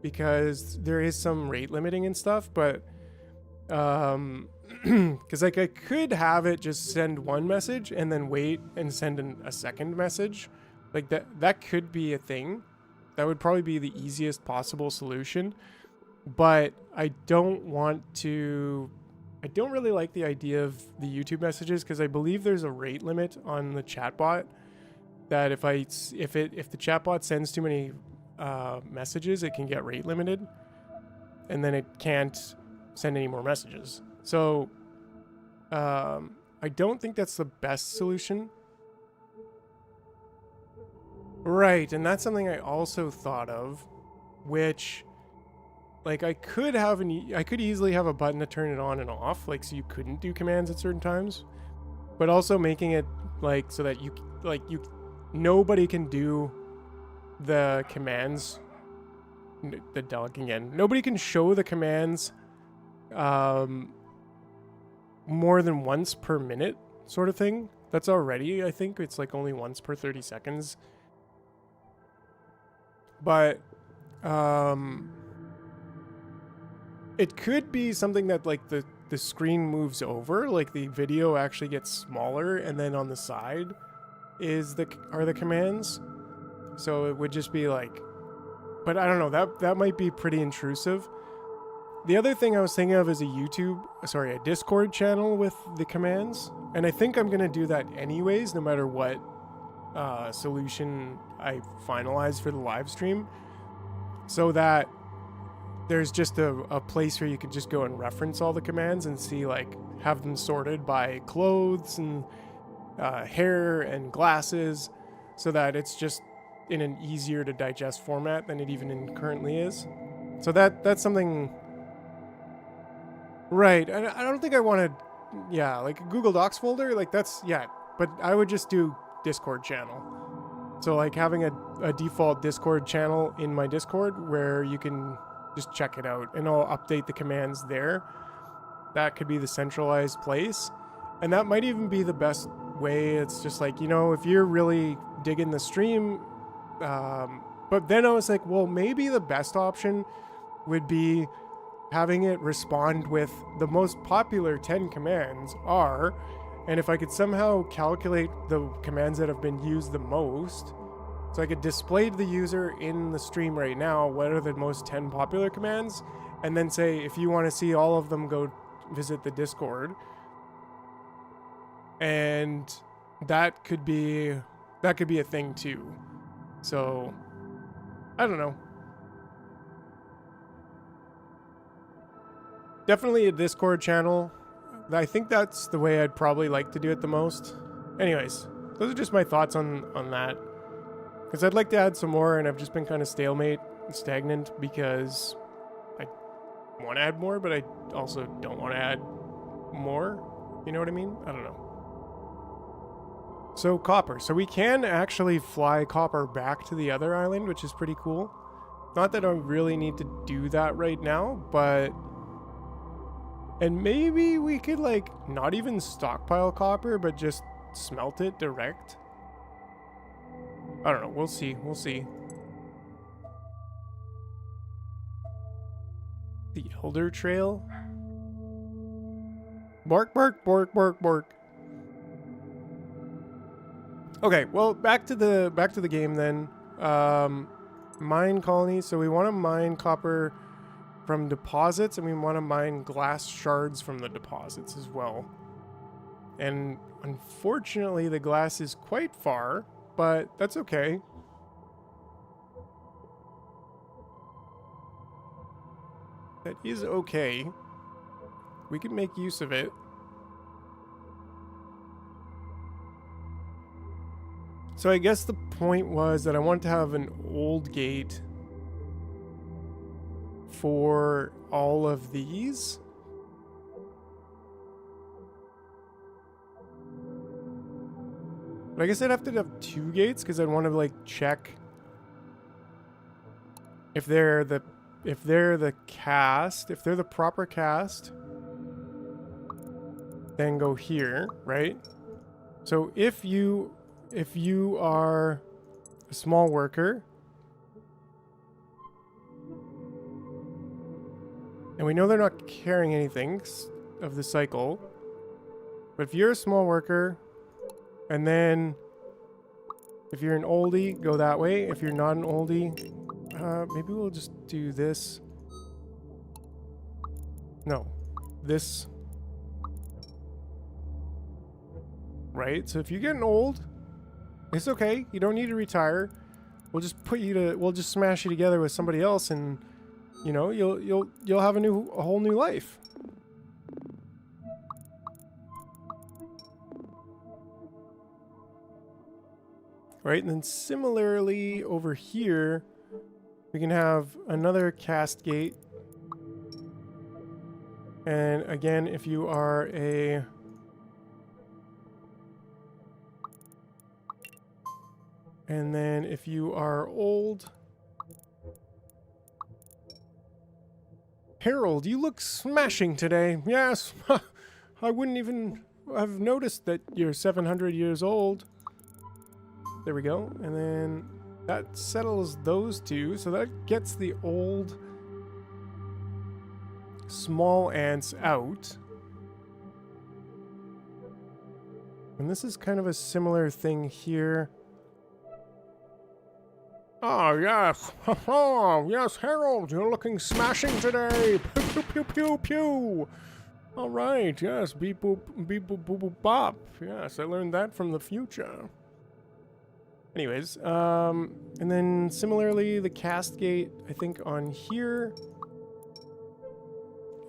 because there is some rate limiting and stuff, but because like I could have it just send one message and then wait and send a second message. Like that could be a thing. That would probably be the easiest possible solution, but I don't really like the idea of the YouTube messages because I believe there's a rate limit on the chatbot that if the chatbot sends too many messages, it can get rate limited, and then it can't send any more messages. So I don't think that's the best solution. Right, and that's something I also thought of, which like I could easily have a button to turn it on and off, like so you couldn't do commands at certain times, but also making it like so that nobody can do the commands. The dog again. Nobody can show the commands more than once per minute, sort of thing. That's already, I think it's like only once per 30 seconds. But it could be something that like the screen moves over, like the video actually gets smaller, and then on the side are the commands. So it would just be like, but I don't know, that might be pretty intrusive. The other thing I was thinking of is a Discord channel with the commands, and I think I'm gonna do that anyways, no matter what solution I finalize for the live stream, so that there's just a place where you can just go and reference all the commands and see, like, have them sorted by clothes and hair and glasses, so that it's just in an easier to digest format than it even currently is. So that's something. Right, and I don't think I want to, like a Google Docs folder, like that's, but I would just do Discord channel. So like having a default Discord channel in my Discord where you can just check it out and I'll update the commands there. That could be the centralized place. And that might even be the best way. It's just like, if you're really digging the stream, but then I was like, well, maybe the best option would be having it respond with the most popular 10 commands are, and if I could somehow calculate the commands that have been used the most, so I could display to the user in the stream right now what are the most 10 popular commands, and then say, if you want to see all of them, go visit the Discord. And that could be a thing too. So I don't know. Definitely a Discord channel. I think that's the way I'd probably like to do it the most. Anyways, those are just my thoughts on that. Because I'd like to add some more, and I've just been kind of stagnant, because I want to add more, but I also don't want to add more. You know what I mean? I don't know. So copper. So we can actually fly copper back to the other island, which is pretty cool. Not that I really need to do that right now, but... And maybe we could, like, not even stockpile copper, but just smelt it direct. I don't know. We'll see. We'll see. The Elder Trail? Bark, bark, bark, bark, bark. Okay, well, back to the game then. Mine colonies. So we want to mine copper from deposits, and we want to mine glass shards from the deposits as well. And unfortunately, the glass is quite far, but that's okay. That is okay. We can make use of it. So I guess the point was that I wanted to have an old gate for all of these. But I guess I'd have to have 2 gates because I'd want to like check if they're the cast, if they're the proper cast, then go here, right? So if you are a small worker, and we know they're not carrying anything of the cycle, but if you're a small worker, and then if you're an oldie, go that way. If you're not an oldie, maybe we'll just do this. No, this. Right? So if you're getting old, it's okay. You don't need to retire. We'll just we'll just smash you together with somebody else, and you know, you'll have a whole new life. Right? And then similarly over here, we can have another cast gate. And again, if you are a and then if you are old, Harold, you look smashing today. Yes, I wouldn't even have noticed that you're 700 years old. There we go. And then that settles those 2. So that gets the old small ants out. And this is kind of a similar thing here. Oh, yes. Oh, yes, Harold, you're looking smashing today. Pew, pew, pew, pew, pew. All right, yes, beep, boop, beep, boop, boop, boop, bop. Yes, I learned that from the future. Anyways, and then similarly, the cast gate, I think, on here.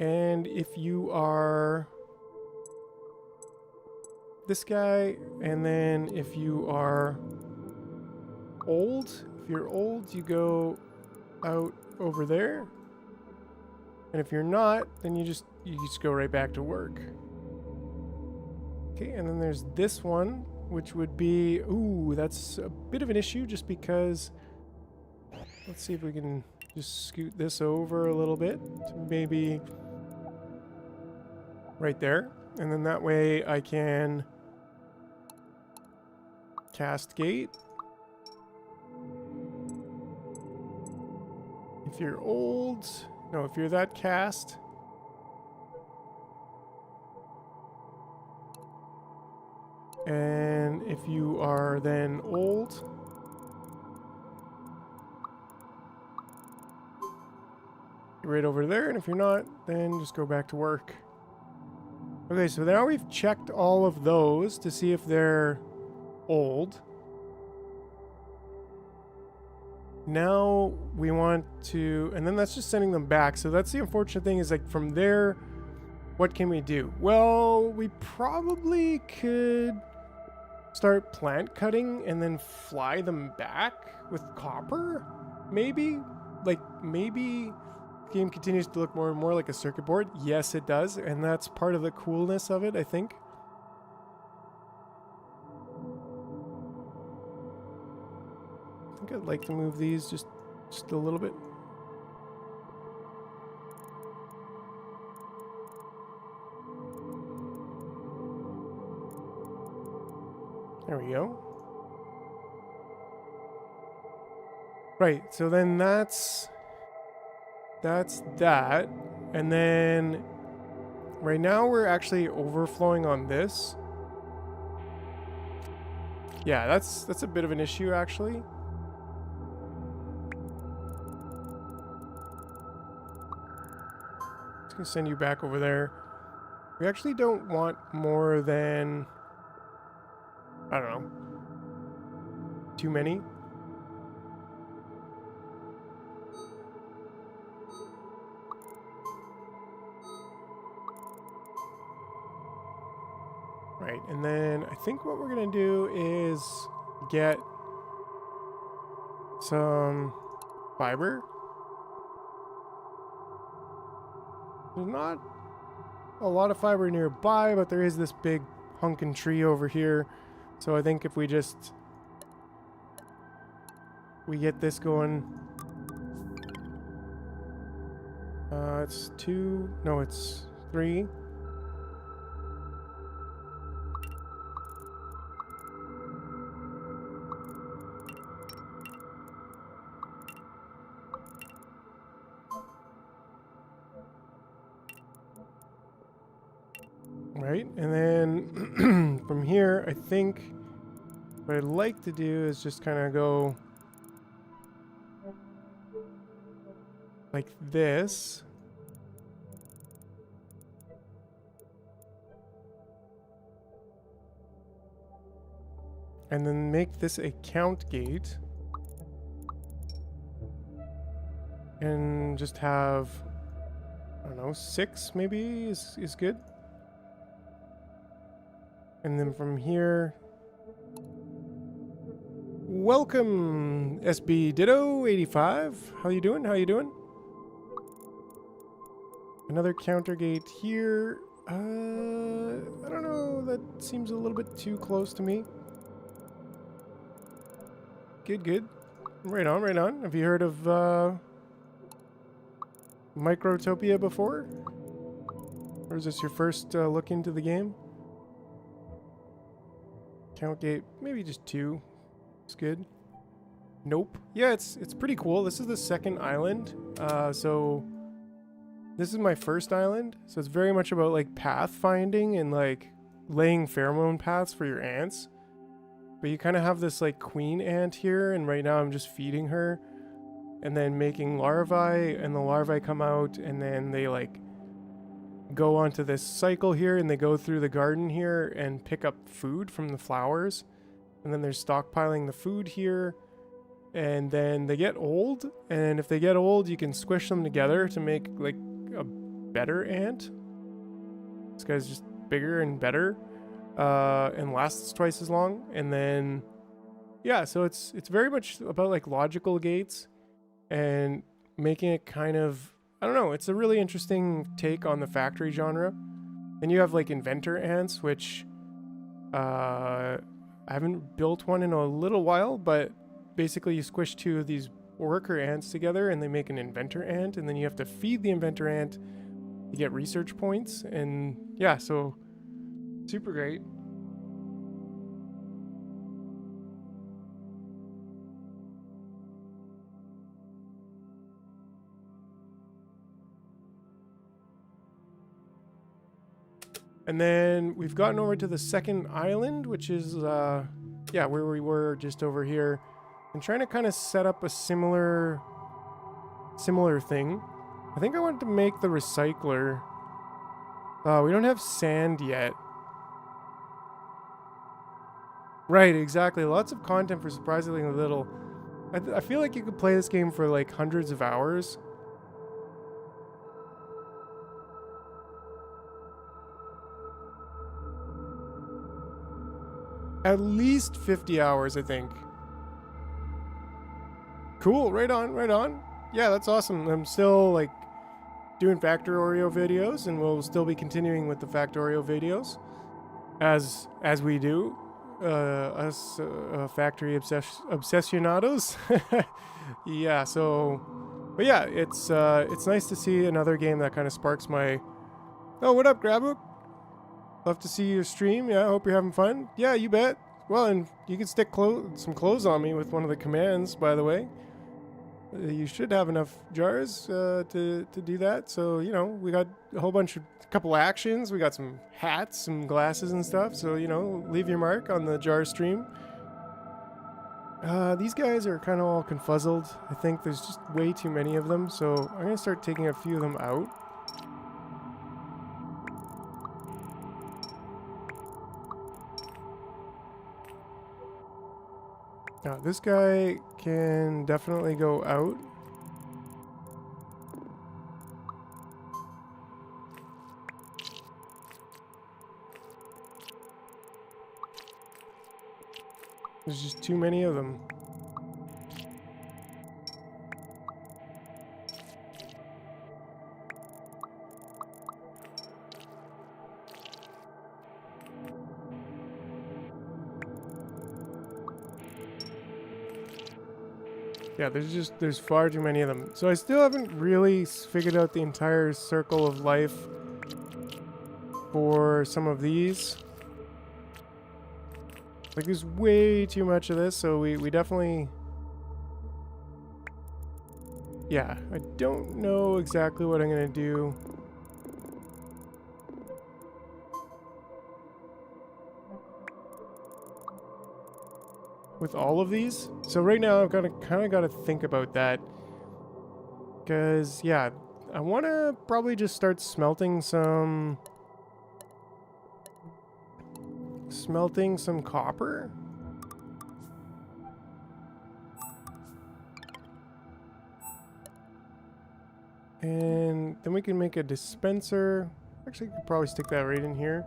And if you are this guy, and then if you are old, if you're old, you go out over there. And if you're not, then you just go right back to work. Okay, and then there's this one, which would be, ooh, that's a bit of an issue just because, let's see if we can just scoot this over a little bit to maybe right there. And then that way I can cast gate. If you're old, no, if you're that cast, and if you are then old, right over there, and if you're not, then just go back to work. Okay, so now we've checked all of those to see if they're old. Now we want to, and then that's just sending them back. So that's the unfortunate thing, is like from there, what can we do? Well, we probably could start plant cutting and then fly them back with copper, maybe? Like, maybe the game continues to look more and more like a circuit board. Yes, it does, and that's part of the coolness of it, I think. I think I'd like to move these just a little bit. There we go. Right, so then that's that. And then right now we're actually overflowing on this. Yeah, that's a bit of an issue actually. gonna send you back over there. We actually don't want more than, I don't know, too many. Right, and then I think what we're gonna do is get some fiber. There's not a lot of fiber nearby, but there is this big hunkin' tree over here. So I think if we get this going. It's 2, no, it's 3. Right, and then from here, I think what I'd like to do is just kind of go like this. And then make this a count gate. And just have, I don't know, 6 maybe is good. And then from here, welcome SB Ditto 85. How you doing? How you doing? Another counter gate here. I don't know. That seems a little bit too close to me. Good, good. Right on, right on. Have you heard of Microtopia before? Or is this your first look into the game? Count gate, maybe just 2. It's good. Nope. Yeah, it's pretty cool. This is the second island. So this is my first island. So it's very much about like path finding and like laying pheromone paths for your ants. But you kind of have this like queen ant here, and right now I'm just feeding her and then making larvae, and the larvae come out and then they like go onto this cycle here, and they go through the garden here and pick up food from the flowers, and then they're stockpiling the food here, and then they get old, and if they get old you can squish them together to make like a better ant. This guy's just bigger and better, and lasts twice as long. And then yeah, so it's very much about like logical gates and making it kind of, I don't know, it's a really interesting take on the factory genre. Then you have like inventor ants, which I haven't built one in a little while, but basically you squish 2 of these worker ants together and they make an inventor ant, and then you have to feed the inventor ant to get research points. And yeah, so super great. And then we've gotten over to the second island, which is, yeah, where we were just over here. I'm trying to kind of set up a similar thing. I think I want to make the recycler. We don't have sand yet. Right, exactly. Lots of content for surprisingly little. I feel like you could play this game for like hundreds of hours. At least 50 hours, I think. Cool, right on, right on. Yeah, that's awesome. I'm still like doing Factorio videos, and we'll still be continuing with the Factorio videos as we do. Us factory obsessionados. Yeah, so, but yeah, it's nice to see another game that kind of sparks my, oh, what up, Grabbook? Love to see your stream. Yeah, I hope you're having fun. Yeah, you bet. Well, and you can stick some clothes on me with one of the commands, by the way. You should have enough jars to do that. So, you know, we got a whole bunch of, couple actions. We got some hats, some glasses and stuff. So, you know, leave your mark on the jar stream. These guys are kind of all confuzzled. I think there's just way too many of them. So I'm going to start taking a few of them out. Now, this guy can definitely go out. There's just too many of them. Yeah, there's far too many of them. So I still haven't really figured out the entire circle of life for some of these. Like, there's way too much of this, so we definitely... Yeah, I don't know exactly what I'm gonna do. With all of these. So right now I've kind of got to think about that. Because, yeah, I want to probably just start smelting some copper. And then we can make a dispenser. Actually, I could probably stick that right in here.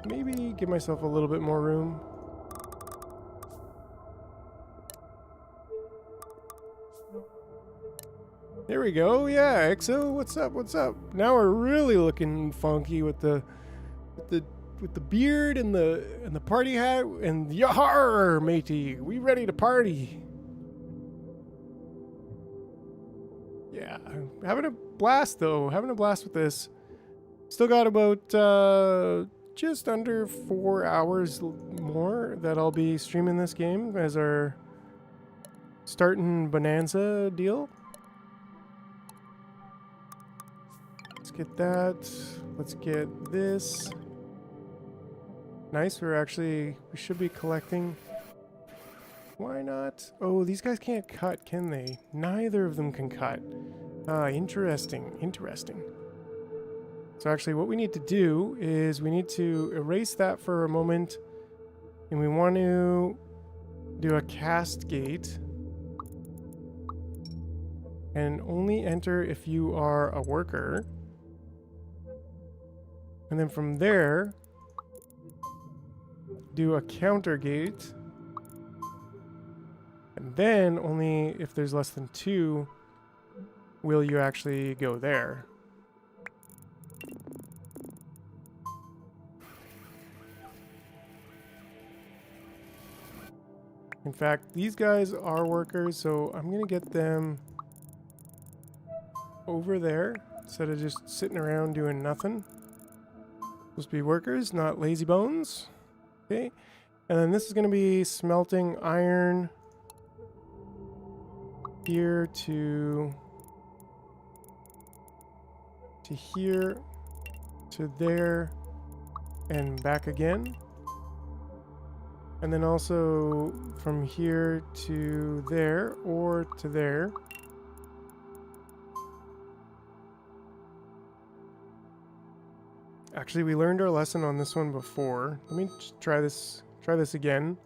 Maybe give myself a little bit more room. There we go. Yeah, EXO, what's up? What's up? Now we're really looking funky with the beard and the party hat and yar, matey. We ready to party? Yeah, having a blast though. Having a blast with this. Still got about just under 4 hours more that I'll be streaming this game as our starting bonanza deal. Let's get that. Let's get this. Nice, we should be collecting. Why not? Oh, these guys can't cut, can they? Neither of them can cut. Ah, interesting, interesting. So actually what we need to do is we need to erase that for a moment, and we want to do a cast gate. And only enter if you are a worker. And then from there, do a counter gate. And then only if there's less than 2 will you actually go there. In fact, these guys are workers, so I'm going to get them over there instead of just sitting around doing nothing. Supposed to be workers, not lazy bones. Okay. And then this is going to be smelting iron here to here to there and back again. And then also from here to there or to there. Actually, we learned our lesson on this one before. Let me just try this again.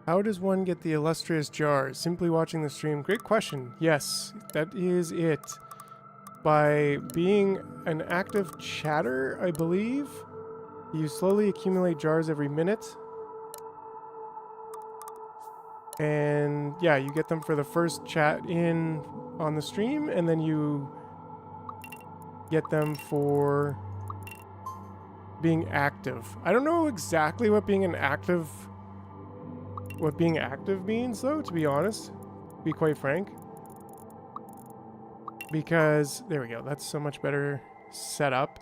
How does one get the illustrious jars? Simply watching the stream. Great question. Yes, that is it. By being an active chatter, I believe. You slowly accumulate jars every minute. And yeah, you get them for the first chat in on the stream, and then you get them for being active. I don't know exactly what being active means, though, to be honest. To be quite frank. Because there we go, that's so much better set up.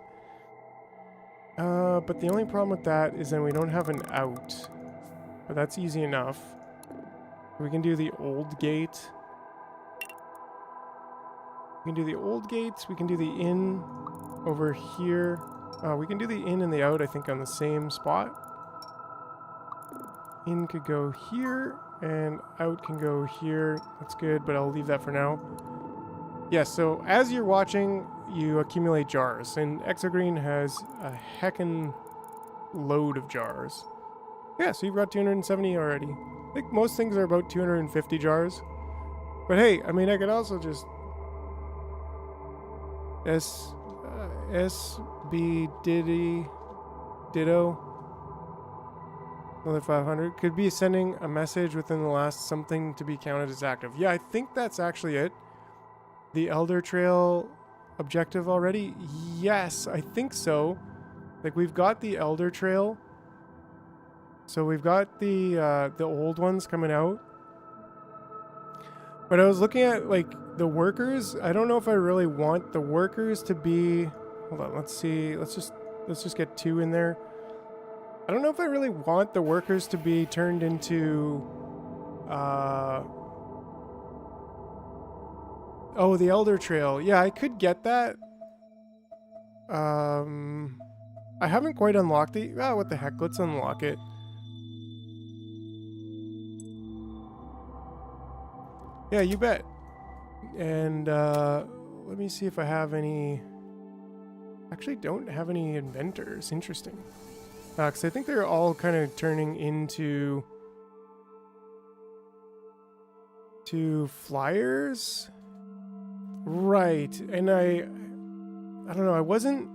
But the only problem with that is then we don't have an out. But that's easy enough. We can do the old gate. We can do the old gates. We can do the in over here. We can do the in and the out, I think, on the same spot. In could go here, and out can go here. That's good, but I'll leave that for now. Yes, so as you're watching, you accumulate jars, and Exogreen has a heckin' load of jars. Yeah, so you've got 270 already. I think most things are about 250 jars. But hey, I mean, I could also just SB Ditto, another 500. Could be sending a message within the last something to be counted as active. Yeah, I think that's actually it. The Elder Trail objective already? Yes, I think so. Like, we've got the Elder Trail. So we've got the old ones coming out. But I was looking at, like, the workers. I don't know if I really want the workers to be... Hold on, let's see. Let's just get 2 in there. I don't know if I really want the workers to be turned into... Oh, the Elder Trail. Yeah, I could get that. I haven't quite unlocked it. Ah, what the heck? Let's unlock it. Yeah, you bet. And let me see if I have any... Actually, don't have any inventors. Interesting. Because I think they're all kind of turning into... flyers? Right. And I don't know, I wasn't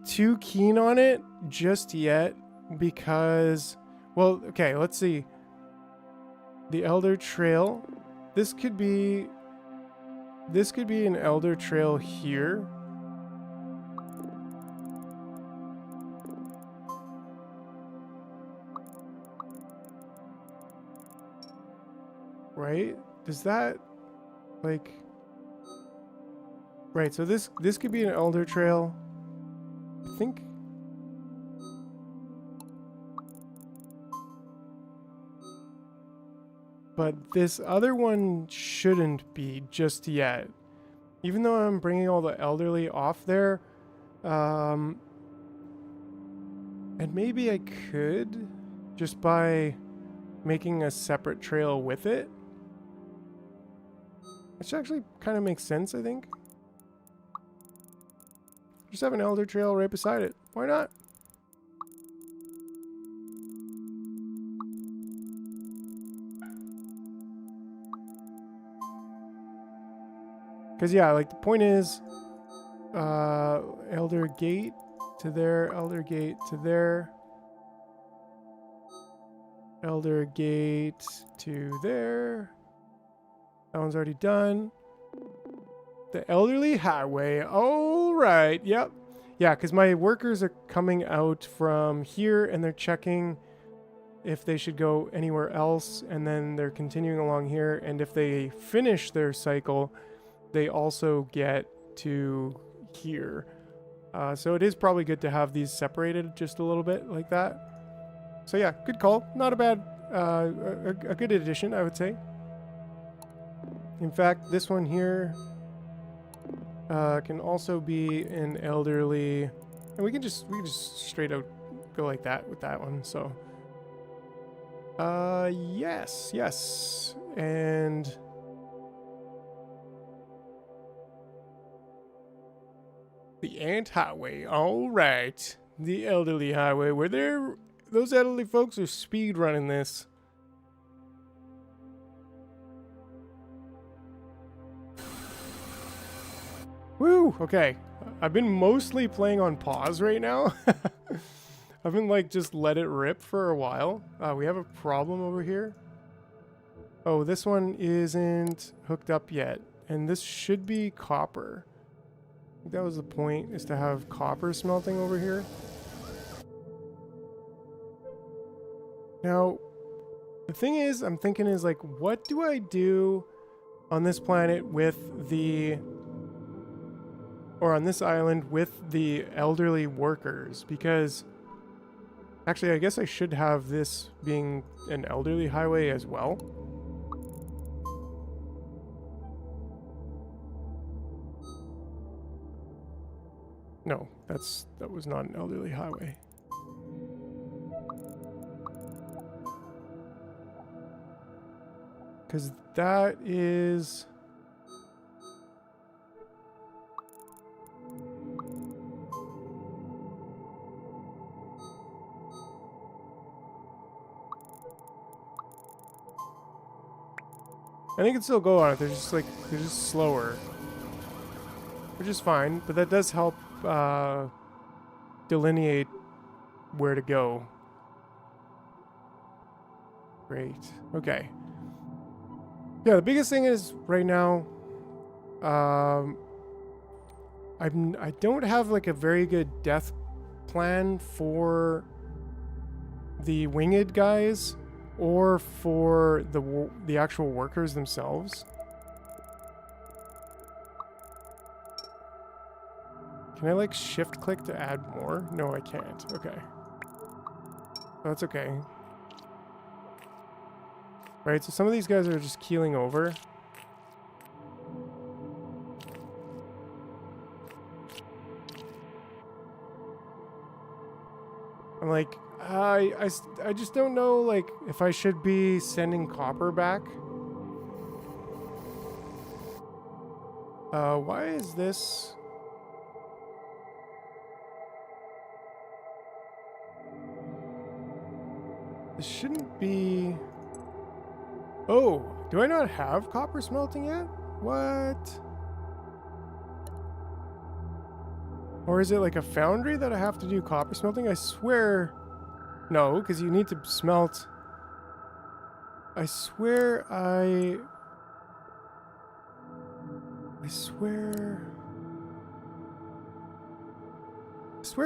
too keen on it just yet because, well, okay, let's see. The Elder Trail. This could be an Elder Trail here. Right? Does that, like... Right, so this could be an Elder Trail. I think... But this other one shouldn't be just yet. Even though I'm bringing all the elderly off there. And maybe I could, just by making a separate trail with it. Which actually kind of makes sense, I think. Just have an Elder Trail right beside it. Why not? Because, yeah, like, the point is, Elder Gate to there, Elder Gate to there, Elder Gate to there. That one's already done. The Elderly Highway. All right. Yep. Yeah, because my workers are coming out from here, and they're checking if they should go anywhere else, and then they're continuing along here, and if they finish their cycle, they also get to here. So it is probably good to have these separated just a little bit like that. So yeah, good call. Not a bad, a good addition, I would say. In fact, this one here can also be an elderly, and we can just straight out go like that with that one. So, yes, and the Ant Highway. All right, the Elderly Highway, where those elderly folks are speed running this. Woo! Okay. I've been mostly playing on pause right now. I've been like just let it rip for a while. We have a problem over here. Oh, this one isn't hooked up yet. And this should be copper. I think that was the point, is to have copper smelting over here. Now, the thing is, I'm thinking is like, what do I do on this planet with the... or on this island with the elderly workers, because actually I guess I should have this being an elderly highway as well. No, that was not an elderly highway. Because that is... And they can still go on it. They're just like, they're just slower. Which is fine, but that does help delineate where to go. Great. Okay. Yeah, the biggest thing is right now, I don't have like a very good death plan for the winged guys or for the actual workers themselves. Can I like shift click to add more? No, I can't. Okay. That's okay. Right, so some of these guys are just keeling over. I'm like, I just don't know, like, if I should be sending copper back. Why is this? This shouldn't be... Oh, do I not have copper smelting yet? What? Or is it like a foundry that I have to do copper smelting? I swear... No, because you need to smelt... I swear I swear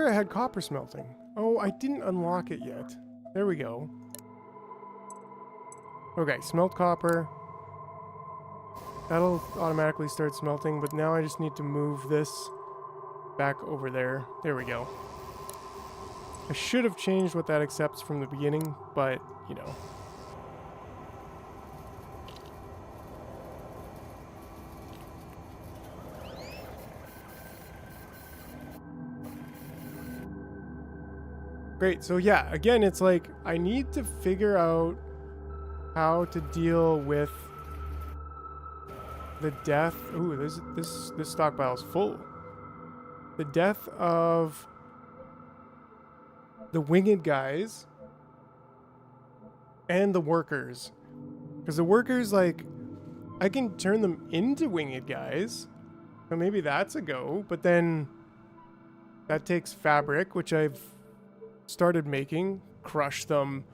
I had copper smelting. Oh, I didn't unlock it yet. There we go. Okay, smelt copper. That'll automatically start smelting, but now I just need to move this back over there. There we go. I should have changed what that accepts from the beginning, but, you know. Great, so yeah, again, it's like, I need to figure out how to deal with the death. Ooh, this stockpile is full. The death of the winged guys and the workers. Because the workers, like, I can turn them into winged guys. So maybe that's a go. But then that takes fabric, which I've started making. Crush them.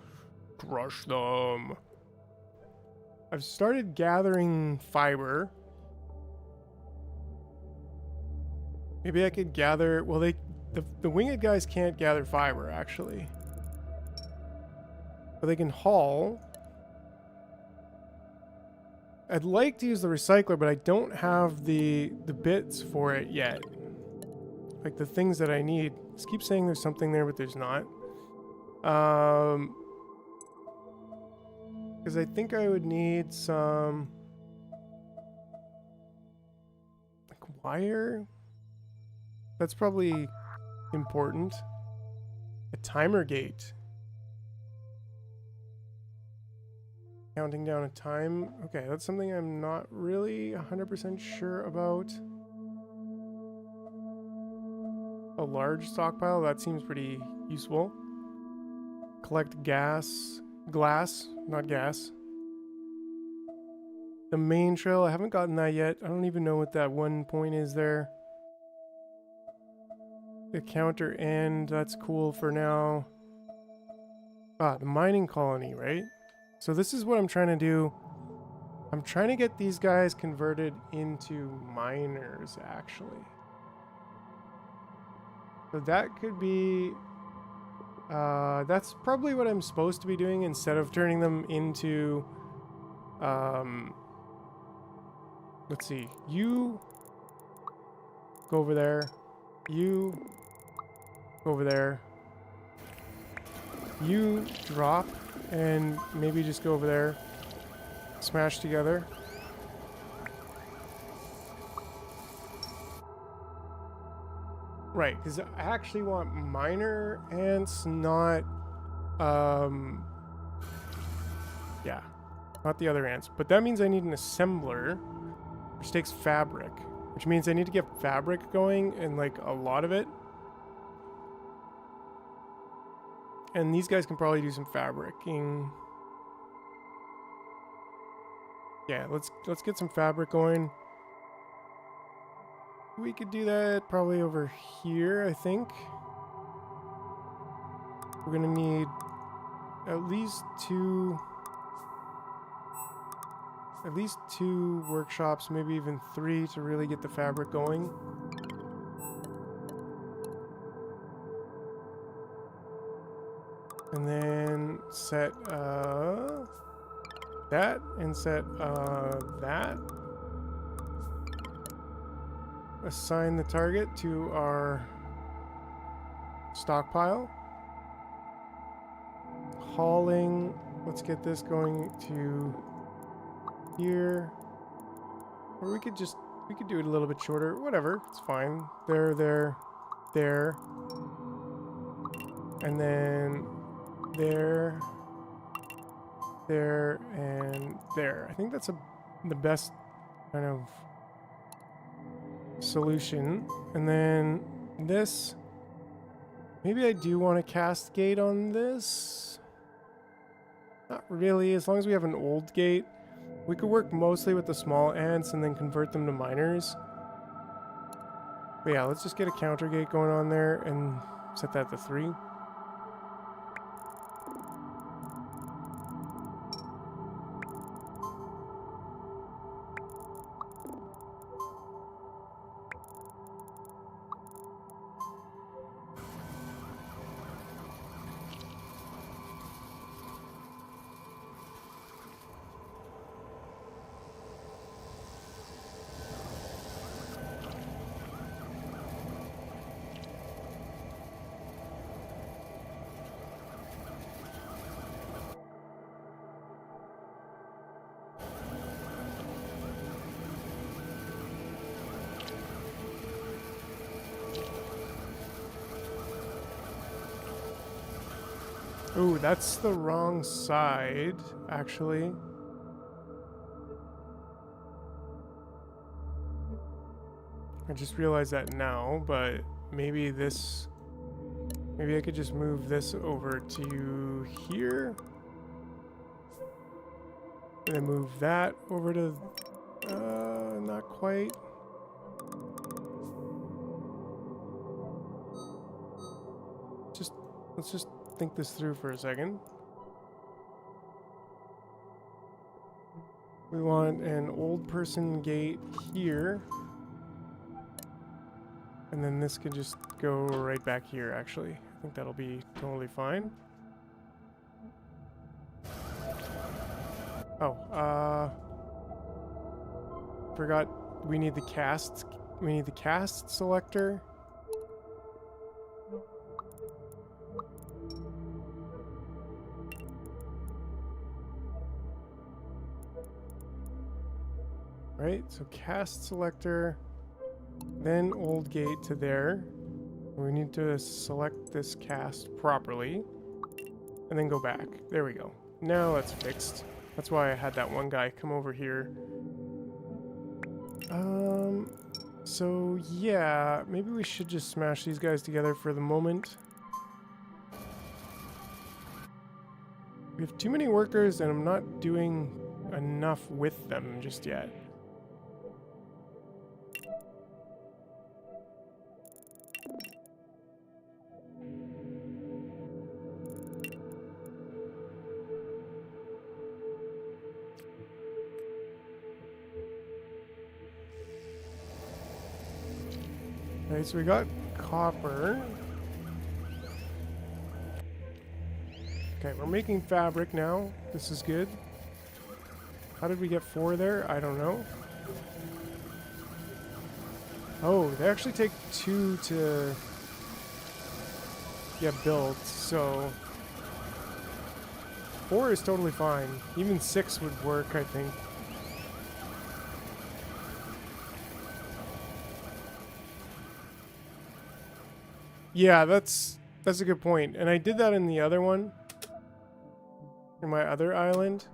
Crush them. I've started gathering fiber. Maybe I could gather... Well, the winged guys can't gather fiber, actually. But they can haul. I'd like to use the recycler, but I don't have the bits for it yet. Like the things that I need. Just keep saying there's something there, but there's not. Because I think I would need some... like wire? That's probably important. A timer gate. Counting down a time. Okay, that's something I'm not really 100% sure about. A large stockpile, that seems pretty useful. Collect glass, not gas. The main trail, I haven't gotten that yet. I don't even know what that one point is there. The counter end, that's cool for now. Ah, the mining colony, right? So this is what I'm trying to do. I'm trying to get these guys converted into miners, actually. So that could be... that's probably what I'm supposed to be doing instead of turning them into... let's see. You go over there. You go over there. You drop and maybe just go over there. Smash together. Right, because I actually want miner ants, not yeah, not the other ants. But that means I need an assembler, which takes fabric, which means I need to get fabric going and like a lot of it. And these guys can probably do some fabricing. Yeah, let's get some fabric going. We could do that probably over here, I think. We're gonna need at least two workshops, maybe even 3 to really get the fabric going. And then set that and set that. Assign the target to our stockpile. Hauling, let's get this going to here. Or we could do it a little bit shorter. Whatever, it's fine. There. And then there, and there. I think that's the best kind of solution. And then this, maybe I do want to cast gate on this. Not really, as long as we have an old gate. We could work mostly with the small ants and then convert them to miners. But yeah, let's just get a counter gate going on there and set that to 3. Ooh, that's the wrong side, actually. I just realized that now, but maybe I could just move this over to here. And then move that over to, not quite. Let's just think this through for a second. We want an old person gate here. And then this can just go right back here, actually. I think that'll be totally fine. Oh, forgot we need the cast selector. Right, so cast selector, then old gate to there. We need to select this cast properly, and then go back. There we go. Now that's fixed. That's why I had that one guy come over here. So yeah, maybe we should just smash these guys together for the moment. We have too many workers, and I'm not doing enough with them just yet. Okay, so we got copper. Okay, we're making fabric now. This is good. How did we get 4 there? I don't know. Oh, they actually take 2 to get built, so 4 is totally fine. Even 6 would work, I think. Yeah, that's a good point. And I did that in the other one. In my other island.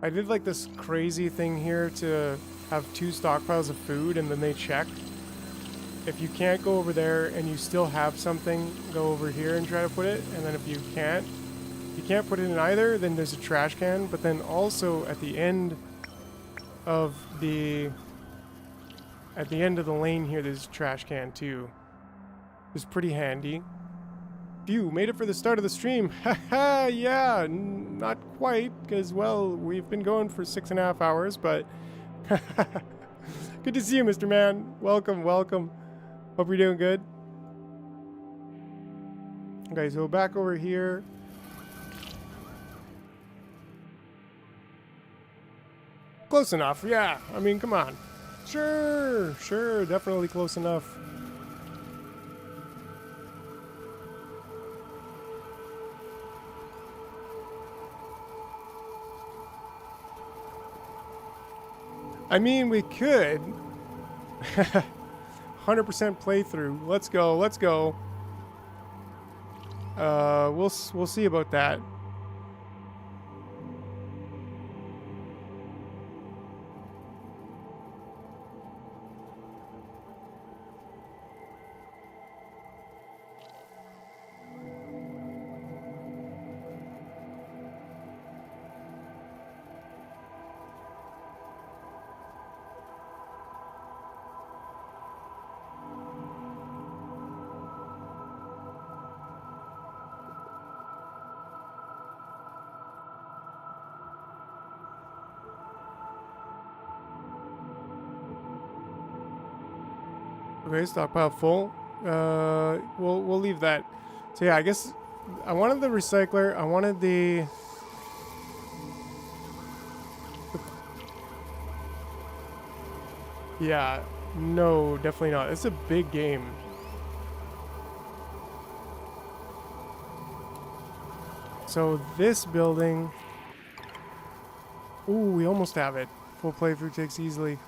I did like this crazy thing here to have 2 stockpiles of food, and then they check. If you can't go over there and you still have something, go over here and try to put it. And then if you can't put it in either, then there's a trash can. But then also at the end of the... At the end of the lane here, there's a trash can too. It's pretty handy. Phew, made it for the start of the stream. Haha, yeah, not quite, because, well, we've been going for 6.5 hours, but... Good to see you, Mr. Man. Welcome, welcome. Hope you're doing good. Okay, so back over here. Close enough, yeah. I mean, come on. Sure, definitely close enough. I mean, we could. 100% playthrough. Let's go, let's go. We'll see about that. Okay, stockpile full. We'll leave that. So yeah, I guess I wanted the recycler. I wanted the yeah, no, definitely not. It's a big game. So this building. Ooh, we almost have it. Full playthrough takes easily.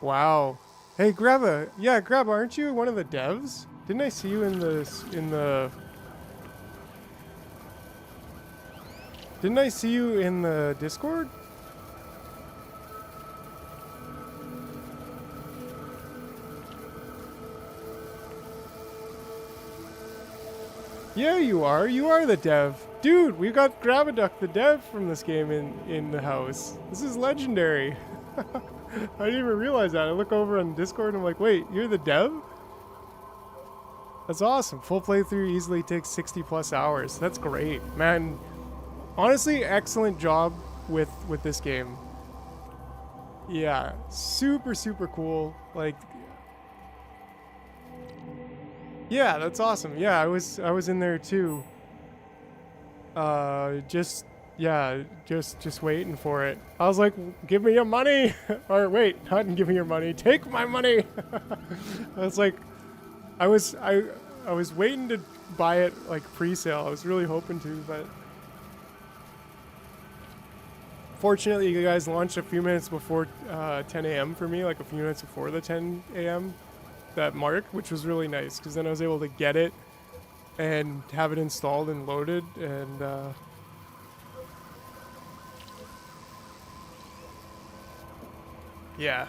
Wow. Hey, Grabba. Yeah, Grabba, aren't you one of the devs? Didn't I see you in the... Didn't I see you in the Discord? Yeah, you are. You are the dev. Dude, we got Graviduck, the dev from this game in the house. This is legendary. I didn't even realize that. I look over on Discord and I'm like, wait, you're the dev? That's awesome. Full playthrough easily takes 60 plus hours. That's great. Man, honestly, excellent job with this game. Yeah, super, super cool. Like, yeah, that's awesome. Yeah, I was in there too. Just waiting for it. I was like, give me your money. Or wait, not give me your money. Take my money. I was like, I was waiting to buy it like pre-sale. I was really hoping to, but fortunately you guys launched a few minutes before 10 a.m. for me, like a few minutes before the 10 a.m. that mark, which was really nice because then I was able to get it and have it installed and loaded and yeah.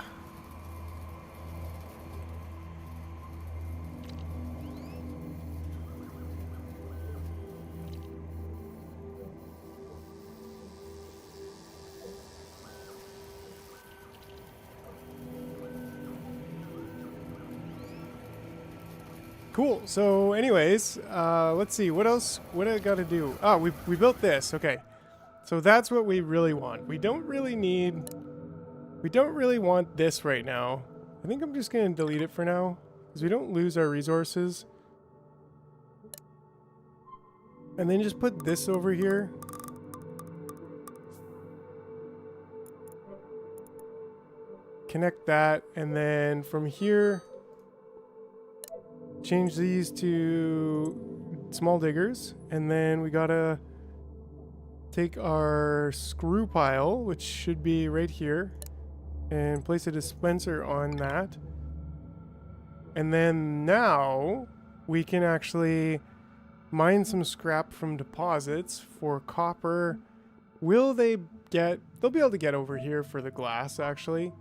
Cool. So anyways, let's see. What else? What I got to do? Oh, we built this. Okay. So that's what we really want. We don't really want this right now. I think I'm just going to delete it for now because we don't lose our resources. And then just put this over here. Connect that. And then from here, change these to small diggers. And then we got to take our screw pile, which should be right here, and place a dispenser on that. And then now we can actually mine some scrap from deposits for copper. They'll be able to get over here for the glass, actually.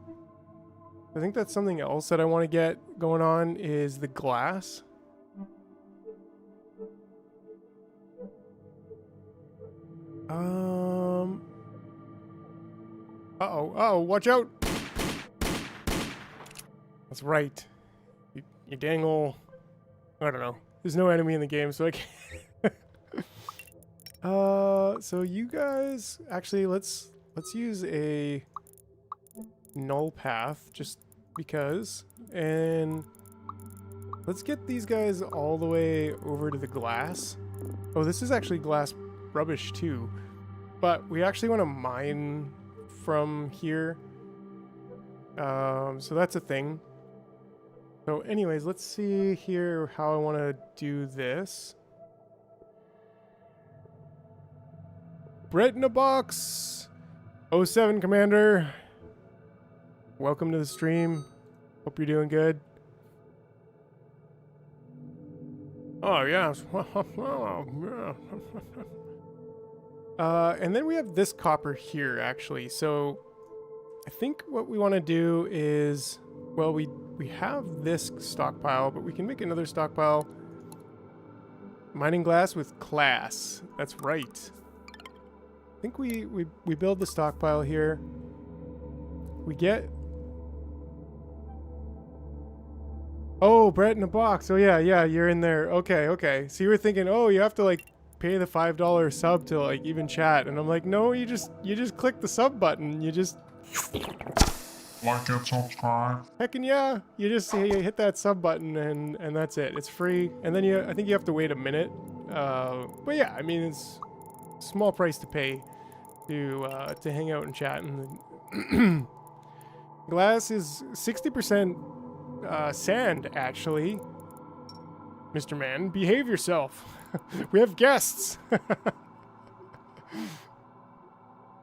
I think that's something else that I want to get going on is the glass. Uh-oh, watch out. That's right. You dang ol'... I don't know. There's no enemy in the game, so I can't... so you guys... Actually, let's use a null path, just because. And let's get these guys all the way over to the glass. Oh, this is actually glass rubbish too. But we actually want to mine from here. So that's a thing. So anyways, let's see here how I want to do this. Bread in a box! '07 Commander. Welcome to the stream. Hope you're doing good. Oh, yes. And then we have this copper here, actually. So I think what we want to do is, well, we have this stockpile, but we can make another stockpile. Mining glass with class. That's right. I think we build the stockpile here. We get... Oh, bread in a box. Oh, yeah, you're in there. Okay. So you were thinking, oh, you have to, like, pay the $5 sub to, like, even chat. And I'm like, no, you just click the sub button. You just... Like and subscribe. Heckin' yeah. You just you hit that sub button and that's it. It's free. And then I think you have to wait a minute. But yeah, I mean, it's a small price to pay to hang out and chat. And glass is 60% sand, actually. Mr. Man, behave yourself. We have guests.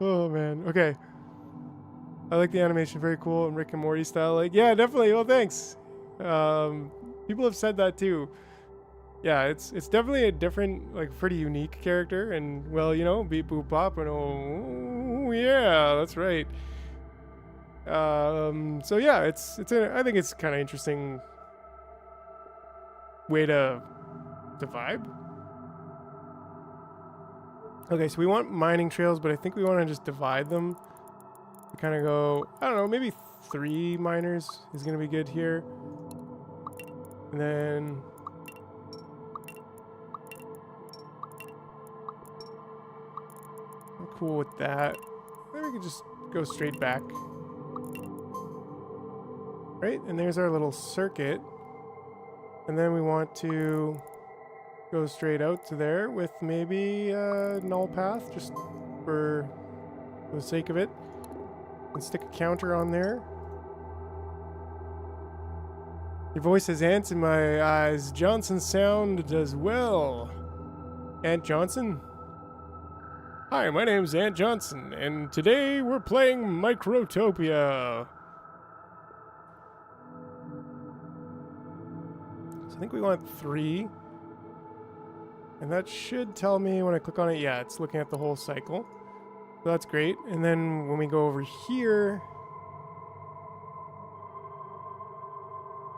Oh man. Okay. I like the animation, very cool, and Rick and Morty style. Like, yeah, definitely. Well, thanks. People have said that too. Yeah, it's definitely a different, like, pretty unique character, and well, you know, beep boop pop, and oh yeah, that's right. So yeah, I think it's kind of interesting way to vibe. Okay, so we want mining trails, but I think we want to just divide them. We kind of go, I don't know, maybe 3 miners is going to be good here. And then... I'm cool with that. Then we can just go straight back. Right, and there's our little circuit. And then we want to go straight out to there with maybe a null path, just for the sake of it. And stick a counter on there. Your voice has ants in my eyes. Johnson's sound does well. Ant Johnson? Hi, my name's Ant Johnson, and today we're playing Microtopia. So I think we want 3. And that should tell me when I click on it, yeah, it's looking at the whole cycle. So that's great. And then when we go over here,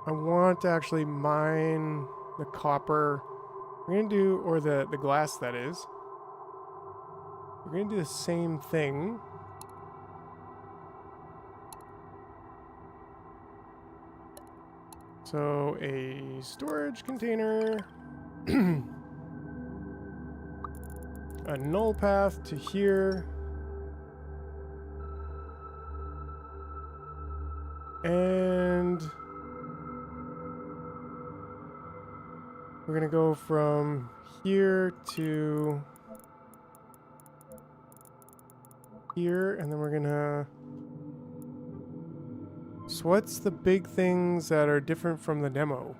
I want to actually mine the copper. We're going to do, or the glass that is. We're going to do the same thing. So a storage container. A null path to here. And we're going to go from here to here, and then we're going to... So what's the big things that are different from the demo?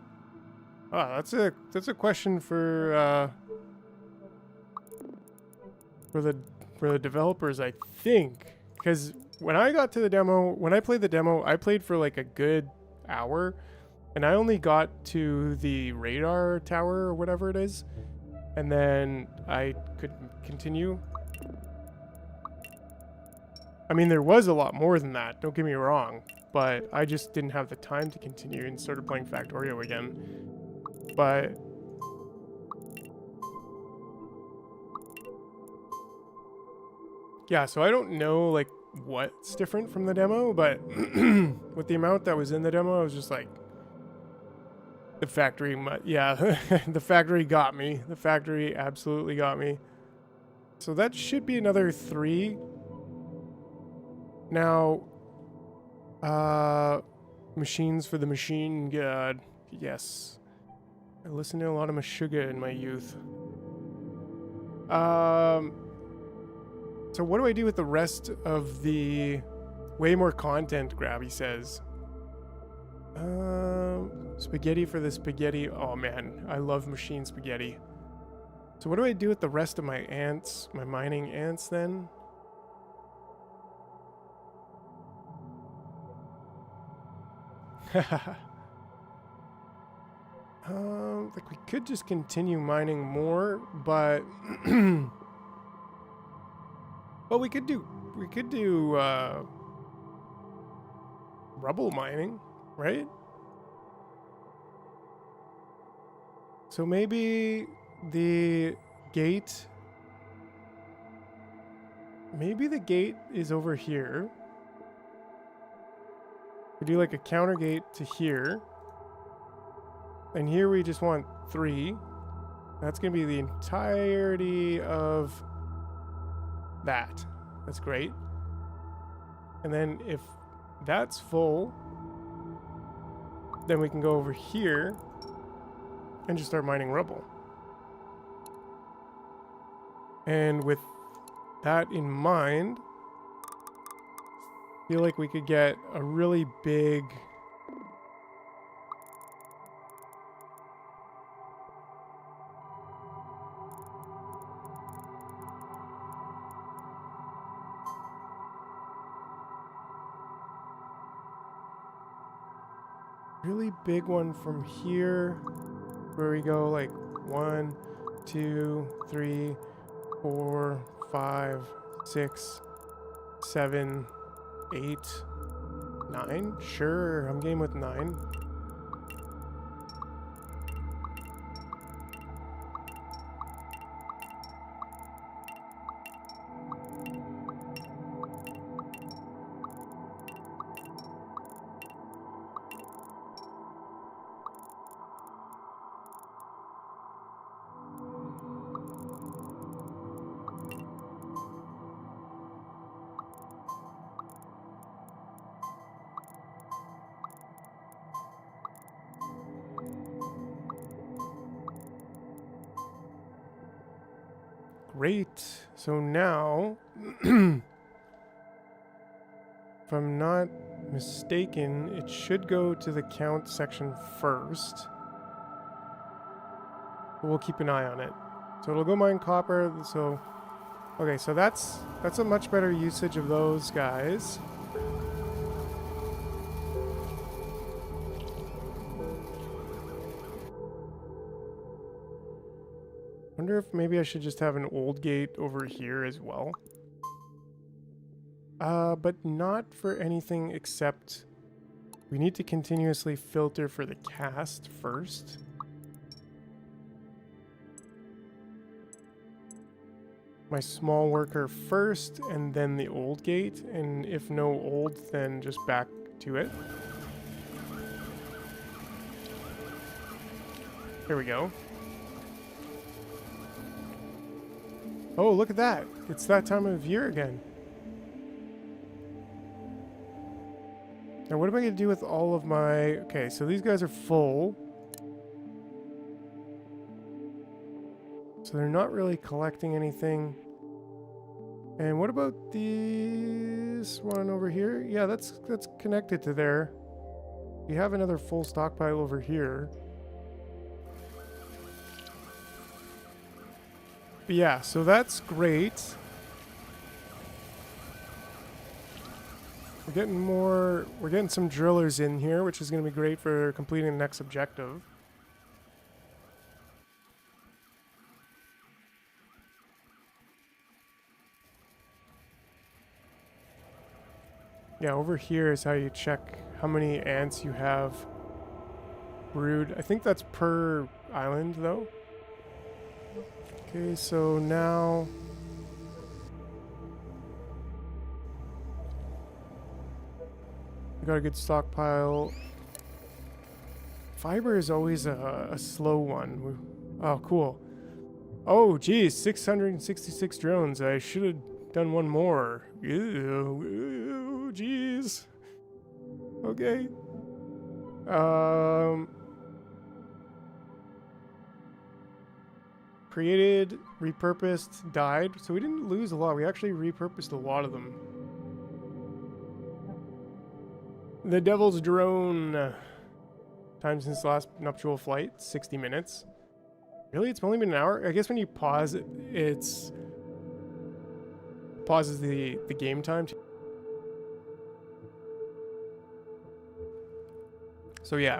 Ah, that's a question for the developers, I think, because when I got to the demo, when I played the demo, I played for like a good hour, and I only got to the radar tower or whatever it is, and then I could continue. I mean, there was a lot more than that, don't get me wrong, but I just didn't have the time to continue and started playing Factorio again. But yeah, so I don't know, like, what's different from the demo, but with the amount that was in the demo, I was just like, the factory, yeah, the factory got me. The factory absolutely got me. So that should be another 3. Now, machines for the machine god. Yes. I listened to a lot of Meshuggah in my youth. So what do I do with the rest of the way more content grab, he says? Spaghetti for the spaghetti. Oh man, I love machine spaghetti. So what do I do with the rest of my ants, my mining ants then? Like we could just continue mining more, but well, we could do rubble mining, right? So maybe the gate is over here. We do like a counter gate to here. And here we just want 3. That's going to be the entirety of that. That's great. And then if that's full, then we can go over here and just start mining rubble. And with that in mind, I feel like we could get a really big one from here, where we go like 1, 2, 3, 4, 5, 6, 7, 8, 9. Sure, I'm game with 9. Great. So now, if I'm not mistaken, it should go to the count section first. But we'll keep an eye on it. So it'll go mine copper. So, okay, so that's a much better usage of those guys. Wonder if maybe I should just have an old gate over here as well. But not for anything except we need to continuously filter for the cast first. My small worker first, and then the old gate, and if no old, then just back to it. Here we go. Oh, look at that. It's that time of year again. Now, what am I going to do with all of my... Okay, so these guys are full. So they're not really collecting anything. And what about this one over here? Yeah, that's connected to there. We have another full stockpile over here. But yeah, so that's great. We're getting some drillers in here, which is going to be great for completing the next objective. Yeah, over here is how you check how many ants you have brewed. I think that's per island, though. Okay, so now... got a good stockpile. Fiber is always a slow one. Oh, cool. Oh, geez, 666 drones. I should have done one more. Ew, geez. Okay. Created, repurposed, died. So we didn't lose a lot. We actually repurposed a lot of them. The Devil's Drone. Time since last nuptial flight, 60 minutes. Really? It's only been an hour? I guess when you pause it, it's pauses the game time. So yeah.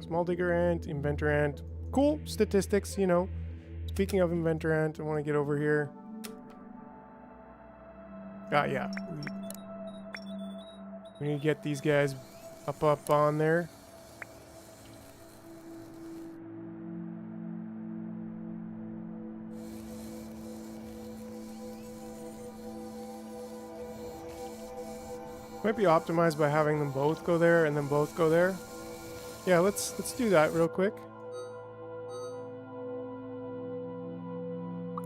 Small digger ant, inventor ant. Cool statistics, you know. Speaking of inventor ant, I want to get over here. Yeah. We need to get these guys up on there. Might be optimized by having them both go there and then both go there. Yeah, let's do that real quick.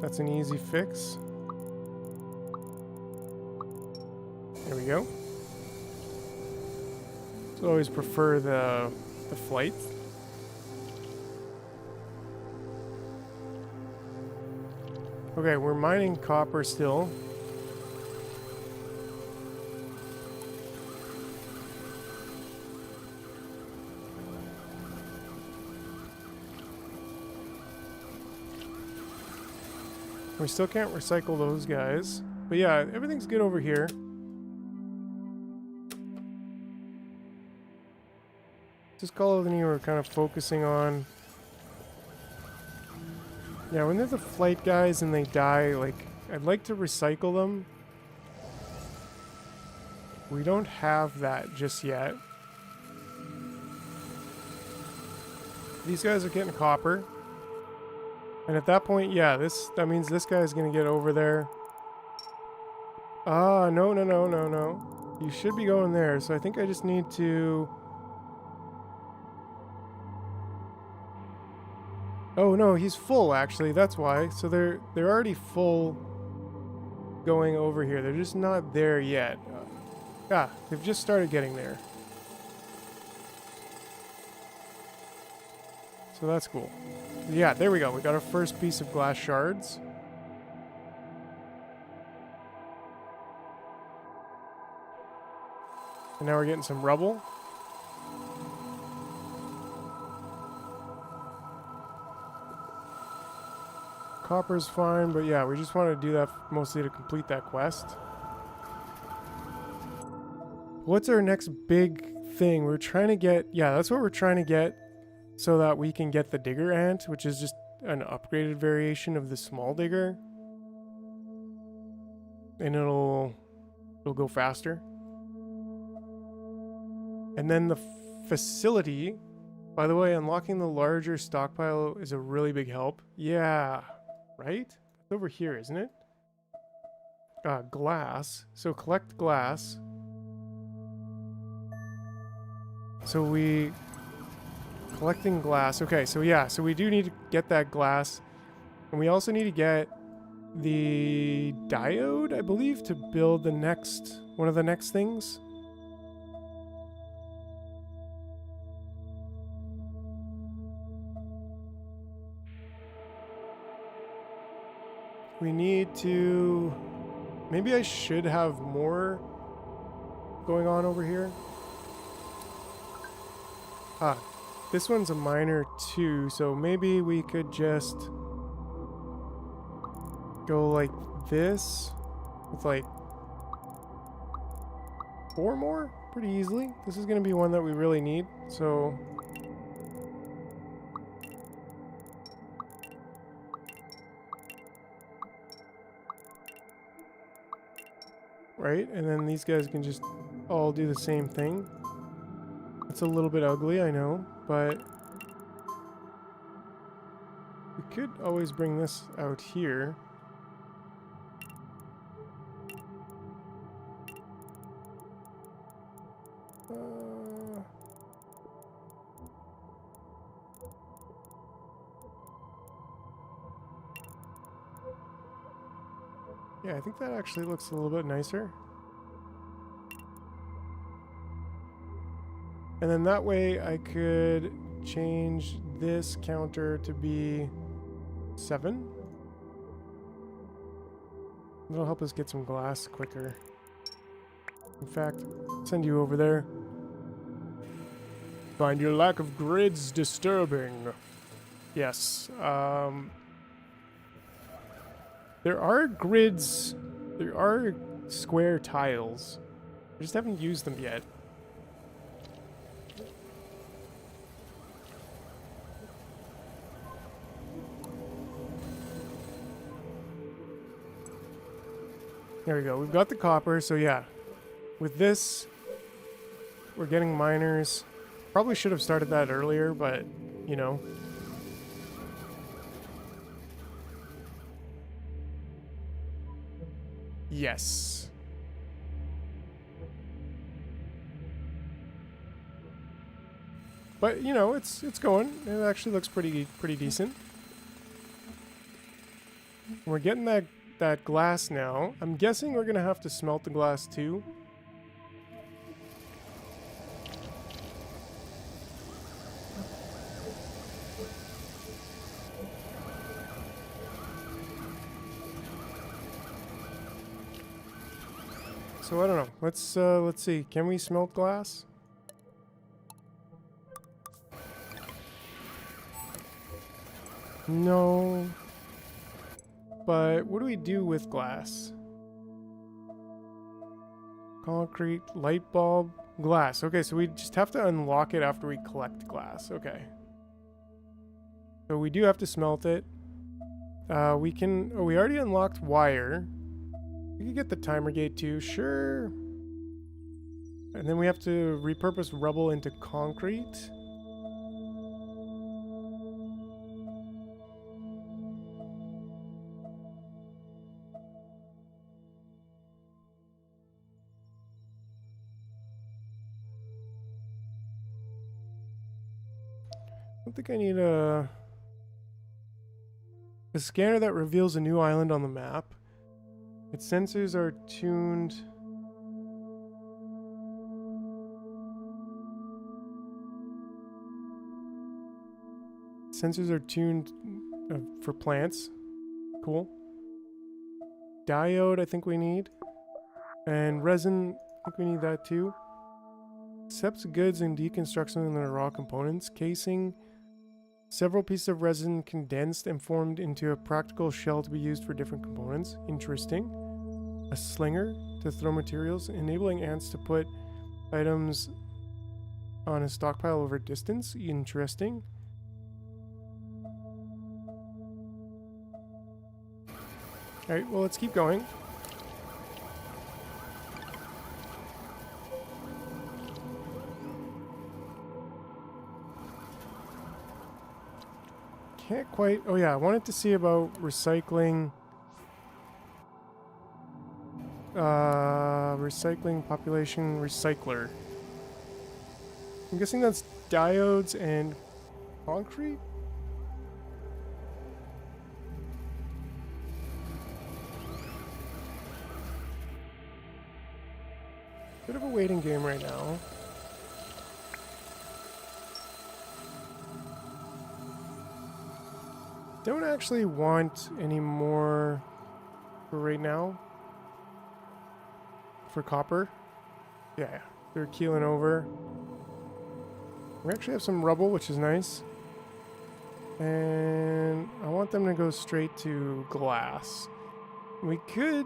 That's an easy fix. There we go. So I always prefer the flight. Okay, we're mining copper still. We still can't recycle those guys. But yeah, everything's good over here. This colony we're kind of focusing on. Yeah, when they're the flight guys and they die, like, I'd like to recycle them. We don't have that just yet. These guys are getting copper. And at that point, yeah, that means this guy's gonna get over there. Ah, no. You should be going there, so I think I just need to... Oh no, he's full actually, that's why. So they're already full going over here. They're just not there yet. They've just started getting there. So that's cool. Yeah, there we go. We got our first piece of glass shards. And now we're getting some rubble. Copper's fine, but yeah, we just want to do that mostly to complete that quest. What's our next big thing? We're trying to get... Yeah, that's what we're trying to get so that we can get the digger ant, which is just an upgraded variation of the small digger. And it'll go faster. And then the facility... By the way, unlocking the larger stockpile is a really big help. Yeah... Right? It's over here, isn't it? Glass. So collect glass. So we... Collecting glass. Okay, so yeah. So we do need to get that glass. And we also need to get the diode, I believe, to build the next... One of the next things. We need to... Maybe I should have more going on over here. This one's a miner too, so maybe we could just go like this with like 4 more pretty easily. This is going to be one that we really need, so... Right, and then these guys can just all do the same thing. It's a little bit ugly, I know, but we could always bring this out here. Yeah, I think that actually looks a little bit nicer. And then that way I could change this counter to be 7. That'll help us get some glass quicker. In fact, send you over there. Find your lack of grids disturbing. Yes. There are grids. There are square tiles. I just haven't used them yet. There we go. We've got the copper, so yeah. With this, we're getting miners. Probably should have started that earlier, but, you know. Yes. But, you know, it's going. It actually looks pretty decent. We're getting that glass now. I'm guessing we're gonna have to smelt the glass too. So I don't know. Let's see. Can we smelt glass? No. But what do we do with glass? Concrete, light bulb, glass. Okay, so we just have to unlock it after we collect glass. Okay. So we do have to smelt it. We can... Oh, we already unlocked wire. We could get the timer gate too. Sure. And then we have to repurpose rubble into concrete. I don't think I need a scanner that reveals a new island on the map. Its sensors are tuned. Sensors are tuned for plants. Cool. Diode, I think we need. And resin, I think we need that too. Accepts goods and deconstructs them into raw components. Casing. Several pieces of resin condensed and formed into a practical shell to be used for different components. Interesting. A slinger to throw materials, enabling ants to put items on a stockpile over distance. Interesting. Alright, well, let's keep going. Can't quite... Oh yeah, I wanted to see about recycling... recycling population recycler. I'm guessing that's diodes and concrete? Bit of a waiting game right now. Don't actually want any more for right now. For copper. Yeah, they're keeling over. We actually have some rubble, which is nice. And I want them to go straight to glass. We could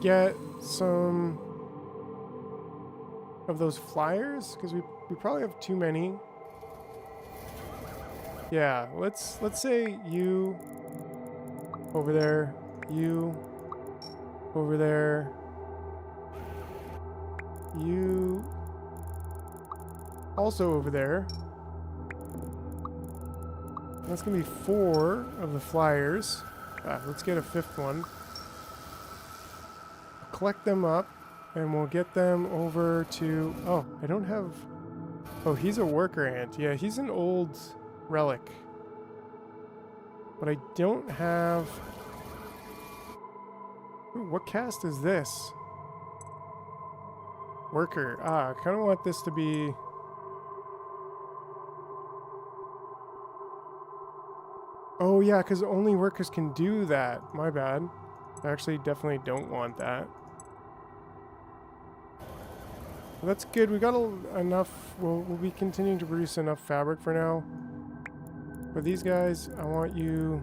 get some of those flyers, because we probably have too many. Yeah, let's say you over there, you over there, you also over there. That's gonna be 4 of the flyers. Let's get a 5th one. Collect them up, and we'll get them over to... Oh, I don't have... Oh, he's a worker ant. Yeah, he's an old relic. But I don't have Ooh, what caste is this? Worker. Ah, I kind of want this to be... Oh yeah, because only workers can do that. My bad. I actually definitely don't want that. Well, that's good. We got enough. We'll be continuing to produce enough fabric for now. For these guys, I want you...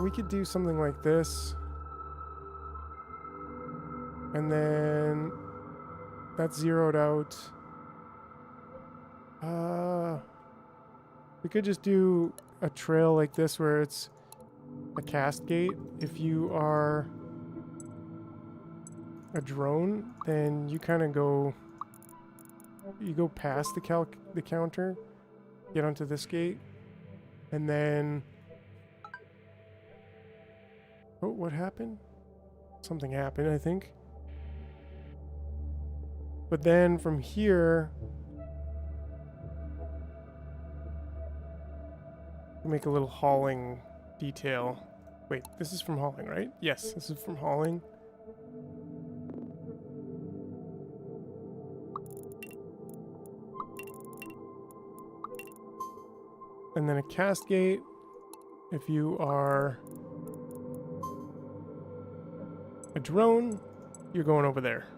we could do something like this. And then... That's zeroed out. We could just do a trail like this where it's a cast gate. If you are a drone, then you kind of go... You go past the counter, get onto this gate, and then... Oh, what happened? Something happened, I think. But then from here... Make a little hauling detail. Wait, this is from hauling, right? Yes, this is from hauling. And then a cast gate. If you are a drone, you're going over there.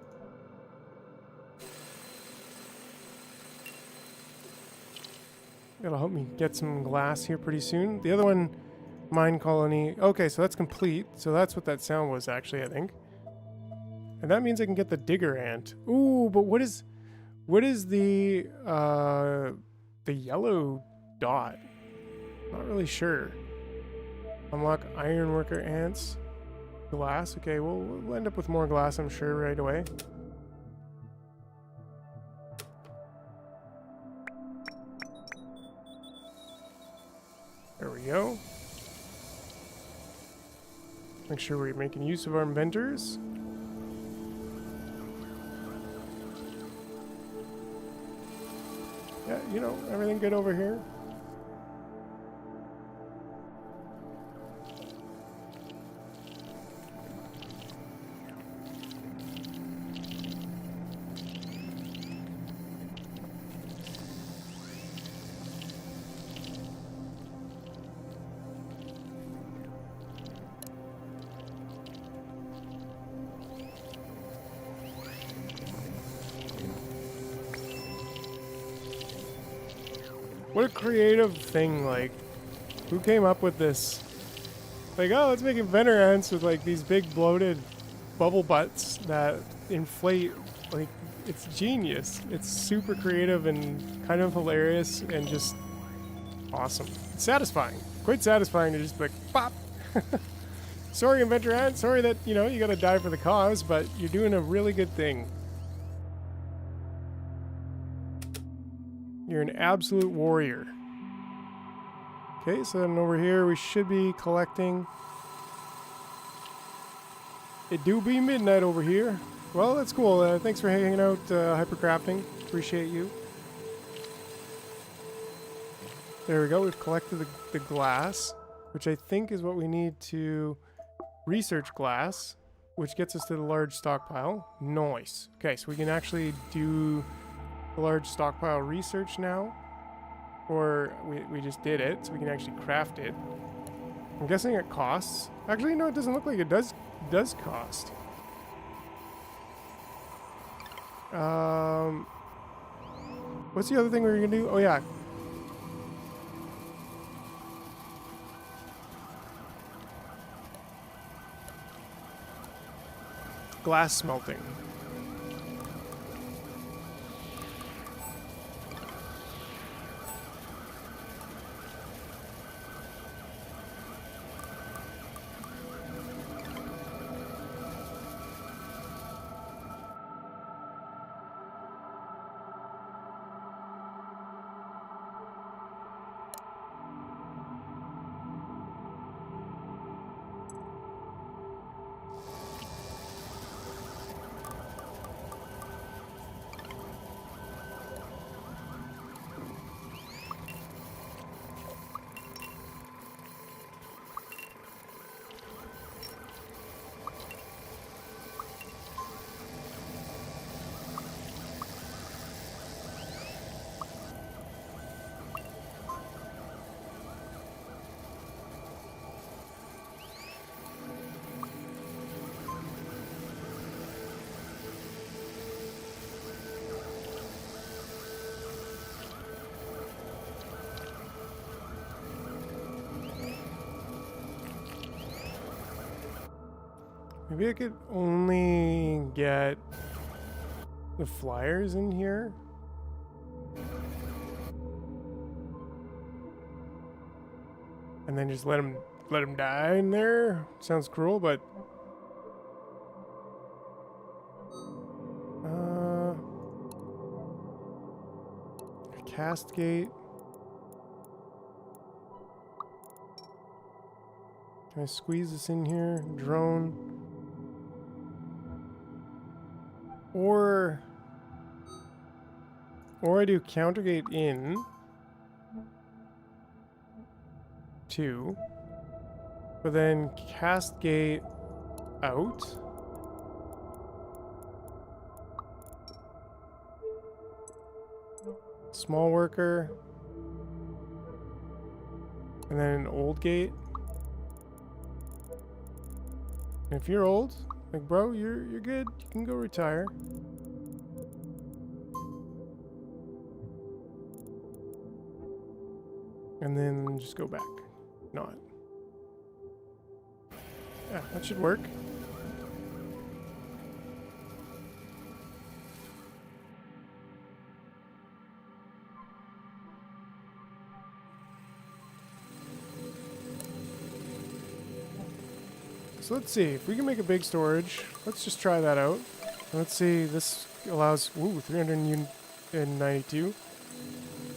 That'll help me get some glass here pretty soon. The other one, mine colony. Okay, so that's complete. So that's what that sound was actually, I think. And that means I can get the digger ant. Ooh, but what is the yellow dot? Not really sure. Unlock ironworker ants. Glass. Okay, we'll end up with more glass, I'm sure, right away. There we go. Make sure we're making use of our inventors. Yeah, you know, everything good over here. What a creative thing, like, who came up with this? Like, oh, let's make inventor ants with, like, these big bloated bubble butts that inflate. Like, it's genius. It's super creative and kind of hilarious and just awesome. It's satisfying. Quite satisfying to just be like, pop! Sorry, inventor ant, sorry that, you know, you gotta die for the cause, but you're doing a really good thing. You're an absolute warrior. Okay, so then over here we should be collecting. It do be midnight over here. Well, that's cool. Thanks for hanging out, Hypercrafting. Appreciate you. There we go. We've collected the glass, which I think is what we need to research glass, which gets us to the large stockpile. Nice. Okay, so we can actually do the large stockpile research now. Or we just did it, so we can actually craft it. I'm guessing it costs. Actually, no, it doesn't look like it does cost. What's the other thing we were gonna do? Oh yeah. Glass smelting. Maybe I could only get the flyers in here. And then just let them die in there. Sounds cruel, but a cast gate. Can I squeeze this in here? Drone. Or I do counter gate in 2, but then cast gate out. Small worker. And then an old gate. And if you're old, like bro, you're good. You can go retire. And then just go back. Not. Yeah, that should work. So let's see if we can make a big storage. Let's just try that out. Let's see, this allows 392.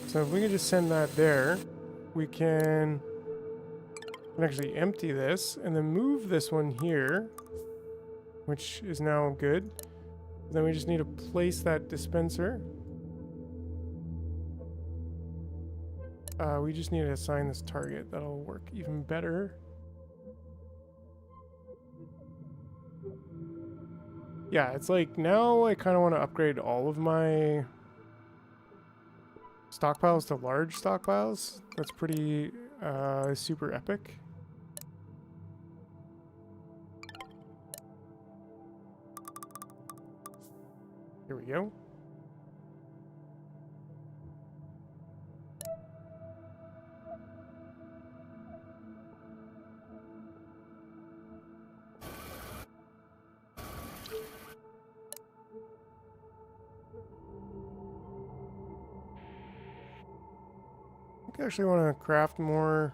So if we can just send that there, we can actually empty this and then move this one here, which is now good. Then we just need to place that dispenser. We just need to assign this target. That'll work even better. Yeah, it's like now I kind of want to upgrade all of my stockpiles to large stockpiles. That's pretty super epic. Here we go. I actually want to craft more.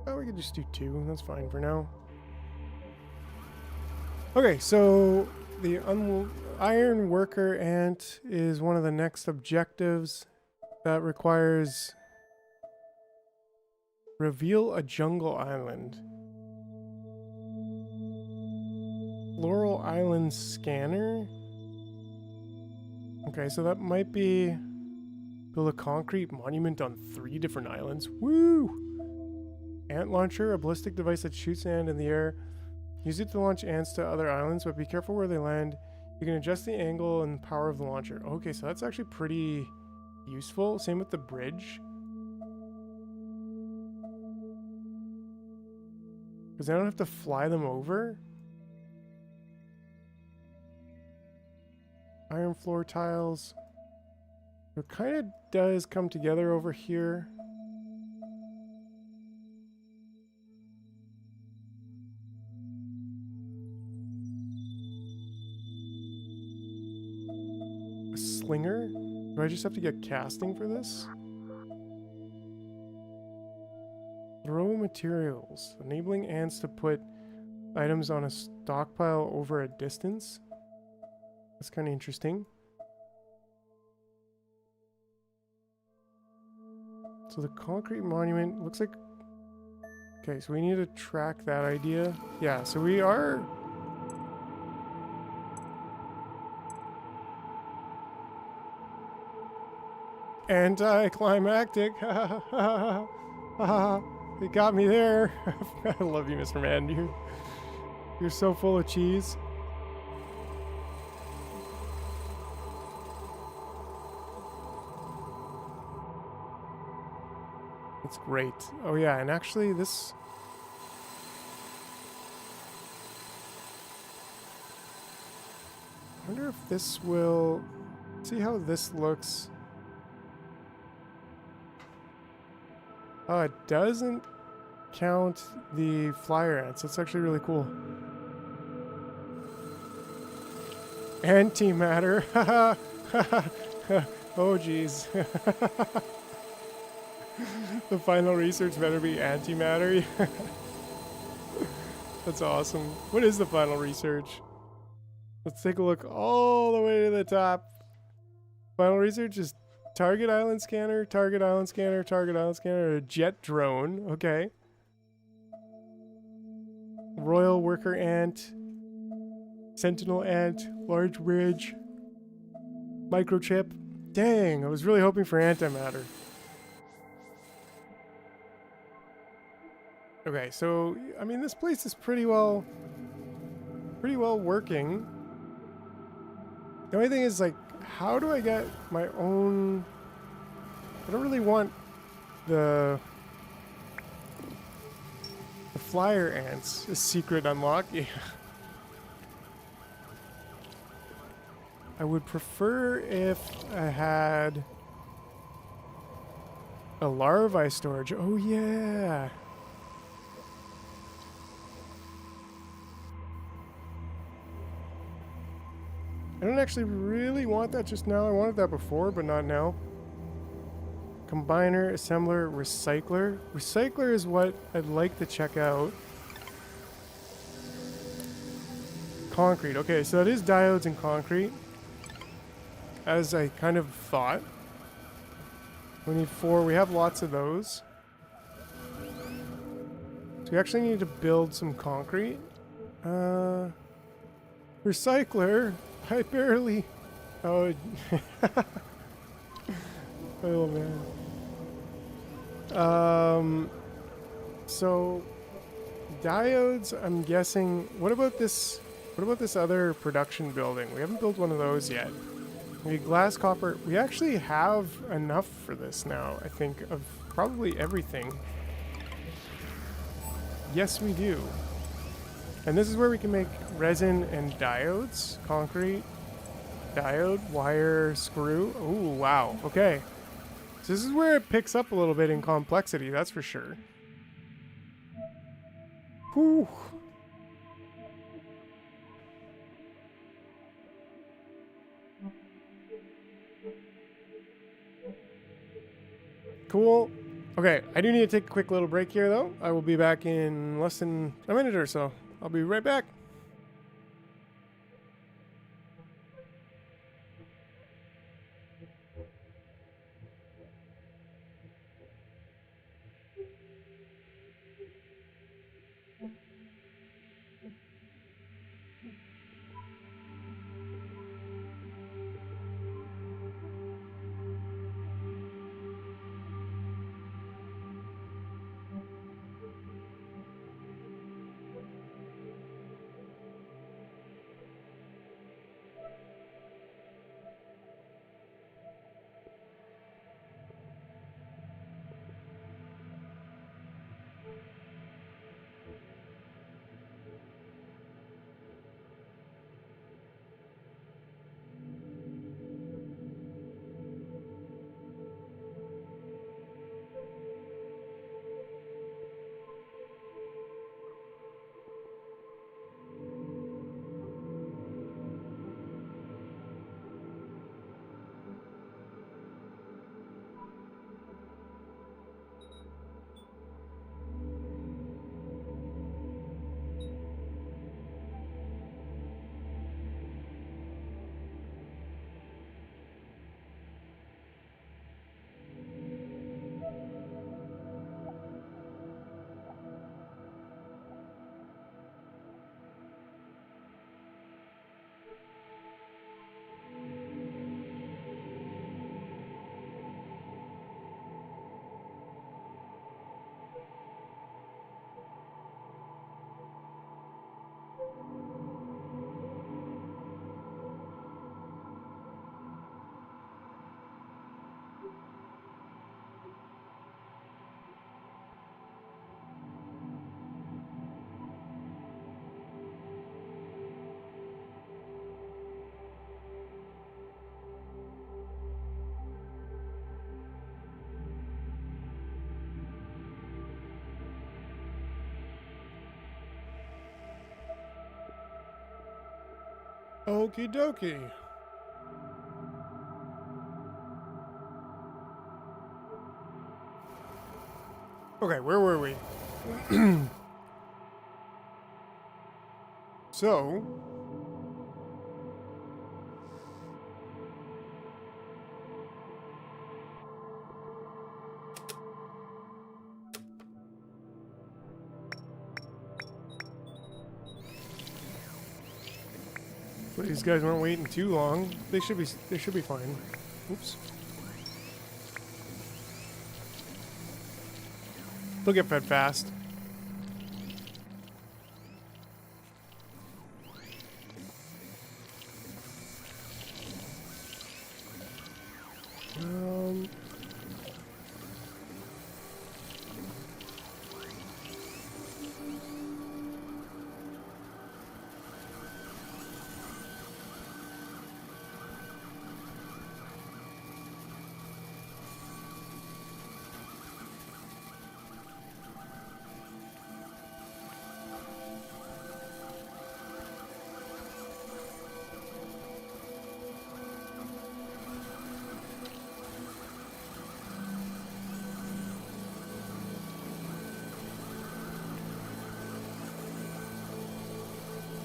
Oh, we could just do 2. That's fine for now. Okay, so the iron worker ant is one of the next objectives that requires reveal a jungle island. Laurel Island scanner. Okay, so that might be build a concrete monument on 3 different islands. Woo! Ant launcher, a ballistic device that shoots ant in the air. Use it to launch ants to other islands, but be careful where they land. You can adjust the angle and power of the launcher. Okay, so that's actually pretty useful. Same with the bridge. Because I don't have to fly them over. Iron floor tiles. It kind of does come together over here. A slinger? Do I just have to get casting for this? Throw materials, enabling ants to put items on a stockpile over a distance. That's kind of interesting. So the concrete monument looks like... Okay, so we need to track that idea. Yeah, so we are... Anticlimactic. They got me there. I love you, Mr. Man. You're so full of cheese. It's great. Oh yeah, and actually this... I wonder if this will... See how this looks? Oh, it doesn't count the flyer ants. That's actually really cool. Antimatter. Oh geez. The final research better be antimatter. That's awesome. What is the final research? Let's take a look all the way to the top. Final research is target island scanner, target island scanner, target island scanner, a jet drone. Okay. Royal worker ant, sentinel ant, large ridge, microchip. Dang, I was really hoping for antimatter. Okay, so I mean this place is pretty well working. The only thing is, like, how do I get my own... I don't really want the flyer ants. A secret unlock. Yeah. I would prefer if I had a larvae storage. Oh yeah. I don't actually really want that just now. I wanted that before, but not now. Combiner, assembler, recycler. Recycler is what I'd like to check out. Concrete. Okay, so that is diodes and concrete, as I kind of thought. We need 4. We have lots of those. So we actually need to build some concrete. Recycler. I barely... Oh. Oh, man. So... diodes, I'm guessing... What about this other production building? We haven't built one of those yet. We need glass, copper. We actually have enough for this now, I think, of probably everything. Yes, we do. And this is where we can make resin and diodes. Concrete, diode, wire, screw. Ooh, wow. Okay. So this is where it picks up a little bit in complexity, that's for sure. Whew. Cool. Okay, I do need to take a quick little break here, though. I will be back in less than a minute or so. I'll be right back. Okie dokie. Okay, where were we? So, but these guys weren't waiting too long. They should be fine. Oops. They'll get fed fast.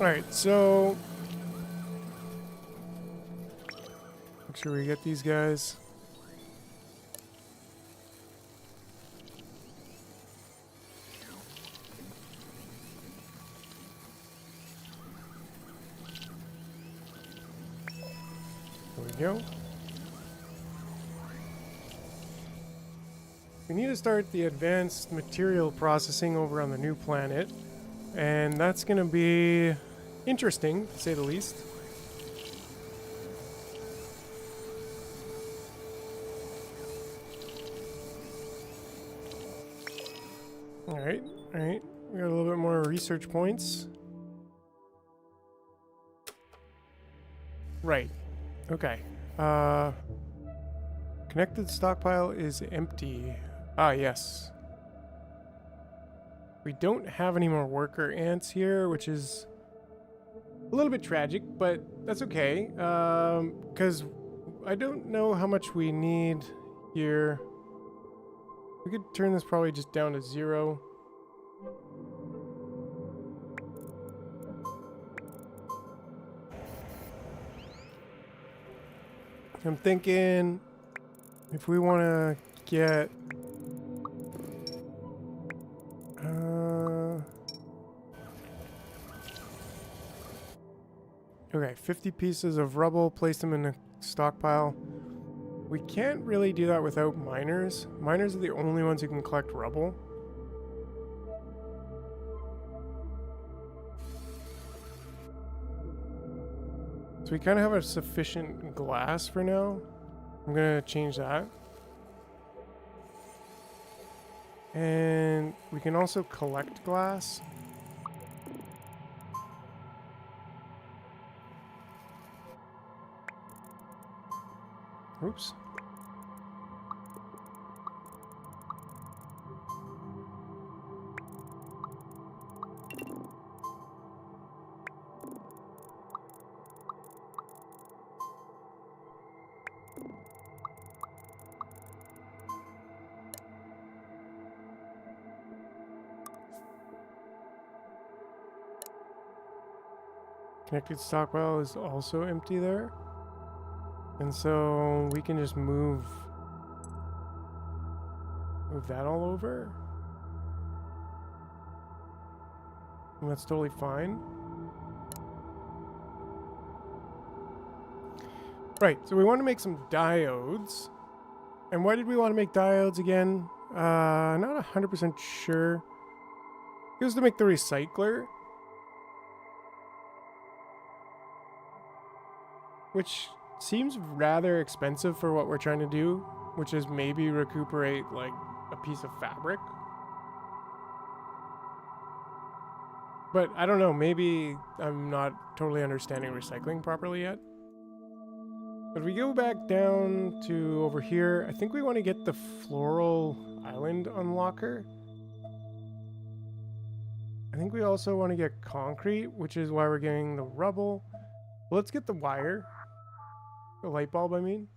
Alright, so make sure we get these guys. There we go. We need to start the advanced material processing over on the new planet. And that's going to be interesting, to say the least. Alright, alright. We got a little bit more research points. Right. Okay. Connected stockpile is empty. Ah, yes. We don't have any more worker ants here, which is a little bit tragic, but that's okay. Because I don't know how much we need here. We could turn this probably just down to 0. I'm thinking if we want to get okay, 50 pieces of rubble, place them in a stockpile. We can't really do that without miners. Miners are the only ones who can collect rubble. So we kind of have a sufficient glass for now. I'm going to change that. And we can also collect glass. Oops. Connected stockpile is also empty there. And so we can just move that all over. And that's totally fine. Right, so we want to make some diodes. And why did we want to make diodes again? Not 100% sure. It was to make the recycler. Which seems rather expensive for what we're trying to do, which is maybe recuperate like a piece of fabric. But I don't know, maybe I'm not totally understanding recycling properly yet. But if we go back down to over here, I think we want to get the floral island unlocker. I think we also want to get concrete, which is why we're getting the rubble. Well, let's get the wire. The light bulb, I mean.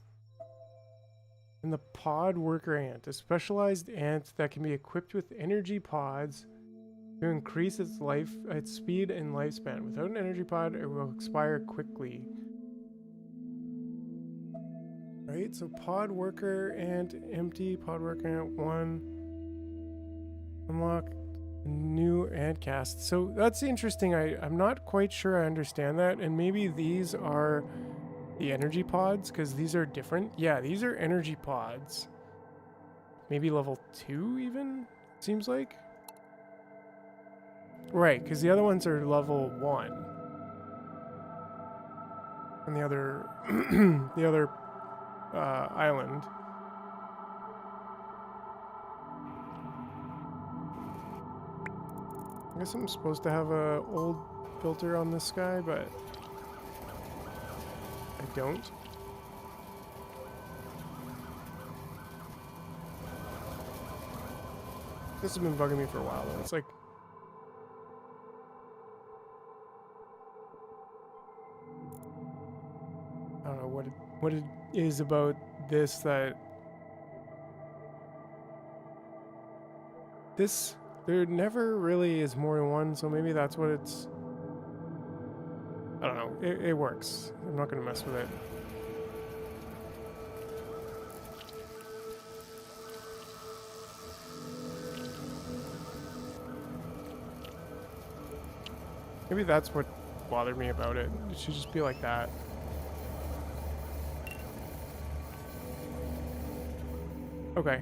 And the pod worker ant, a specialized ant that can be equipped with energy pods to increase its speed and lifespan. Without an energy pod, it will expire quickly. Right, so pod worker ant empty, pod worker ant 1. Unlock new ant cast. So that's interesting. I'm not quite sure I understand that, and maybe these are the energy pods, because these are different. Yeah, these are energy pods. Maybe level 2 even, seems like. Right, because the other ones are level 1. And the other the other island. I guess I'm supposed to have a old filter on this guy, but I don't. This has been bugging me for a while though. It's like I don't know what it is about this that there never really is more than one, so maybe that's what it's. I don't know. It works. I'm not gonna mess with it. Maybe that's what bothered me about it. It should just be like that. Okay.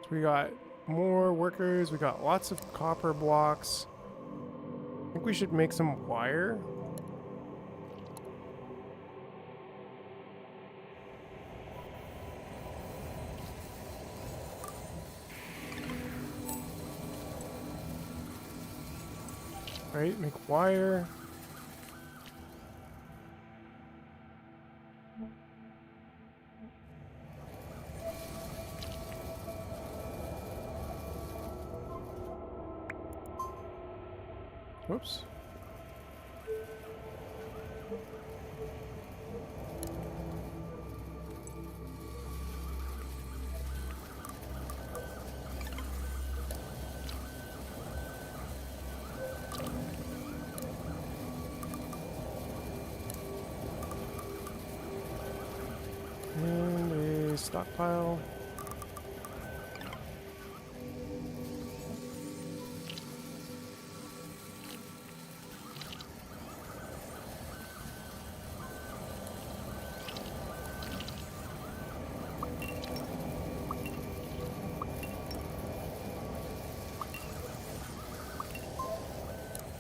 So we got more workers. We got lots of copper blocks. I think we should make some wire. Right, make wire. Whoops. And a stockpile.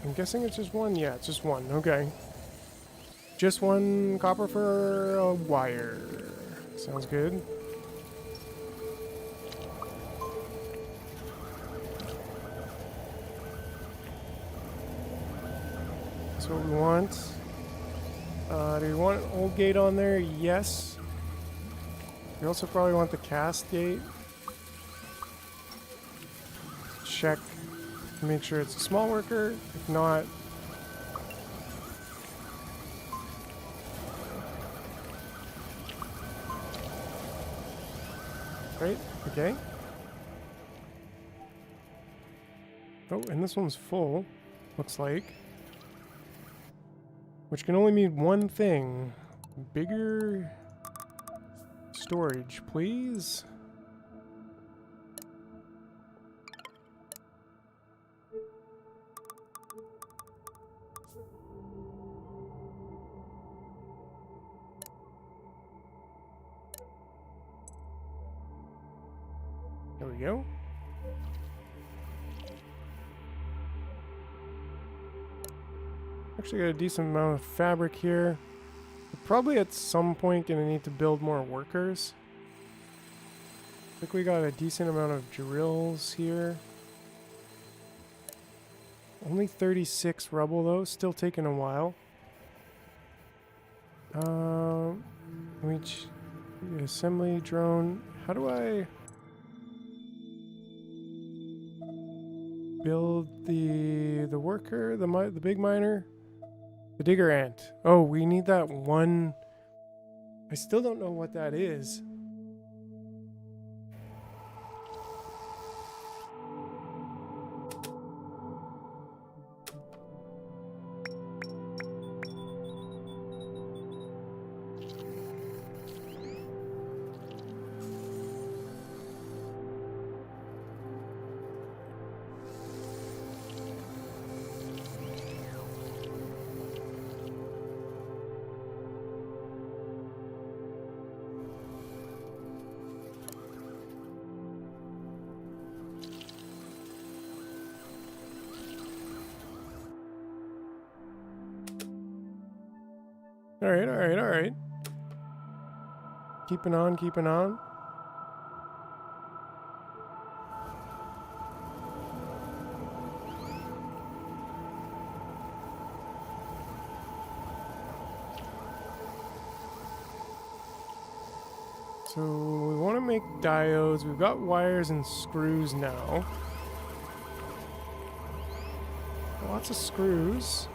I'm guessing it's just one. Yeah, it's just one. Okay. Just one copper for a wire. Sounds good. That's what we want. Do we want an old gate on there? Yes. We also probably want the cast gate. Check. Make sure it's a small worker. If not, right? Okay. Oh, and this one's full, looks like. Which can only mean one thing. Bigger storage, please. There we go. Actually got a decent amount of fabric here. We're probably at some point gonna need to build more workers. I think we got a decent amount of drills here. Only 36 rubble though, still taking a while. Reach assembly drone. How do I? build the worker, the big miner, the digger ant. Oh, we need that one. I still don't know what that is. All right, all right, all right. Keeping on, keeping on. So we want to make diodes. We've got wires and screws now. Lots of screws.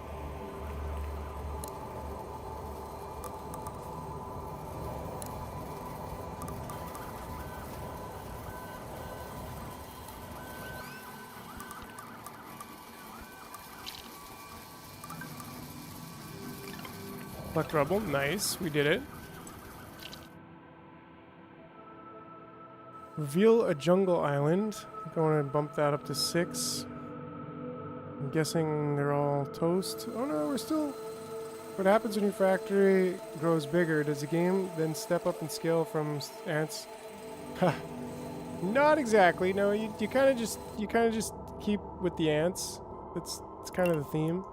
Collect rubble. Nice. We did it. Reveal a jungle island. I'm going to bump that up to 6. I'm guessing they're all toast. Oh no, we're still... What happens when your factory grows bigger? Does the game then step up in scale from ants? Not exactly. No, you kind of just keep with the ants. It's kind of the theme.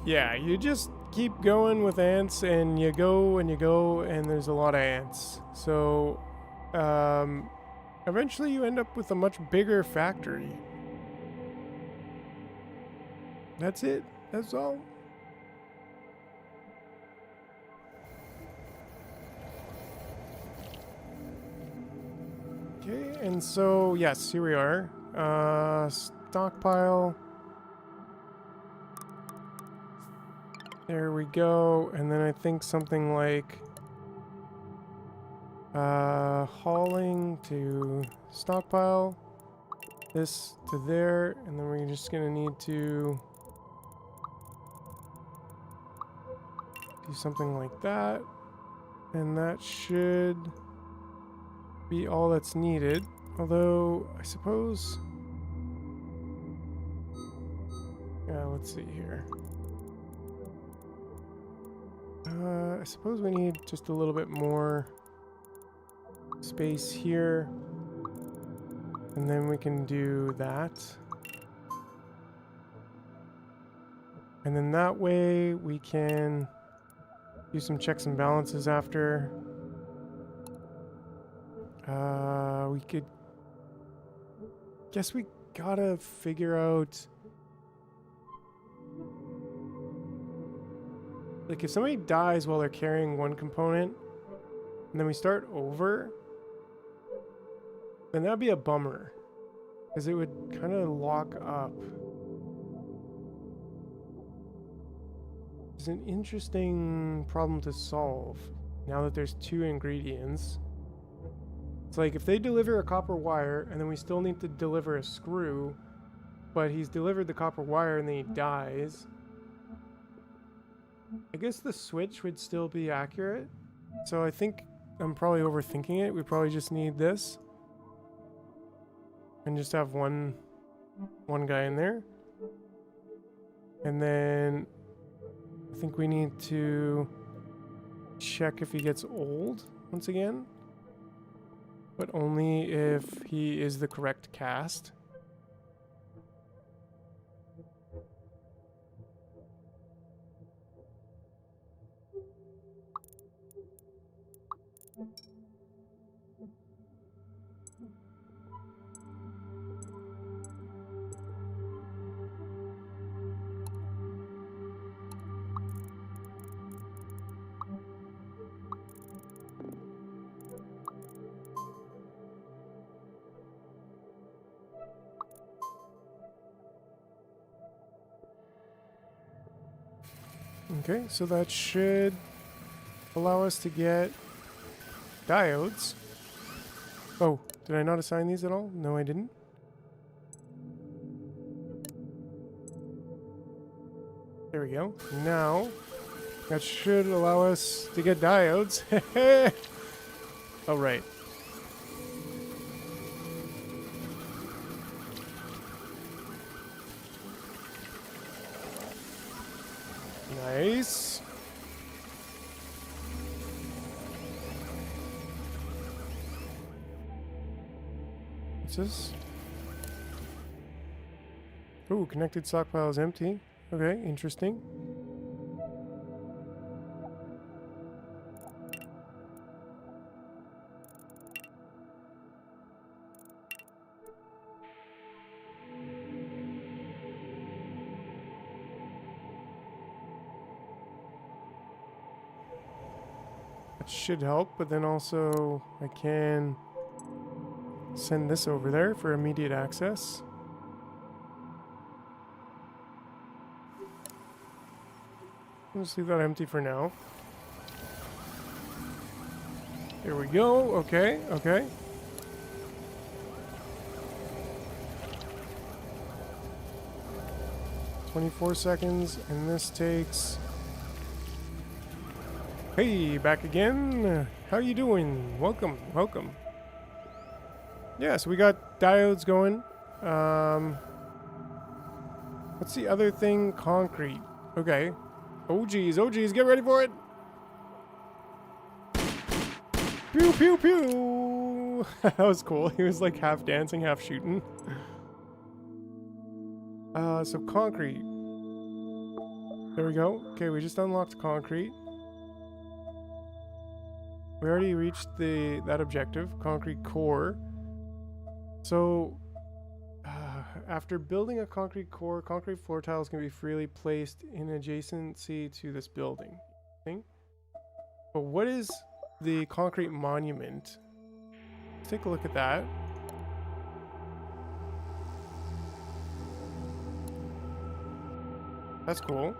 Yeah, you just keep going with ants, and you go and you go, and there's a lot of ants. So, eventually you end up with a much bigger factory. That's it. That's all. Okay, and so, yes, here we are. Stockpile. There we go. And then I think something like hauling to stockpile. This to there. And then we're just going to need to do something like that. And that should be all that's needed. Although, I suppose... Yeah, let's see here. I suppose we need just a little bit more space here. And then we can do that. And then that way we can do some checks and balances after. We could... Guess we gotta figure out... Like, if somebody dies while they're carrying one component, and then we start over, then that'd be a bummer. Because it would kind of lock up. It's an interesting problem to solve, now that there's 2 ingredients. It's like, if they deliver a copper wire, and then we still need to deliver a screw, but he's delivered the copper wire and then he dies... I guess the switch would still be accurate. So I think I'm probably overthinking it. We probably just need this. And just have one guy in there. And then I think we need to check if he gets old once again. But only if he is the correct cast. Okay, so that should allow us to get diodes. Oh, did I not assign these at all? No, I didn't. There we go. Now, that should allow us to get diodes. Oh, right. Nice. What's this? Ooh, connected stockpile is empty. Okay, interesting. That should help, but then also I can send this over there for immediate access. I'll just leave that empty for now. There we go. Okay, okay. "24 seconds, and this takes..." Hey, back again. How you doing? Welcome, welcome. Yeah, so we got diodes going. What's the other thing? Concrete. Okay. Oh geez, get ready for it. Pew pew pew. That was cool. He was like half dancing, half shooting. So concrete. There we go. Okay, we just unlocked concrete. We already reached that objective, concrete core. So, after building a concrete core, concrete floor tiles can be freely placed in adjacency to this building. But what is the concrete monument? Let's take a look at that. That's cool.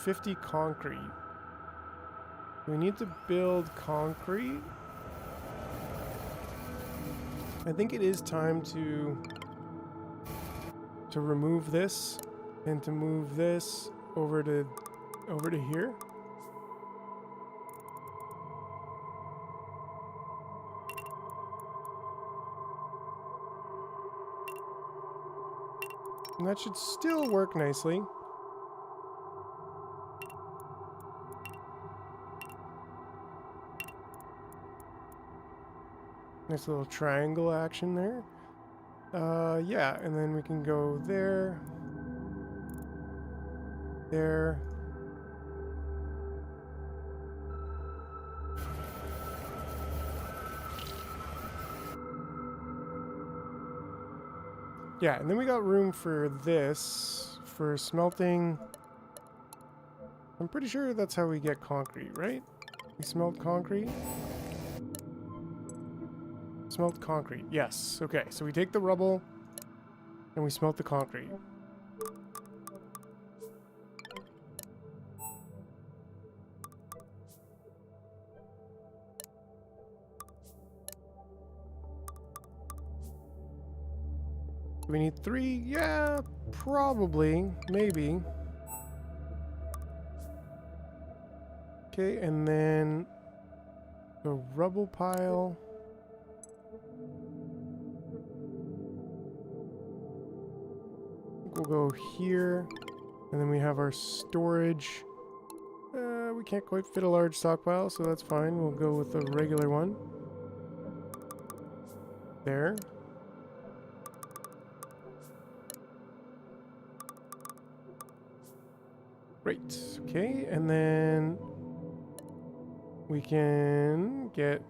50 concrete. We need to build concrete. I think it is time to remove this and to move this over to here. And that should still work nicely. Nice little triangle action there. Yeah, and then we can go there. There. Yeah, and then we got room for this, for smelting. I'm pretty sure that's how we get concrete, right? We smelt concrete. Smelt concrete, yes. Okay, so we take the rubble and we smelt the concrete. Do we need 3? Yeah, probably, maybe. Okay, and then the rubble pile. We'll go here, and then we have our storage. We can't quite fit a large stockpile, so that's fine. We'll go with the regular one. There. Great. Okay, and then we can get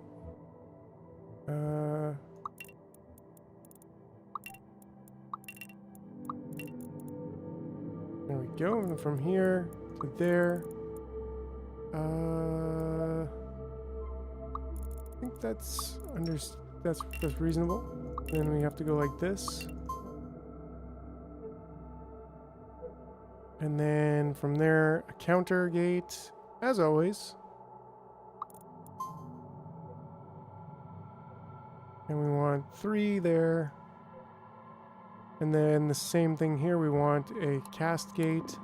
there we go, and from here to there. I think that's reasonable. Then we have to go like this. And then from there, a counter gate, as always. And we want 3 there. And then the same thing here, we want a cast gate.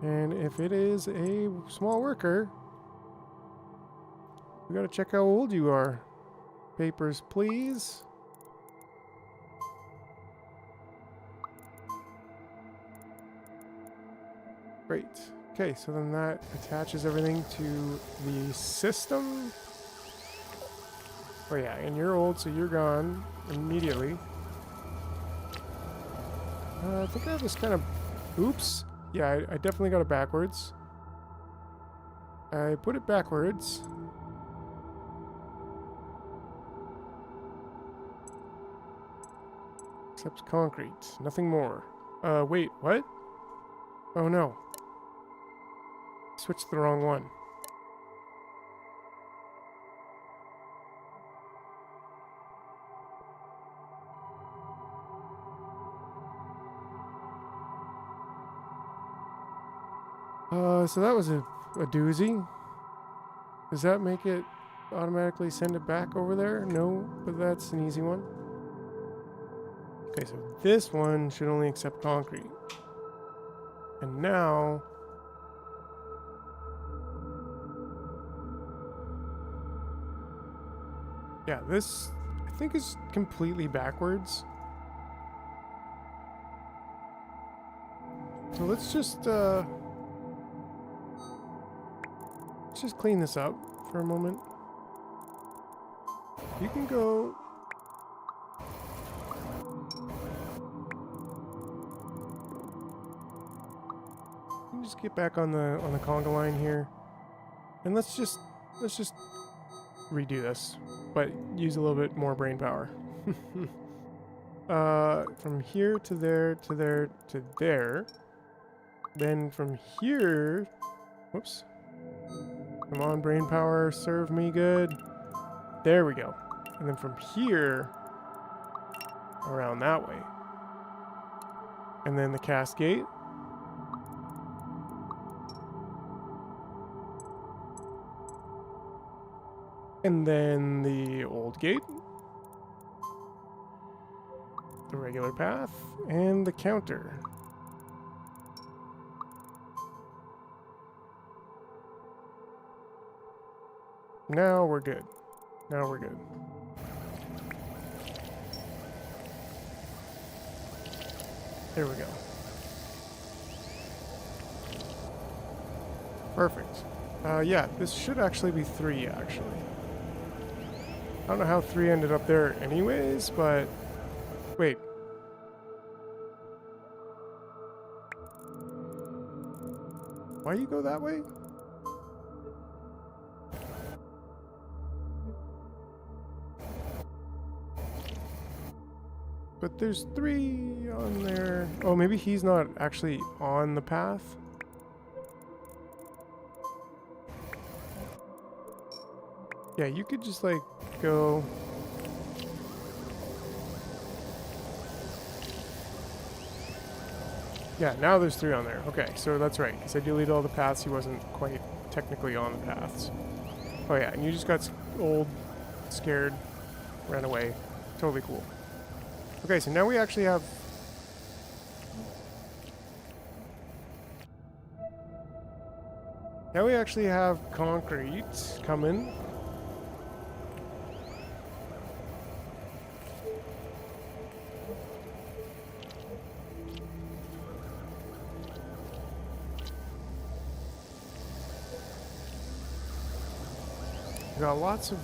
And if it is a small worker, we gotta check how old you are. Papers, please. Great. Okay, so then that attaches everything to the system. Oh yeah, and you're old, so you're gone immediately. I think I have this kind of... Oops. Yeah, I definitely got it backwards. I put it backwards. Except concrete. Nothing more. Wait, what? Oh no. Switched the wrong one. So that was a doozy. Does that make it automatically send it back over there? No, but that's an easy one. Okay, so this one should only accept concrete. And now... yeah, this, I think, is completely backwards. So let's just clean this up for a moment. You can go... you can just get back on the conga line here. And let's just redo this, but use a little bit more brain power. From here to there, to there, to there. Then from here... whoops. Come on, brain power, serve me good. There we go. And then from here, around that way. And then the cast gate. And then the old gate. The regular path. And the counter. Now we're good. Now we're good. There we go. Perfect. Yeah, this should actually be 3, actually. I don't know how 3 ended up there anyways, but... wait. Why you go that way? But there's 3 on there. Oh, maybe he's not actually on the path. Yeah, you could just like go. Yeah, now there's 3 on there. Okay, so that's right. Because I deleted all the paths. He wasn't quite technically on the paths. Oh yeah, and you just got old, scared, ran away. Totally cool. Okay, so now we actually have... now we actually have concrete coming. We got lots of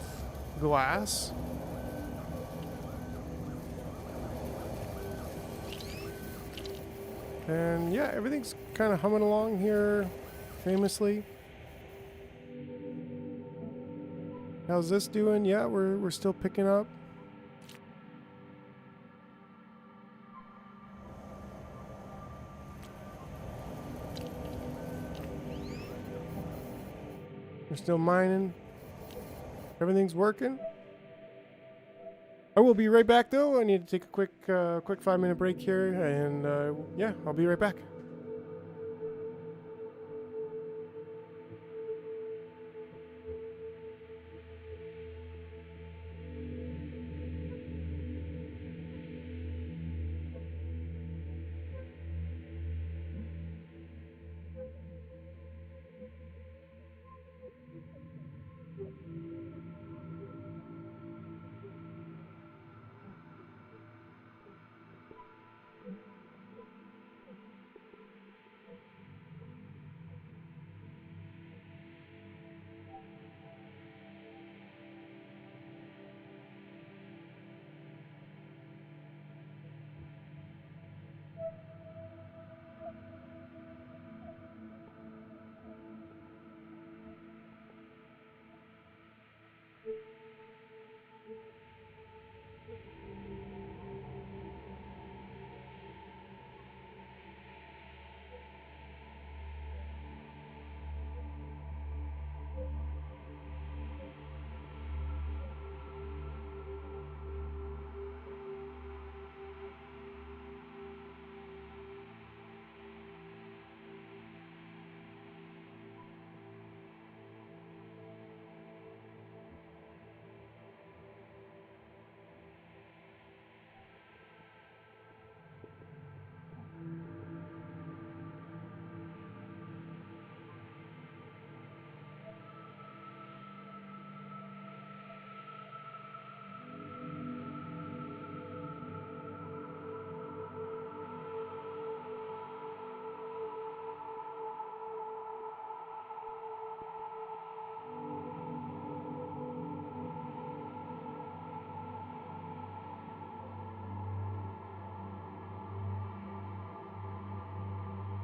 glass. And yeah, everything's kind of humming along here, famously. How's this doing? Yeah, we're still picking up. We're still mining. Everything's working. I will be right back though. I need to take a quick 5-minute break here, and yeah, I'll be right back.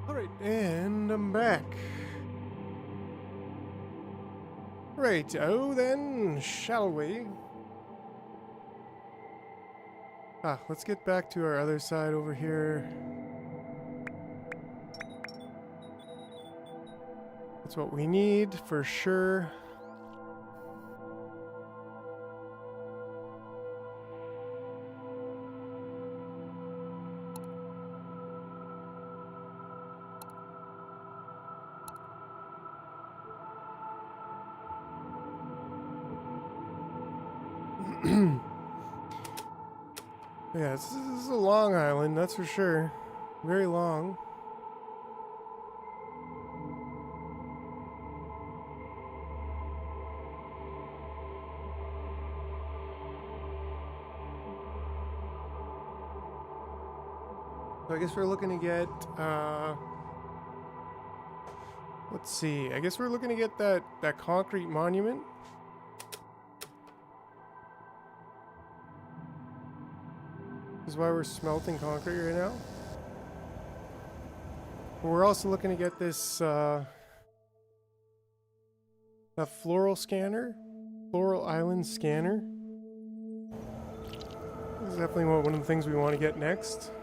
Alright, and I'm back. Right, oh then, shall we? Let's get back to our other side over here. That's what we need, for sure. Yeah, this is a long island, that's for sure. Very long. So I guess we're looking to get, let's see, I guess we're looking to get that concrete monument. This is why we're smelting concrete right now. But we're also looking to get this, a floral scanner. Floral island scanner. This is definitely one of the things we want to get next.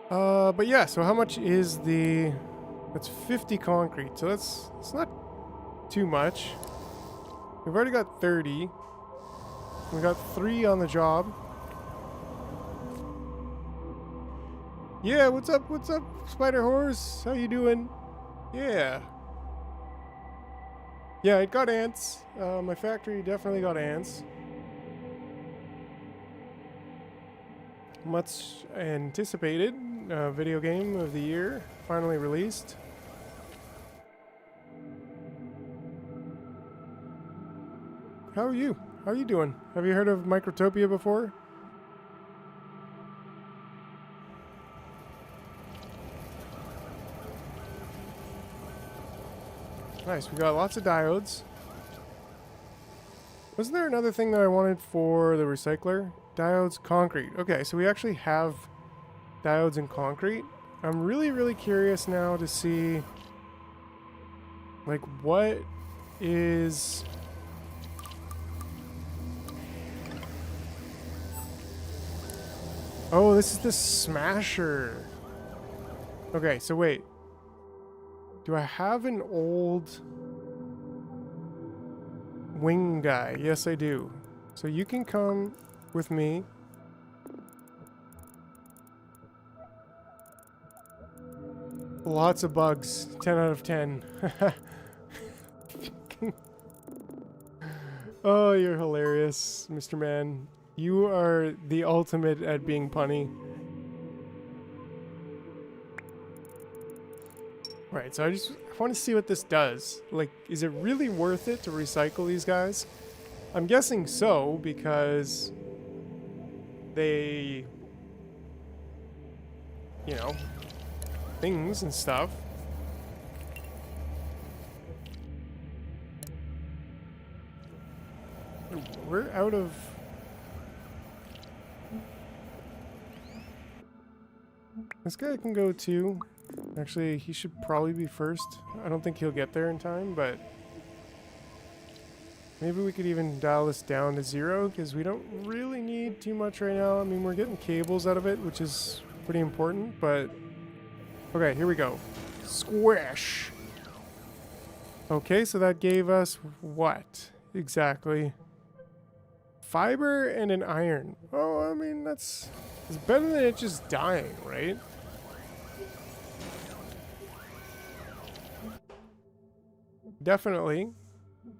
But yeah, so how much is the... That's 50 concrete, so it's not too much. We've already got 30. We got 3 on the job. Yeah, what's up, Spider Horse? How you doing? Yeah. Yeah, it got ants. My factory definitely got ants. Much anticipated video game of the year, finally released. How are you? How are you doing? Have you heard of Microtopia before? Nice, we got lots of diodes. Wasn't there another thing that I wanted for the recycler? Diodes, concrete. Okay, so we actually have diodes in concrete. I'm really curious now to see, like, what is... Oh, this is the smasher. Okay, so wait. Do I have an old wing guy. Yes, I do. So you can come with me. Lots of bugs. 10 out of 10. Oh, you're hilarious, Mr. Man. You are the ultimate at being punny. Right, so I want to see what this does. Like, is it really worth it to recycle these guys? I'm guessing so, because they, you know, things and stuff. We're out of... This guy can go too. Actually, he should probably be first. I don't think he'll get there in time, but... Maybe we could even dial this down to 0, because we don't really need too much right now. I mean, we're getting cables out of it, which is pretty important, but... Okay, here we go. Squish! Okay, so that gave us what? Exactly. Fiber and an iron. Oh, I mean, it's better than it just dying, right? Definitely.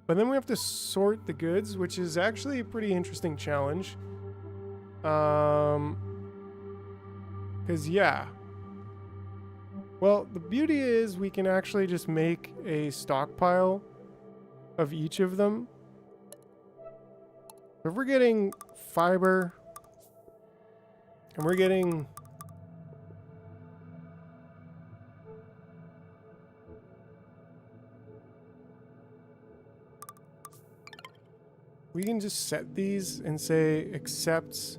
But then we have to sort the goods, which is actually a pretty interesting challenge. Because, yeah. Well, the beauty is we can actually just make a stockpile of each of them. If we're getting fiber, and we're getting... We can just set these and say accepts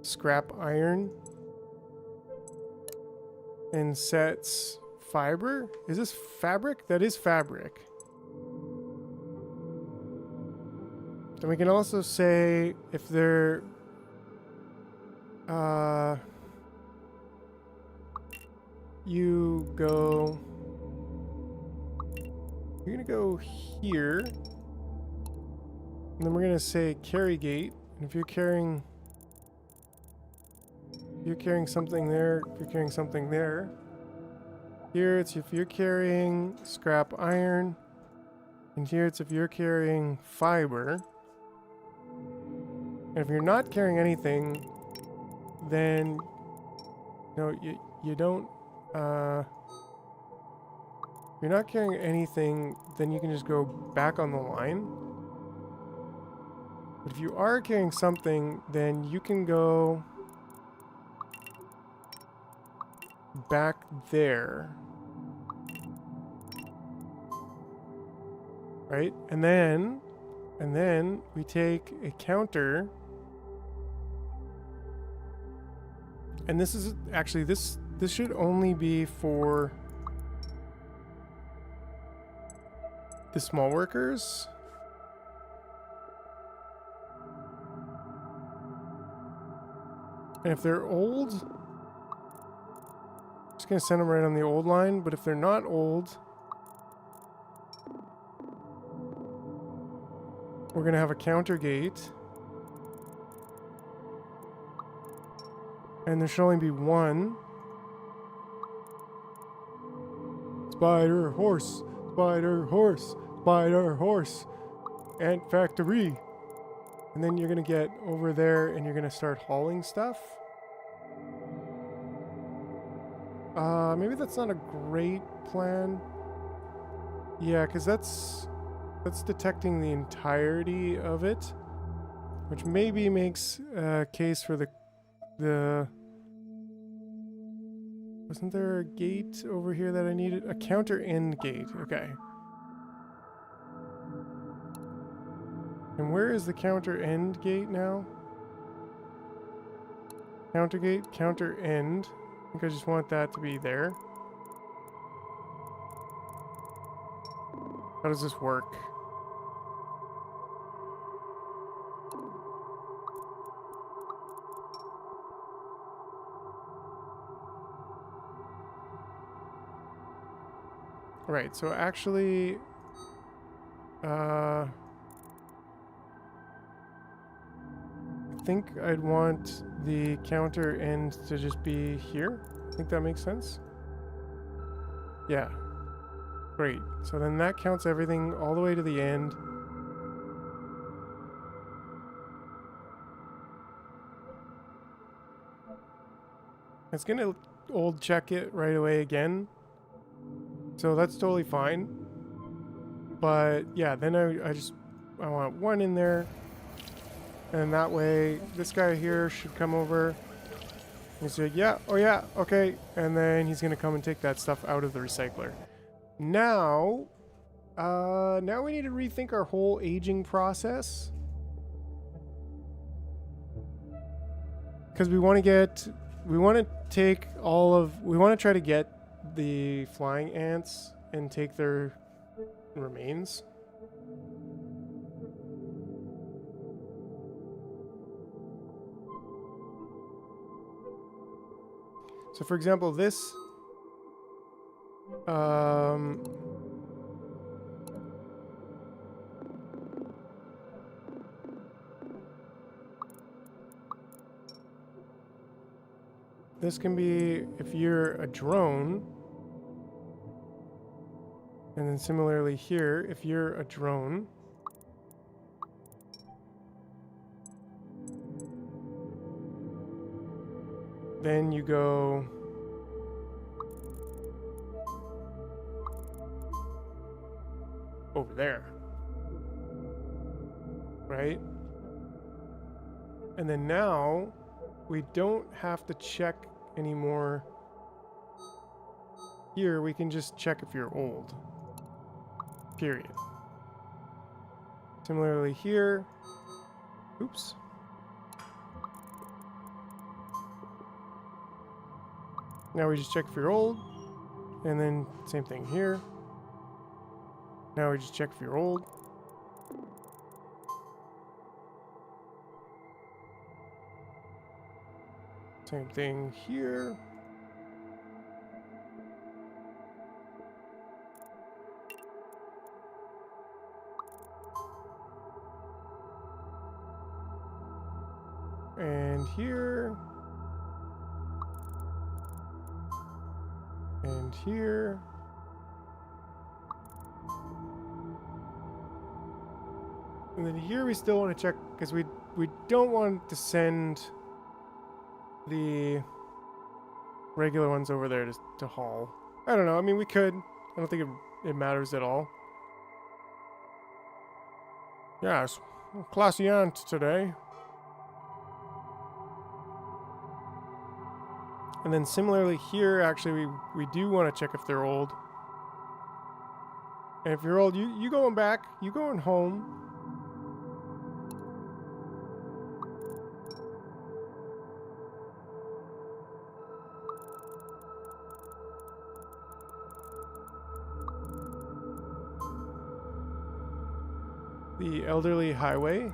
scrap iron and sets fiber. Is this fabric? That is fabric. And we can also say if they're you're gonna go here, and then we're gonna say carry gate. And if you're carrying something there, if you're carrying something there, here it's if you're carrying scrap iron, and here it's if you're carrying fiber. And if you're not carrying anything, then no, you don't. If you're not carrying anything, then you can just go back on the line. But if you are carrying something, then you can go back there. Right? And then we take a counter. And this is actually this should only be for the small workers. And if they're old, I'm just gonna send them right on the old line. But if they're not old, we're gonna have a counter gate. And there should only be one. Spider, horse, spider, horse, spider, horse. Ant factory. And then you're gonna get over there and you're gonna start hauling stuff. Maybe that's not a great plan. Yeah, because that's detecting the entirety of it, which maybe makes a case for the wasn't there a gate over here that I needed? A counter end gate. Okay. And where is the counter end gate now? Counter gate, counter end. I think I just want that to be there. How does this work? Right, so actually, think I'd want the counter end to just be here. I think that makes sense. Yeah. Great. So then that counts everything all the way to the end. It's gonna old check it right away again. So that's totally fine. But yeah, then I want one in there. And that way this guy here should come over. He's say, yeah, oh yeah, okay. And then he's gonna come and take that stuff out of the recycler. Now we need to rethink our whole aging process. Because we want to try to get the flying ants and take their remains. So for example, this this can be if you're a drone, and then similarly here, if you're a drone, then you go over there, right? And then now we don't have to check anymore here. We can just check if you're old, period. Similarly here, oops. Now we just check if you're old, and then same thing here. Now we just check if you're old. Same thing here. And here. And here. And then here we still want to check because we don't want to send the regular ones over there to haul. I don't know. I mean, we could. I don't think it matters at all. Yes, classy aunt today. And then similarly here, actually, we do want to check if they're old. And if you're old, you going back, you going home. The elderly highway.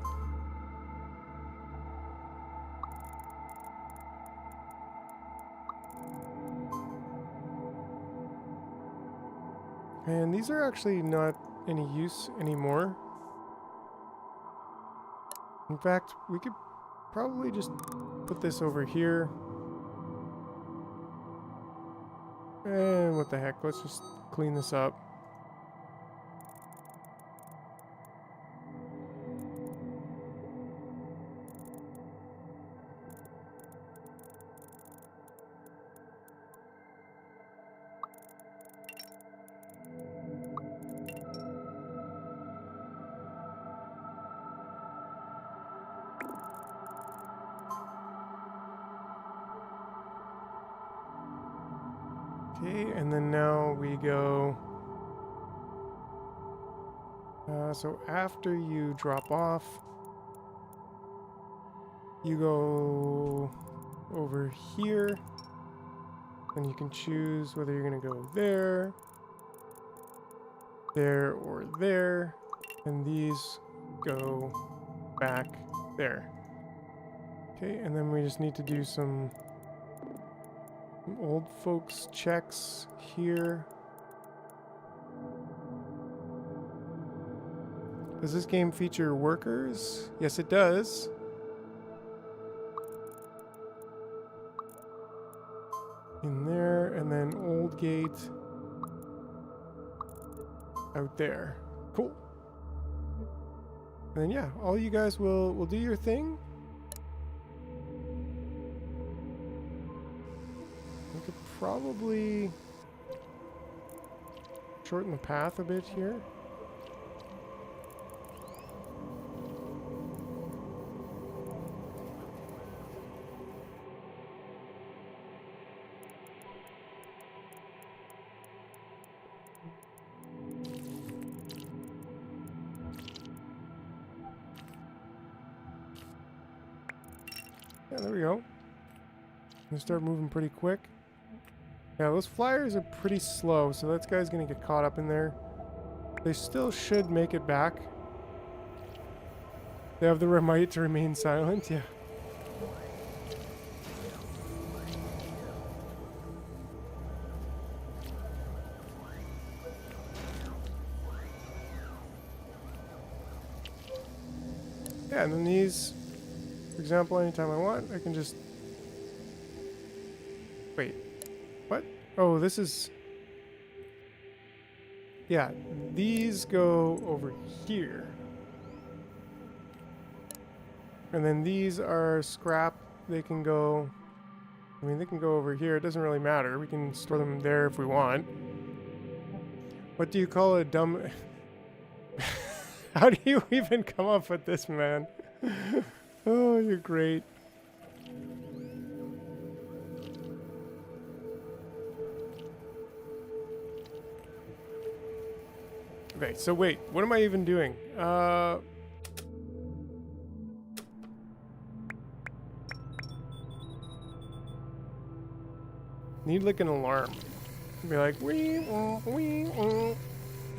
And these are actually not any use anymore. In fact, we could probably just put this over here. And what the heck, let's just clean this up. Okay, and then now we go. So after you drop off, you go over here, and you can choose whether you're going to go there, there, or there, and these go back there. Okay, and then we just need to do some old folks checks here. Does this game feature workers? Yes, it does. in there, and then old gate out there. Cool. And then yeah, all you guys will do your thing. We could probably shorten the path a bit here. Yeah, there we go. Gonna start moving pretty quick. Yeah, those flyers are pretty slow, so that guy's gonna get caught up in there. They still should make it back. They have the right to remain silent, yeah. Yeah, and then these, for example, anytime I want, I can just... Wait, what? Oh, this is... Yeah, these go over here. And then these are scrap. They can go... I mean, they can go over here. It doesn't really matter. We can store them there if we want. What do you call a dumb... How do you even come up with this, man? Oh, you're great. Okay, so wait, what am I even doing? Need like an alarm. Be like, wee,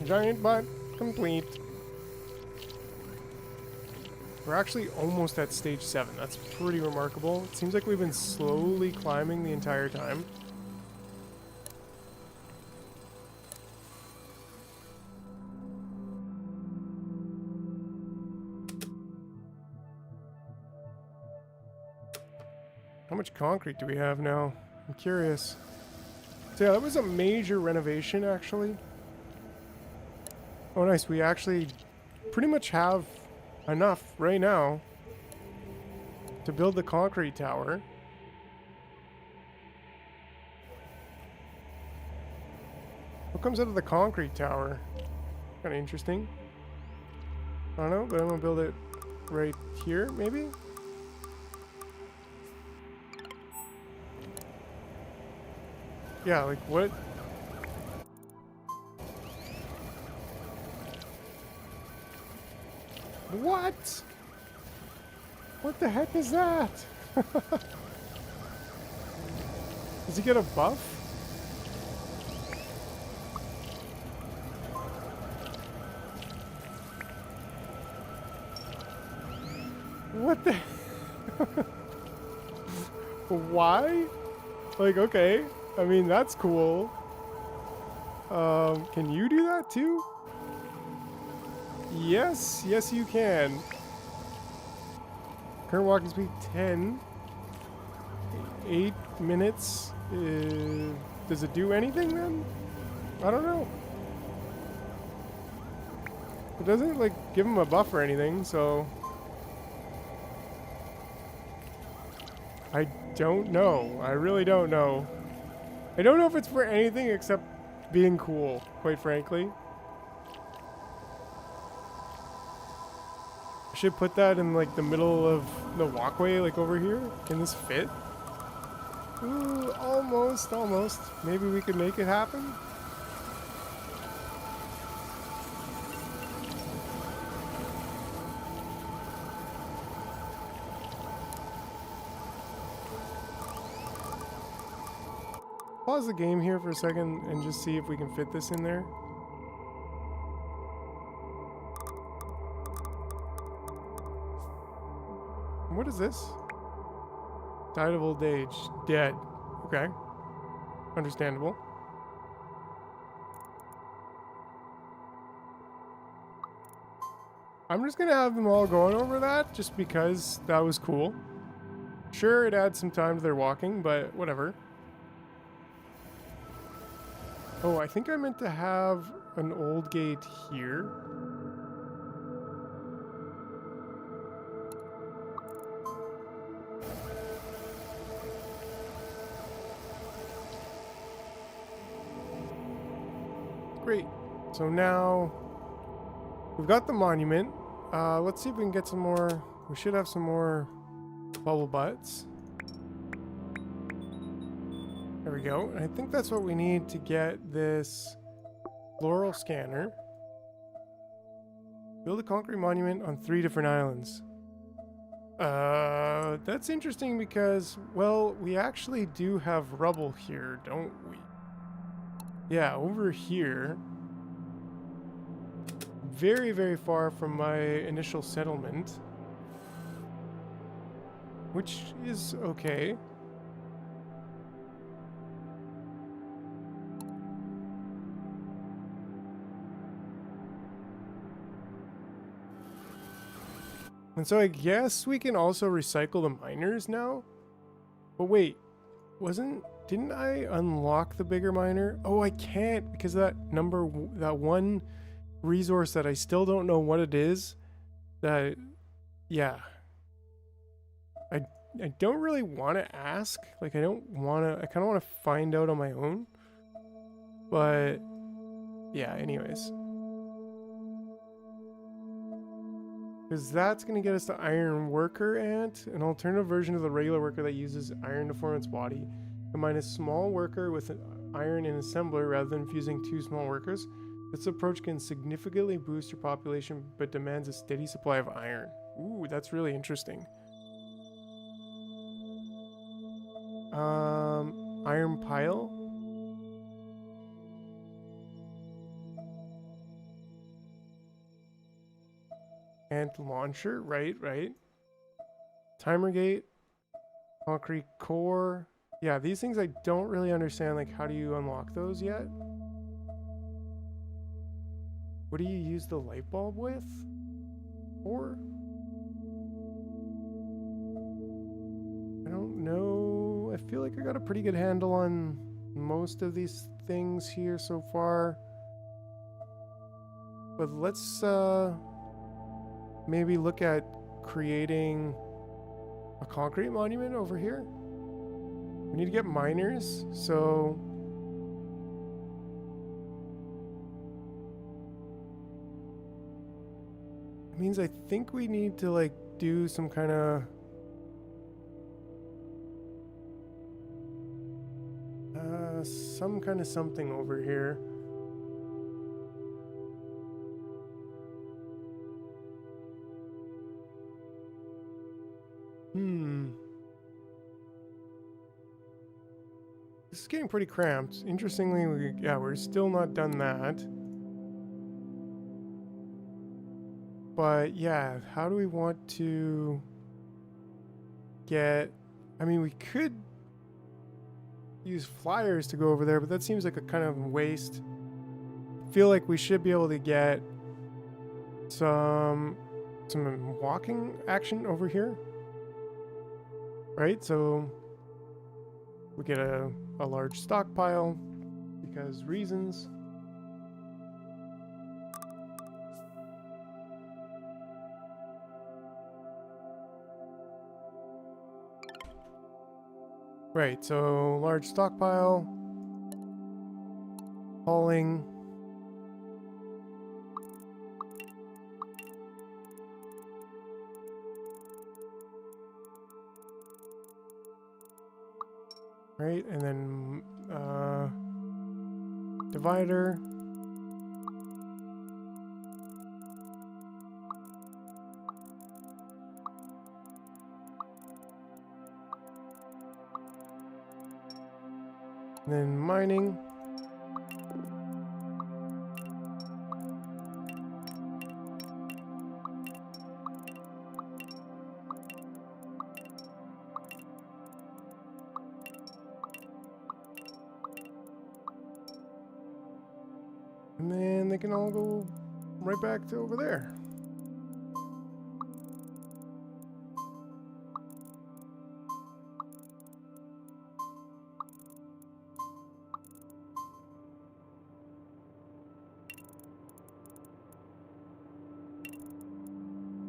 giant butt complete. We're actually almost at stage 7. That's pretty remarkable. It seems like we've been slowly climbing the entire time. How much concrete do we have now? I'm curious. So yeah, that was a major renovation, actually. Oh, nice. We actually pretty much have enough right now to build the concrete tower. What comes out of the concrete tower? Kind of interesting. I don't know, but I'm gonna build it right here, maybe? Yeah, like what? What? What the heck is that? Does he get a buff? What the? Why? Like, okay. I mean, that's cool. Can you do that too? Yes, yes you can. Current walking speed 10. 8 minutes. Does it do anything then? I don't know. It doesn't like give him a buff or anything, so I don't know. I really don't know. I don't know if it's for anything except being cool, quite frankly. I should put that in like the middle of the walkway, like over here. Can this fit? Ooh, almost, almost. Maybe we could make it happen. Pause the game here for a second and just see if we can fit this in there. What is this? Died of old age. Dead. Okay. Understandable. I'm just gonna have them all going over that just because that was cool. Sure, it adds some time to their walking, but whatever. Oh, I think I meant to have an old gate here. Great. So now we've got the monument. Let's see if we can get some more. We should have some more bubble butts. There we go. And I think that's what we need to get this floral scanner. Build a concrete monument on 3 different islands. That's interesting because, well, we actually do have rubble here, don't we? Yeah, over here. Very, very far from my initial settlement. Which is okay. And so I guess we can also recycle the miners now? But wait, didn't I unlock the bigger miner? Oh, I can't because that one resource that I still don't know what it is. Yeah. I don't really want to ask. Like, I kind of want to find out on my own. But, yeah, anyways. Because that's going to get us the iron worker ant, an alternative version of the regular worker that uses iron to form its body. Combine a small worker with an iron in assembler rather than fusing 2 small workers. This approach can significantly boost your population but demands a steady supply of iron. Ooh, that's really interesting. Iron pile. Ant launcher, right. Timer gate. Concrete core. Yeah, these things I don't really understand, like, how do you unlock those yet? What do you use the light bulb with? Or? I don't know. I feel like I got a pretty good handle on most of these things here so far. But let's maybe look at creating a concrete monument over here. We need to get miners, so it means I think we need to like do some kind of something over here. This is getting pretty cramped. Interestingly, we're still not done that. But yeah, how do we want to get... I mean, we could use flyers to go over there, but that seems like a kind of waste. I feel like we should be able to get some walking action over here. Right? So we get a large stockpile because reasons. Right, so large stockpile, hauling. Right, and then divider. And then mining. And then they can all go right back to over there.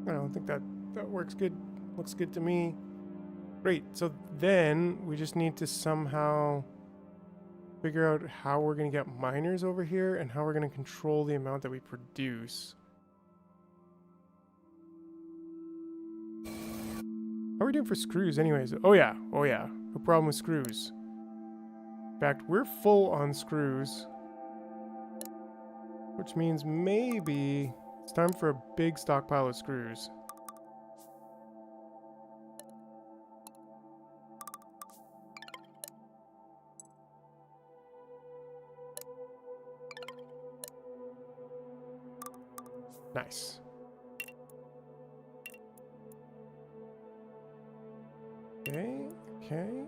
I don't think that works good. Looks good to me. Great. So then we just need to somehow figure out how we're going to get miners over here and how we're going to control the amount that we produce. How are we doing for screws anyways? Oh yeah. Oh yeah. No problem with screws. In fact, we're full on screws. Which means maybe it's time for a big stockpile of screws. Nice. Okay, okay.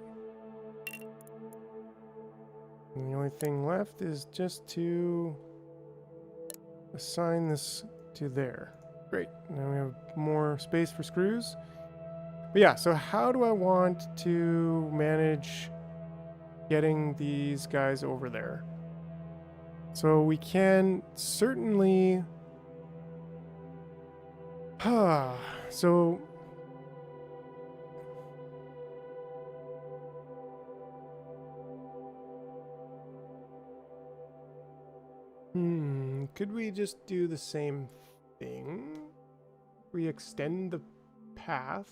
And the only thing left is just to assign this to there. Great. Now we have more space for screws. But yeah, so how do I want to manage getting these guys over there? So we can certainly... so... could we just do the same thing? We extend the path.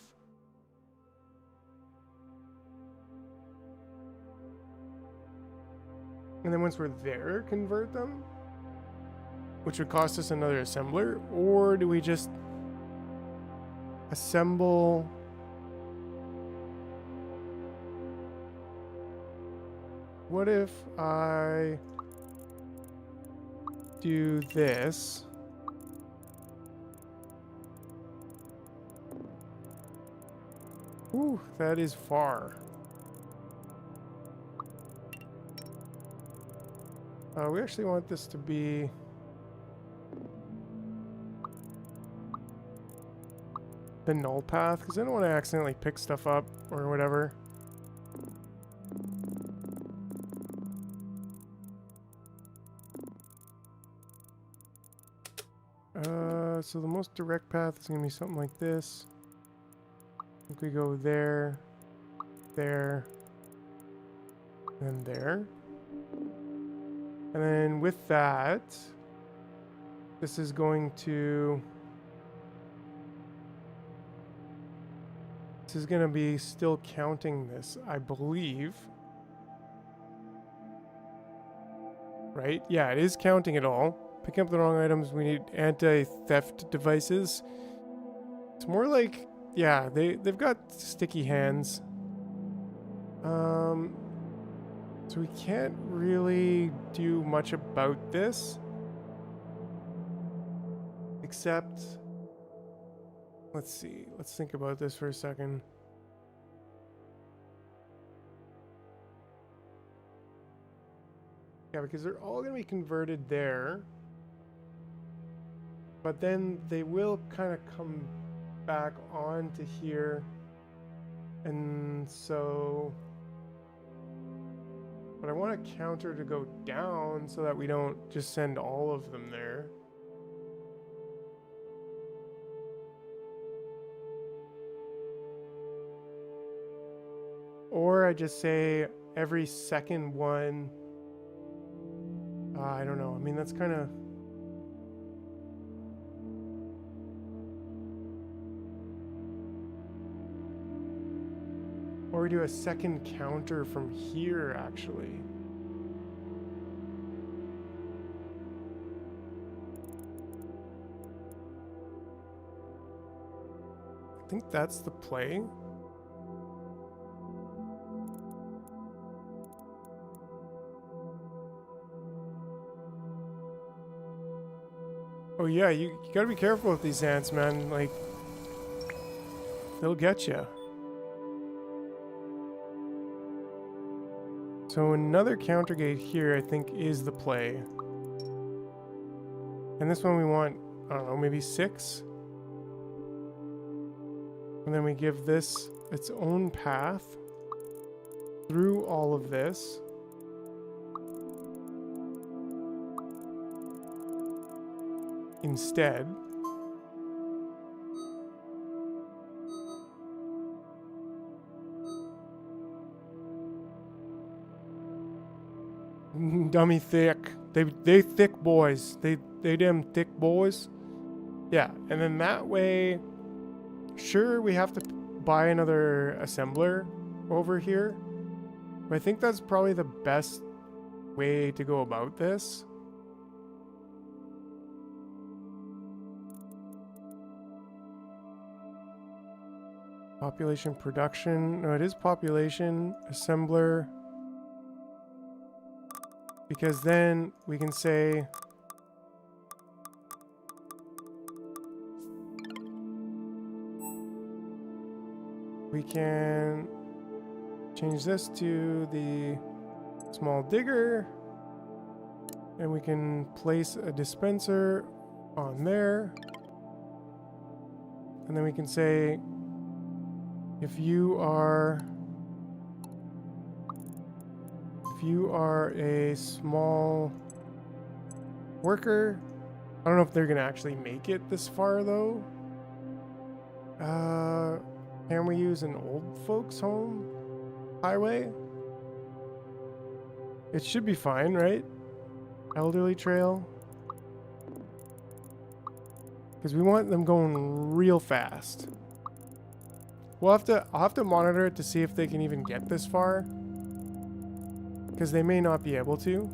And then once we're there, convert them? Which would cost us another assembler? Or do we just assemble... What if I do this? Ooh, that is far. We actually want this to be... the null path, because I don't want to accidentally pick stuff up or whatever. So the most direct path is going to be something like this. I think we go there, there, and there. And then with that, this is going to... This is going to be still counting this, I believe. Right? Yeah, it is counting it all. Picking up the wrong items, we need anti-theft devices. It's more like, yeah, they've got sticky hands. So we can't really do much about this. Except, let's see, let's think about this for a second. Yeah, because they're all going to be converted there. But then they will kind of come back onto here. And so... But I want a counter to go down so that we don't just send all of them there. Or I just say every second one... I don't know. I mean, that's kind of... Or we do a second counter from here, actually. I think that's the play. Oh yeah, you gotta be careful with these ants, man. Like, they'll get you. So another counter gate here, I think, is the play. And this one we want, I don't know, maybe 6? And then we give this its own path through all of this. Instead. Dummy thick. They thick boys. They damn thick boys. Yeah, and then that way, sure, we have to buy another assembler over here. But I think that's probably the best way to go about this. Population production. No, it is population assembler. Because then we can say we can change this to the small digger, and we can place a dispenser on there, and then we can say if you are a small worker. I don't know if they're gonna actually make it this far though. Can we use an old folks home highway? It should be fine, right? Elderly trail. Because we want them going real fast. I'll have to monitor it to see if they can even get this far. Because they may not be able to.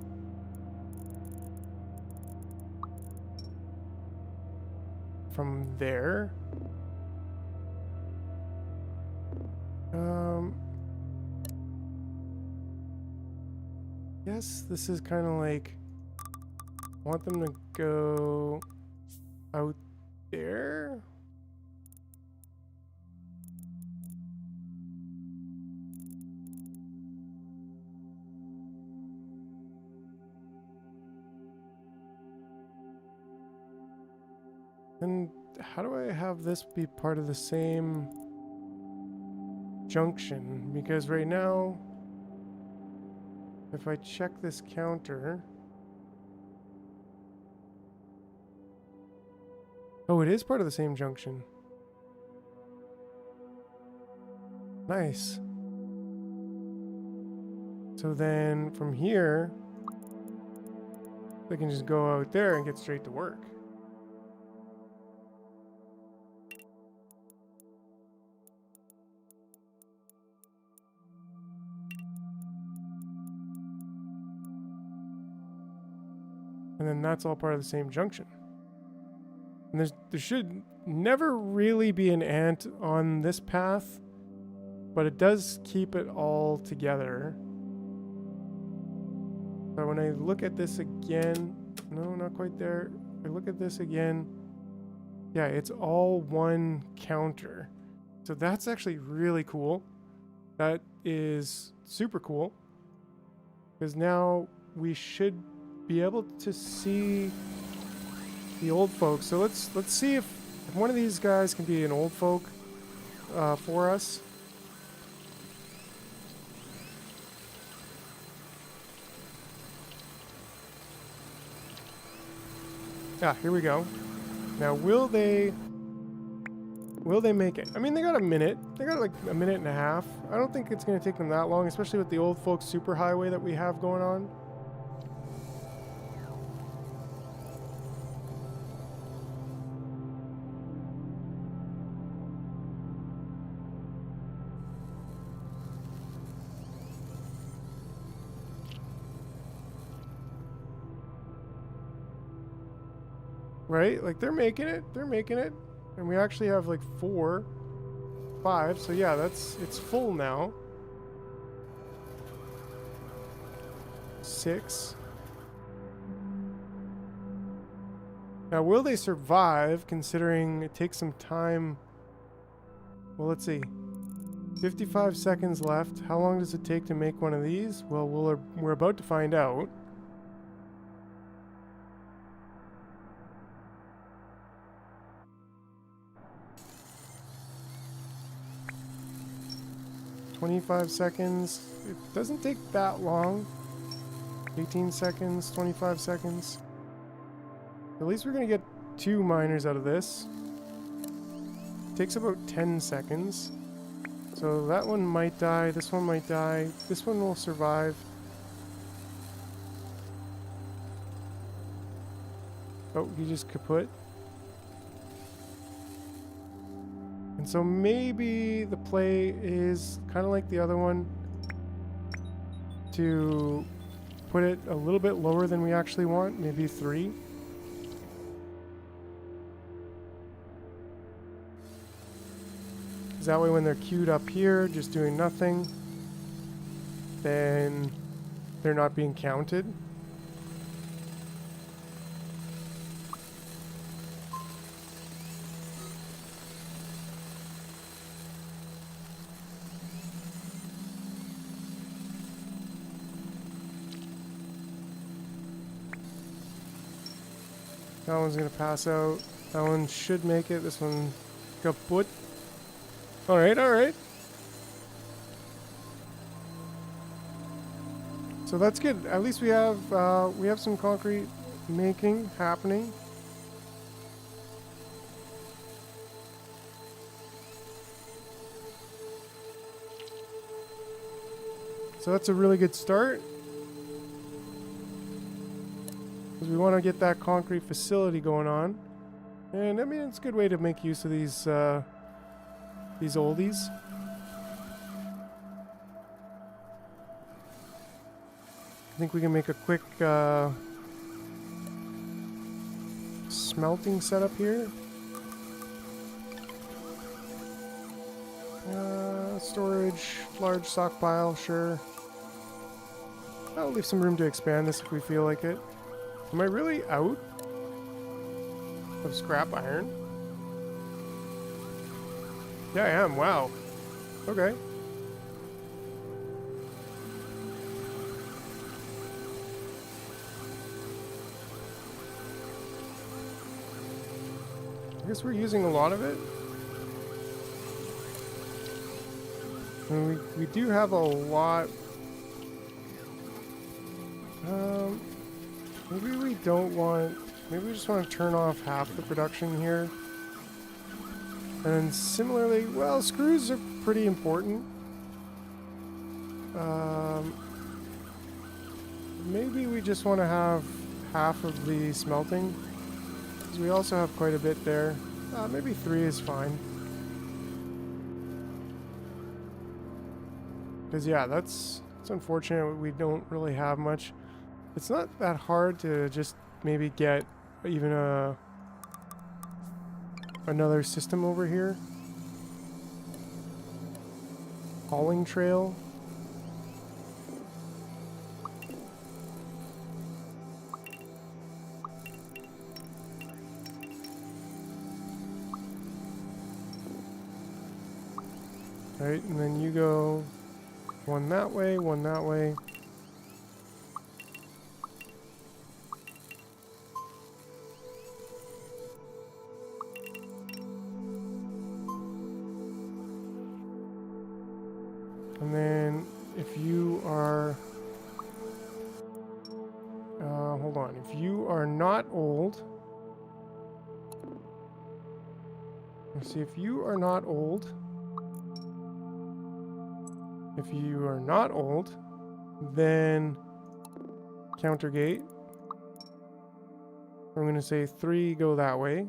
From there. Yes, this is kind of like, I want them to go out there. And how do I have this be part of the same junction? Because right now, if I check this counter... Oh, it is part of the same junction. Nice. So then from here, they can just go out there and get straight to work. And then that's all part of the same junction. And there should never really be an ant on this path, but it does keep it all together. But when I look at this again, no, not quite there. If I look at this again, yeah, it's all one counter. So that's actually really cool. That is super cool. Because now we should be able to see the old folks. So let's see if one of these guys can be an old folk for us. Ah, here we go. Now will they make it? I mean, they got a minute. They got like a minute and a half. I don't think it's going to take them that long, especially with the old folks superhighway that we have going on. Right? Like, they're making it. They're making it. And we actually have, like, 4, 5. So, yeah, it's full now. 6. Now, will they survive, considering it takes some time? Well, let's see. 55 seconds left. How long does it take to make one of these? Well, we're about to find out. $25 seconds. It doesn't take that long. 18 seconds, 25 seconds. At least we're going to get 2 miners out of this. It takes about 10 seconds. So that one might die, this one might die, this one will survive. Oh, he just kaput. And so maybe the play is kind of like the other one, to put it a little bit lower than we actually want, maybe 3. Because that way when they're queued up here, just doing nothing, then they're not being counted. That one's gonna pass out. That one should make it. This one kaput. Alright, alright. So that's good. At least we have some concrete making happening. So that's a really good start. Because we want to get that concrete facility going on. And I mean, it's a good way to make use of these oldies. I think we can make a quick smelting setup here. Storage, large stockpile, sure. I'll leave some room to expand this if we feel like it. Am I really out of scrap iron? Yeah, I am. Wow. Okay. I guess we're using a lot of it. And we do have a lot. Maybe we don't want... Maybe we just want to turn off half the production here. And similarly, well, screws are pretty important. Maybe we just want to have half of the smelting. Because we also have quite a bit there. Maybe 3 is fine. Because yeah, it's unfortunate we don't really have much. It's not that hard to just maybe get even another system over here. Hauling trail. Right, and then you go one that way, one that way. And then if you are, hold on, if you are not old, let's see, if you are not old, then counter gate. I'm going to say 3 go that way.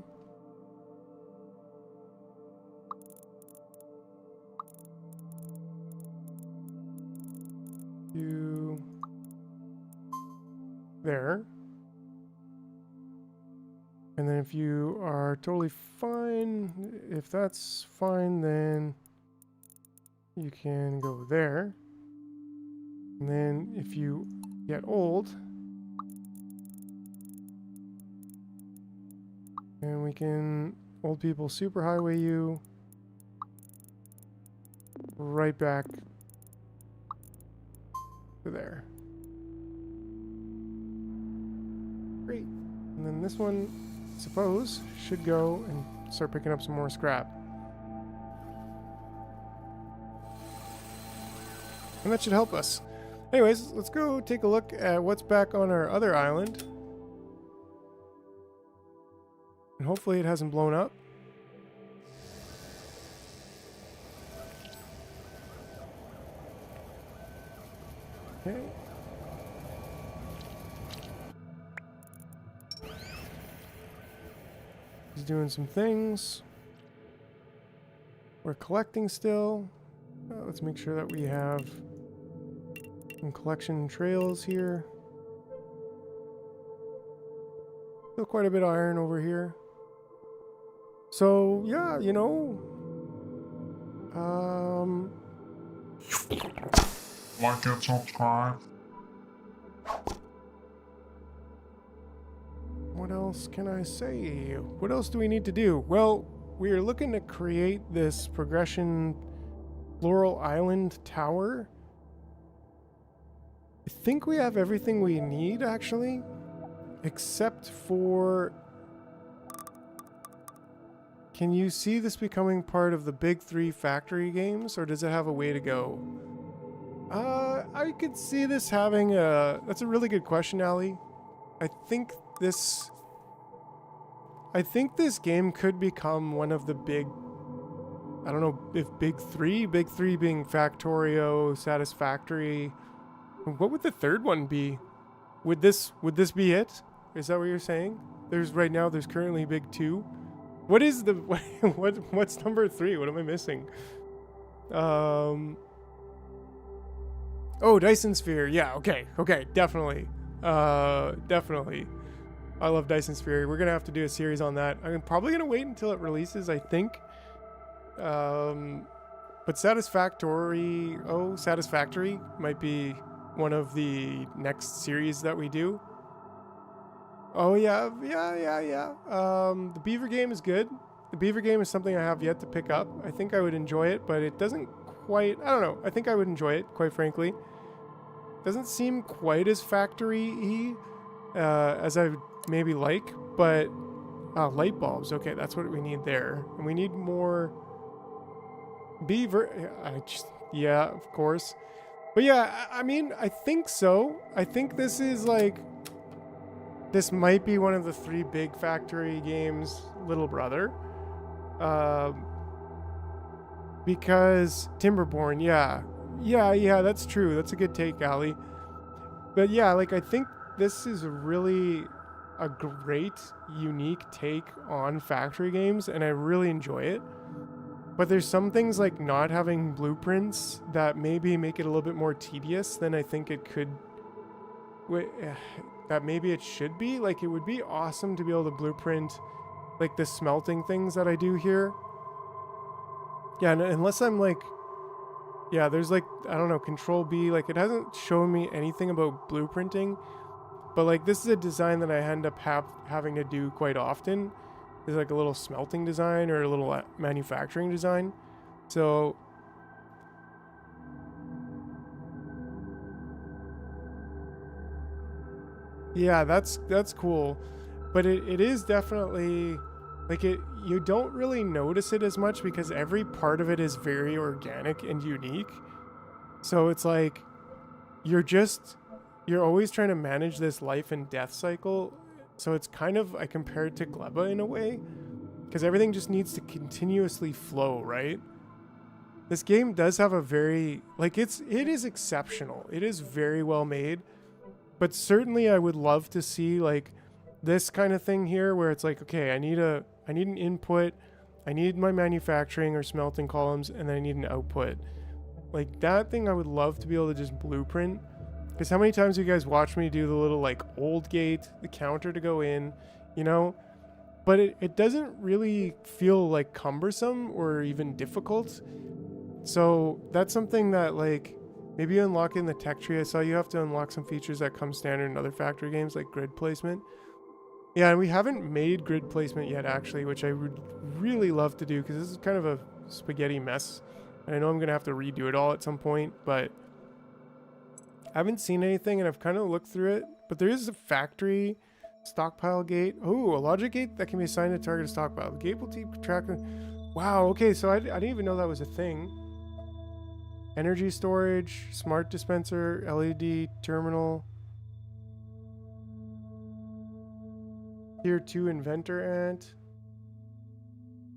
You there. And then if you are totally fine, if that's fine, then you can go there. And then if you get old, and we can old people superhighway you right back to there. Great. And then this one, suppose, should go and start picking up some more scrap. And that should help us. Anyways, let's go take a look at what's back on our other island. And hopefully it hasn't blown up. Okay. He's doing some things. We're collecting still. Let's make sure that we have some collection trails here. Still quite a bit of iron over here. So, yeah, you know. Like and subscribe. What else can I say? What else do we need to do? Well, we are looking to create this progression Floral Island tower. I think we have everything we need, actually. Except for... Can you see this becoming part of the big 3 factory games, or does it have a way to go? I could see this having a... That's a really good question, Ali. I think this game could become one of the big... I don't know if big 3 being Factorio, Satisfactory. What would the third one be? Would this be it? Is that what you're saying? There's currently big 2. What is the what's number 3? What am I missing? Oh, Dyson Sphere. Yeah, okay, definitely. Definitely. I love Dyson Sphere. We're gonna have to do a series on that. I'm probably gonna wait until it releases, I think. But Satisfactory might be one of the next series that we do. Oh yeah. The Beaver game is good. The Beaver game is something I have yet to pick up. I think I would enjoy it, but it doesn't quite... I don't know. I think I would enjoy it, quite frankly. Doesn't seem quite as factory-y as I would maybe like, but... light bulbs. Okay, that's what we need there. And we need more... Beaver... yeah, of course. But yeah, I mean, I think so. I think this is like... This might be one of the 3 big factory games, little brother. Because Timberborn, yeah, that's true. That's a good take, Ali. But yeah, like, I think this is really a great, unique take on factory games, and I really enjoy it. But there's some things like not having blueprints that maybe make it a little bit more tedious than I think it could... that maybe it should be. Like, it would be awesome to be able to blueprint like the smelting things that I do here. Yeah, unless I'm like... Yeah, there's like, I don't know, Control B. Like, it hasn't shown me anything about blueprinting. But like, this is a design that I end up having to do quite often. Is like a little smelting design or a little manufacturing design. So... Yeah, that's cool. But it is definitely... Like, you don't really notice it as much because every part of it is very organic and unique. So it's like, you're always trying to manage this life and death cycle. So it's kind of, I compare it to Gleba in a way. Because everything just needs to continuously flow, right? This game does have a very... Like, it is exceptional. It is very well made. But certainly I would love to see, like, this kind of thing here where it's like, okay, I need an input, I need my manufacturing or smelting columns, and then I need an output. Like, that thing I would love to be able to just blueprint. Because how many times have you guys watched me do the little, like, old gate, the counter to go in, you know? But it doesn't really feel, like, cumbersome or even difficult. So that's something that, like, maybe you unlock in the tech tree. I saw you have to unlock some features that come standard in other factory games, like grid placement. Yeah, and we haven't made grid placement yet, actually, which I would really love to do because this is kind of a spaghetti mess. And I know I'm going to have to redo it all at some point, but I haven't seen anything and I've kind of looked through it. But there is a factory stockpile gate. Oh, a logic gate that can be assigned to target a stockpile. The gate will keep track of... Wow, okay, so I didn't even know that was a thing. Energy storage, smart dispenser, LED terminal. Tier 2 inventor ant.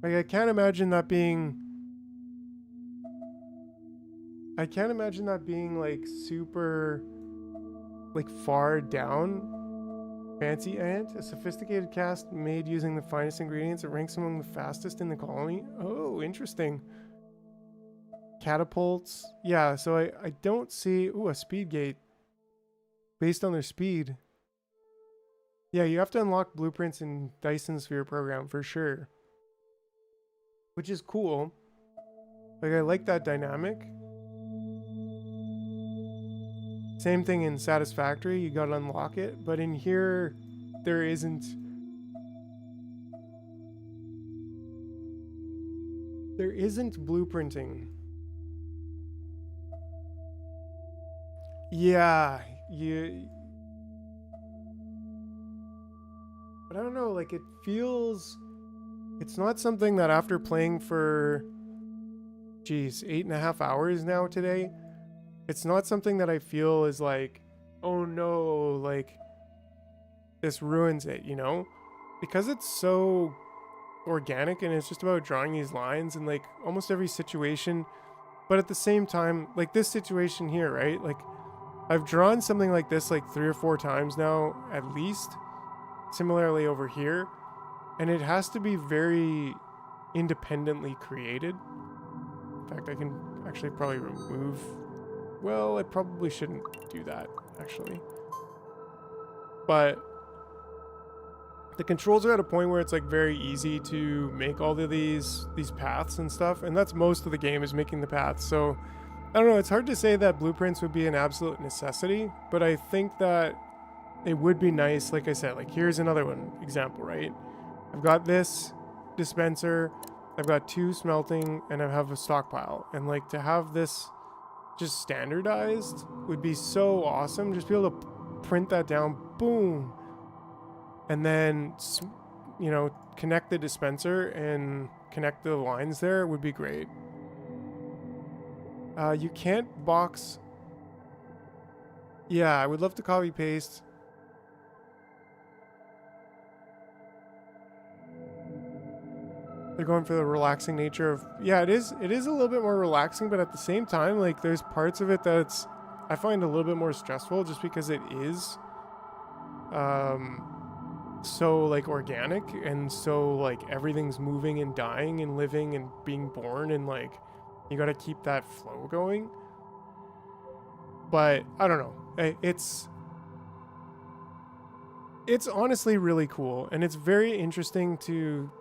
Like, I can't imagine that being like super like far down. Fancy Ant, a sophisticated cast made using the finest ingredients. It ranks among the fastest in the colony. Oh, interesting. Catapults. Yeah, so I don't see... Ooh, a speed gate. Based on their speed. Yeah, you have to unlock blueprints in Dyson Sphere program for sure. Which is cool. Like, I like that dynamic. Same thing in Satisfactory, you gotta unlock it. But in here, there isn't... There isn't blueprinting. Yeah, you... But I don't know, like, it feels... It's not something that after playing for... Geez, 8.5 hours now today... It's not something that I feel is like, oh no, like, this ruins it, you know? Because it's so organic and it's just about drawing these lines and like almost every situation. But at the same time, like this situation here, right? Like, I've drawn something like this like 3 or 4 times now, at least. Similarly over here. And it has to be very independently created. In fact, I can actually probably remove... Well, I probably shouldn't do that, actually. But the controls are at a point where it's like very easy to make all of these paths and stuff, and that's most of the game is making the paths. So I don't know, it's hard to say that blueprints would be an absolute necessity, but I think that it would be nice, like I said, like here's another one example, right? I've got this dispenser, I've got 2 smelting, and I have a stockpile, and like to have this just standardized would be so awesome. Just be able to print that down, boom, and then, you know, connect the dispenser and connect the lines there would be great. You can't box. Yeah, I would love to copy paste. They're going for the relaxing nature of... Yeah, it is a little bit more relaxing, but at the same time, like, there's parts of it that's... I find a little bit more stressful just because it is so, like, organic and so, like, everything's moving and dying and living and being born and, like, you gotta keep that flow going. But, I don't know. It's honestly really cool, and it's very interesting to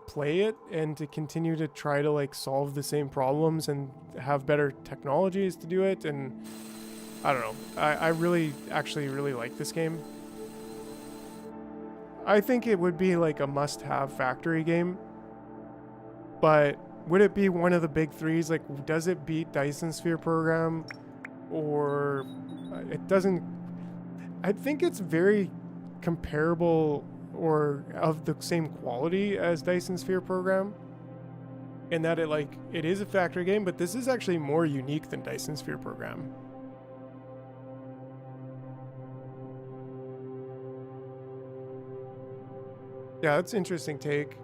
play it and to continue to try to like solve the same problems and have better technologies to do it. And I don't know, I really actually really like this game. I think it would be like a must-have factory game, but would it be one of the big 3s? Like, does it beat Dyson Sphere program, or it doesn't? I think it's very comparable or of the same quality as Dyson Sphere program, in that it is a factory game, but this is actually more unique than Dyson Sphere program. Yeah, that's an interesting take.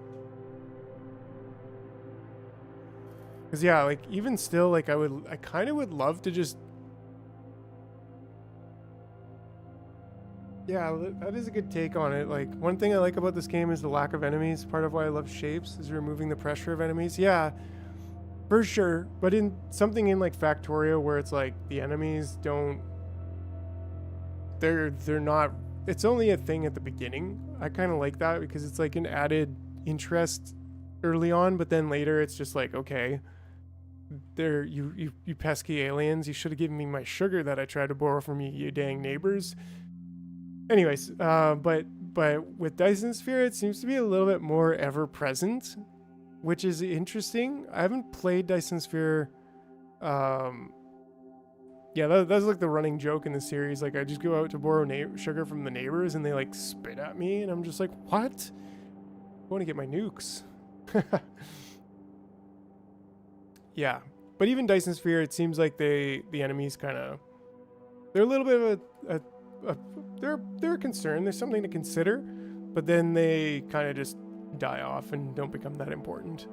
Because yeah, like even still, like I kind of would love to just... Yeah, that is a good take on it. Like, one thing I like about this game is the lack of enemies. Part of why I love shapes is removing the pressure of enemies. Yeah, for sure. But in something in like Factorio where it's like the enemies don't... They're not... It's only a thing at the beginning. I kind of like that because it's like an added interest early on, but then later it's just like, okay, you pesky aliens, you should have given me my sugar that I tried to borrow from you dang neighbors. Anyways, but with Dyson Sphere, it seems to be a little bit more ever present, which is interesting. I haven't played Dyson Sphere. Yeah, that's like the running joke in the series. Like, I just go out to borrow sugar from the neighbors, and they like spit at me, and I'm just like, what? I want to get my nukes. Yeah, but even Dyson Sphere, it seems like the enemies kind of... They're a little bit of they're a concern. There's something to consider, but then they kind of just die off and don't become that important.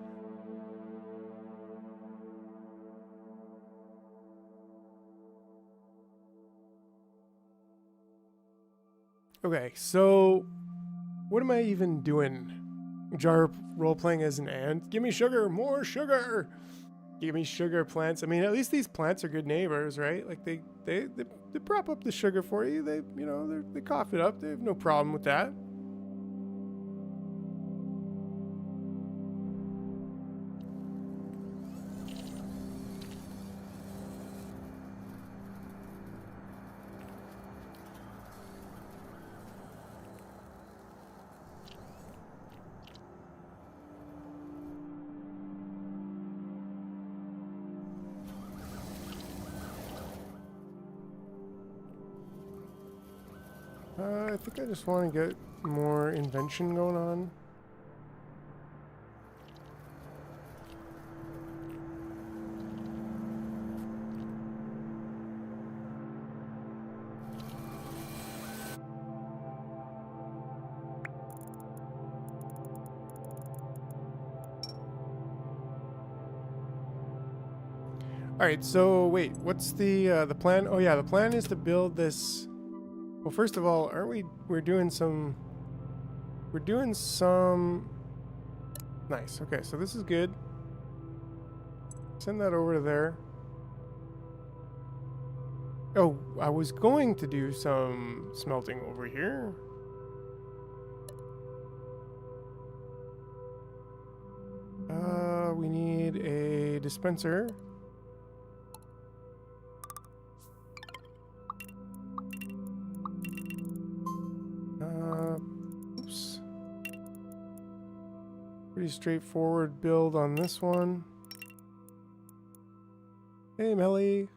Okay, so what am I even doing? Jar role playing as an ant. Give me sugar, more sugar. Give me sugar plants. I mean, at least these plants are good neighbors, right? Like they prop up the sugar for you. They cough it up. They have no problem with that. I think I just want to get more invention going on. All right, so wait, what's the plan? Oh yeah, the plan is to build this. Well, first of all, aren't we? We're doing some. Nice. Okay, so this is good. Send that over to there. Oh, I was going to do some smelting over here. We need a dispenser. Oops. Pretty straightforward build on this one. Hey, Melly.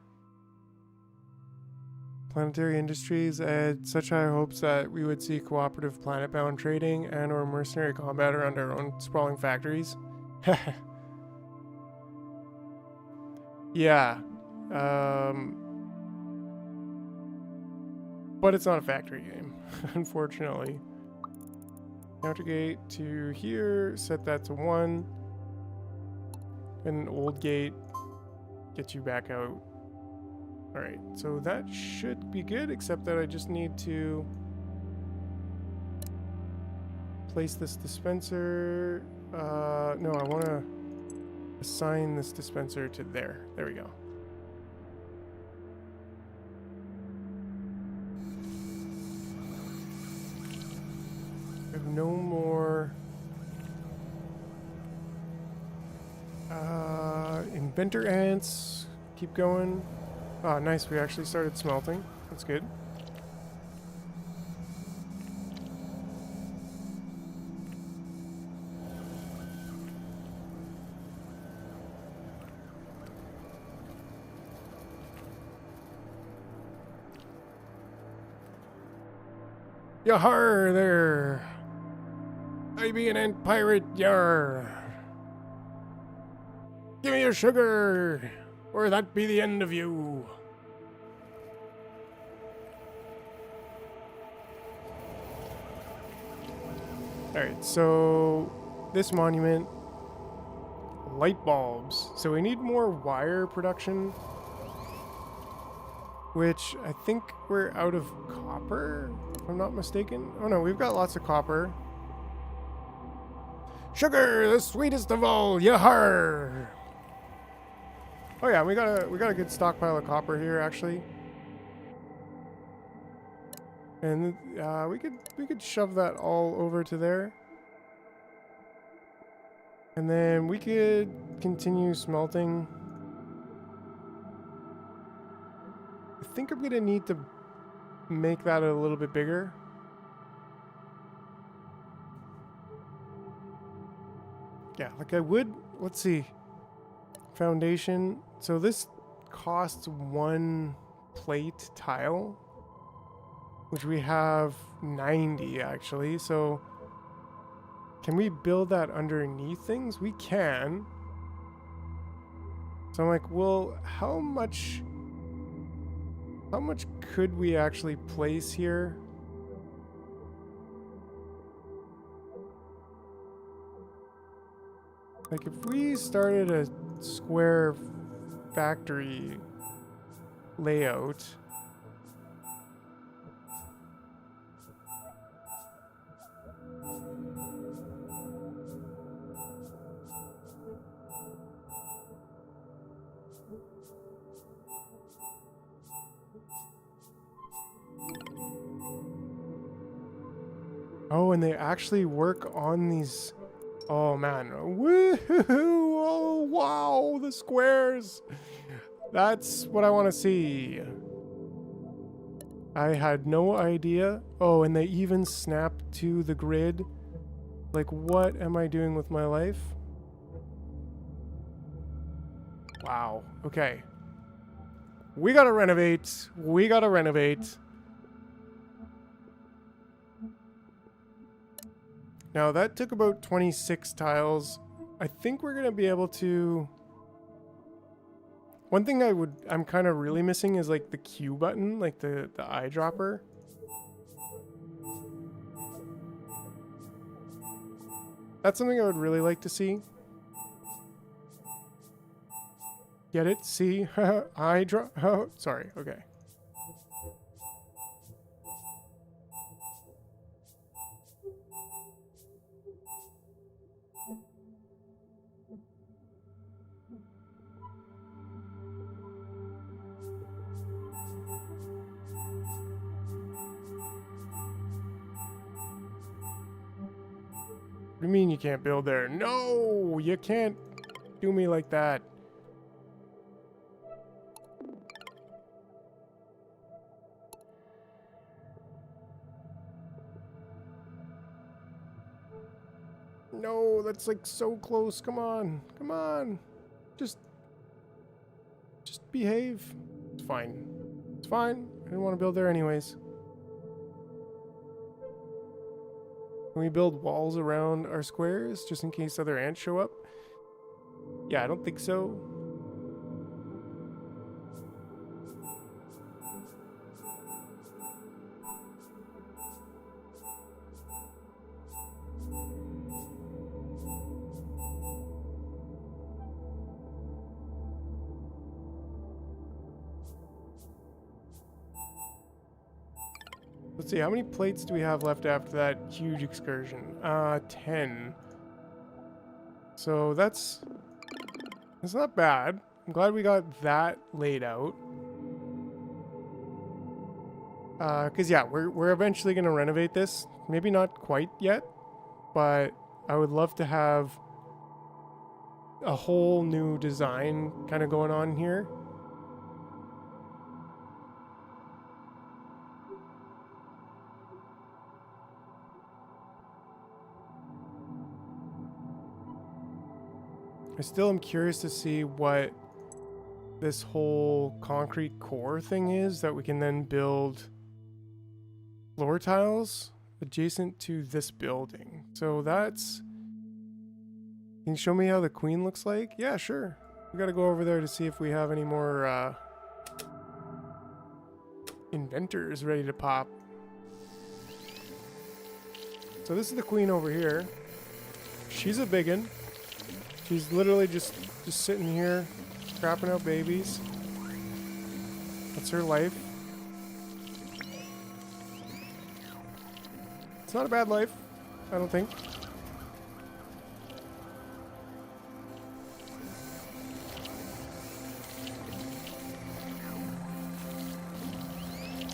Planetary Industries had such high hopes that we would see cooperative planet-bound trading and or mercenary combat around our own sprawling factories. Yeah. But it's not a factory game, unfortunately. Counter gate to here, set that to 1. And an old gate, get you back out. Alright, so that should be good, except that I just need to place this dispenser. No, I want to assign this dispenser to there. There we go. We have no more inventor ants. Keep going. Ah, nice. We actually started smelting. That's good. Yahar there! I be an ant pirate, yar! Give me your sugar, or that be the end of you! Alright, so this monument, light bulbs. So we need more wire production, which I think we're out of copper, if I'm not mistaken. Oh no, we've got lots of copper. Sugar, the sweetest of all, yahar! Oh yeah, we got a good stockpile of copper here actually. And we could shove that all over to there. And then we could continue smelting. I think I'm gonna need to make that a little bit bigger. Yeah, like I would, let's see. Foundation. So this costs 1 plate tile, which we have 90 actually. So can we build that underneath things? We can. So I'm like, well, how much could we actually place here? Like if we started a square factory layout, Oh, and they actually work on these. Oh man. Woohoo! Oh wow, the squares. That's what I want to see. I had no idea. Oh, and they even snap to the grid. Like, what am I doing with my life? Wow. Okay. We gotta renovate. We gotta renovate. Now, that took about 26 tiles. I think we're gonna be able to... One thing I'm kind of really missing is like the Q button, like the eyedropper. That's something I would really like to see. Get it? See? Eyedrop. Oh, sorry. Okay. What do you mean you can't build there? No, you can't do me like that. No, that's like so close. Come on. Come on. Just behave. It's fine. It's fine. I didn't want to build there anyways. Can we build walls around our squares just in case other ants show up? Yeah, I don't think so. Let's see, how many plates do we have left after that huge excursion? 10. So that's not bad. I'm glad we got that laid out. Cause yeah, we're eventually gonna renovate this. Maybe not quite yet, but I would love to have a whole new design kind of going on here. I still am curious to see what this whole concrete core thing is that we can then build floor tiles adjacent to this building. So that's... Can you show me how the queen looks like? Yeah, sure. We gotta go over there to see if we have any more inventors ready to pop. So this is the queen over here. She's a biggin. She's literally just sitting here, crapping out babies. That's her life. It's not a bad life, I don't think.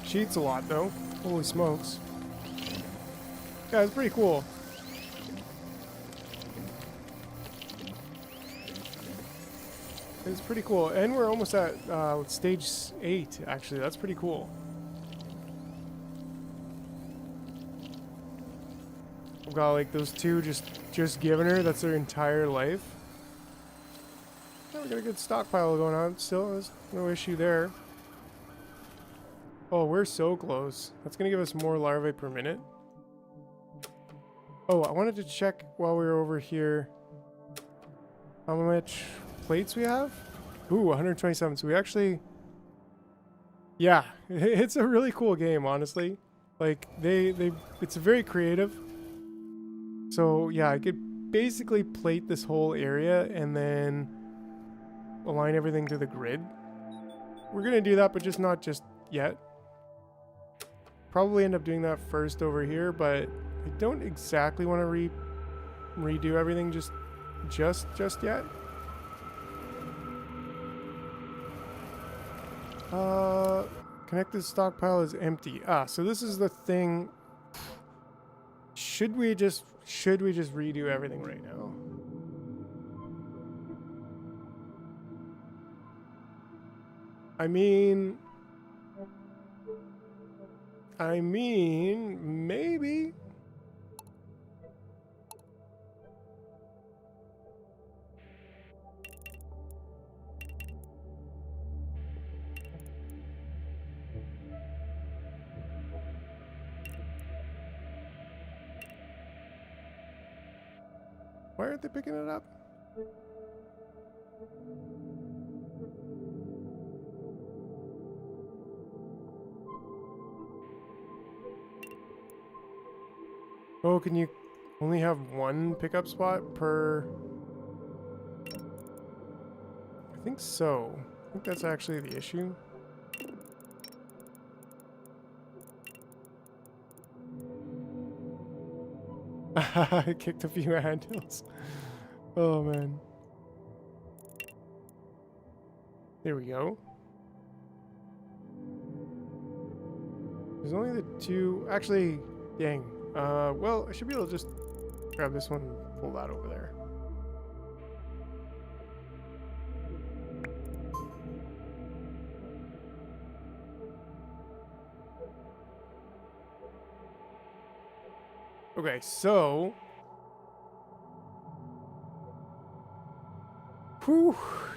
She eats a lot, though. Holy smokes. Yeah, it's pretty cool. It's pretty cool. And we're almost at stage 8, actually. That's pretty cool. We've got like those two just giving her. That's their entire life. Yeah, we got a good stockpile going on still. There's no issue there. Oh, we're so close. That's going to give us more larvae per minute. Oh, I wanted to check while we were over here how much plates we have. Ooh, 127. So we actually... Yeah, it's a really cool game, honestly. Like, it's very creative. So, yeah, I could basically plate this whole area and then align everything to the grid. We're going to do that, but just not just yet. Probably end up doing that first over here, but I don't exactly want to redo everything just yet. Connected stockpile is empty. Ah, so this is the thing. should we just redo everything right now? I mean, maybe. Why aren't they picking it up? Oh, can you only have one pickup spot per... I think so. I think that's actually the issue. I kicked a few handles. Oh, man. There we go. There's only the two... Actually, dang. Well, I should be able to just grab this one and pull that over there. Okay, so... Whew,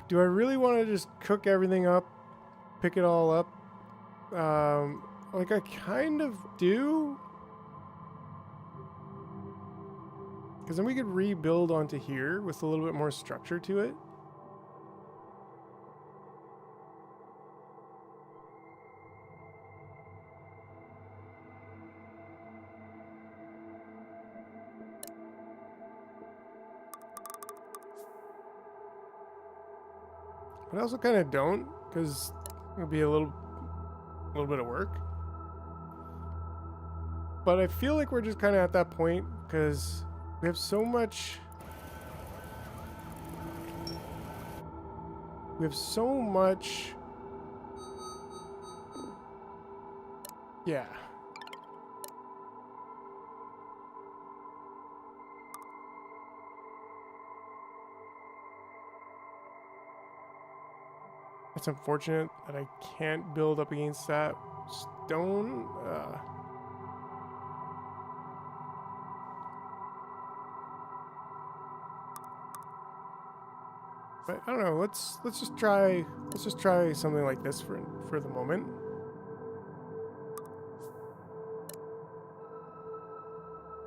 do I really want to just cook everything up, pick it all up? Like I kind of do. Because then we could rebuild onto here with a little bit more structure to it. But I also kind of don't, because it would be a little bit of work. But I feel like we're just kind of at that point, because we have so much... We have so much... Yeah. It's unfortunate that I can't build up against that stone. But I don't know. Let's just try something like this for the moment.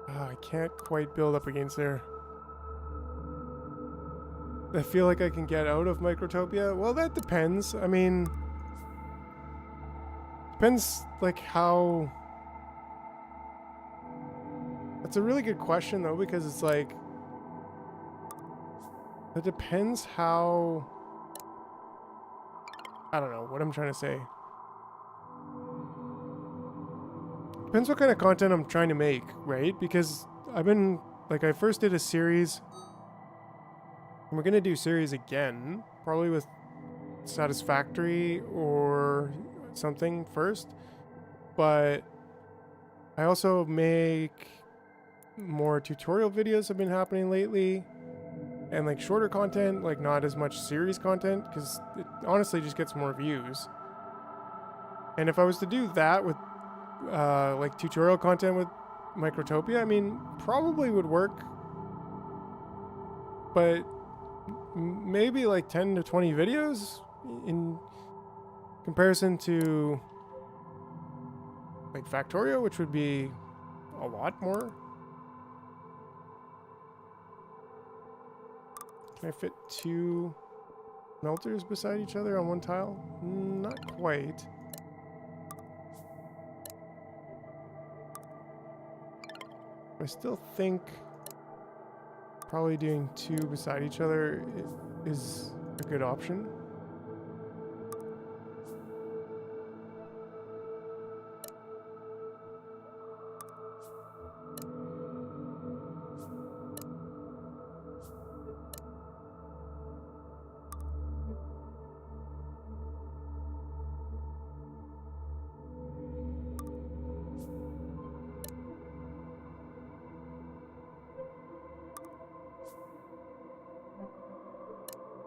I can't quite build up against there. I feel like I can get out of Microtopia. Well, that depends. I mean, depends like how... That's a really good question though, because it's like, it depends how... I don't know what I'm trying to say. Depends what kind of content I'm trying to make, right? Because I've been, like, I first did a series, and we're going to do series again, probably with Satisfactory or something first. But I also make more tutorial videos have been happening lately, and like shorter content, like not as much series content, because it honestly just gets more views. And if I was to do that with like tutorial content with Microtopia, I mean, probably would work, but maybe like 10 to 20 videos in comparison to like Factorio, which would be a lot more. Can I fit two melters beside each other on one tile? Not quite. I still think probably doing two beside each other is a good option.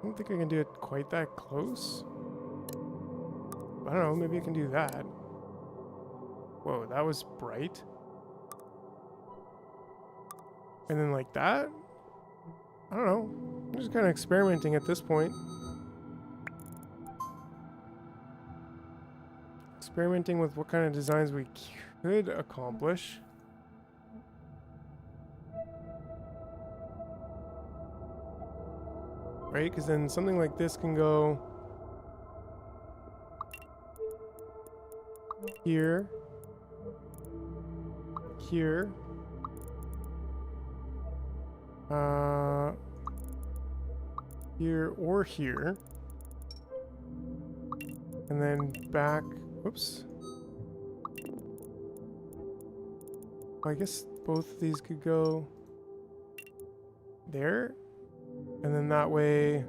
don't think I can do it quite that close. I don't know, maybe I can do that. Whoa, that was bright. And then like that? I don't know. I'm just kind of experimenting at this point. Experimenting with what kind of designs we could accomplish. Right? Because then something like this can go here, here, here or here, and then back. Whoops. Well, I guess both of these could go there, and then that way.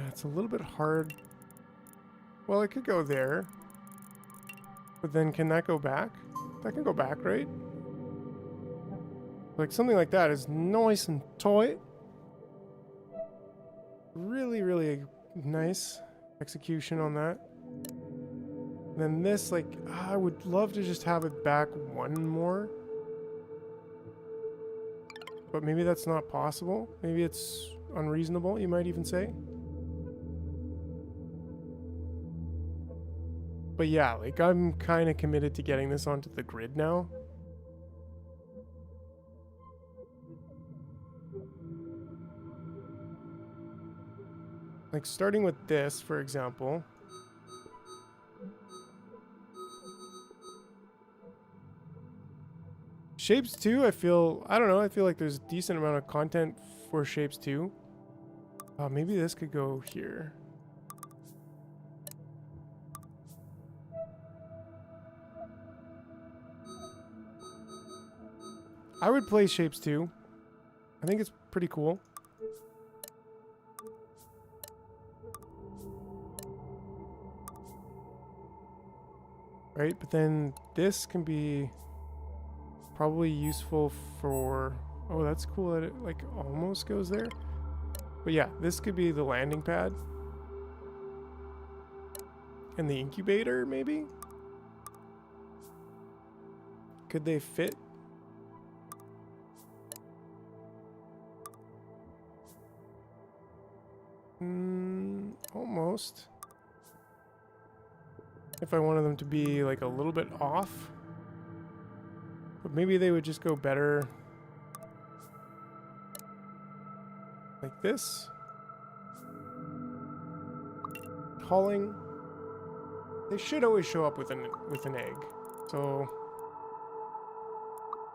It's a little bit hard. Well, it could go there, but then can that go back? That can go back, right? Like something like that is nice and tight. Really, really nice execution on that. And then this, like, I would love to just have it back one more. But maybe that's not possible. Maybe it's unreasonable, you might even say. But yeah, like, I'm kind of committed to getting this onto the grid now. Like, starting with this, for example. Shapes 2, I feel like there's a decent amount of content for Shapes 2. Maybe this could go here. I would play Shapes 2. I think it's pretty cool. Right, but then this can be probably useful for... Oh, that's cool that it like almost goes there. But yeah, this could be the landing pad. And the incubator, maybe? Could they fit? Almost. If I wanted them to be like a little bit off. But maybe they would just go better like this. Hauling. They should always show up with an egg. So,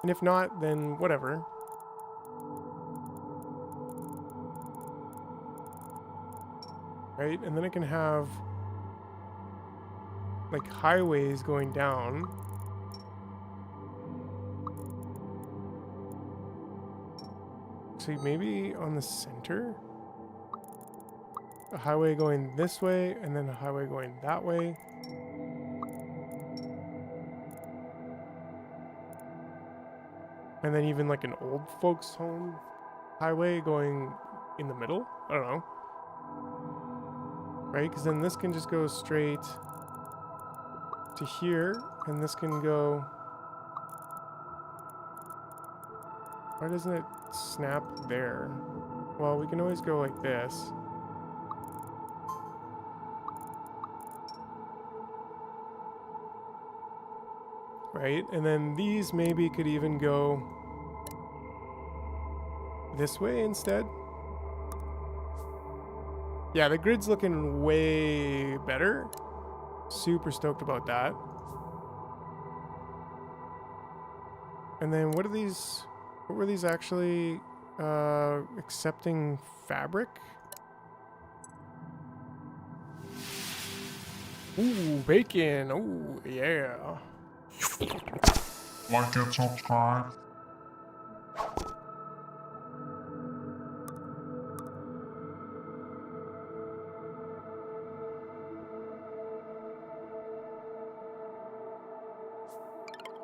and if not, then whatever. Right? And then it can have like highways going down. So maybe on the center? A highway going this way, and then a highway going that way. And then even like an old folks home highway going in the middle? I don't know. Right? Because then this can just go straight to here, and this can go... Why doesn't it snap there? Well, we can always go like this. Right? And then these maybe could even go this way instead. Yeah, the grid's looking way better. Super stoked about that. And then what are these? What were these actually accepting fabric? Ooh, bacon. Ooh, yeah. Like and subscribe.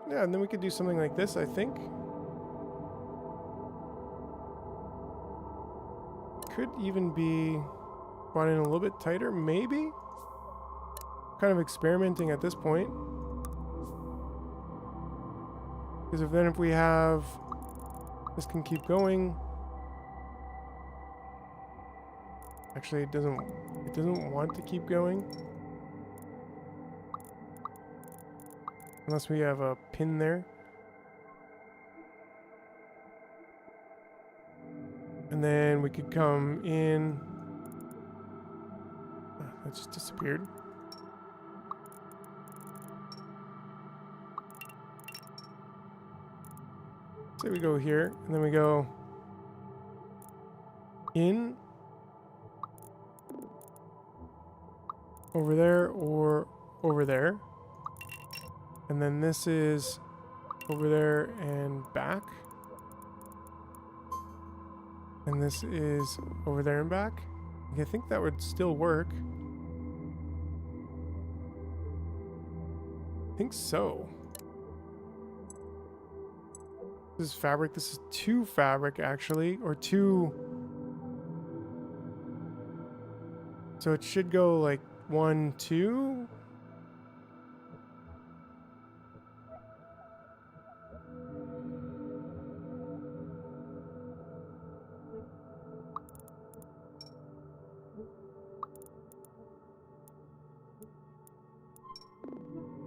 Yeah, and then we could do something like this, I think. could even be brought in a little bit tighter, maybe? Kind of experimenting at this point. Because if we have... This can keep going. Actually, it doesn't want to keep going. Unless we have a pin there. And then we could come in. Oh, that just disappeared. So we go here, and then we go in, over there, or over there. And then this is over there and back. And this is over there and back. I think that would still work. I think so. This is fabric. This is 2 fabric, actually. Or 2... So it should go like 1, 2...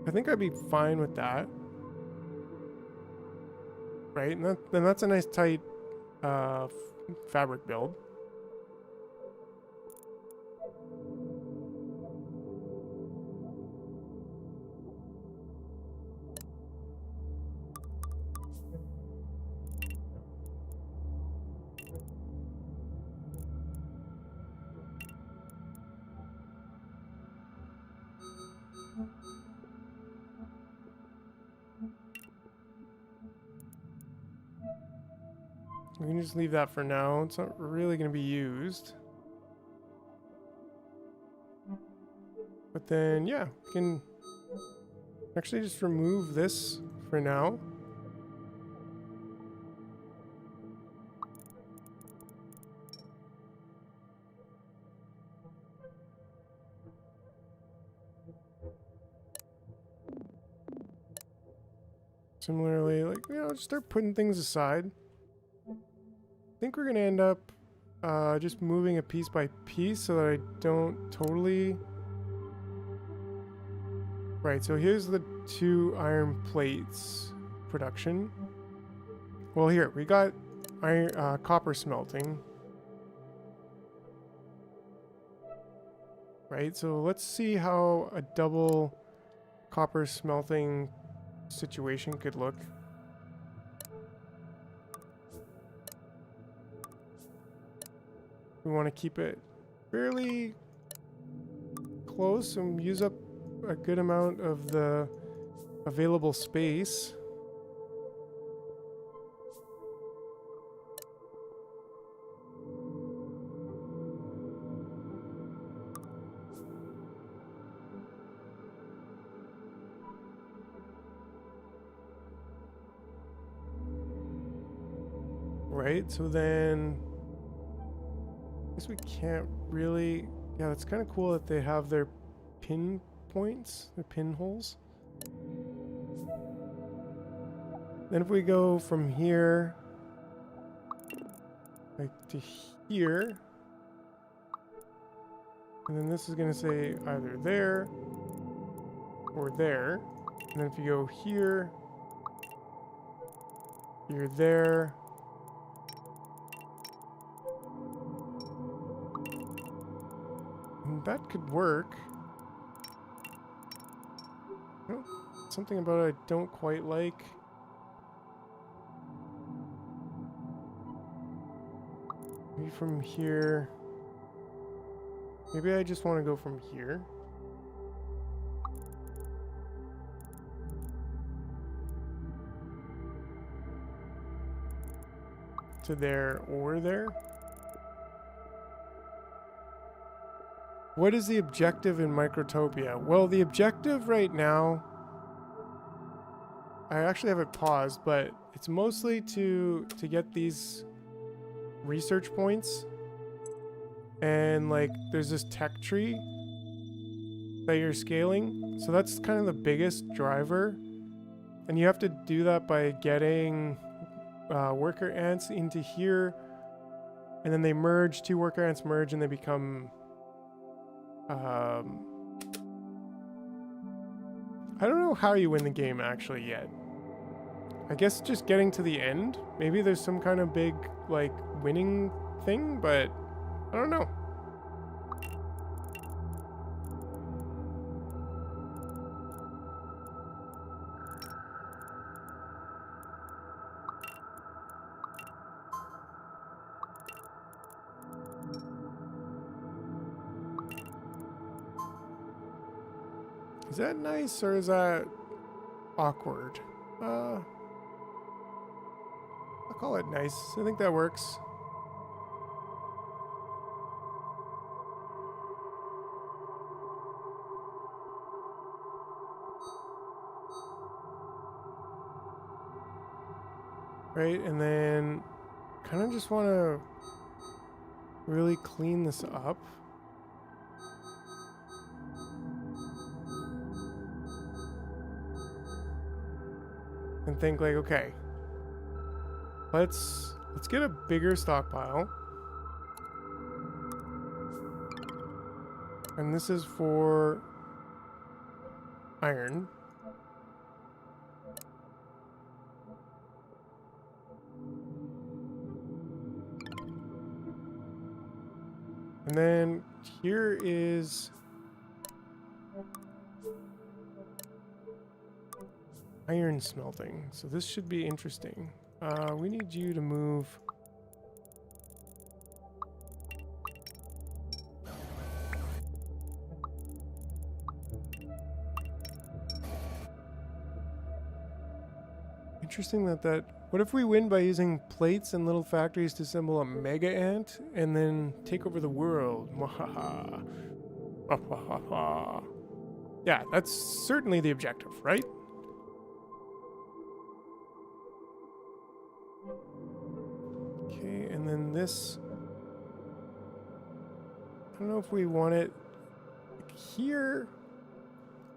I think I'd be fine with that. Right? And then that's a nice tight fabric build. We can just leave that for now. It's not really going to be used. But then, yeah, we can actually just remove this for now. Similarly, like, you know, just start putting things aside. I think we're going to end up just moving it piece by piece so that I don't totally... Right, so here's the 2 iron plates production. Well, here, we got iron, copper smelting. Right, so let's see how a double copper smelting situation could look. We want to keep it fairly close and use up a good amount of the available space. Right, so then I guess we can't really... Yeah, it's kind of cool that they have their pin points, their pinholes. Then if we go from here like to here, and then this is going to say either there or there. And then if you go here, you're there. And that could work. Oh, something about it I don't quite like. Maybe from here. Maybe I just want to go from here. To there or there. What is the objective in Microtopia? Well, the objective right now, I actually have it paused, but it's mostly to get these research points and like there's this tech tree that you're scaling. So that's kind of the biggest driver. And you have to do that by getting worker ants into here, and then they merge, two worker ants merge, and they become I don't know how you win the game actually yet. I guess just getting to the end. Maybe there's some kind of big like winning thing, but I don't know. Is that nice or is that awkward? I'll call it nice. I think that works. Right, and then kind of just want to really clean this up. And think like, okay, let's get a bigger stockpile. And this is for iron. And then here is iron smelting. So this should be interesting. We need you to move. Interesting that what if we win by using plates and little factories to assemble a mega ant and then take over the world? Mwahaha. Yeah, that's certainly the objective, right? Okay, and then this, I don't know if we want it like here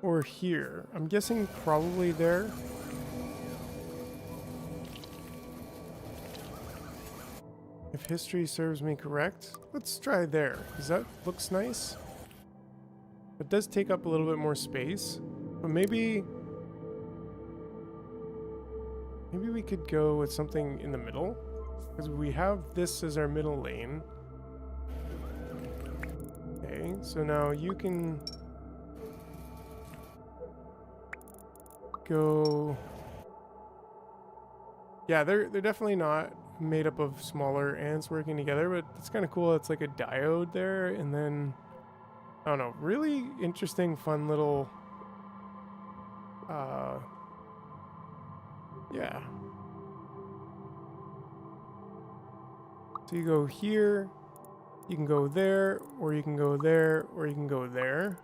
or here. I'm guessing probably there. If history serves me correct, let's try there, because that looks nice. It does take up a little bit more space, but maybe we could go with something in the middle, because we have this as our middle lane. Okay, so now you can go. Yeah, they're definitely not made up of smaller ants working together, but it's kind of cool. It's like a diode there, and then I don't know, really interesting, fun little yeah. So you go here, you can go there, or you can go there, or you can go there.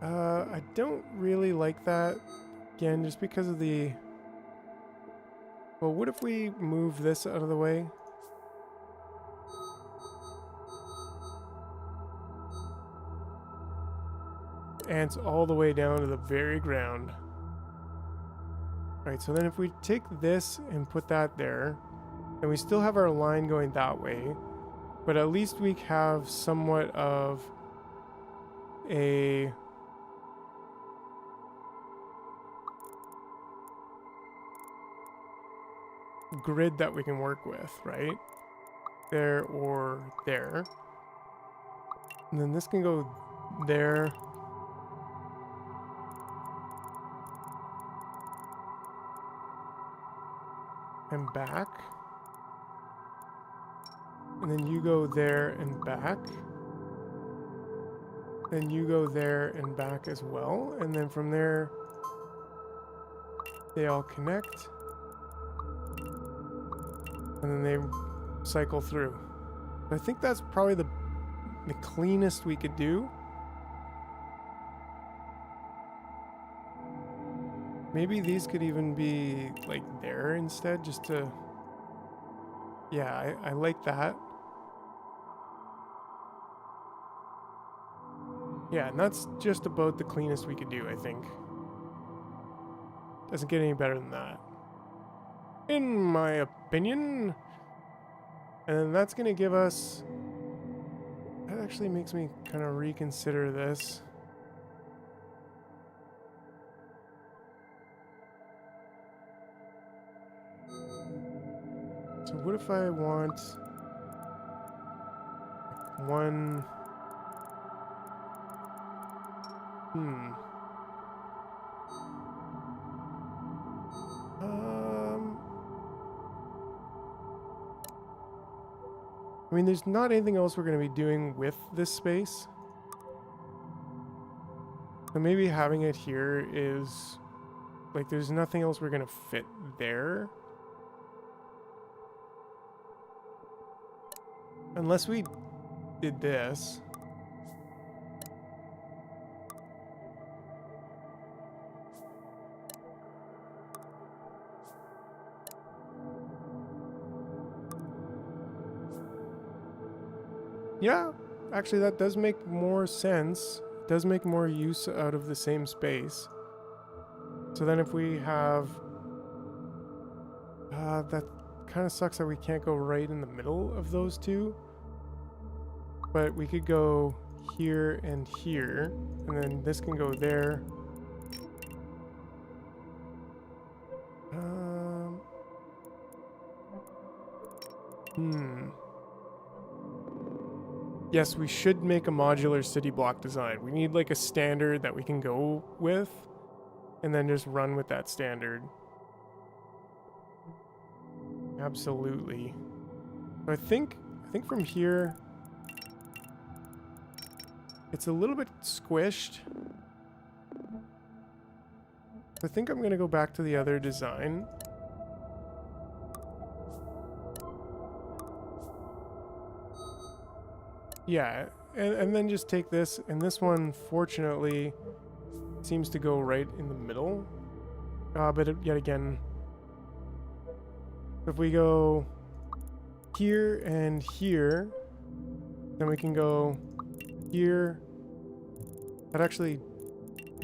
I don't really like that, again, just because of the... Well, what if we move this out of the way? Ants all the way down to the very ground. Alright, so then if we take this and put that there, and we still have our line going that way, but at least we have somewhat of a... grid that we can work with, right? There or there. And then this can go there. And back. And then you go there and back. Then you go there and back as well. And then from there, they all connect. And then they cycle through. I think that's probably the cleanest we could do. Maybe these could even be like there instead, just to... Yeah, I like that. Yeah, and that's just about the cleanest we could do, I think. Doesn't get any better than that, in my opinion. And that's gonna give us... That actually makes me kind of reconsider this. So what if I want one... I mean, there's not anything else we're going to be doing with this space. So maybe having it here is... Like, there's nothing else we're going to fit there. Unless we did this. Yeah, actually that does make more sense. It does make more use out of the same space. So then if we have... that kind of sucks that we can't go right in the middle of those two. But we could go here and here, and then this can go there. Yes, we should make a modular city block design. We need like a standard that we can go with, and then just run with that standard. Absolutely. So I think from here, it's a little bit squished. I think I'm gonna go back to the other design. Yeah, and then just take this, and this one, fortunately, seems to go right in the middle. But yet again, if we go here and here, then we can go here. That actually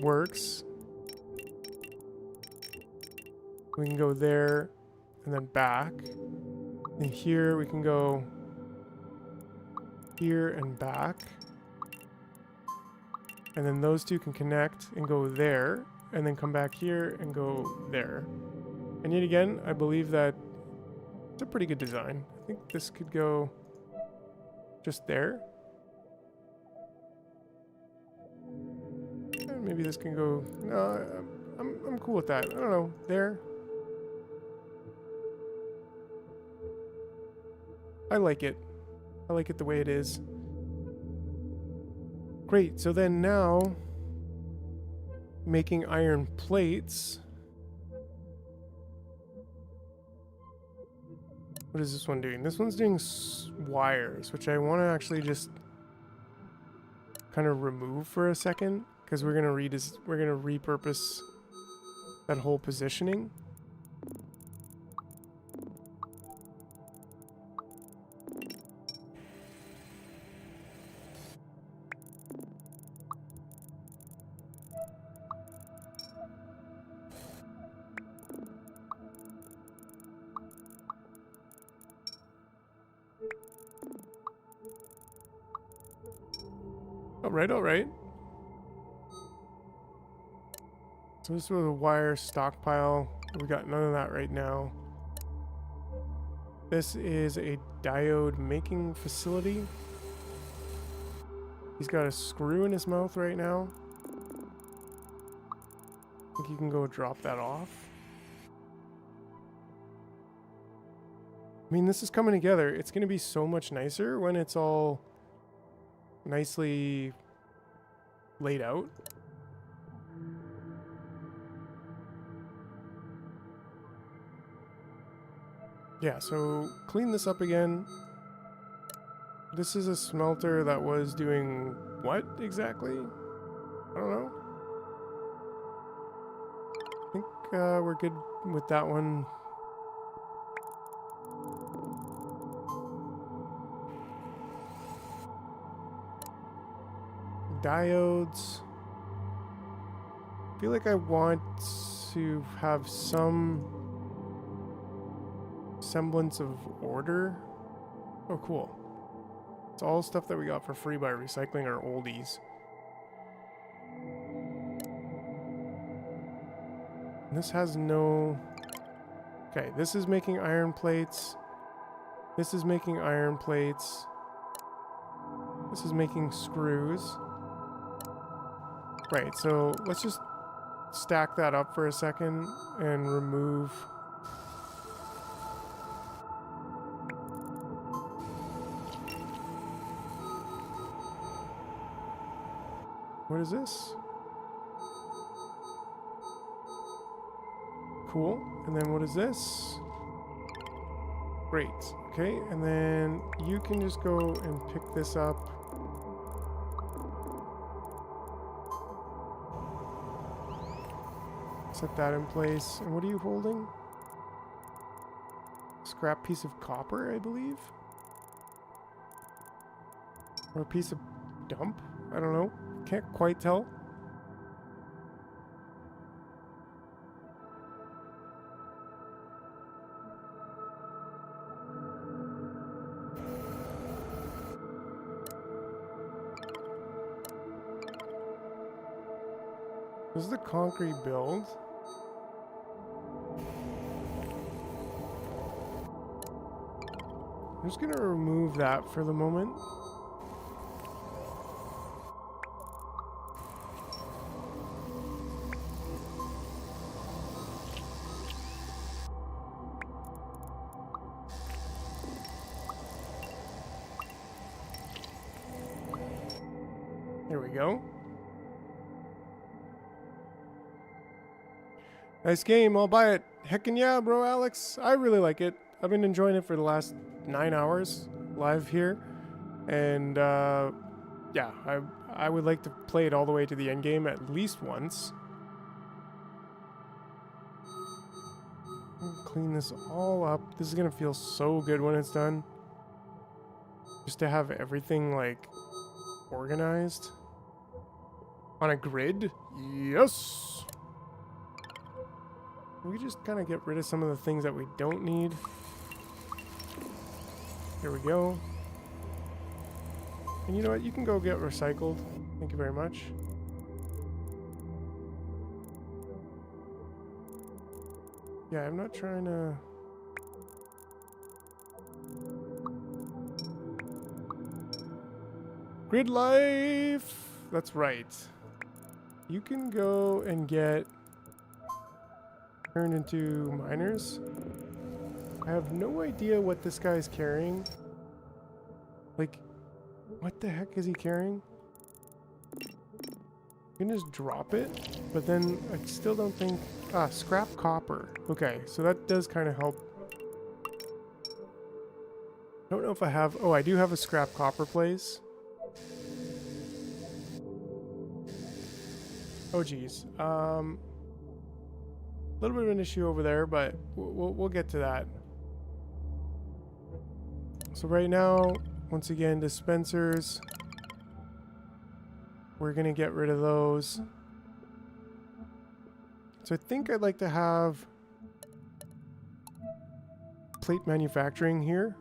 works. We can go there and then back. And here we can go here and back. And then those two can connect and go there, and then come back here and go there. And yet again, I believe that it's a pretty good design. I think this could go just there. And maybe this can go... No, I'm cool with that. I don't know. There. I like it. I like it the way it is. Great, so then now, making iron plates. What is this one doing? This one's doing wires, which I want to actually just kind of remove for a second, because we're gonna repurpose that whole positioning. All right. So this was a wire stockpile. We got none of that right now. This is a diode making facility. He's got a screw in his mouth right now. I think you can go drop that off. I mean, this is coming together. It's going to be so much nicer when it's all nicely laid out. Yeah, so clean this up again. This is a smelter that was doing what exactly? I don't know. I think we're good with that one. diodes. I feel like I want to have some semblance of order. Oh, cool. It's all stuff that we got for free by recycling our oldies. And this has no... Okay, this is making iron plates. This is making iron plates. This is making screws. Right, so let's just stack that up for a second and remove... What is this? Cool. And then what is this? Great. Okay, and then you can just go and pick this up. Set that in place. And what are you holding? Scrap piece of copper, I believe? Or a piece of dump? I don't know. Can't quite tell. This is the concrete build. I'm just gonna remove that for the moment. There we go. Nice game, I'll buy it. Heckin' yeah, bro, Alex. I really like it. I've been enjoying it for the last 9 hours live here. And yeah, I would like to play it all the way to the end game at least once. Clean this all up. This is gonna feel so good when it's done. Just to have everything like organized on a grid. Yes. We just kind of get rid of some of the things that we don't need. Here we go. And you know what? You can go get recycled. Thank you very much. Yeah, I'm not trying to... Grid life! That's right. You can go and get turned into miners. I have no idea what this guy's carrying. Like, what the heck is he carrying? You can just drop it, but then I still don't think... Ah, scrap copper. Okay, so that does kind of help. I don't know if I have... Oh, I do have a scrap copper place. Oh, geez. A little bit of an issue over there, but we'll get to that. So right now, once again, dispensers. We're going to get rid of those. So I think I'd like to have plate manufacturing here.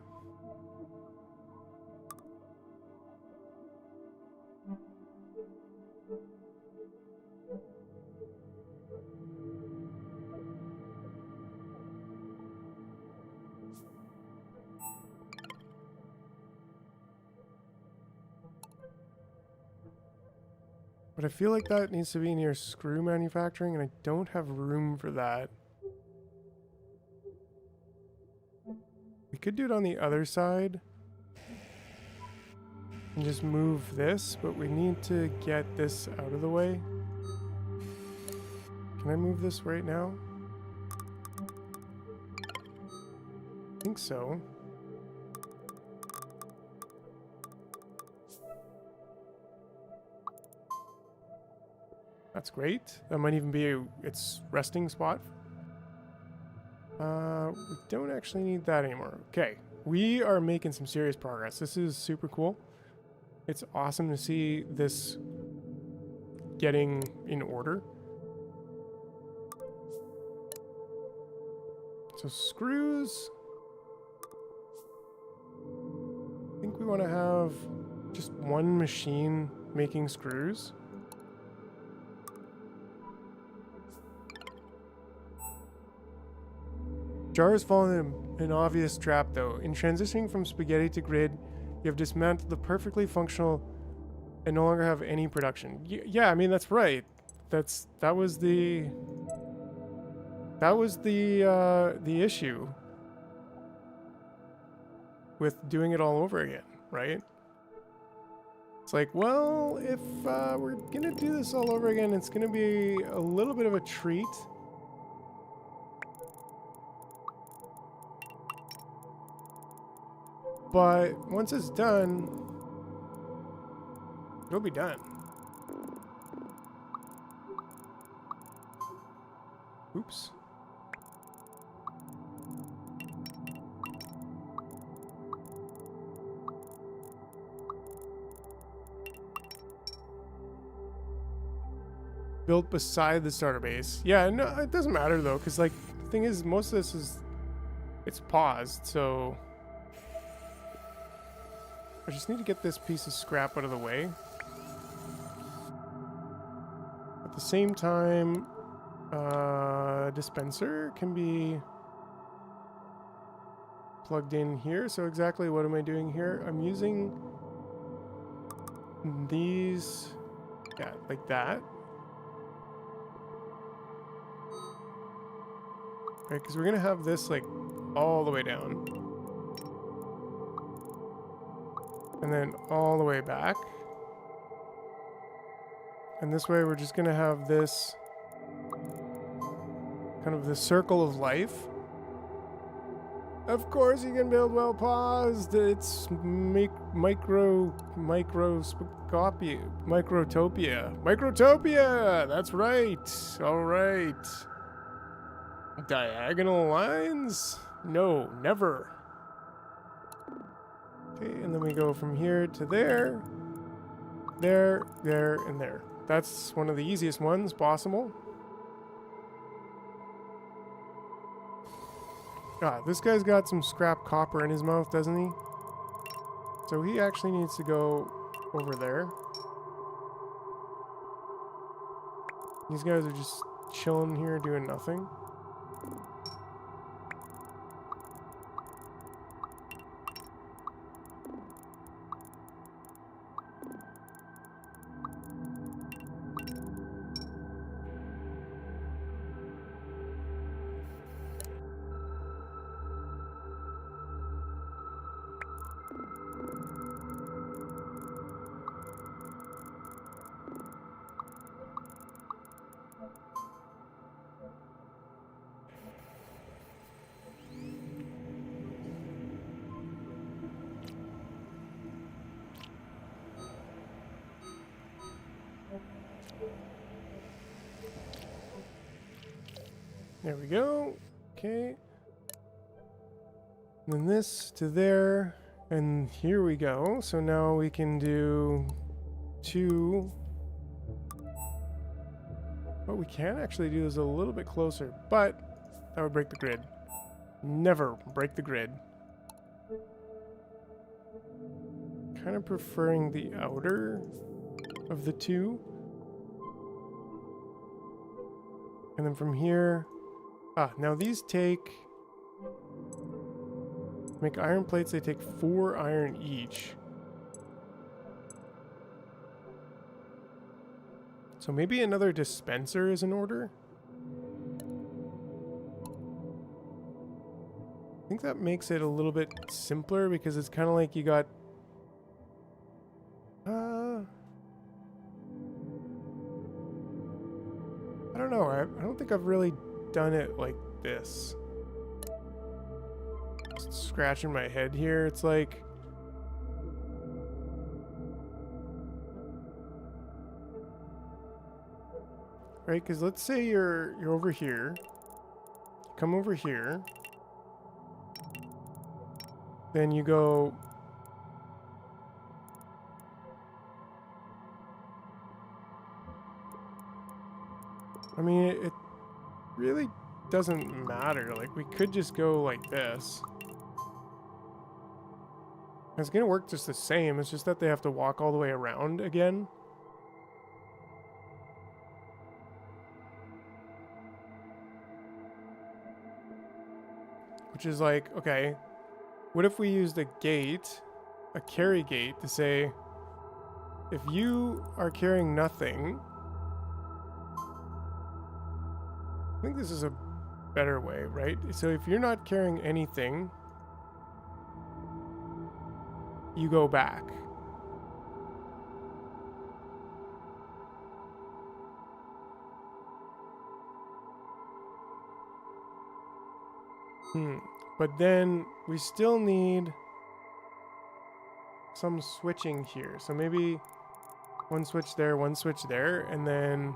But I feel like that needs to be near screw manufacturing, and I don't have room for that. We could do it on the other side. And just move this, but we need to get this out of the way. Can I move this right now? I think so. That's great. That might even be its resting spot. We don't actually need that anymore. Okay, we are making some serious progress. This is super cool. It's awesome to see this getting in order. So screws. I think we want to have just one machine making screws. Jar has fallen in an obvious trap, though. In transitioning from spaghetti to grid, you have dismantled the perfectly functional and no longer have any production. Yeah, I mean, that's right. That was the issue with doing it all over again, right? It's like, well, if we're gonna do this all over again, it's gonna be a little bit of a treat. But once it's done, it'll be done. Oops. Built beside the starter base. Yeah, no, it doesn't matter though, because like the thing is, most of this is it's paused, so I just need to get this piece of scrap out of the way. At the same time, dispenser can be plugged in here. So exactly what am I doing here? I'm using these, yeah, like that. Right, because we're gonna have this like all the way down. And then all the way back. And this way we're just gonna have this kind of the circle of life. Of course you can build well paused. It's Microtopia. Microtopia! That's right. Alright. Diagonal lines? No, never. Okay, and then we go from here to there. There, and there. That's one of the easiest ones possible. Ah, this guy's got some scrap copper in his mouth, doesn't he? So he actually needs to go over there. These guys are just chilling here doing nothing. There we go. Okay. And then this to there. And here we go. So now we can do 2. But we can actually do this a little bit closer. But that would break the grid. Never break the grid. Kind of preferring the outer of the 2. And then from here... Ah, now these make iron plates, they take 4 iron each. So maybe another dispenser is in order? I think that makes it a little bit simpler because it's kind of like you got... I don't know, I don't think I've really done it like this. Just scratching my head here. It's like right, because let's say you're over here. Come over here. Then you go I mean, it really doesn't matter. Like, we could just go like this. It's gonna work just the same. It's just that they have to walk all the way around again. Which is like, okay, what if we used a gate, a carry gate, to say, if you are carrying nothing, I think this is a better way, right? So if you're not carrying anything, you go back. But then we still need some switching here. So maybe one switch there, and then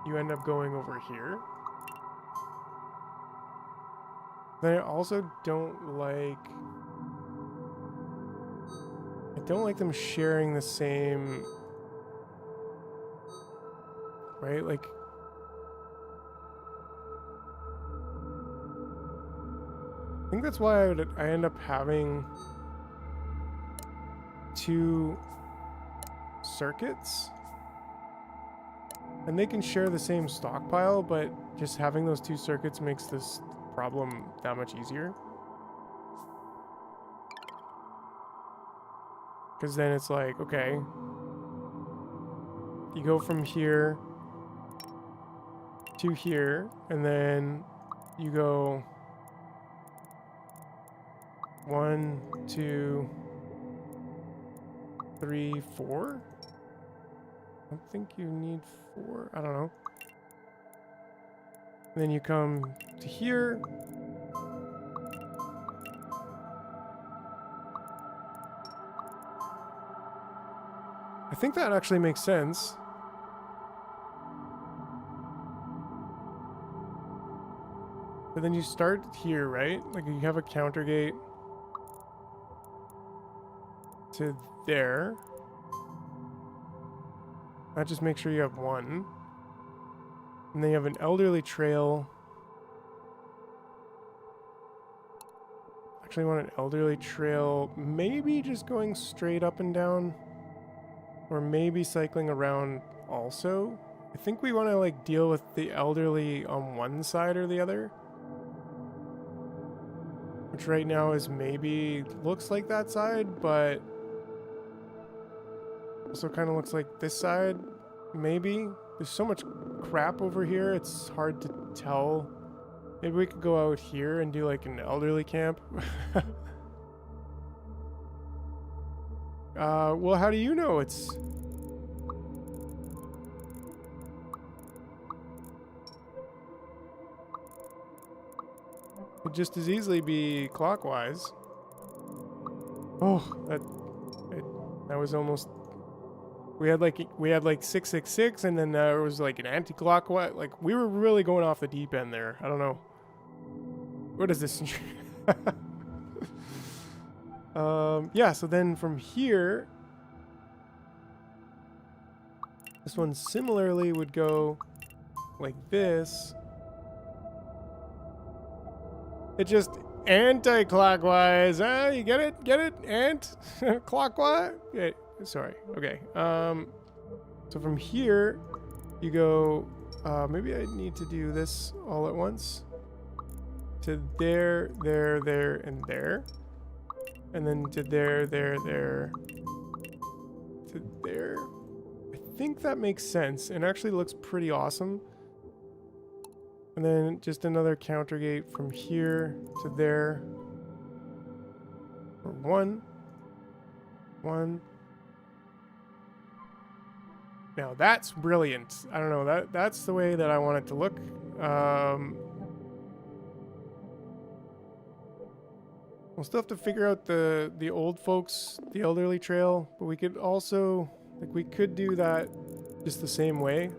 you end up going over here. Then I also don't like them sharing the same, right? Like, I think that's why I end up having 2 circuits. And they can share the same stockpile, but just having those 2 circuits makes this problem that much easier. Because then it's like, okay, you go from here to here, and then you go 1, 2, 3, 4. I don't think you need 4. I don't know. And then you come to here. I think that actually makes sense. But then you start here, right? Like you have a counter gate to there. That just makes sure you have 1. And then you have an elderly trail. Actually, I want an elderly trail, maybe just going straight up and down, or maybe cycling around also. I think we want to like deal with the elderly on one side or the other, which right now is maybe looks like that side, but also kind of looks like this side, maybe. There's so much crap over here, it's hard to tell. Maybe we could go out here and do like an elderly camp. Well, how do you know it's... It'd just as easily be clockwise. Oh, that was almost... We had like 666, and then there was like an anti-clockwise. Like we were really going off the deep end there. I don't know. What is this? Yeah. So then from here, this one similarly would go like this. It just anti-clockwise. You get it? Get it? Clockwise. Yeah. Sorry. Okay. So from here, you go. Maybe I need to do this all at once. To there, there, there, and there, and then to there, there, there, to there. I think that makes sense, and actually looks pretty awesome. And then just another counter gate from here to there. For 1, 1. Now that's brilliant. I don't know, that's the way that I want it to look. We'll still have to figure out the old folks, the elderly trail, but we could also, like, we could do that just the same way.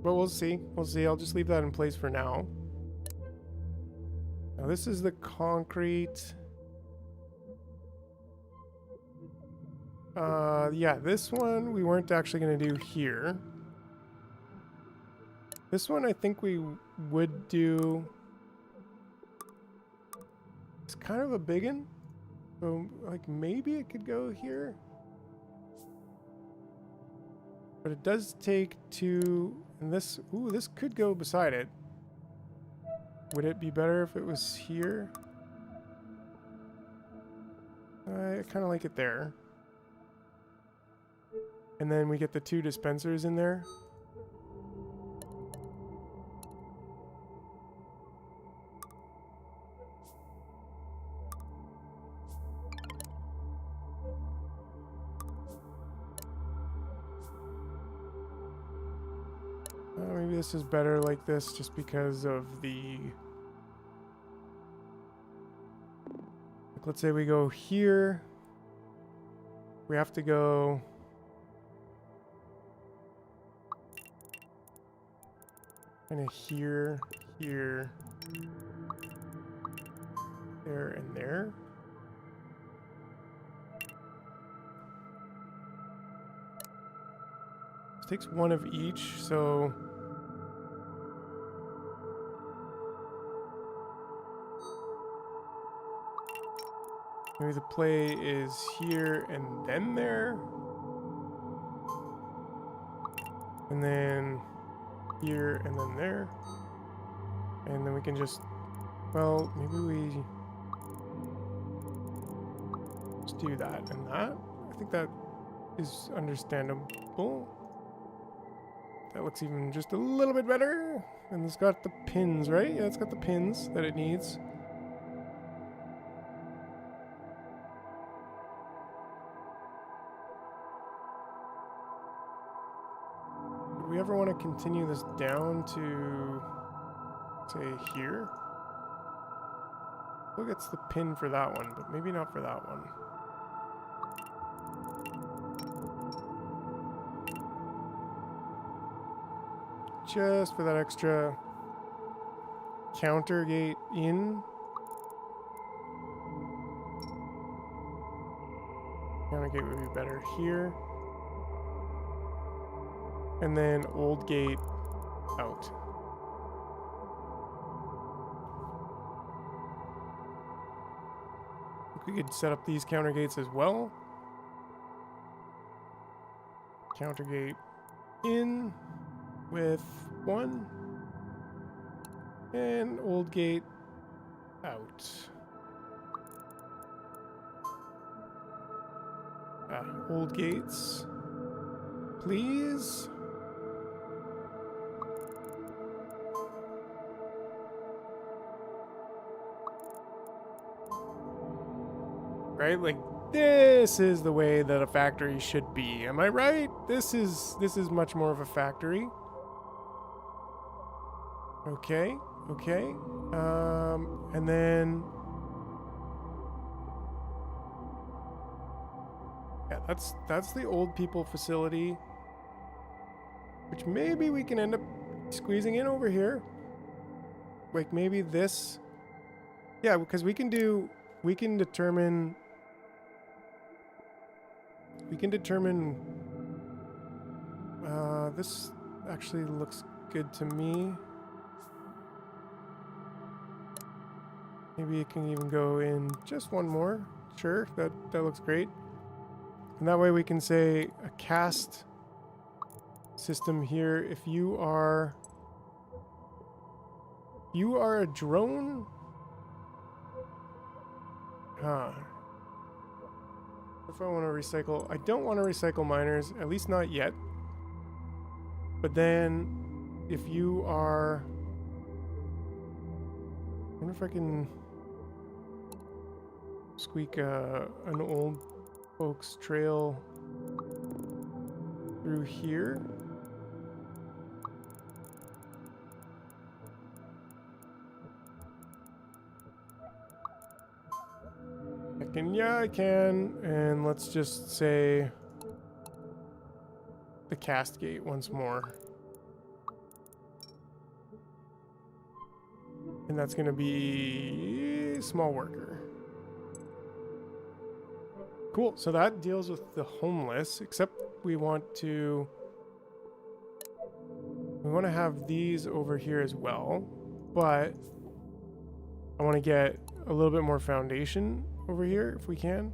But we'll see. We'll see. I'll just leave that in place for now. Now this is the concrete. Yeah, this one we weren't actually going to do here. This one I think we would do. It's kind of a big one. So, like, maybe it could go here. But it does take two, and this, ooh, this could go beside it. Would it be better if it was here? I kind of like it there. And then we get the two dispensers in there. Maybe this is better like this just because of the... Like, let's say we go here. We have to go... kind of here, here, there, and there. This takes one of each, so... maybe the play is here and then there. And then here and then there. And then we can just, well, maybe we just do that and that. I think that is understandable. That looks even just a little bit better. And it's got the pins, right? Yeah, it's got the pins that it needs. Do we ever want to continue this down to, say, here? Who gets the pin for that one, but maybe not for that one. Just for that extra counter gate in. Counter gate would be better here. And then old gate out. We could set up these counter gates as well. Counter gate in with one. And old gate out. Old gates, please. Right? Like, this is the way that a factory should be. Am I right? This is much more of a factory. Okay, okay. And then... yeah, that's the old people facility. Which maybe we can end up squeezing in over here. Like, maybe this... yeah, because we can determine... this actually looks good to me. Maybe it can even go in just one more. Sure, that looks great. And that way we can say a caste system here. If you are a drone? Huh. If I want to recycle, I don't want to recycle miners, at least not yet. But then, if you are... I wonder if I can squeak an old folks trail through here. Yeah, I can. And let's just say the cast gate once more. And that's going to be small worker. Cool. So that deals with the homeless, except we want to have these over here as well, but I want to get a little bit more foundation over here if we can.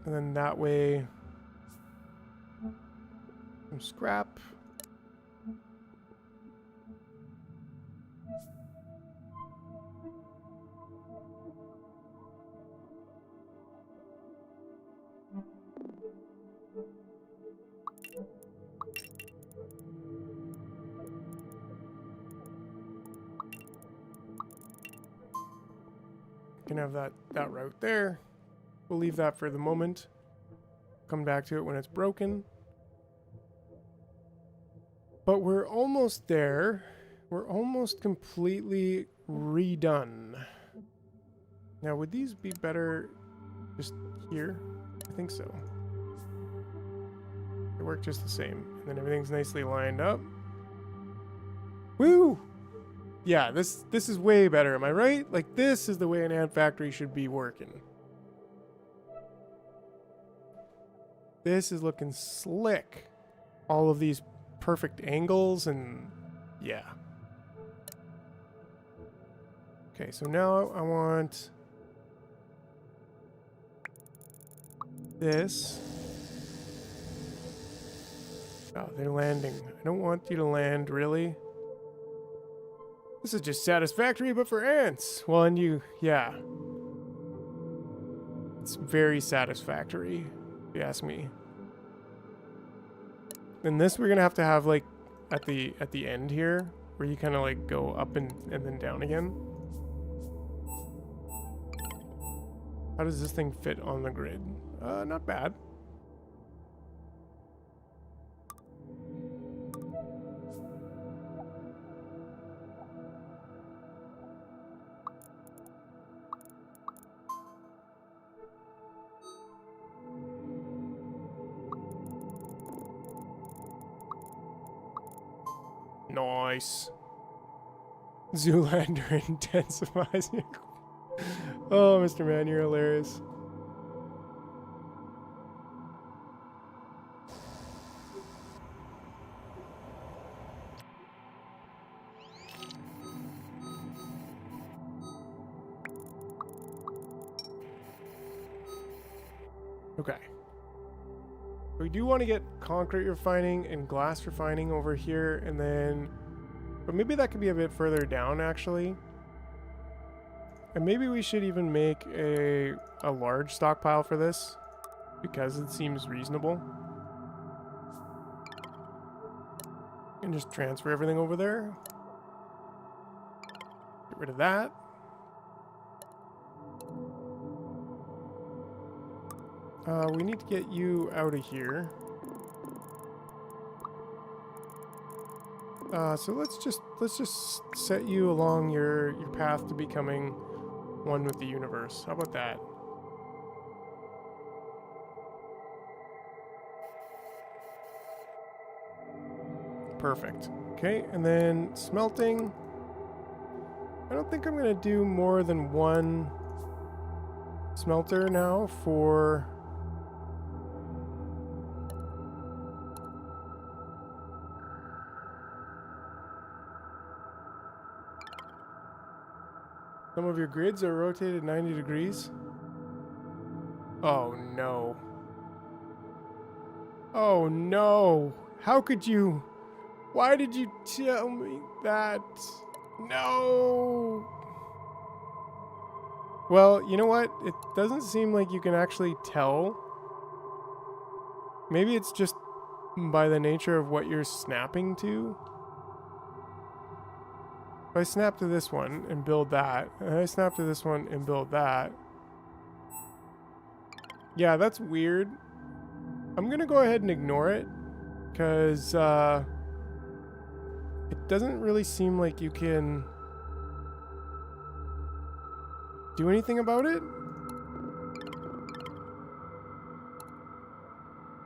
And then that way, some scrap. Can have that route there. We'll leave that for the moment. Come back to it when it's broken. But we're almost there. We're almost completely redone. Now, would these be better just here? I think so. They work just the same. And then everything's nicely lined up. Woo! Yeah, this is way better, am I right? Like, this is the way an ant factory should be working. This is looking slick. All of these perfect angles and yeah. Okay, so now I want this. Oh, they're landing. I don't want you to land, really. This is just satisfactory, but for ants. Well, and you, yeah. It's very satisfactory, if you ask me. And this we're gonna have to have like at the end here, where you kind of like go up and then down again. How does this thing fit on the grid? Not bad. Nice. Zoolander intensifies. Oh, Mr. Man, you're hilarious. Okay. We do want to get concrete refining and glass refining over here, and then, but maybe that could be a bit further down actually. And maybe we should even make a large stockpile for this, because it seems reasonable. And just transfer everything over there. Get rid of that. We need to get you out of here. So let's just set you along your path to becoming one with the universe. How about that? Perfect. Okay, and then smelting. I don't think I'm gonna do more than one smelter now for some of your grids are rotated 90 degrees. Oh no. Oh no. How could you? Why did you tell me that? No. Well, you know what? It doesn't seem like you can actually tell. Maybe it's just by the nature of what you're snapping to. If I snap to this one and build that, and I snap to this one and build that. Yeah, that's weird. I'm gonna go ahead and ignore it, because it doesn't really seem like you can do anything about it.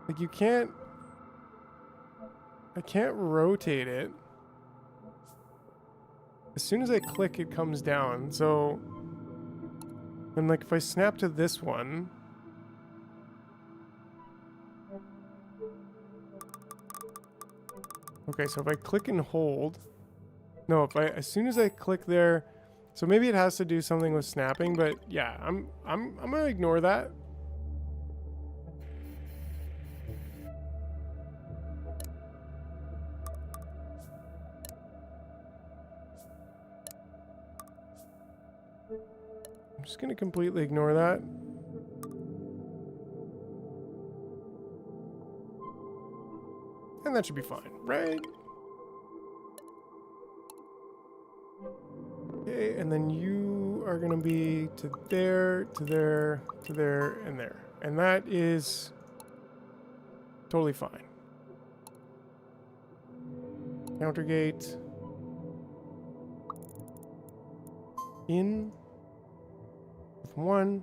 Like, you can't I can't rotate it. As soon as I click, it comes down. So then, like, if I snap to this one, okay, so if I click and hold, no, if I, as soon as I click there, so maybe it has to do something with snapping, but yeah, I'm gonna ignore that. I'm just gonna completely ignore that. And that should be fine, right? Okay, and then you are gonna be to there, to there, to there, and there. And that is totally fine. Counter gate. In. With one.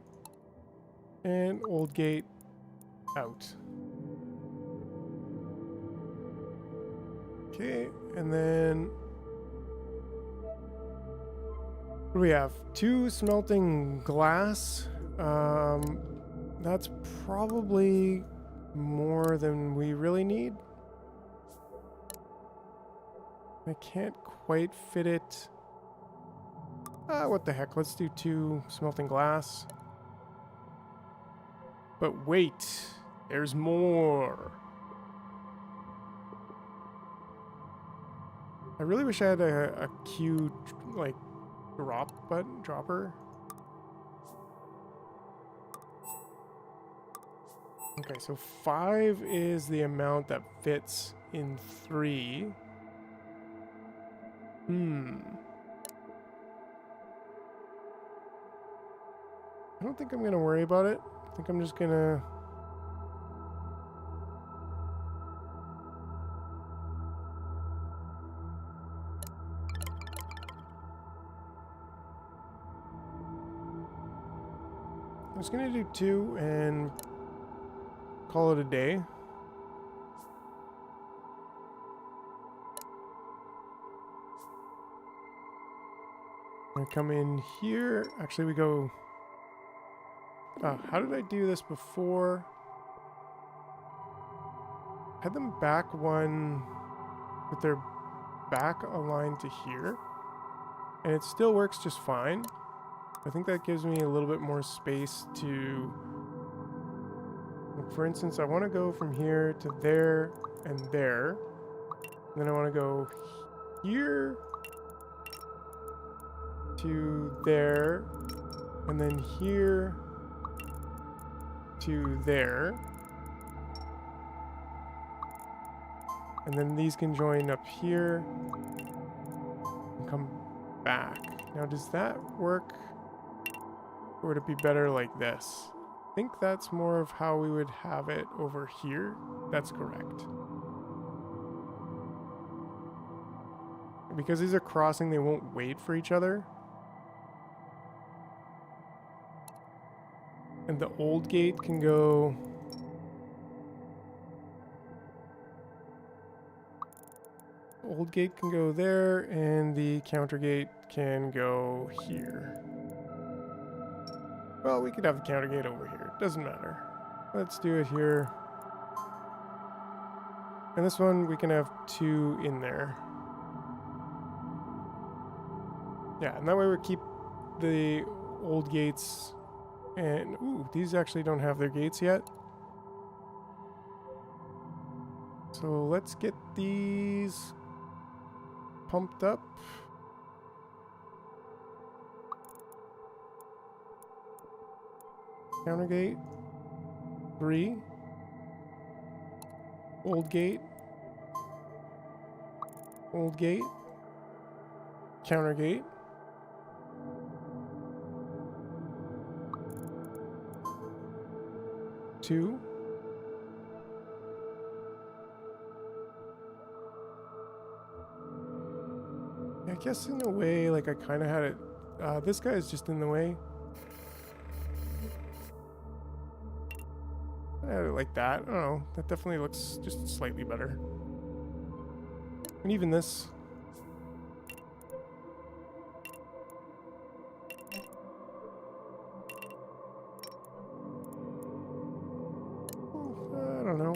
And old gate out. Okay, and then what do we have? 2 smelting glass. That's probably more than we really need. I can't quite fit it. What the heck? Let's do 2 smelting glass. But wait, there's more. I really wish I had a Q, like, dropper. Okay, so 5 is the amount that fits in 3. I don't think I'm gonna worry about it. I think I'm just gonna... I'm just gonna do 2 and call it a day. I'm gonna come in here. Actually, we go... how did I do this before? I had them back one with their back aligned to here. And it still works just fine. I think that gives me a little bit more space to... Like, for instance, I want to go from here to there and there. And then I want to go here to there. And then here to there. And then these can join up here and come back. Now, does that work? Or would it be better like this? I think that's more of how we would have it over here. That's correct. Because these are crossing, they won't wait for each other. And the old gate can go... Old gate can go there, and the counter gate can go here. Well, we could have the counter gate over here. Doesn't matter. Let's do it here. And this one, we can have 2 in there. Yeah, and that way we keep the old gates. And, ooh, these actually don't have their gates yet. So let's get these pumped up. Counter gate. 3. Old gate. Old gate. Counter gate. Two. I guess in a way, like I kind of had it. This guy is just in the way. I had it like that. I don't know. That definitely looks just slightly better. And even this. I don't know.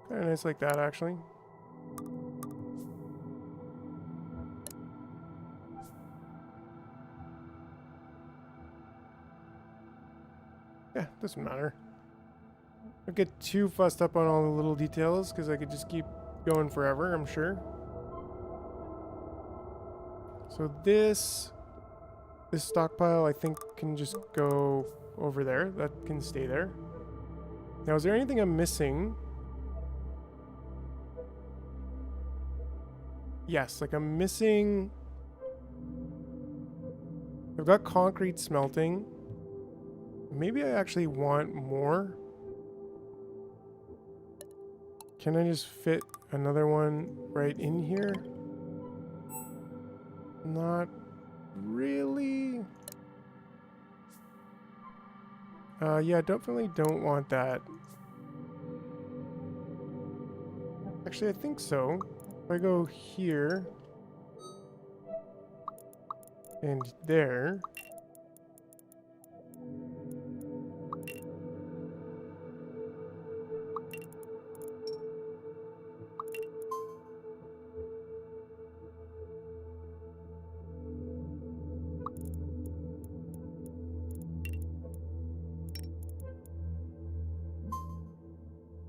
Kind of nice like that, actually. Yeah, doesn't matter. Don't get too fussed up on all the little details, because I could just keep going forever, I'm sure. So this stockpile, I think, can just go over there. That can stay there. Now, is there anything I'm missing? Yes, like I'm missing... I've got concrete smelting. Maybe I actually want more. Can I just fit another one right in here? Not really. Yeah, definitely don't want that. Actually, I think so. If I go here and there.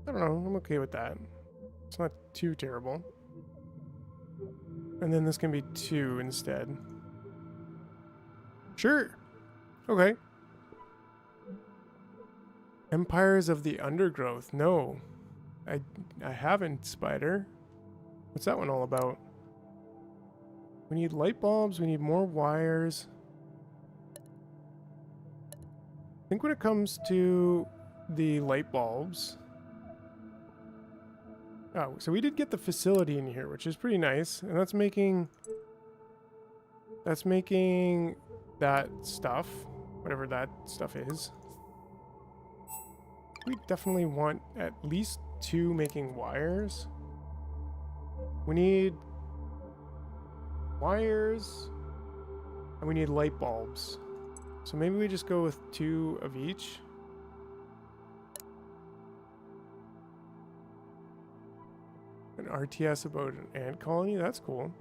I don't know, I'm okay with that. It's not too terrible. And then this can be 2 instead. Sure. Okay. Empires of the Undergrowth. No. I haven't, Spider. What's that one all about? We need light bulbs, we need more wires. I think when it comes to the light bulbs... Oh, so we did get the facility in here, which is pretty nice. And that's making that stuff, whatever that stuff is. We definitely want at least 2 making wires. We need wires and we need light bulbs. So maybe we just go with 2 of each. An RTS about an ant colony? That's cool.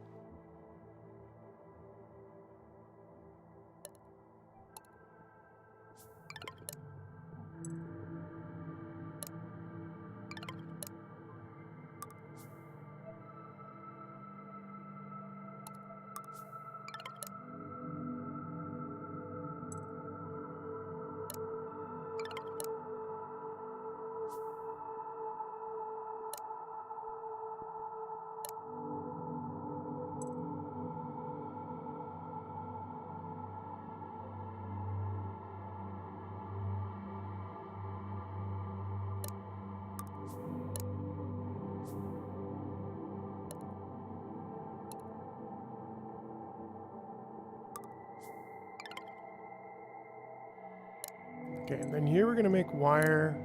Okay, and then here we're gonna make wire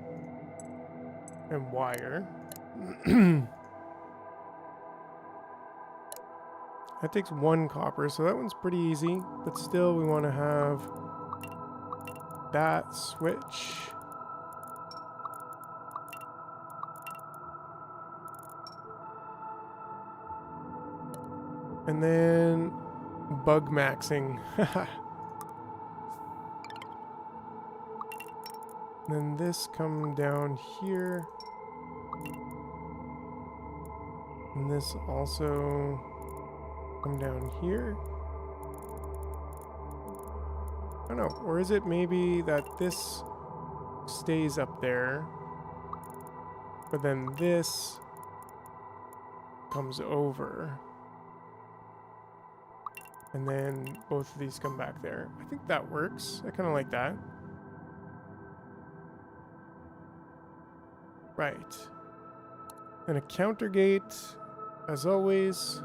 and wire. That takes 1 copper, so that one's pretty easy. But still, we want to have that switch. And then bug maxing. And then this come down here. And this also come down here. I don't know. Or is it maybe that this stays up there, but then this comes over. And then both of these come back there. I think that works. I kind of like that. Right. And a counter gate, as always.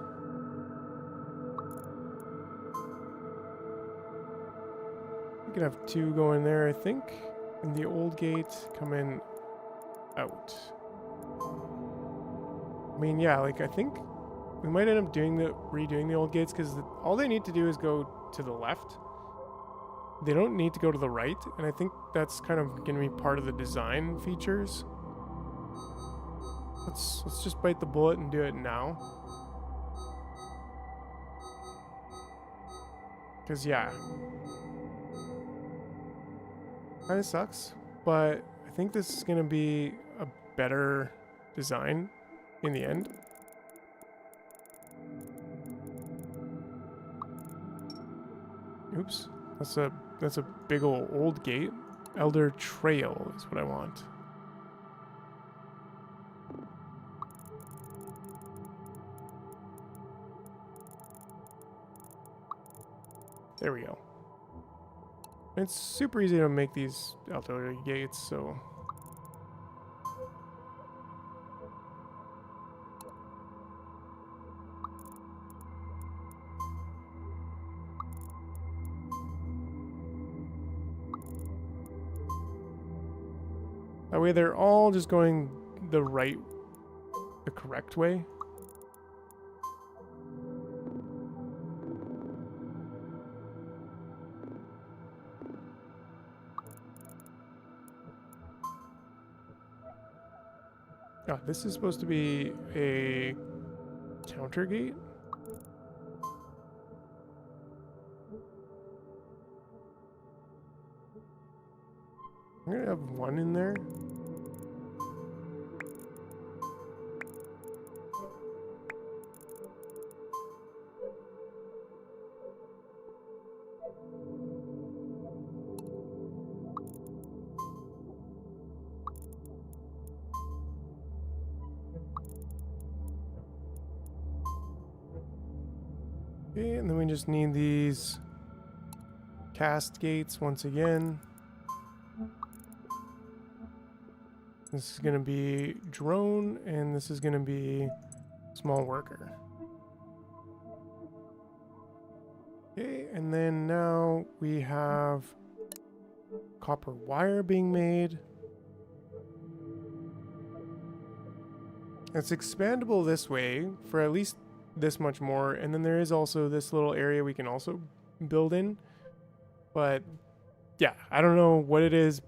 We can have 2 going there, I think. And the old gate coming out. I mean, yeah, like I think we might end up redoing the old gates because all they need to do is go to the left. They don't need to go to the right, and I think that's kind of going to be part of the design features. Let's just bite the bullet and do it now. Because yeah, kind of sucks, but I think this is going to be a better design in the end. Oops, that's a big old gate. Elder Trail is what I want. There we go. It's super easy to make these elder gates, so that way they're all just going the correct way. Oh, this is supposed to be a counter gate. I'm gonna have one in there. Okay, and then we just need these cast gates once again. This is going to be drone, and this is going to be small worker. Okay, and then now we have copper wire being made. It's expandable this way for at least this much more, and then there is also this little area we can also build in. But yeah, I don't know what it is.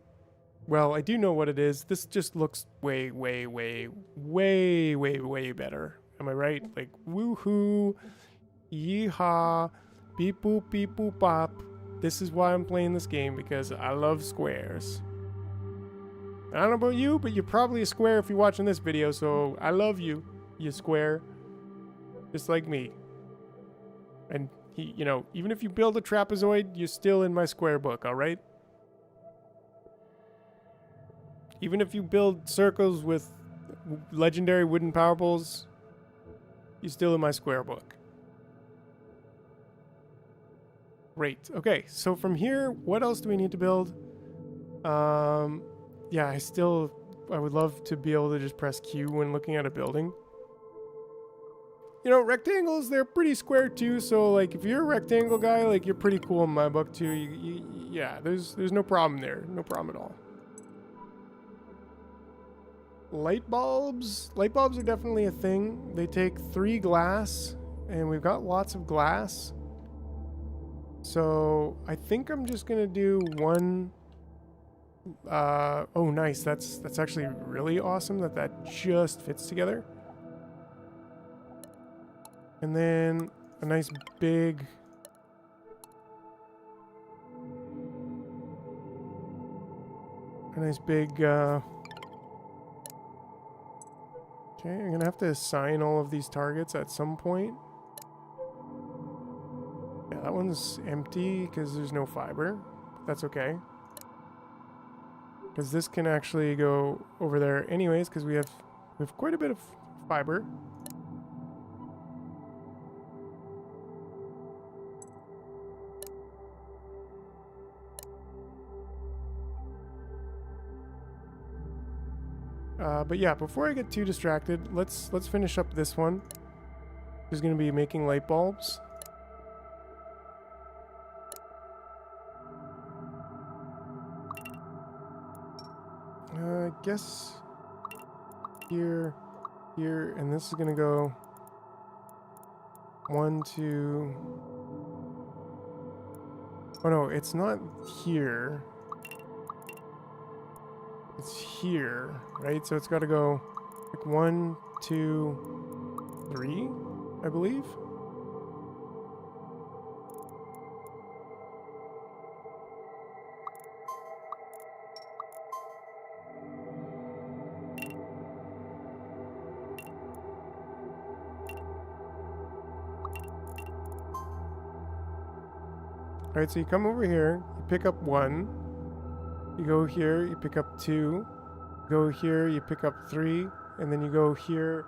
Well, I do know what it is. This just looks way better. Am I right? Like, woohoo, yeehaw, beep boop bop. This is why I'm playing this game, because I love squares. I don't know about you, but you're probably a square if you're watching this video, so I love you, you square. Just like me. And, you know, even if you build a trapezoid, you're still in my square book, alright? Even if you build circles with legendary wooden power poles, you're still in my square book. Great. Okay, so from here, what else do we need to build? Yeah, I would love to be able to just press Q when looking at a building. You know, rectangles, they're pretty square too, so like if you're a rectangle guy, like you're pretty cool in my book too. Yeah, there's no problem there. No problem at all. Light bulbs. Light bulbs are definitely a thing. They take 3 glass, and we've got lots of glass. So I think I'm just gonna do one. Oh, nice. That's actually really awesome that just fits together. And then a nice big. Okay, I'm gonna have to assign all of these targets at some point. Yeah, that one's empty because there's no fiber. But that's okay. Because this can actually go over there anyways, because we have quite a bit of fiber. But yeah, before I get too distracted, let's finish up this one. Who's going to be making light bulbs. I guess here, here, and this is gonna go 1, 2. Oh no, it's not here. It's here, right? So it's got to go like 1, 2, 3, I believe. All right, so you come over here, you pick up 1, you go here, you pick up 2, go here, you pick up 3, and then you go here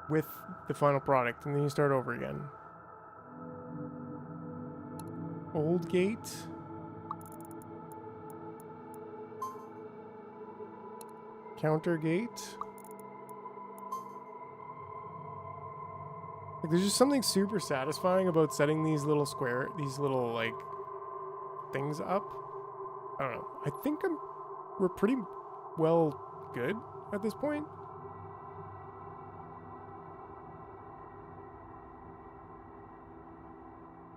with the final product, and then you start over again. Old gate. Counter gate. Like, there's just something super satisfying about setting these little like things up. I don't know. I think we're pretty well good at this point.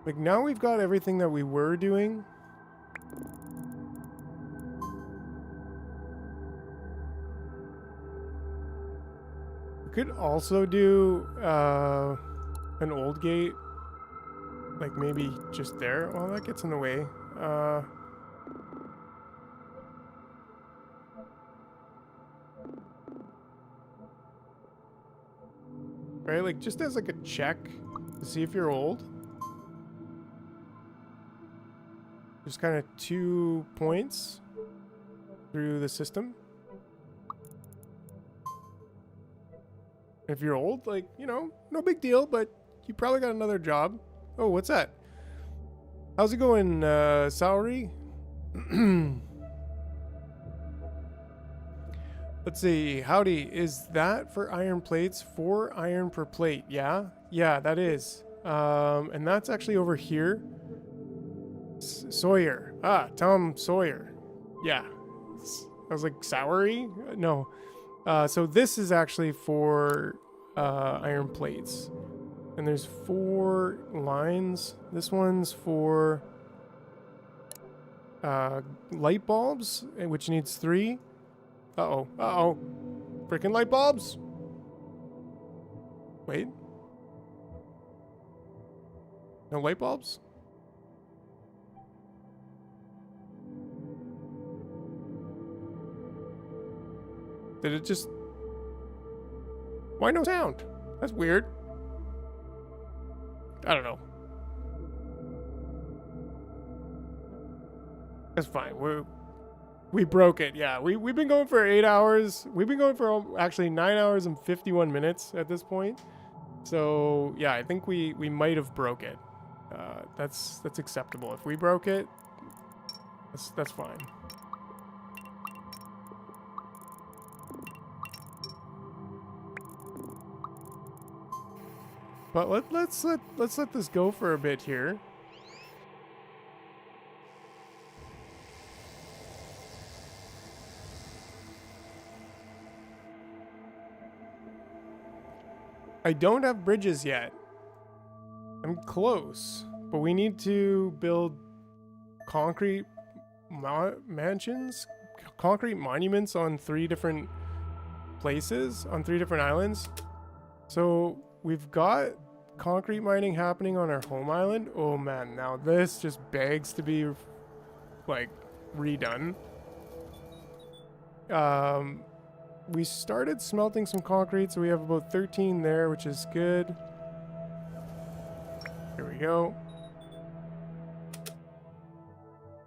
Like, now we've got everything that we were doing. We could also do an old gate, like maybe just there. Well, that gets in the way. Right, like just as like a check to see if you're old. Just kind of 2 points through the system. If you're old, like, you know, no big deal, but you probably got another job. Oh, what's that? How's it going, salary? Let's see. Howdy. Is that for iron plates? 4 iron per plate. Yeah? Yeah, that is. And that's actually over here. Sawyer. Ah, Tom Sawyer. Yeah. I was like, Sowery? No. So this is actually for iron plates. And there's 4 lines. This one's for light bulbs, which needs 3. Uh-oh. Uh-oh. Freaking light bulbs. Wait. No light bulbs? Did it just... Why no sound? That's weird. I don't know. That's fine. We broke it. Yeah, we've been going for 8 hours. We've been going for actually 9 hours and 51 minutes at this point. So yeah, I think we might have broke it. That's acceptable. If we broke it, that's fine. But let's let this go for a bit here. I don't have bridges yet. I'm close, but we need to build concrete mansions, concrete monuments on 3 different places, on 3 different islands. So we've got concrete mining happening on our home island. Oh man, now this just begs to be like redone. We started smelting some concrete, so we have about 13 there, which is good. Here we go.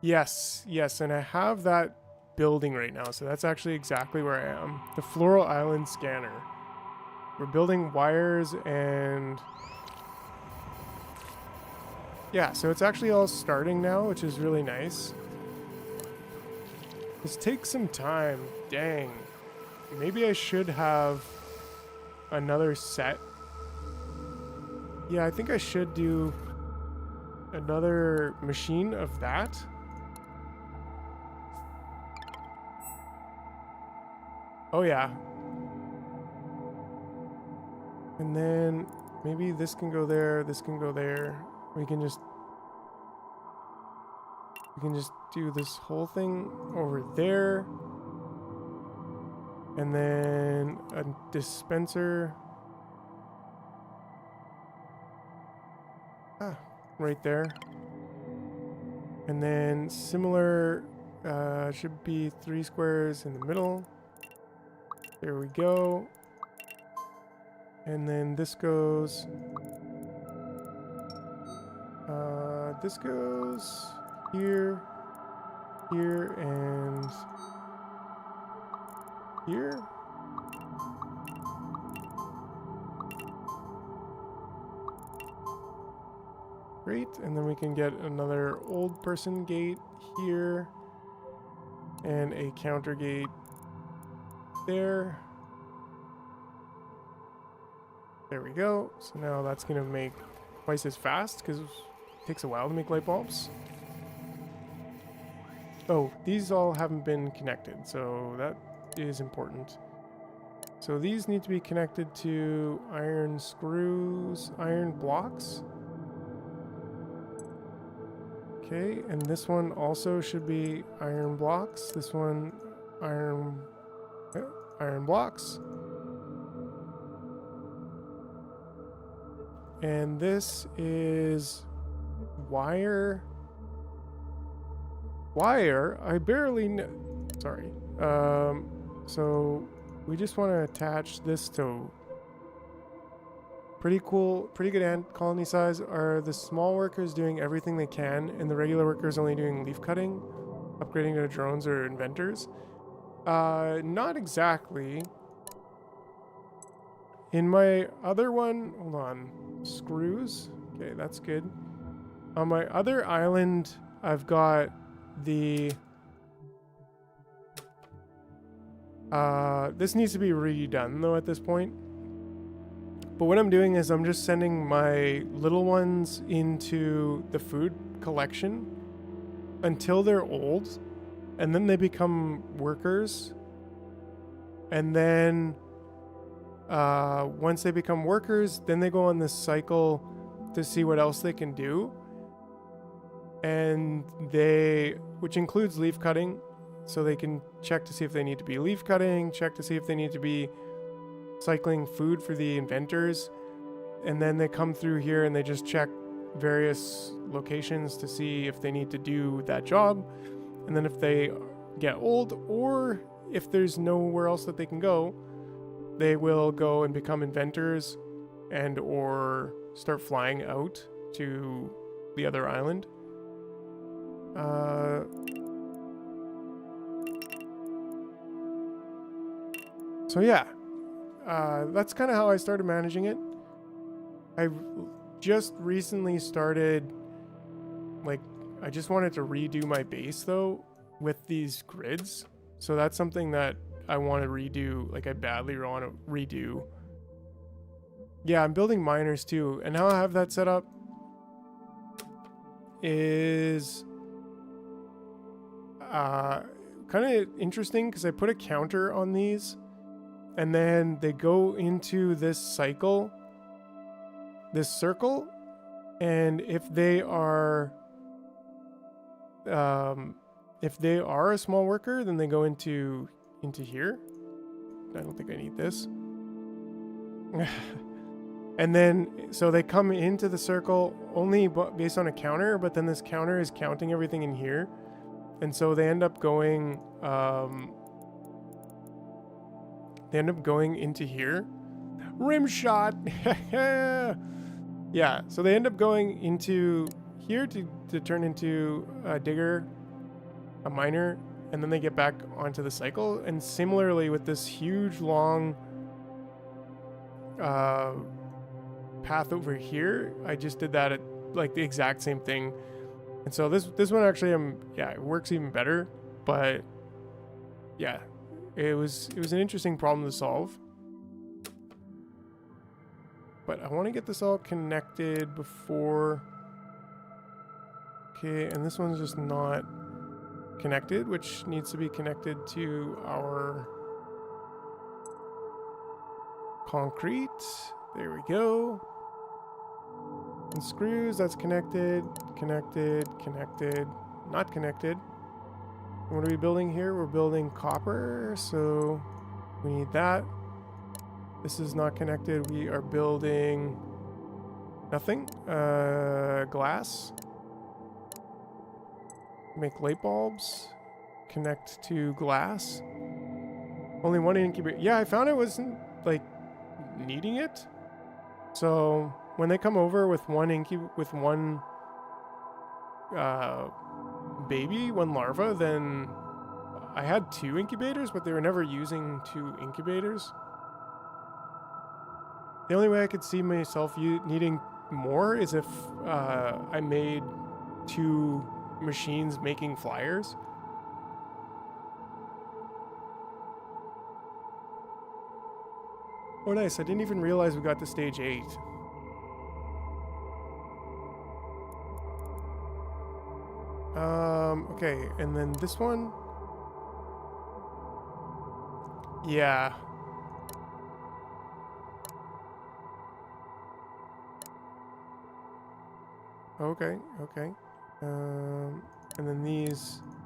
Yes, and I have that building right now, so that's actually exactly where I am. The Floral Island Scanner. We're building wires and... yeah, so it's actually all starting now, which is really nice. This takes some time. Dang. Maybe I should have another set. Yeah, I think I should do another machine of that. Oh yeah. And then maybe this can go there, this can go there. We can just do this whole thing over there. And then a dispenser. Right there. And then similar, should be 3 squares in the middle. There we go. And then this goes, here, here, and here. Great, and then we can get another old person gate here and a counter gate there. There we go. So now that's going to make twice as fast because it takes a while to make light bulbs. Oh, these all haven't been connected, so that is important. So these need to be connected to iron screws, iron blocks. Okay, and this one also should be iron blocks. This one, iron blocks. And this is wire. I barely know. Sorry. So we just want to attach this to. Pretty cool, pretty good ant colony size. Are the small workers doing everything they can and the regular workers only doing leaf cutting, upgrading to drones or inventors? Not exactly. In my other one, hold on, screws. Okay, that's good. On my other island, I've got the, this needs to be redone though at this point. But what I'm doing is I'm just sending my little ones into the food collection until they're old, and then they become workers. And then once they become workers, then they go on this cycle to see what else they can do. And which includes leaf cutting, so they can check to see if they need to be leaf cutting, check to see if they need to be cycling food for the inventors, and then they come through here and they just check various locations to see if they need to do that job. And then if they get old, or if there's nowhere else that they can go, they will go and become inventors and or start flying out to the other island. So yeah, that's kind of how I started managing it. I just recently started, like, I just wanted to redo my base though with these grids. So that's something that I want to redo, like I badly want to redo. Yeah, I'm building miners too. And how I have that set up is kind of interesting because I put a counter on these and then they go into this cycle, this circle, and if they are a small worker, then they go into here. I don't think I need this. And then so they come into the circle only based on a counter, but then this counter is counting everything in here, and so they end up going into here. Rim shot. Yeah, so they end up going into here to turn into a digger, a miner, and then they get back onto the cycle. And similarly with this huge long path over here, I just did that at like the exact same thing. And so this one actually it works even better. But yeah, it was an interesting problem to solve. But I want to get this all connected before. Okay, and this one's just not connected, which needs to be connected to our concrete. There we go. And screws, that's connected, connected, connected, not connected. What are we building here? We're building copper, so we need that. This is not connected. We are building nothing. Glass. Make light bulbs. Connect to glass. Only one incubator. Yeah, I found it wasn't like needing it. So when they come over with one baby, one larva, then I had 2 incubators, but they were never using 2 incubators. The only way I could see myself needing more is if I made 2 machines making flyers. Oh nice, I didn't even realize we got to stage 8. Okay, and then this one. Yeah. Okay, okay. And then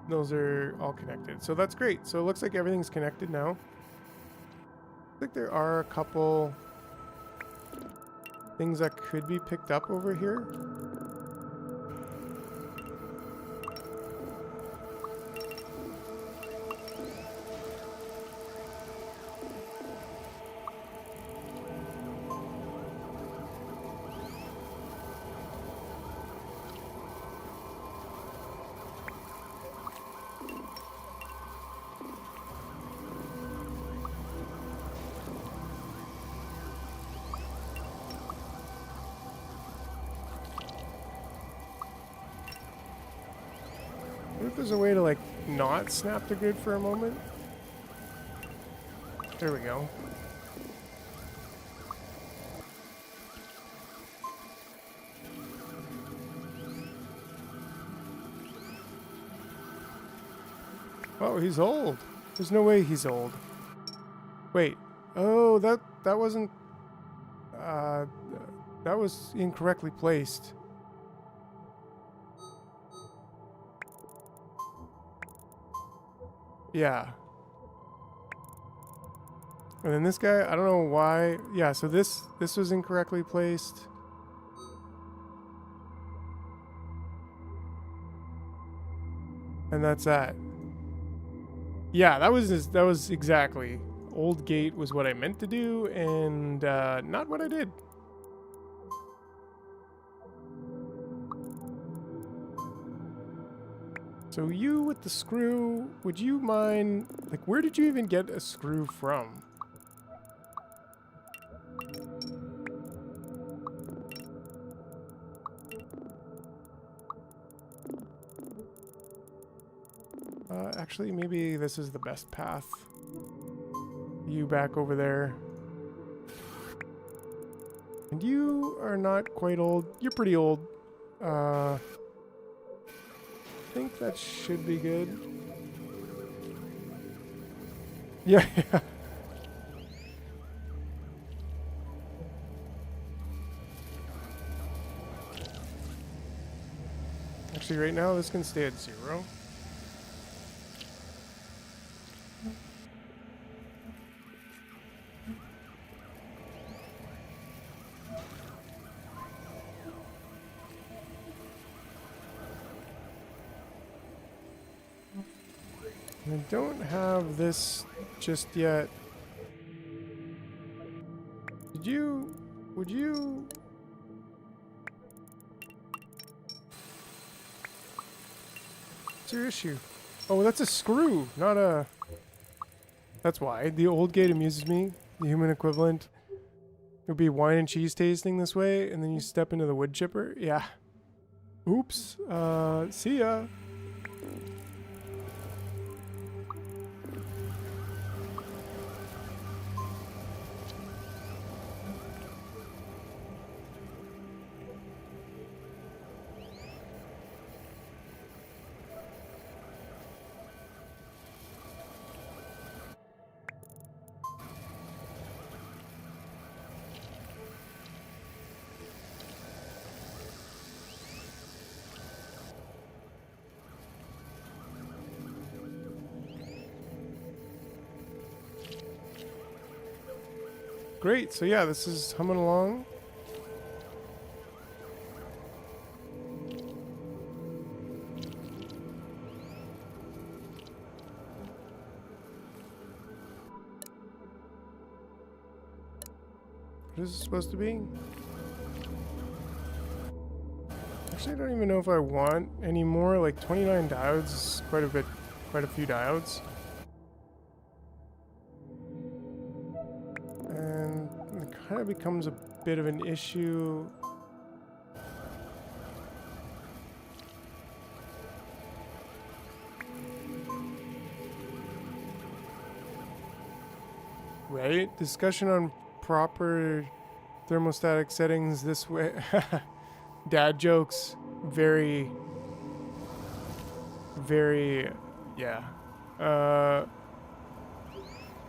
those are all connected. So that's great. So it looks like everything's connected now. I think there are a couple things that could be picked up over here. What if there's a way to like not snap the grid for a moment? There we go. Oh, he's old. There's no way he's old. Wait. Oh, that wasn't that was incorrectly placed. Yeah. And then this guy, I don't know why. Yeah, so this was incorrectly placed. And that's that. Yeah, that was exactly. Old gate was what I meant to do, and not what I did. So you with the screw, would you mind, like, where did you even get a screw from? Actually, maybe this is the best path. You back over there. And you are not quite old. You're pretty old. I think that should be good. Yeah, yeah. Actually, right now, this can stay at 0. I don't have this just yet. Would you? What's your issue? Oh, that's a screw, not a... That's why. The old gate amuses me. The human equivalent would be wine and cheese tasting this way, and then you step into the wood chipper. Yeah. Oops. See ya. Great. So yeah, this is humming along. What is it supposed to be? Actually, I don't even know if I want any more. Like 29 diodes is quite a few diodes. And it kind of becomes a bit of an issue. Right? Discussion on proper thermostatic settings this way. Dad jokes. Very, yeah.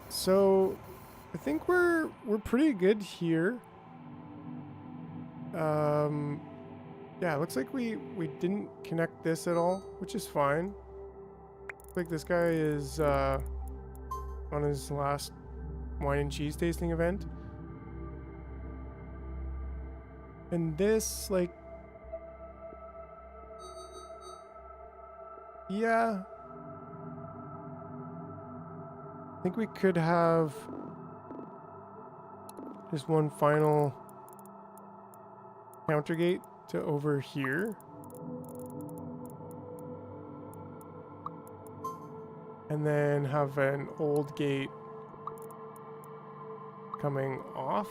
So I think we're pretty good here. Yeah, it looks like we didn't connect this at all, which is fine. Looks like this guy is on his last wine and cheese tasting event. And this, like, yeah. I think we could have just one final counter gate to over here. And then have an old gate coming off.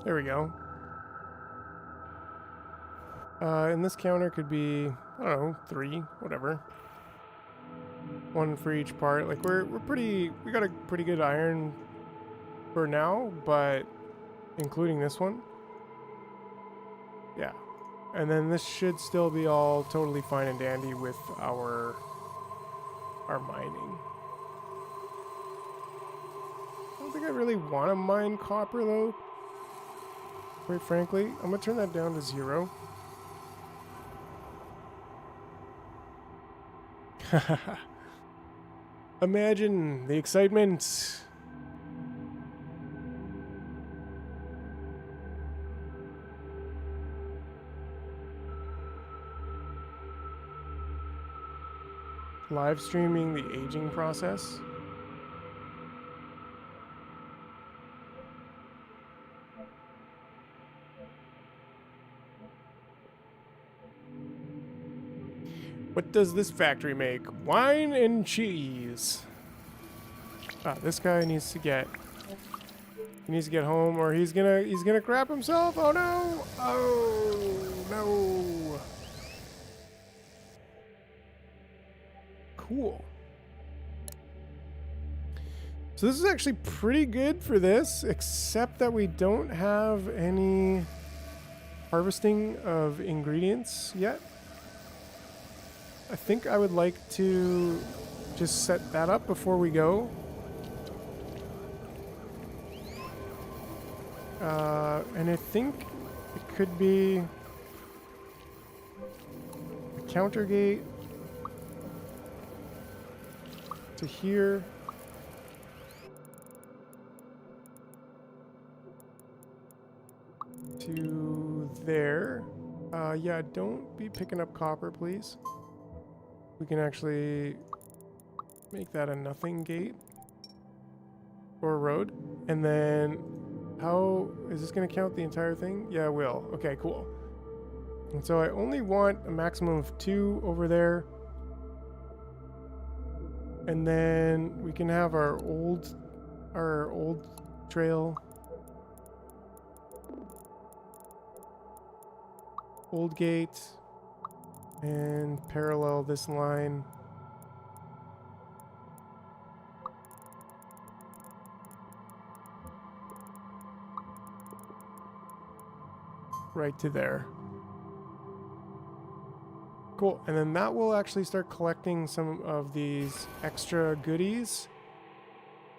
There we go. And this counter could be, I don't know, 3, whatever. 1 for each part. Like we got a pretty good iron for now, but including this one. Yeah. And then this should still be all totally fine and dandy with our mining. I don't think I really want to mine copper though. Quite frankly, I'm gonna turn that down to 0. Imagine the excitement. Live streaming the aging process. What does this factory make? Wine and cheese. Ah, this guy needs to get home or he's gonna crap himself. Oh no. Oh no. Cool. So this is actually pretty good for this, except that we don't have any harvesting of ingredients yet. I think I would like to just set that up before we go. And I think it could be a counter gate to here. To there. Yeah, don't be picking up copper, please. We can actually make that a nothing gate or a road. And then how is this going to count the entire thing? Yeah, it will. Okay, cool. And so I only want a maximum of 2 over there. And then we can have our old trail. Old gate. And parallel this line. right to there. Cool, and then that will actually start collecting some of these extra goodies.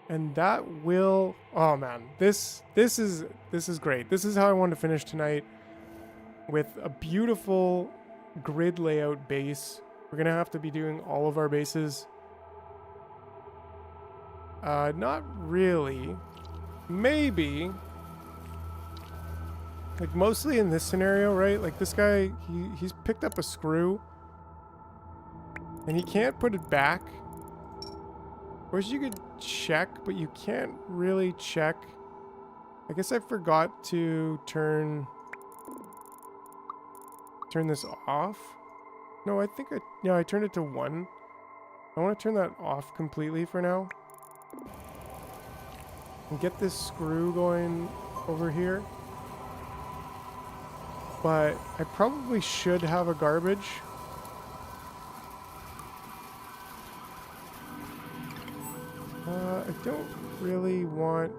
And that will, oh man, this is great. This is how I want to finish tonight, with a beautiful grid layout base. We're gonna have to be doing all of our bases. Not really. Maybe. Like mostly in this scenario, right? Like this guy, he's picked up a screw. And he can't put it back. Wish you could check, but you can't really check. I guess I forgot to turn this off. No, I think I turned it to 1. I want to turn that off completely for now. And get this screw going over here. But I probably should have a garbage. I don't really want...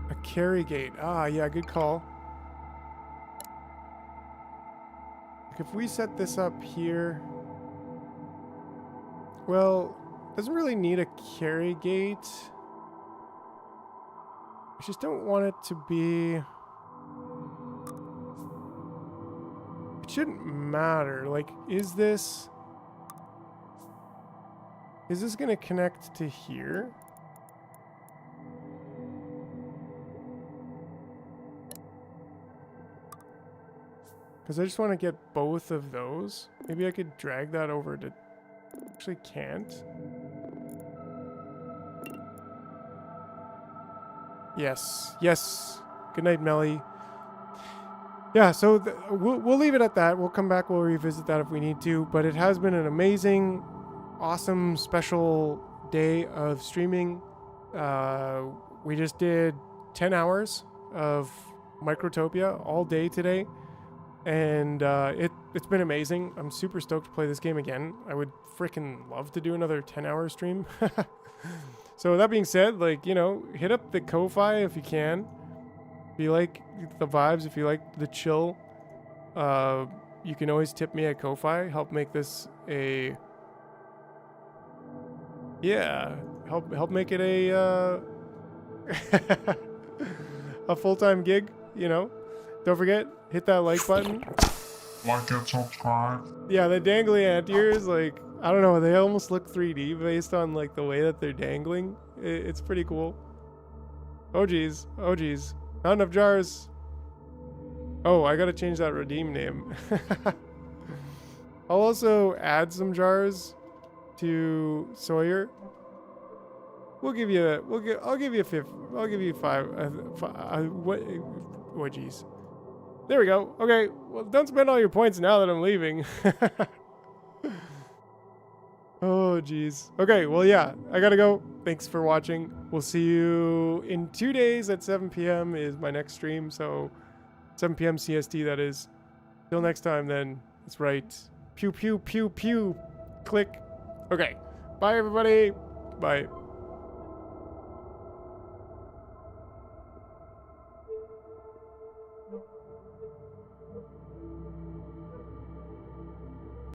a carry gate. Ah, yeah, good call. Like if we set this up here... Well, doesn't really need a carry gate. I just don't want it to be... It shouldn't matter. Like, is this going to connect to here? Because I just want to get both of those. Maybe I could drag that over to... Actually can't. Yes. Yes. Good night, Melly. Yeah, so we'll leave it at that. We'll come back. We'll revisit that if we need to. But it has been an amazing, awesome, special day of streaming. We just did 10 hours of Microtopia all day today. And it's been amazing. I'm super stoked to play this game again. I would freaking love to do another 10-hour stream. So that being said, like, you know, hit up the Ko-Fi if you can. If you like the vibes, if you like the chill, you can always tip me at Ko-Fi. Help make this a... Yeah, help make it a a full-time gig, you know. Don't forget, hit that like button. Like and subscribe. Yeah, the dangly anteaters, like, I don't know, they almost look 3D based on like the way that they're dangling. It's pretty cool. Oh geez, oh geez. Not enough jars. Oh, I gotta change that redeem name. I'll also add some jars to Sawyer. I'll give you a fifth. I'll give you 5. What geez. There we go. Okay, well, don't spend all your points now that I'm leaving. Oh, geez. Okay, well, yeah, I gotta go. Thanks for watching. We'll see you in 2 days at 7 p.m. is my next stream, so 7 p.m. CST, that is. Till next time, then. That's right. Pew, pew, pew, pew. Click. Okay. Bye, everybody. Bye.